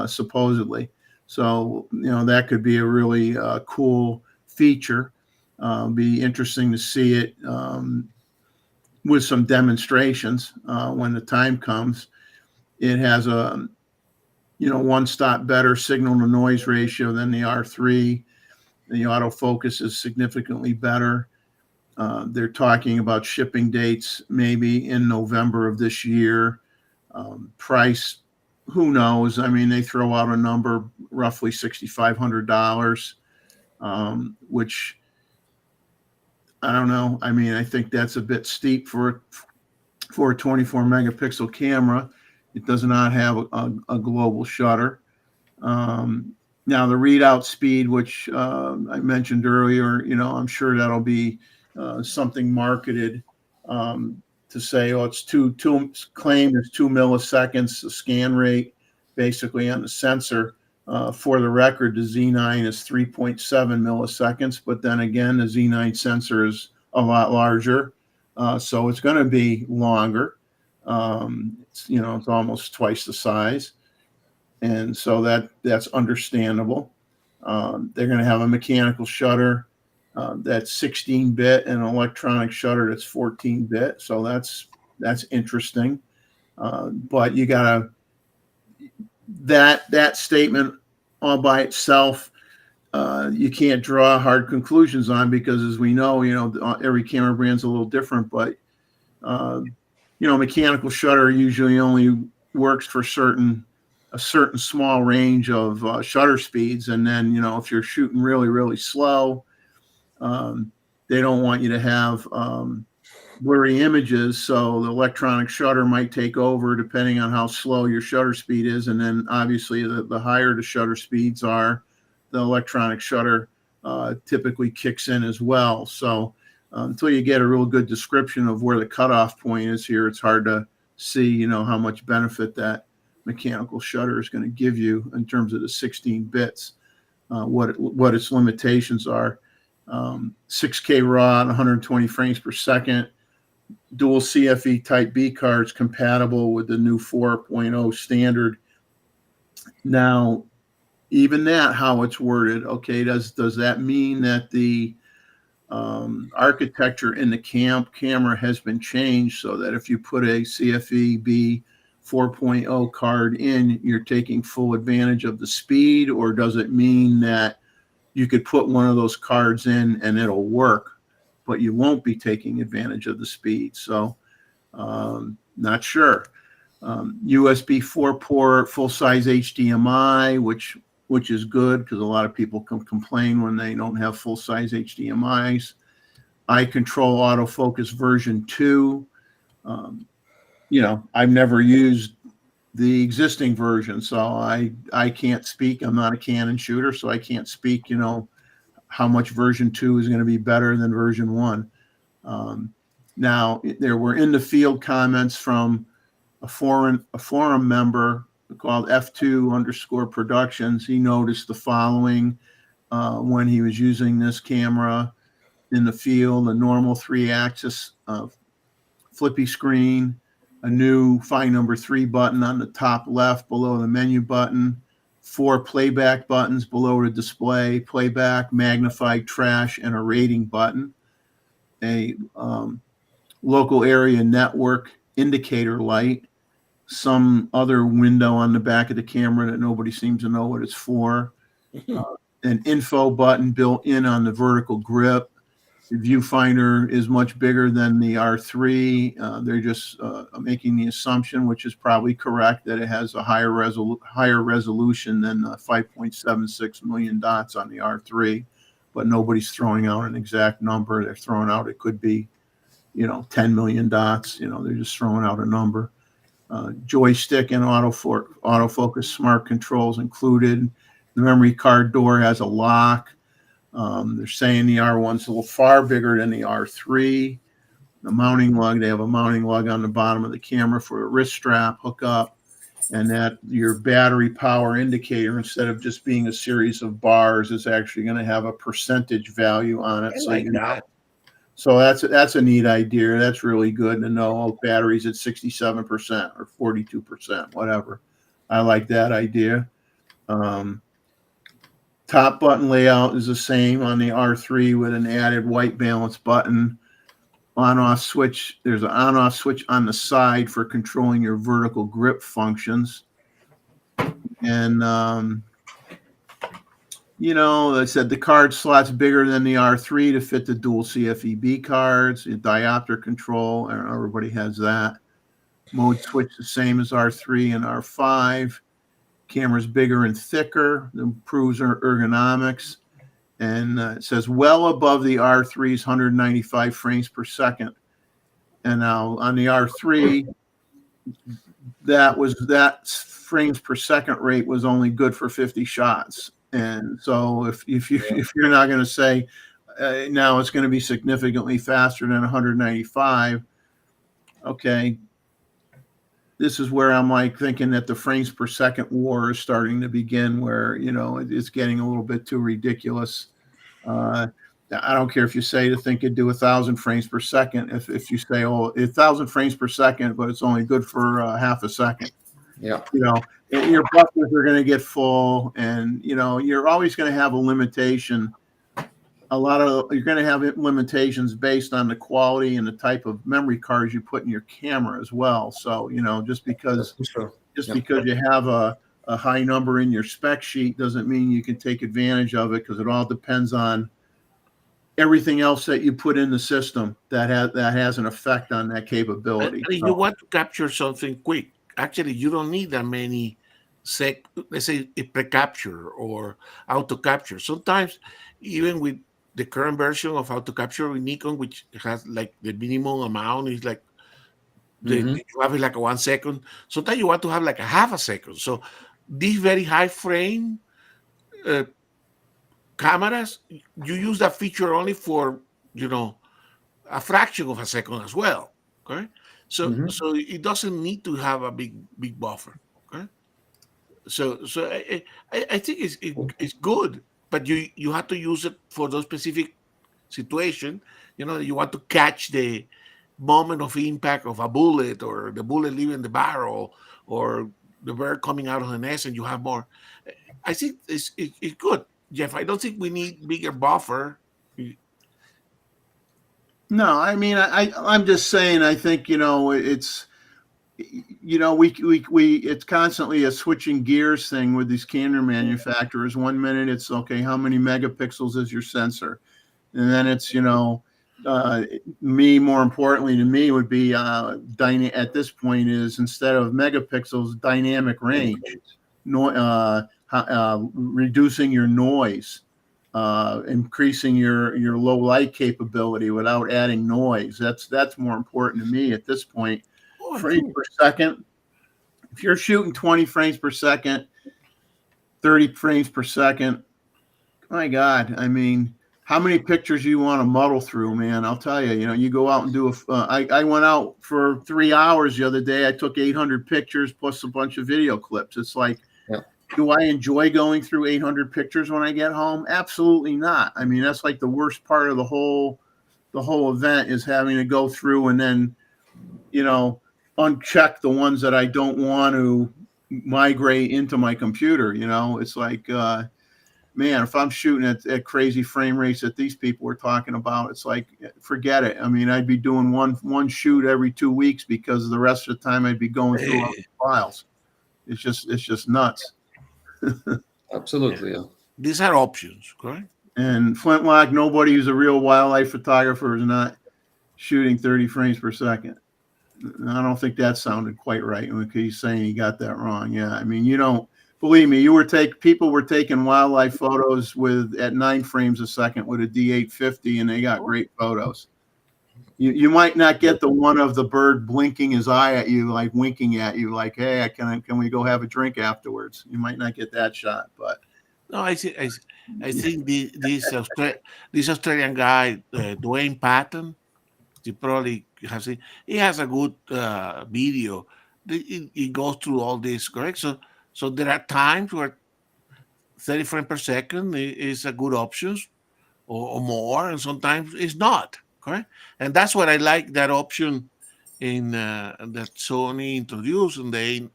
supposedly. So that could be a really cool feature. Be interesting to see it with some demonstrations when the time comes. It has a one stop better signal to noise ratio than the R3. The autofocus is significantly better. They're talking about shipping dates maybe in November of this year. Price, who knows? I mean, they throw out a number, roughly $6,500, which I don't know. I mean, I think that's a bit steep for a 24 megapixel camera. It does not have a global shutter. Now the readout speed, which I mentioned earlier, I'm sure that'll be something marketed to say, oh, it's claim is 2 milliseconds. The scan rate basically on the sensor. For the record, the Z9 is 3.7 milliseconds, but then again, the Z9 sensor is a lot larger, so it's going to be longer. It's almost twice the size, and so that's understandable. They're going to have a mechanical shutter that's 16-bit and an electronic shutter that's 14-bit, so that's interesting. But you gotta that statement all by itself, you can't draw hard conclusions on, because as we know, every camera brand's a little different, but mechanical shutter usually only works for a certain small range of shutter speeds. And then, if you're shooting really, really slow, they don't want you to have blurry images. So the electronic shutter might take over depending on how slow your shutter speed is. And then obviously the higher the shutter speeds are, the electronic shutter typically kicks in as well. So until you get a real good description of where the cutoff point is here, it's hard to see, how much benefit that mechanical shutter is going to give you in terms of the 16 bits, what its limitations are. 6K raw at 120 frames per second, dual CFE type B cards compatible with the new 4.0 standard. Now, even that, how it's worded, okay, does that mean that the architecture in the camera has been changed so that if you put a CFE B 4.0 card in, you're taking full advantage of the speed? Or does it mean that you could put one of those cards in and it'll work, but you won't be taking advantage of the speed? So not sure. USB 4 port, full size HDMI, which is good, because a lot of people complain when they don't have full size HDMIs. Eye control autofocus version 2. I've never used the existing version, so I can't speak. I'm not a Canon shooter, so I can't speak, how much version 2 is going to be better than version 1. Now, there were in the field comments from a forum member called F2_Productions. He noticed the following when he was using this camera in the field: a normal 3-axis flippy screen, a new find number 3 button on the top left below the menu button, 4 playback buttons below the display, playback, magnify, trash, and a rating button, a local area network indicator light, some other window on the back of the camera that nobody seems to know what it's for. An info button built in on the vertical grip. The viewfinder is much bigger than the R3. They're just making the assumption, which is probably correct, that it has a higher resolution than 5.76 million dots on the R3. But nobody's throwing out an exact number. They're throwing out it could be, 10 million dots. They're just throwing out a number. Joystick and autofocus smart controls included. The memory card door has a lock. They're saying the R1's a little far bigger than the R3. The mounting lug, they have a mounting lug on the bottom of the camera for a wrist strap hookup, and that your battery power indicator, instead of just being a series of bars, is actually going to have a percentage value on it. I like that. So that's a neat idea. That's really good to know. Batteries at 67% or 42%, whatever. I like that idea. Top button layout is the same on the R3 with an added white balance button. On-off switch. There's an on-off switch on the side for controlling your vertical grip functions. And, I said the card slot's bigger than the R3 to fit the dual CFEB cards. The diopter control, everybody has that. Mode switch the same as R3 and R5. Camera's bigger and thicker, improves ergonomics, and it says well above the R3's 195 frames per second. And now on the R3, that frames per second rate was only good for 50 shots. And so if you're not going to say now it's going to be significantly faster than 195, okay. This is where I'm like thinking that the frames per second war is starting to begin, where it's getting a little bit too ridiculous. I don't care if you say to think it'd do 1,000 frames per second. If you say 1,000 frames per second, but it's only good for half a second. Yeah. Your buffers are going to get full, and you're always going to have a limitation. You're going to have limitations based on the quality and the type of memory cards you put in your camera as well. So, just because you have a high number in your spec sheet doesn't mean you can take advantage of it, because it all depends on everything else that you put in the system that has an effect on that capability. You want to capture something quick. Actually, you don't need that many let's say a pre-capture or auto capture. Sometimes even with the current version of auto capture with Nikon, which has like the minimum amount is like you have it like a 1 second. Sometimes you want to have like a half a second. So these very high frame cameras, you use that feature only for a fraction of a second as well. Okay, so it doesn't need to have a big buffer. Okay, so I think it's good. But you have to use it for those specific situation. You want to catch the moment of impact of a bullet, or the bullet leaving the barrel, or the bird coming out of the nest, and you have more. I think it's good, Jeff. I don't think we need bigger buffer. No, I mean, I'm just saying. I think it's. It's constantly a switching gears thing with these camera manufacturers. 1 minute it's okay, how many megapixels is your sensor? And then it's, more importantly to me would be at this point is, instead of megapixels, dynamic range, reducing your noise, increasing your low light capability without adding noise. That's more important to me at this point. Frames per second. If you're shooting 20 frames per second, 30 frames per second, my God, I mean, how many pictures you want to muddle through, man? I'll tell you, you go out and do I went out for 3 hours the other day. I took 800 pictures plus a bunch of video clips. It's like, do I enjoy going through 800 pictures when I get home? Absolutely not. I mean, that's like the worst part of the whole event, is having to go through and then, uncheck the ones that I don't want to migrate into my computer. It's like, man, if I'm shooting at crazy frame rates that these people were talking about, it's like, forget it. I mean, I'd be doing one shoot every 2 weeks because the rest of the time I'd be going through all the files. It's just nuts. Absolutely, yeah. These are options, correct? And Flintlock, nobody who's a real wildlife photographer is not shooting 30 frames per second. I don't think that sounded quite right. He's saying he got that wrong. Yeah, I mean, you don't believe me. People were taking wildlife photos at 9 frames a second with a D850, and they got great photos. You might not get the one of the bird blinking his eye at you, like winking at you, like, "Hey, can we go have a drink afterwards?" You might not get that shot, but no, I think this Australian guy, Dwayne Patton, you probably have seen. He has a good video. He goes through all this, correct? So there are times where 30 frames per second is a good option, or more, and sometimes it's not, correct? And that's what I like, that option in that Sony introduced on the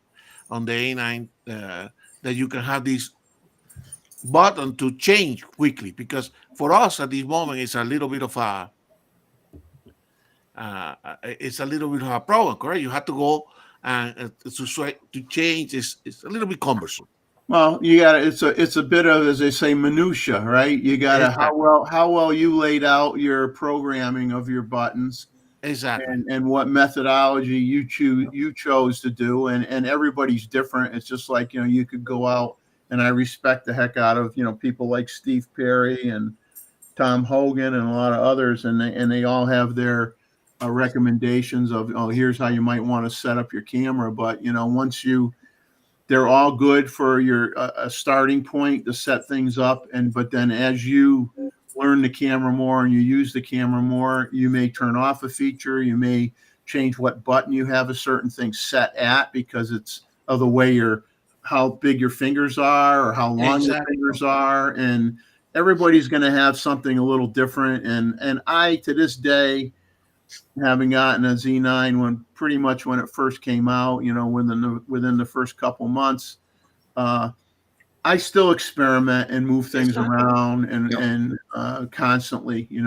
A9, that you can have this button to change quickly, because for us at this moment it's a little bit of a problem, correct? You have to go and to change. It's a little bit cumbersome. well, you got it's a bit of, as they say, minutia, right? You got to Exactly. how well you laid out your programming of your buttons, Exactly. and what methodology you chose to do, and everybody's different. It's just like, you could go out, and I respect the heck out of people like Steve Perry and Tom Hogan and a lot of others, and they all have their recommendations of, oh, here's how you might want to set up your camera. But they're all good for your a starting point to set things up, but then as you learn the camera more and you use the camera more, you may turn off a feature, you may change what button you have a certain thing set at, because it's of the way how big your fingers are or how long your fingers are, and everybody's going to have something a little different. And I, to this day, having gotten a Z9 pretty much when it first came out, within the first couple months, I still experiment and move things around and constantly, Keep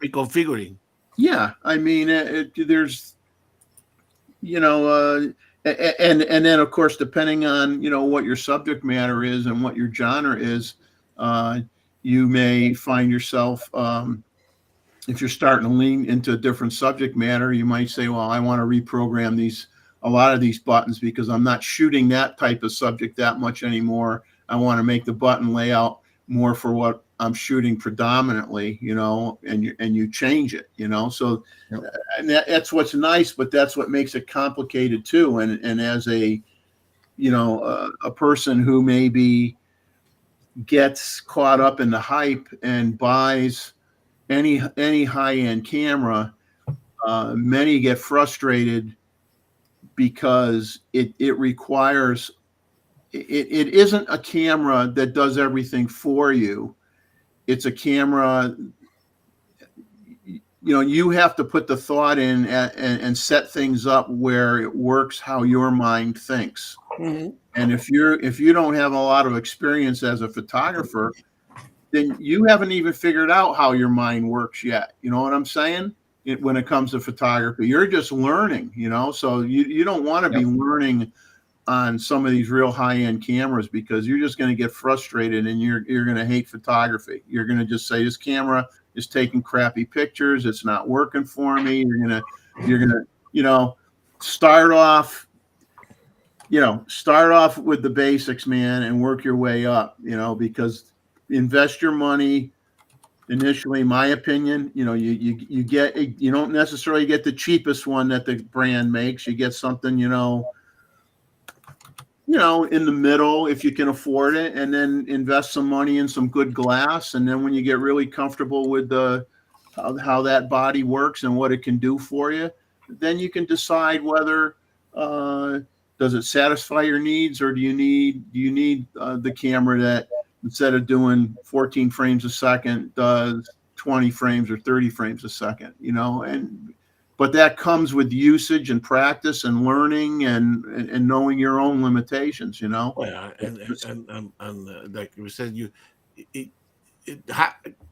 reconfiguring. Yeah, I mean, there's, and then of course, depending on what your subject matter is and what your genre is, you may find yourself, if you're starting to lean into a different subject matter, you might say, well, I want to reprogram a lot of these buttons because I'm not shooting that type of subject that much anymore. I want to make the button layout more for what I'm shooting predominantly, and you change it, so and that's what's nice, but that's what makes it complicated too. And as a person who maybe gets caught up in the hype and buys any high-end camera, many get frustrated because it requires, it isn't a camera that does everything for you. It's a camera, you have to put the thought in and set things up where it works how your mind thinks. Mm-hmm. And if you don't have a lot of experience as a photographer, then you haven't even figured out how your mind works yet. You know what I'm saying? When it comes to photography, you're just learning, so you don't want to be learning on some of these real high-end cameras, because you're just going to get frustrated and you're going to hate photography. You're going to just say, this camera is taking crappy pictures. It's not working for me. You're going to, start off with the basics, man, and work your way up, because invest your money initially, my opinion, you don't necessarily get the cheapest one that the brand makes. You get something, in the middle if you can afford it, and then invest some money in some good glass. And then when you get really comfortable with how that body works and what it can do for you, then you can decide whether does it satisfy your needs, or do you need the camera that, instead of doing 14 frames a second, does 20 frames or 30 frames a second, and but that comes with usage and practice and learning and knowing your own limitations, you know. Well, and like we said, it,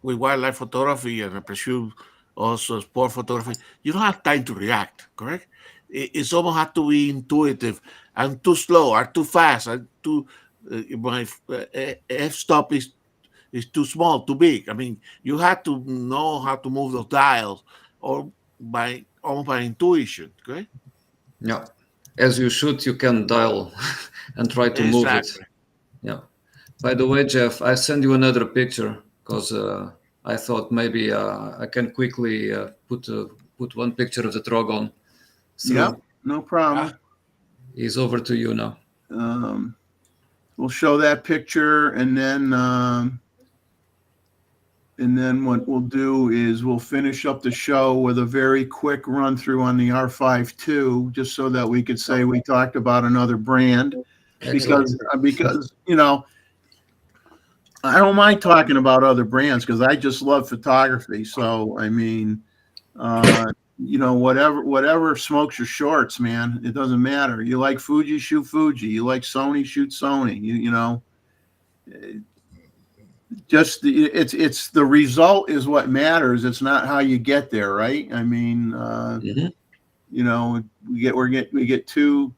with wildlife photography, and I presume also sport photography, you don't have time to react, correct? It's almost have to be intuitive. I'm too slow, or too fast, I'm too my f-stop is too small, too big. I mean, you have to know how to move those dials, or by almost by intuition, correct? Yeah. As you shoot, you can dial and try to move it. Yeah. By the way, Jeff, I send you another picture because I thought maybe I can quickly put one picture of the Trogon. Yeah, no problem. He's over to you now. We'll show that picture, and then what we'll do is we'll finish up the show with a very quick run through on the R5 II, just so that we could say we talked about another brand. Because you know, I don't mind talking about other brands because I just love photography. So I mean, you know, whatever smokes your shorts, man. It doesn't matter. You like Fuji, shoot Fuji. You like Sony, shoot Sony. You know, just it's the result is what matters. It's not how you get there, right? I mean, you know, we get too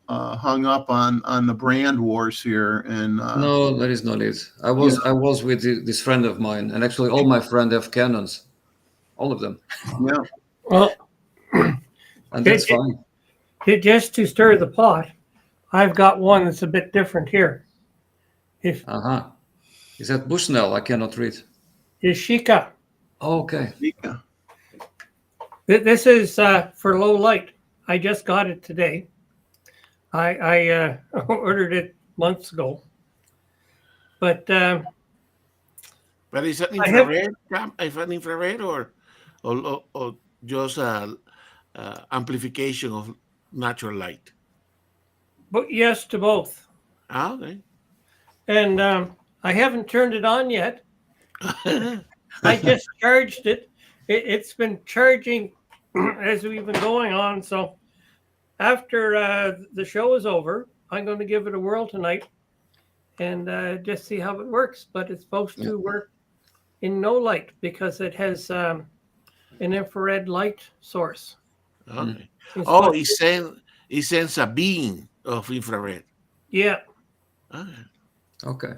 hung up on the brand wars here, and no, that is not it. I was with this friend of mine, and actually all my friends have Canons, all of them. Yeah. Well, and that's fine. Just to stir the pot, I've got one that's a bit different here. Is that Bushnell? I cannot read. Is Sheikah. Oh, okay. Sheikah. This is for low light. I just got it today. I ordered it months ago. But is that infrared? Is that infrared or just amplification of natural light? But yes to both. Okay. And I haven't turned it on yet. I just charged it. It's been charging as we've been going on. So after the show is over, I'm going to give it a whirl tonight and just see how it works. But it's supposed to work in no light because it has an infrared light source. Okay. Oh, it sends a beam of infrared. Yeah. Okay.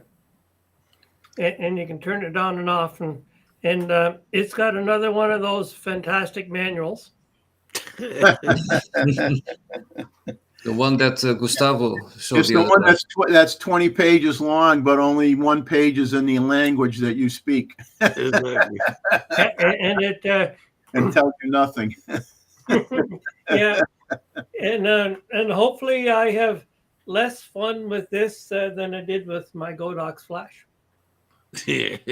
And you can turn it on and off, and it's got another one of those fantastic manuals. The one that Gustavo showed. It's the one that's 20 pages long, but only one page is in the language that you speak. and it and tells you nothing. Yeah, and hopefully I have less fun with this than I did with my Godox flash. Yeah,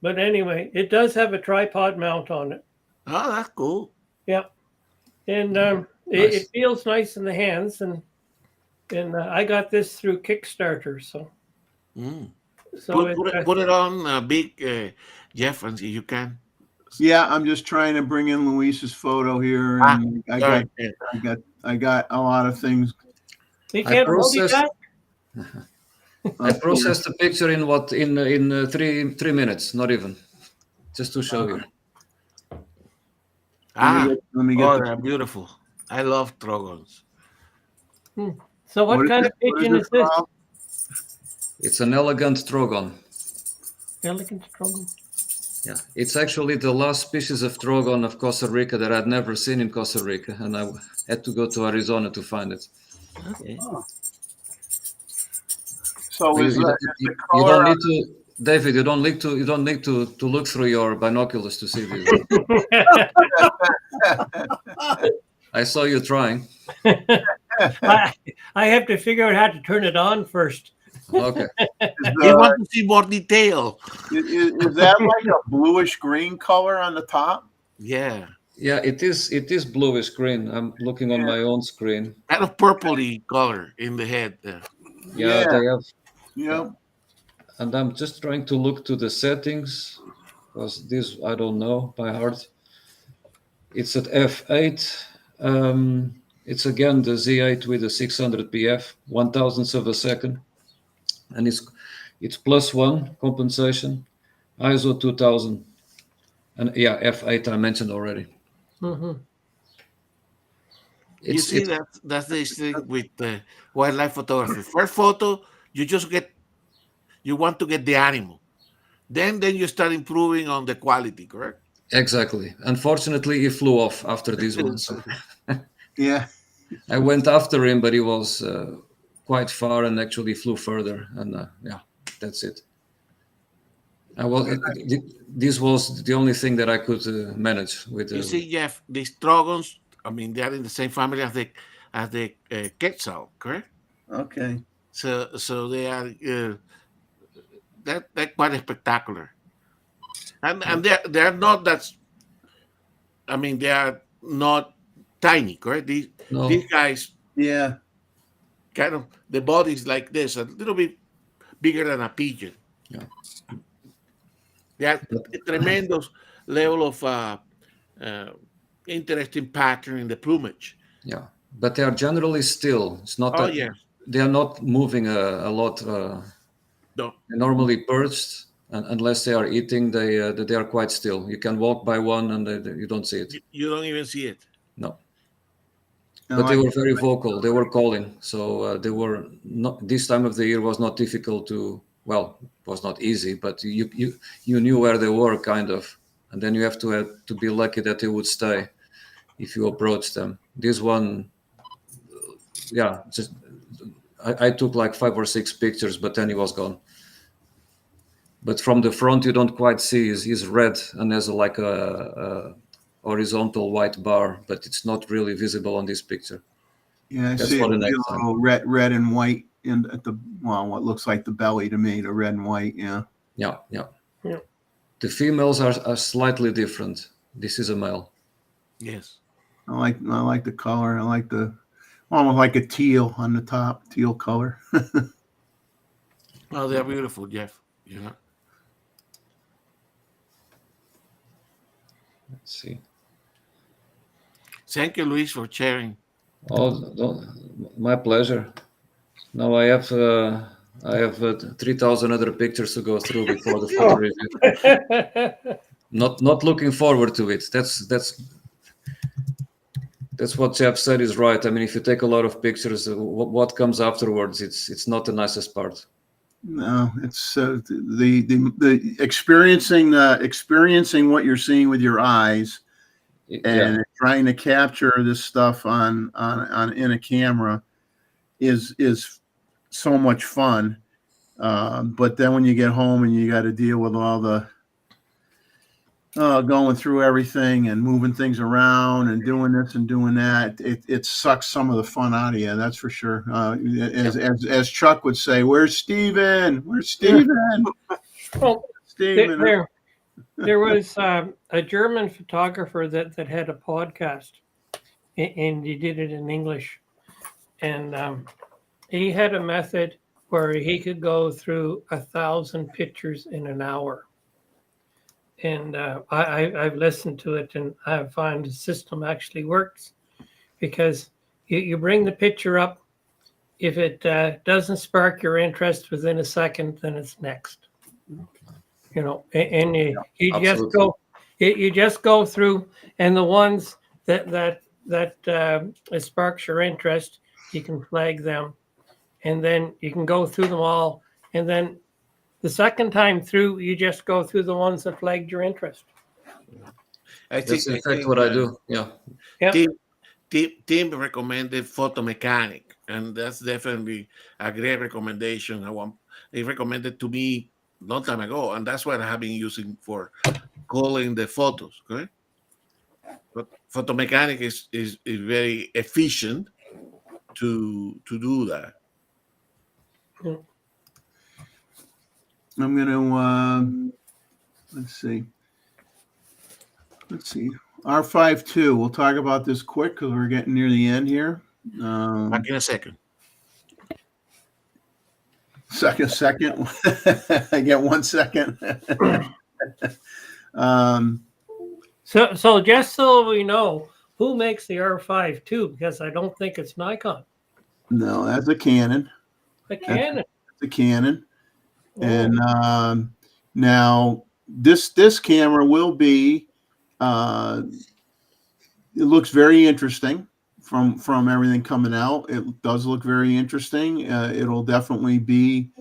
but anyway, it does have a tripod mount on it. Oh, that's cool. Yeah, and nice. it feels nice in the hands, and I got this through Kickstarter, so. So put it on big, Jeff, and see if you can. Yeah, I'm just trying to bring in Luis's photo here, and I got a lot of things. We can't multitask. I processed the picture in 3 minutes, not even, just to show you. Let me get they're beautiful. I love Trogons. So what kind of pigeon is this? It's an elegant Trogon. Elegant Trogon. Yeah, it's actually the last species of Trogon of Costa Rica that I'd never seen in Costa Rica, and I had to go to Arizona to find it. Okay. So you don't need to, David. You don't need to look through your binoculars to see this. I saw you trying. I have to figure out how to turn it on first. Okay. You want to see more detail. Is that like a bluish green color on the top? Yeah. Yeah, it is bluish green. I'm looking on my own screen. Kind of purpley color in the head there. Yeah, they have. Yeah. And I'm just trying to look to the settings because this I don't know by heart. It's at f8. It's again the Z8 with a 600 pf, 1,000th of a second, and it's +1 compensation, ISO 2000, and yeah, f8 I mentioned already. Mm-hmm. You see, that's the thing with wildlife photography. First photo, you want to get the animal. Then you start improving on the quality, correct? Exactly. Unfortunately, he flew off after this one. So Yeah. I went after him, but he was quite far and actually flew further. And yeah, that's it. This was the only thing that I could manage with. You see, Jeff, these dragons. I mean, they are in the same family as the quetzal, correct? Okay. So they are they're quite spectacular, and they're not that. I mean, they are not tiny, correct? These guys, Yeah. kind of the body is like this, a little bit bigger than a pigeon. Yeah. They have a tremendous level of interesting pattern in the plumage. Yeah, but they are generally still. It's not Oh that yeah, they are not moving a lot. no, They're normally perched, and unless they are eating, they are quite still. You can walk by one, and you don't see it. you don't even see it. No. But they were very vocal. They were calling, so they were not. This time of the year was not difficult to. Well, it was not easy, but you knew where they were, kind of, and then you have to be lucky that they would stay if you approach them. This one, yeah, just I took like 5 or 6 pictures, but then he was gone. But from the front, you don't quite see. He's red and there's like a horizontal white bar, but it's not really visible on this picture. Yeah, I That's see for the it, next time. red and white in at the what looks like the belly to me, the red and white. Yeah. Yeah. The females are slightly different. This is a male. Yes. I like the color. I like the almost like a teal on the top, teal color. Well, they're beautiful, Jeff. Yeah. Let's see. Thank you, Luis, for sharing. Oh, my pleasure. Now I have 3,000 other pictures to go through before the photo review. Not looking forward to it. That's what Jeff said is right. I mean, if you take a lot of pictures, what comes afterwards, it's not the nicest part. No, it's the experiencing what you're seeing with your eyes and trying to capture this stuff on in a camera is so much fun. But then when you get home and you got to deal with all the going through everything and moving things around and doing this and doing that, it sucks some of the fun out of you. That's for sure. As Chuck would say, "Where's Steven? Where's Steven?" Well, Steven. there was a German photographer that had a podcast, and he did it in English, and he had a method where he could go through 1,000 pictures in an hour. And I've listened to it, and I find the system actually works because you bring the picture up. If it doesn't spark your interest within a second, then it's next. You know, and you just go through, and the ones that sparks your interest, you can flag them, and then you can go through them all, and then the second time through, you just go through the ones that flagged your interest. That's in fact what I do. Yeah. Tim recommended Photo Mechanic, and that's definitely a great recommendation. He recommended to me a long time ago, and that's what I have been using for calling the photos. Correct? But Photo Mechanic is very efficient to do that. Yeah. I'm gonna let's see. R5.2. We'll talk about this quick because we're getting near the end here. Back in a second. Second. I get 1 second. So just so we know, who makes the R5 II? Because I don't think it's Nikon. No, that's a Canon. A Canon. That's a Canon. Oh. And now this camera will be. It looks very interesting from everything coming out. It does look very interesting. It'll definitely be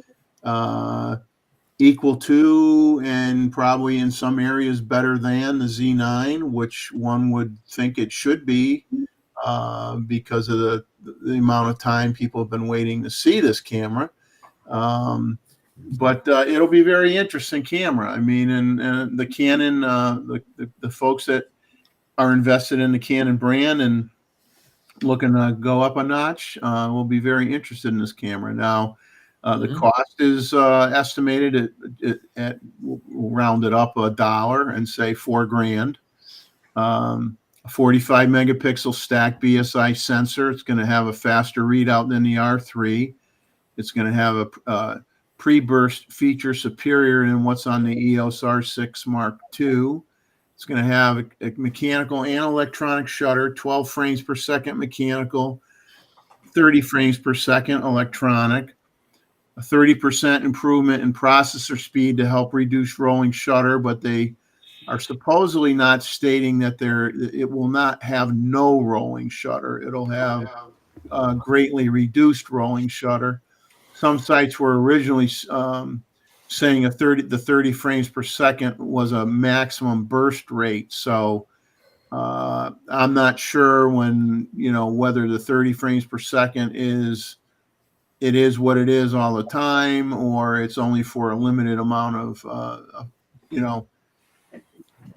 equal to, and probably in some areas better than, the Z9, which one would think it should be, because of the amount of time people have been waiting to see this camera. But it'll be a very interesting camera. I mean, and the Canon, the folks that are invested in the Canon brand and looking to go up a notch will be very interested in this camera. Now, the cost is estimated at we'll round it up $1 and say $4,000. A 45 megapixel stacked BSI sensor. It's going to have a faster readout than the R3. It's going to have a pre-burst feature superior than what's on the EOS R6 Mark II. It's going to have a mechanical and electronic shutter, 12 frames per second mechanical, 30 frames per second electronic, a 30% improvement in processor speed to help reduce rolling shutter, but they are supposedly not stating that it will not have no rolling shutter. It'll have greatly reduced rolling shutter. Some sites were originally saying the 30 frames per second was a maximum burst rate. So I'm not sure whether the 30 frames per second is what it is all the time, or it's only for a limited amount of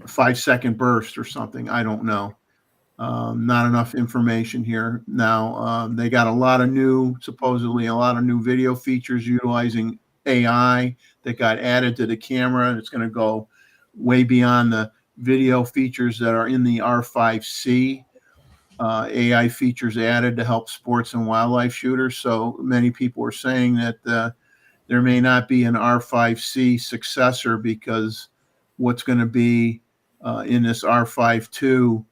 5-second burst or something. I don't know. Not enough information here. Now, they got supposedly a lot of new video features utilizing AI that got added to the camera. It's going to go way beyond the video features that are in the R5C. AI features added to help sports and wildlife shooters. So many people are saying that there may not be an R5C successor, because what's going to be in this R5 II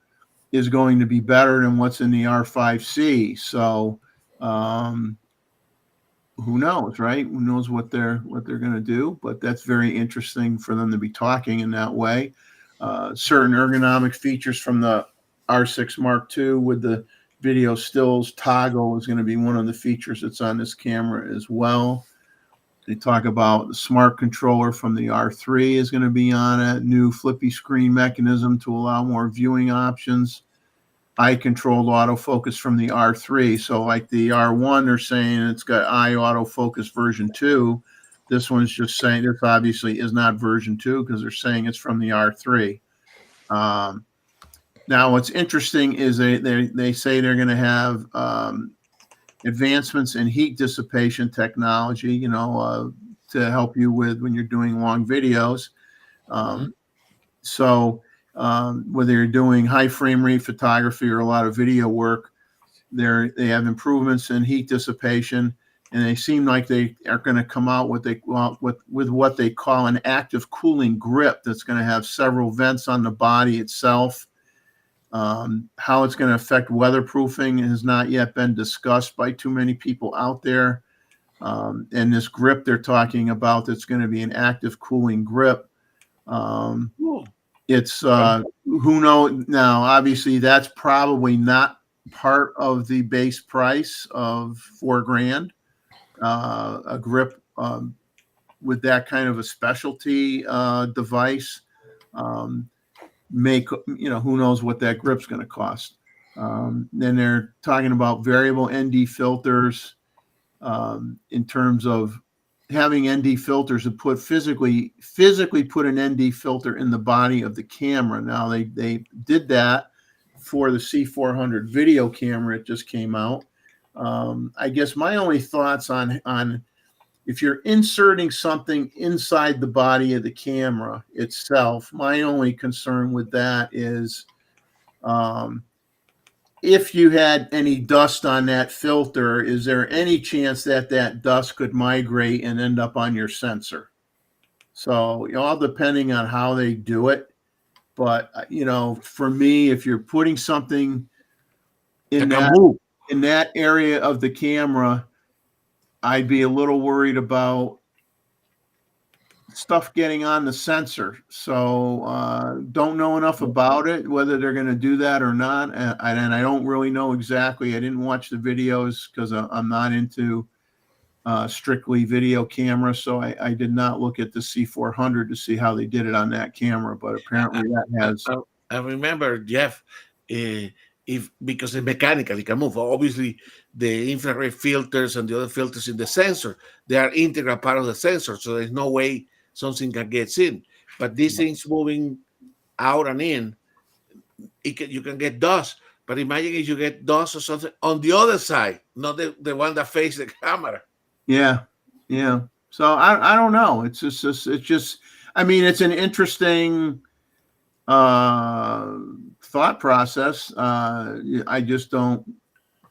is going to be better than what's in the R5C. So who knows, right? Who knows what they're going to do? But that's very interesting for them to be talking in that way. Certain ergonomic features from the R6 Mark II with the video stills toggle is going to be one of the features that's on this camera as well. They talk about the smart controller from the R3 is going to be on it. New flippy screen mechanism to allow more viewing options. Eye controlled autofocus from the R3. So like the R1, they're saying it's got eye autofocus version 2. This one's just saying this obviously is not version 2, because they're saying it's from the R3. Now, what's interesting is they say they're going to have advancements in heat dissipation technology, to help you with when you're doing long videos. So whether you're doing high frame rate photography or a lot of video work, they have improvements in heat dissipation, and they seem like they are going to come out with what they call an active cooling grip that's going to have several vents on the body itself. How it's going to affect weatherproofing has not yet been discussed by too many people out there. And this grip they're talking about, that's going to be an active cooling grip. It's who knows now. Obviously, that's probably not part of the base price of $4,000. A grip with that kind of a specialty device. Who knows what that grip's going to cost. Then they're talking about variable ND filters, in terms of having ND filters to put physically put an ND filter in the body of the camera. Now they did that for the C400 video camera. It just came out. I guess my only thoughts on if you're inserting something inside the body of the camera itself, my only concern with that is if you had any dust on that filter, is there any chance that dust could migrate and end up on your sensor? So all depending on how they do it, But you know, for me, if you're putting something in Like a that move. area of the camera, I'd be a little worried about stuff getting on the sensor. So don't know enough about it, whether they're going to do that or not. And I don't really know exactly. I didn't watch the videos because I'm not into strictly video camera. So I did not look at the C400 to see how they did it on that camera. But apparently that has. I remember, Jeff, if because it's mechanical, it can move. Obviously, the infrared filters and the other filters in the sensor, they are integral part of the sensor. So there's no way something can get in. But these things moving out and in, you can get dust. But imagine if you get dust or something on the other side, not the one that faces the camera. Yeah, yeah. So I don't know. It's just I mean, it's an interesting thought process. I just don't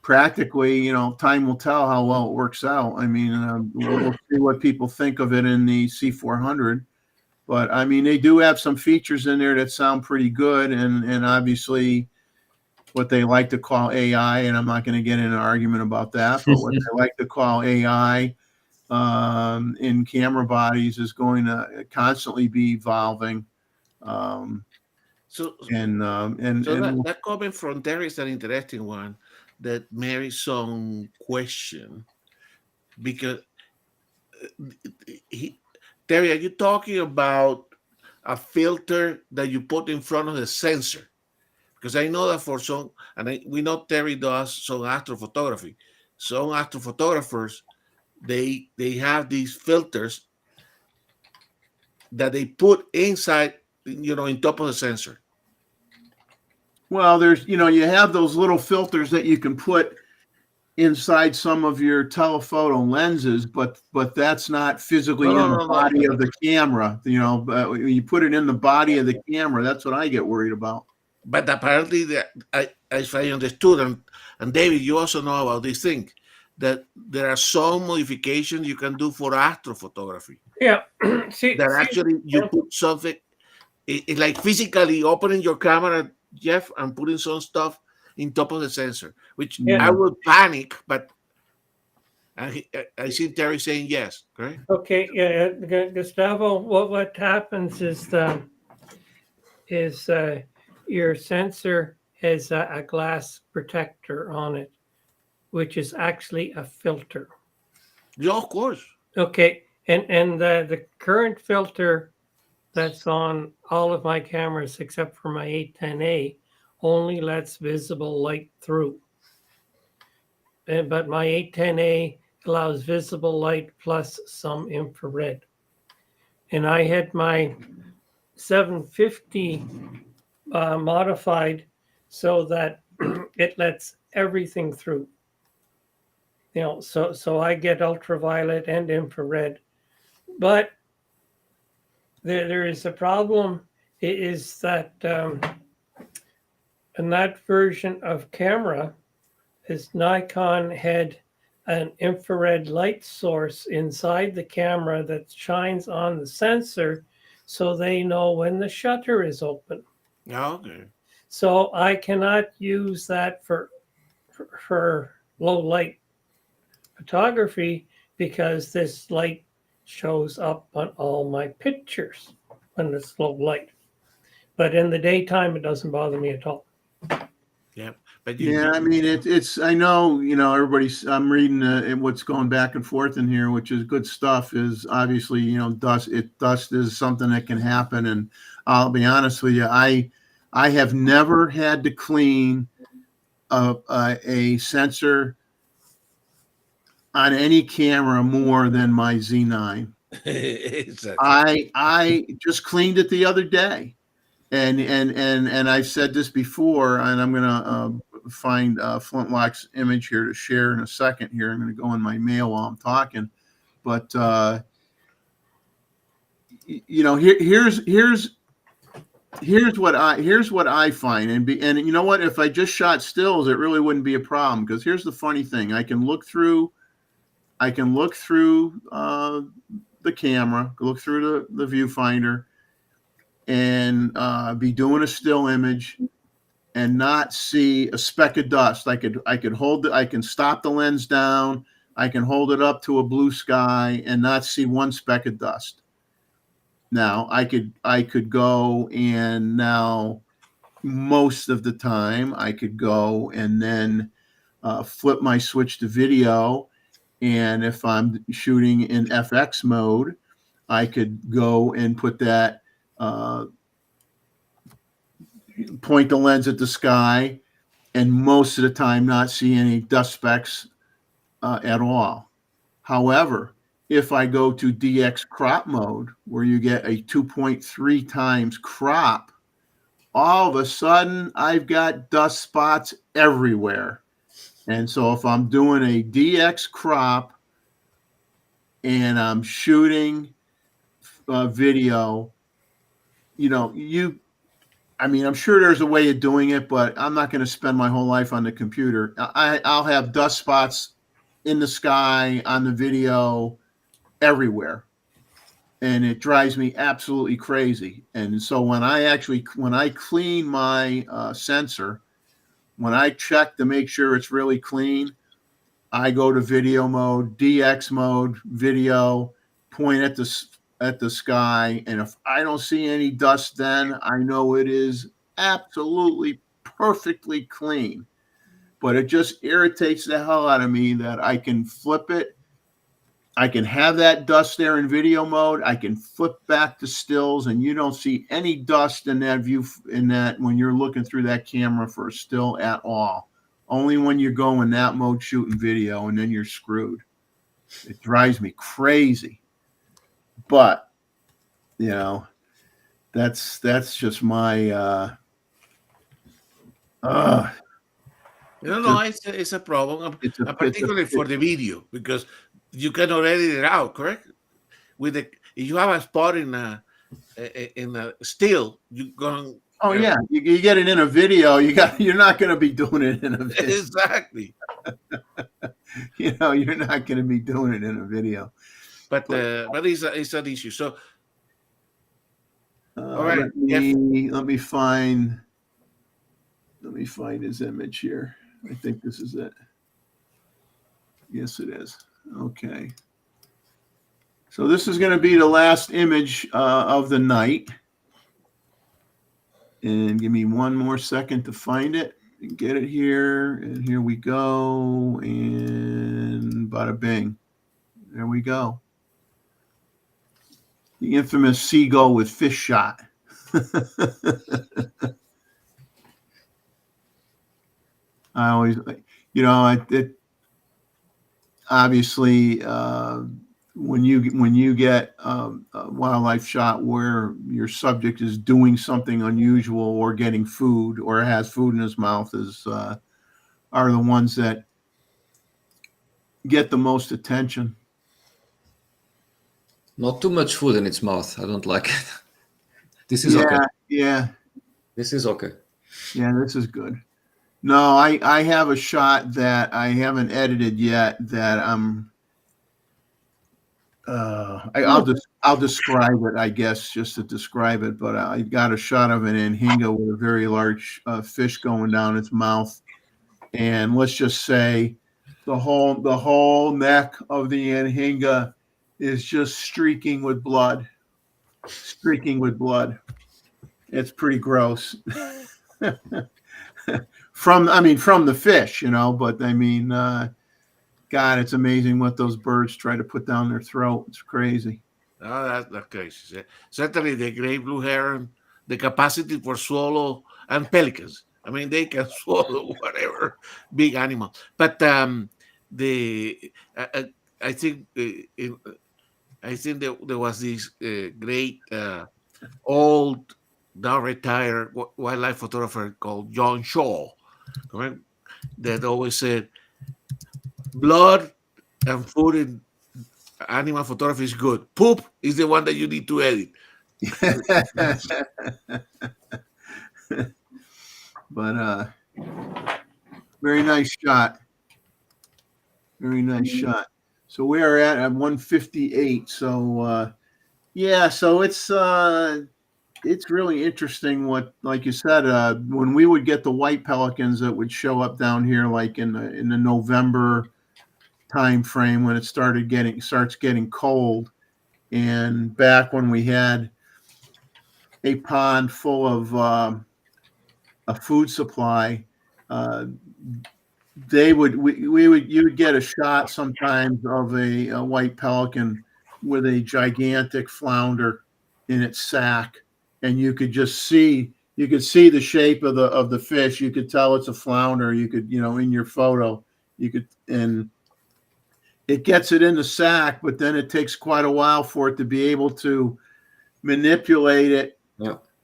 practically, you know, time will tell how well it works out. I mean, we'll see what people think of it in the C400. But I mean, they do have some features in there that sound pretty good, and obviously what they like to call AI, and I'm not going to get in an argument about that, but what they like to call AI in camera bodies is going to constantly be evolving. So And that comment from Terry is an interesting one that merits some question because Terry, are you talking about a filter that you put in front of the sensor? Because I know that for some, we know Terry does some astrophotography. Some astrophotographers, they have these filters that they put inside, you know, in top of the sensor. well, there's, you know, you have those little filters that you can put inside some of your telephoto lenses, but that's not physically in the body of the camera. You know, but you put it in the body of the camera. That's what I get worried about. But apparently, as I understood, and David, you also know about this thing, that there are some modifications you can do for astrophotography. Yeah. Actually you put something, it's like physically opening your camera, Jeff, and putting some stuff in top of the sensor, which I would panic, but I see Terry saying yes, correct? Okay, yeah, Gustavo, what happens is your sensor has a glass protector on it, which is actually a filter. Yeah, of course. Okay, and the current filter that's on all of my cameras except for my 810A only lets visible light through. But my 810A allows visible light plus some infrared. And I had my 750 modified so that it lets everything through. You know, so I get ultraviolet and infrared. But there is a problem, is that in that version of camera, is Nikon had an infrared light source inside the camera that shines on the sensor so they know when the shutter is open. Okay. So I cannot use that for low light photography because this light shows up on all my pictures when it's low light. But in the daytime, it doesn't bother me at all. Yeah. But I mean, it's, I know, you know, I'm reading what's going back and forth in here, which is good stuff, is obviously, you know, dust is something that can happen. And I'll be honest with you, I have never had to clean a sensor on any camera more than my Z9. Exactly. I just cleaned it the other day. And I've said this before, and I'm going to find Flintlock's image here to share in a second here. I'm going to go in my mail while I'm talking. But, you know, here's what I find. And you know what? If I just shot stills, it really wouldn't be a problem, because here's the funny thing. I can look through the camera, look through the viewfinder. and be doing a still image and not see a speck of dust. I could hold it. I can stop the lens down. I can hold it up to a blue sky and not see one speck of dust. Now I could go, and now most of the time I could go and then flip my switch to video. And if I'm shooting in FX mode, I could go and put that, point the lens at the sky, and most of the time not see any dust specks at all. However, if I go to DX crop mode, where you get a 2.3 times crop, all of a sudden I've got dust spots everywhere. And so if I'm doing a DX crop and I'm shooting video, I'm sure there's a way of doing it, but I'm not going to spend my whole life on the computer. I'll have dust spots in the sky, on the video, everywhere. And it drives me absolutely crazy. And so when I clean my sensor, when I check to make sure it's really clean, I go to video mode, DX mode, video, point at the sky, and if I don't see any dust, then I know it is absolutely perfectly clean. But it just irritates the hell out of me that I can flip it. I can have that dust there in video mode. I can flip back to stills, and you don't see any dust in that view, when you're looking through that camera for a still at all. Only when you go in that mode shooting video, and then you're screwed. It drives me crazy. But that's just my it's a problem, particularly for the video, because you cannot edit it out, correct? If you have a spot in a still, you're going. Oh yeah, you get it in a video. You're not going to be doing it in a video. Exactly. You're not going to be doing it in a video. But it's an issue. So, all right. Let me find his image here. I think this is it. Yes, it is. Okay. So this is going to be the last image of the night. And give me one more second to find it and get it here. And here we go. And bada bing. There we go. The infamous seagull with fish shot. I always, obviously, when you get a wildlife shot where your subject is doing something unusual or getting food or has food in his mouth, are the ones that get the most attention. Not too much food in its mouth. I don't like it. This is okay. Yeah. This is okay. Yeah, this is good. No, I have a shot that I haven't edited yet that I'll describe it, I guess, just to describe it. But I got a shot of an anhinga with a very large fish going down its mouth, and let's just say the whole neck of the anhinga is just streaking with blood. It's pretty gross. From the fish, but God, it's amazing what those birds try to put down their throat. It's crazy. Oh, that's crazy. Certainly, the great blue heron, the capacity for swallow, and pelicans. They can swallow whatever big animal. But I think there was this great old, now retired wildlife photographer called John Shaw, correct? That always said, blood and food in animal photography is good. Poop is the one that you need to edit. But very nice shot. So we are at 158. So so it's it's really interesting what, like you said, when we would get the white pelicans that would show up down here, like in the November time frame when it starts getting cold, and back when we had a pond full of a food supply, we would you would get a shot sometimes of a white pelican with a gigantic flounder in its sack, and you could see the shape of the fish. You could tell it's a flounder. You could, in your photo, and it gets it in the sack, but then it takes quite a while for it to be able to manipulate it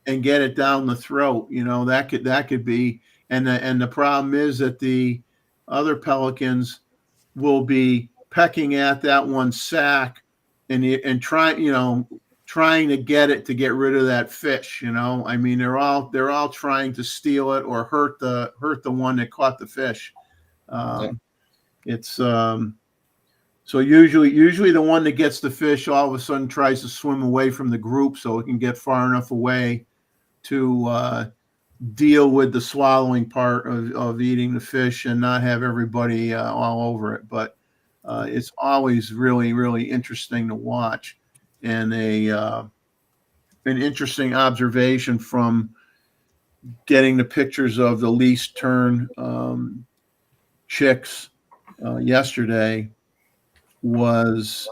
and get it down the throat. That could be, and the problem is that the other pelicans will be pecking at that one sack and trying to get rid of that fish. I mean, they're all trying to steal it or hurt the one that caught the fish. It's so usually the one that gets the fish all of a sudden tries to swim away from the group so it can get far enough away to deal with the swallowing part of eating the fish and not have everybody all over it. But it's always really, really interesting to watch, and an interesting observation from getting the pictures of the least turn chicks yesterday was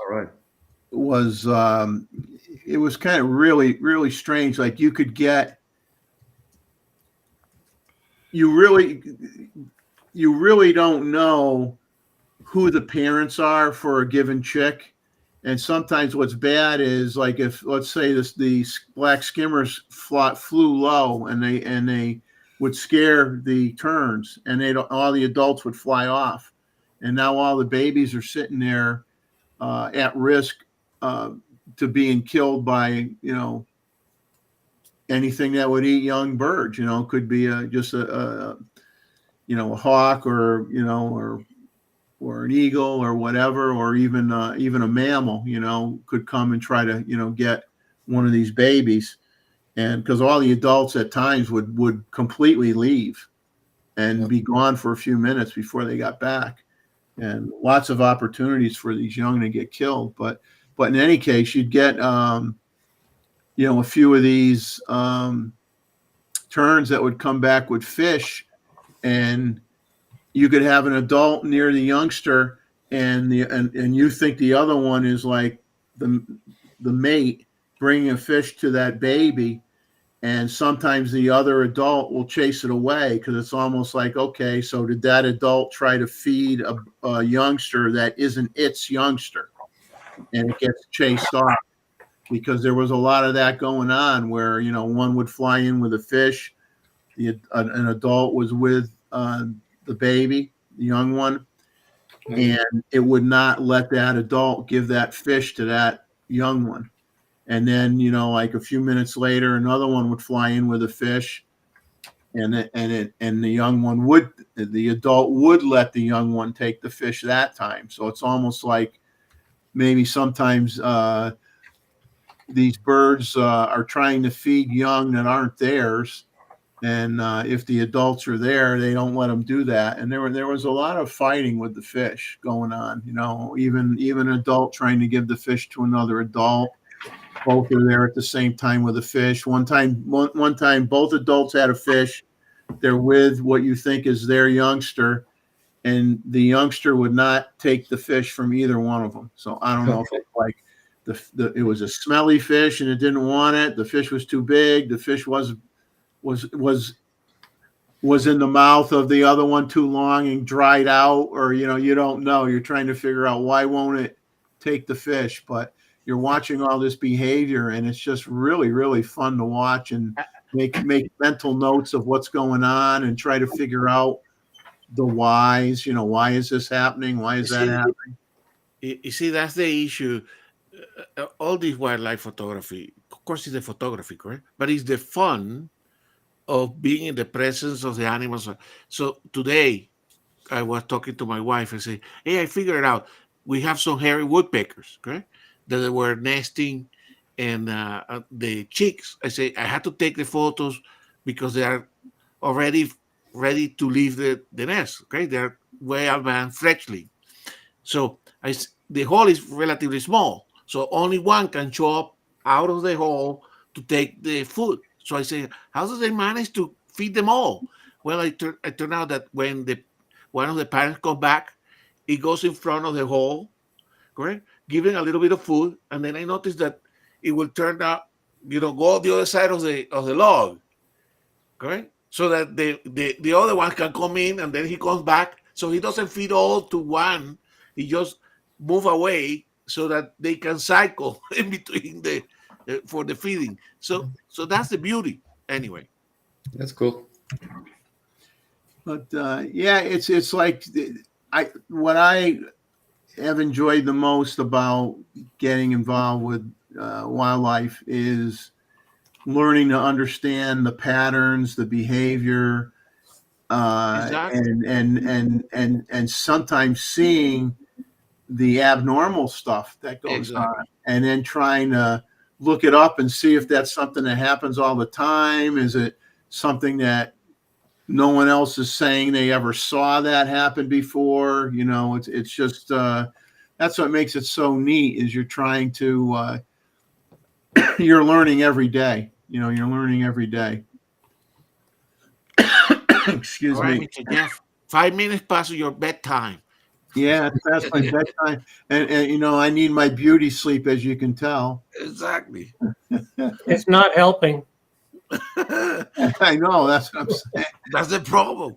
it was kind of really, really strange. Like you really don't know who the parents are for a given chick. And sometimes what's bad is, like, if, let's say, the black skimmers flew low and they would scare the terns, and all the adults would fly off, and now all the babies are sitting there at risk to being killed by anything that would eat young birds. Could be just a hawk or or an eagle or whatever, or even a mammal, could come and try to, get one of these babies. And because all the adults at times would completely leave and be gone for a few minutes before they got back, and lots of opportunities for these young to get killed. But in any case, you'd get, a few of these terns that would come back with fish, and you could have an adult near the youngster, and you think the other one is like the mate bringing a fish to that baby, and sometimes the other adult will chase it away because it's almost like, okay, so did that adult try to feed a youngster that isn't its youngster, and it gets chased off, because there was a lot of that going on where one would fly in with a fish, an adult was with the baby, the young one, and it would not let that adult give that fish to that young one. And then, like a few minutes later, another one would fly in with a fish, and the young one the adult would let the young one take the fish that time. So it's almost like maybe sometimes these birds are trying to feed young that aren't theirs. And if the adults are there, they don't let them do that. And there was a lot of fighting with the fish going on. Even an adult trying to give the fish to another adult. Both are there at the same time with a fish. One time, both adults had a fish. They're with what you think is their youngster, and the youngster would not take the fish from either one of them. So I don't know if it's like it was a smelly fish and it didn't want it. The fish was too big. The fish was in the mouth of the other one too long and dried out, or you don't know. You're trying to figure out why won't it take the fish, but you're watching all this behavior, and it's just really, really fun to watch and make mental notes of what's going on and try to figure out the whys. Why is this happening? Why is that happening? You see, that's the issue. All this wildlife photography, of course, it's the photography, correct? But it's the fun of being in the presence of the animals. So today, I was talking to my wife and say, "Hey, I figured out we have some hairy woodpeckers, correct? That they were nesting and the chicks. I say I had to take the photos because they are already ready to leave the nest. Okay, they're way advanced fledgling. So the hole is relatively small, so only one can show up out of the hole to take the food. So I say, how do they manage to feed them all? Well, it turned out that when one of the parents come back, it goes in front of the hole, correct, giving a little bit of food, and then I noticed that it will turn out, go the other side of the log, correct, so that the other one can come in, and then he comes back. So he doesn't feed all to one; he just move away so that they can cycle in between for the feeding. So that's the beauty. Anyway, That's cool. But yeah, it's like what I have enjoyed the most about getting involved with wildlife is learning to understand the patterns, the behavior, exactly. and sometimes seeing the abnormal stuff that goes on, and then trying to look it up and see if that's something that happens all the time. Is it something that no one else is saying they ever saw that happen before? It's just that's what makes it so neat, is you're trying to you're learning every day. You're learning every day. Excuse me. Mr. Jeff, 5 minutes past your bedtime. Yeah, it's past my bedtime, and I need my beauty sleep, as you can tell. Exactly. It's not helping. I know, that's what I'm saying. That's the problem.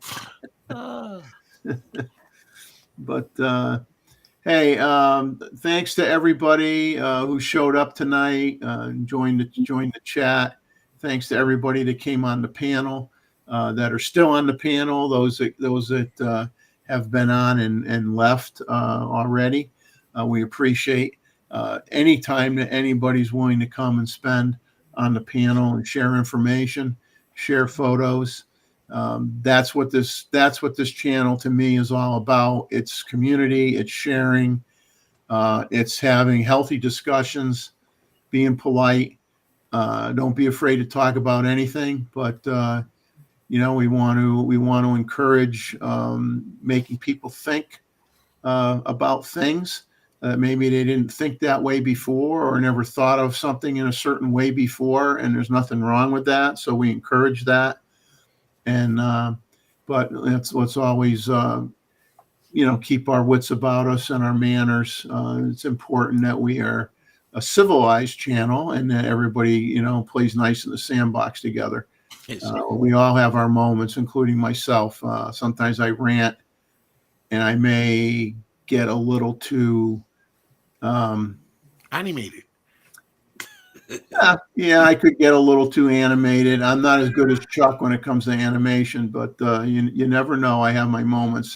But hey, thanks to everybody who showed up tonight, joined the chat. Thanks to everybody that came on the panel, that are still on the panel. Those that have been on and left already. We appreciate any time that anybody's willing to come and spend on the panel and share information, share photos. That's what this channel to me is all about. It's community, it's sharing, it's having healthy discussions, being polite. Don't be afraid to talk about anything, but we want to encourage making people think about things. Maybe they didn't think that way before, or never thought of something in a certain way before, and there's nothing wrong with that. So we encourage that. And but let's always keep our wits about us and our manners. It's important that we are a civilized channel, and that everybody plays nice in the sandbox together. We all have our moments, including myself. Sometimes I rant, and I may get a little too animated. Yeah, I could get a little too animated. I'm not as good as Chuck when it comes to animation, but you never know. I have my moments,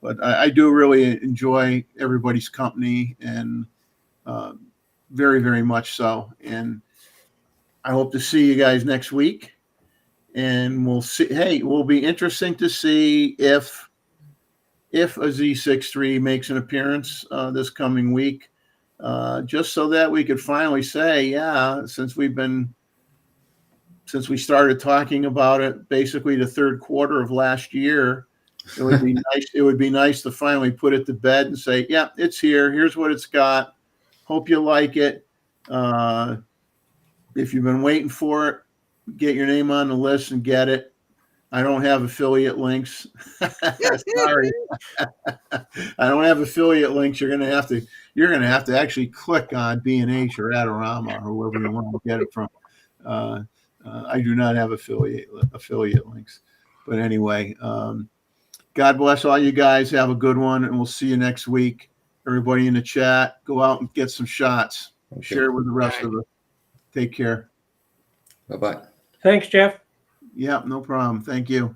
but I do really enjoy everybody's company, and very, very much so. And I hope to see you guys next week, and we'll see. Hey, it will be interesting to see if a Z6 III makes an appearance this coming week. Just so that we could finally say, yeah, since we started talking about it, basically the third quarter of last year, it would be nice. It would be nice to finally put it to bed and say, yeah, it's here. Here's what it's got. Hope you like it. If you've been waiting for it, get your name on the list and get it. I don't have affiliate links. Sorry. I don't have affiliate links. You're gonna have to actually click on B&H or Adorama or wherever you want to get it from. I do not have affiliate links. But anyway, God bless all you guys. Have a good one, and we'll see you next week. Everybody in the chat, go out and get some shots. Okay. Share with the rest of us. Take care. Bye-bye. Thanks, Jeff. Yeah, no problem. Thank you.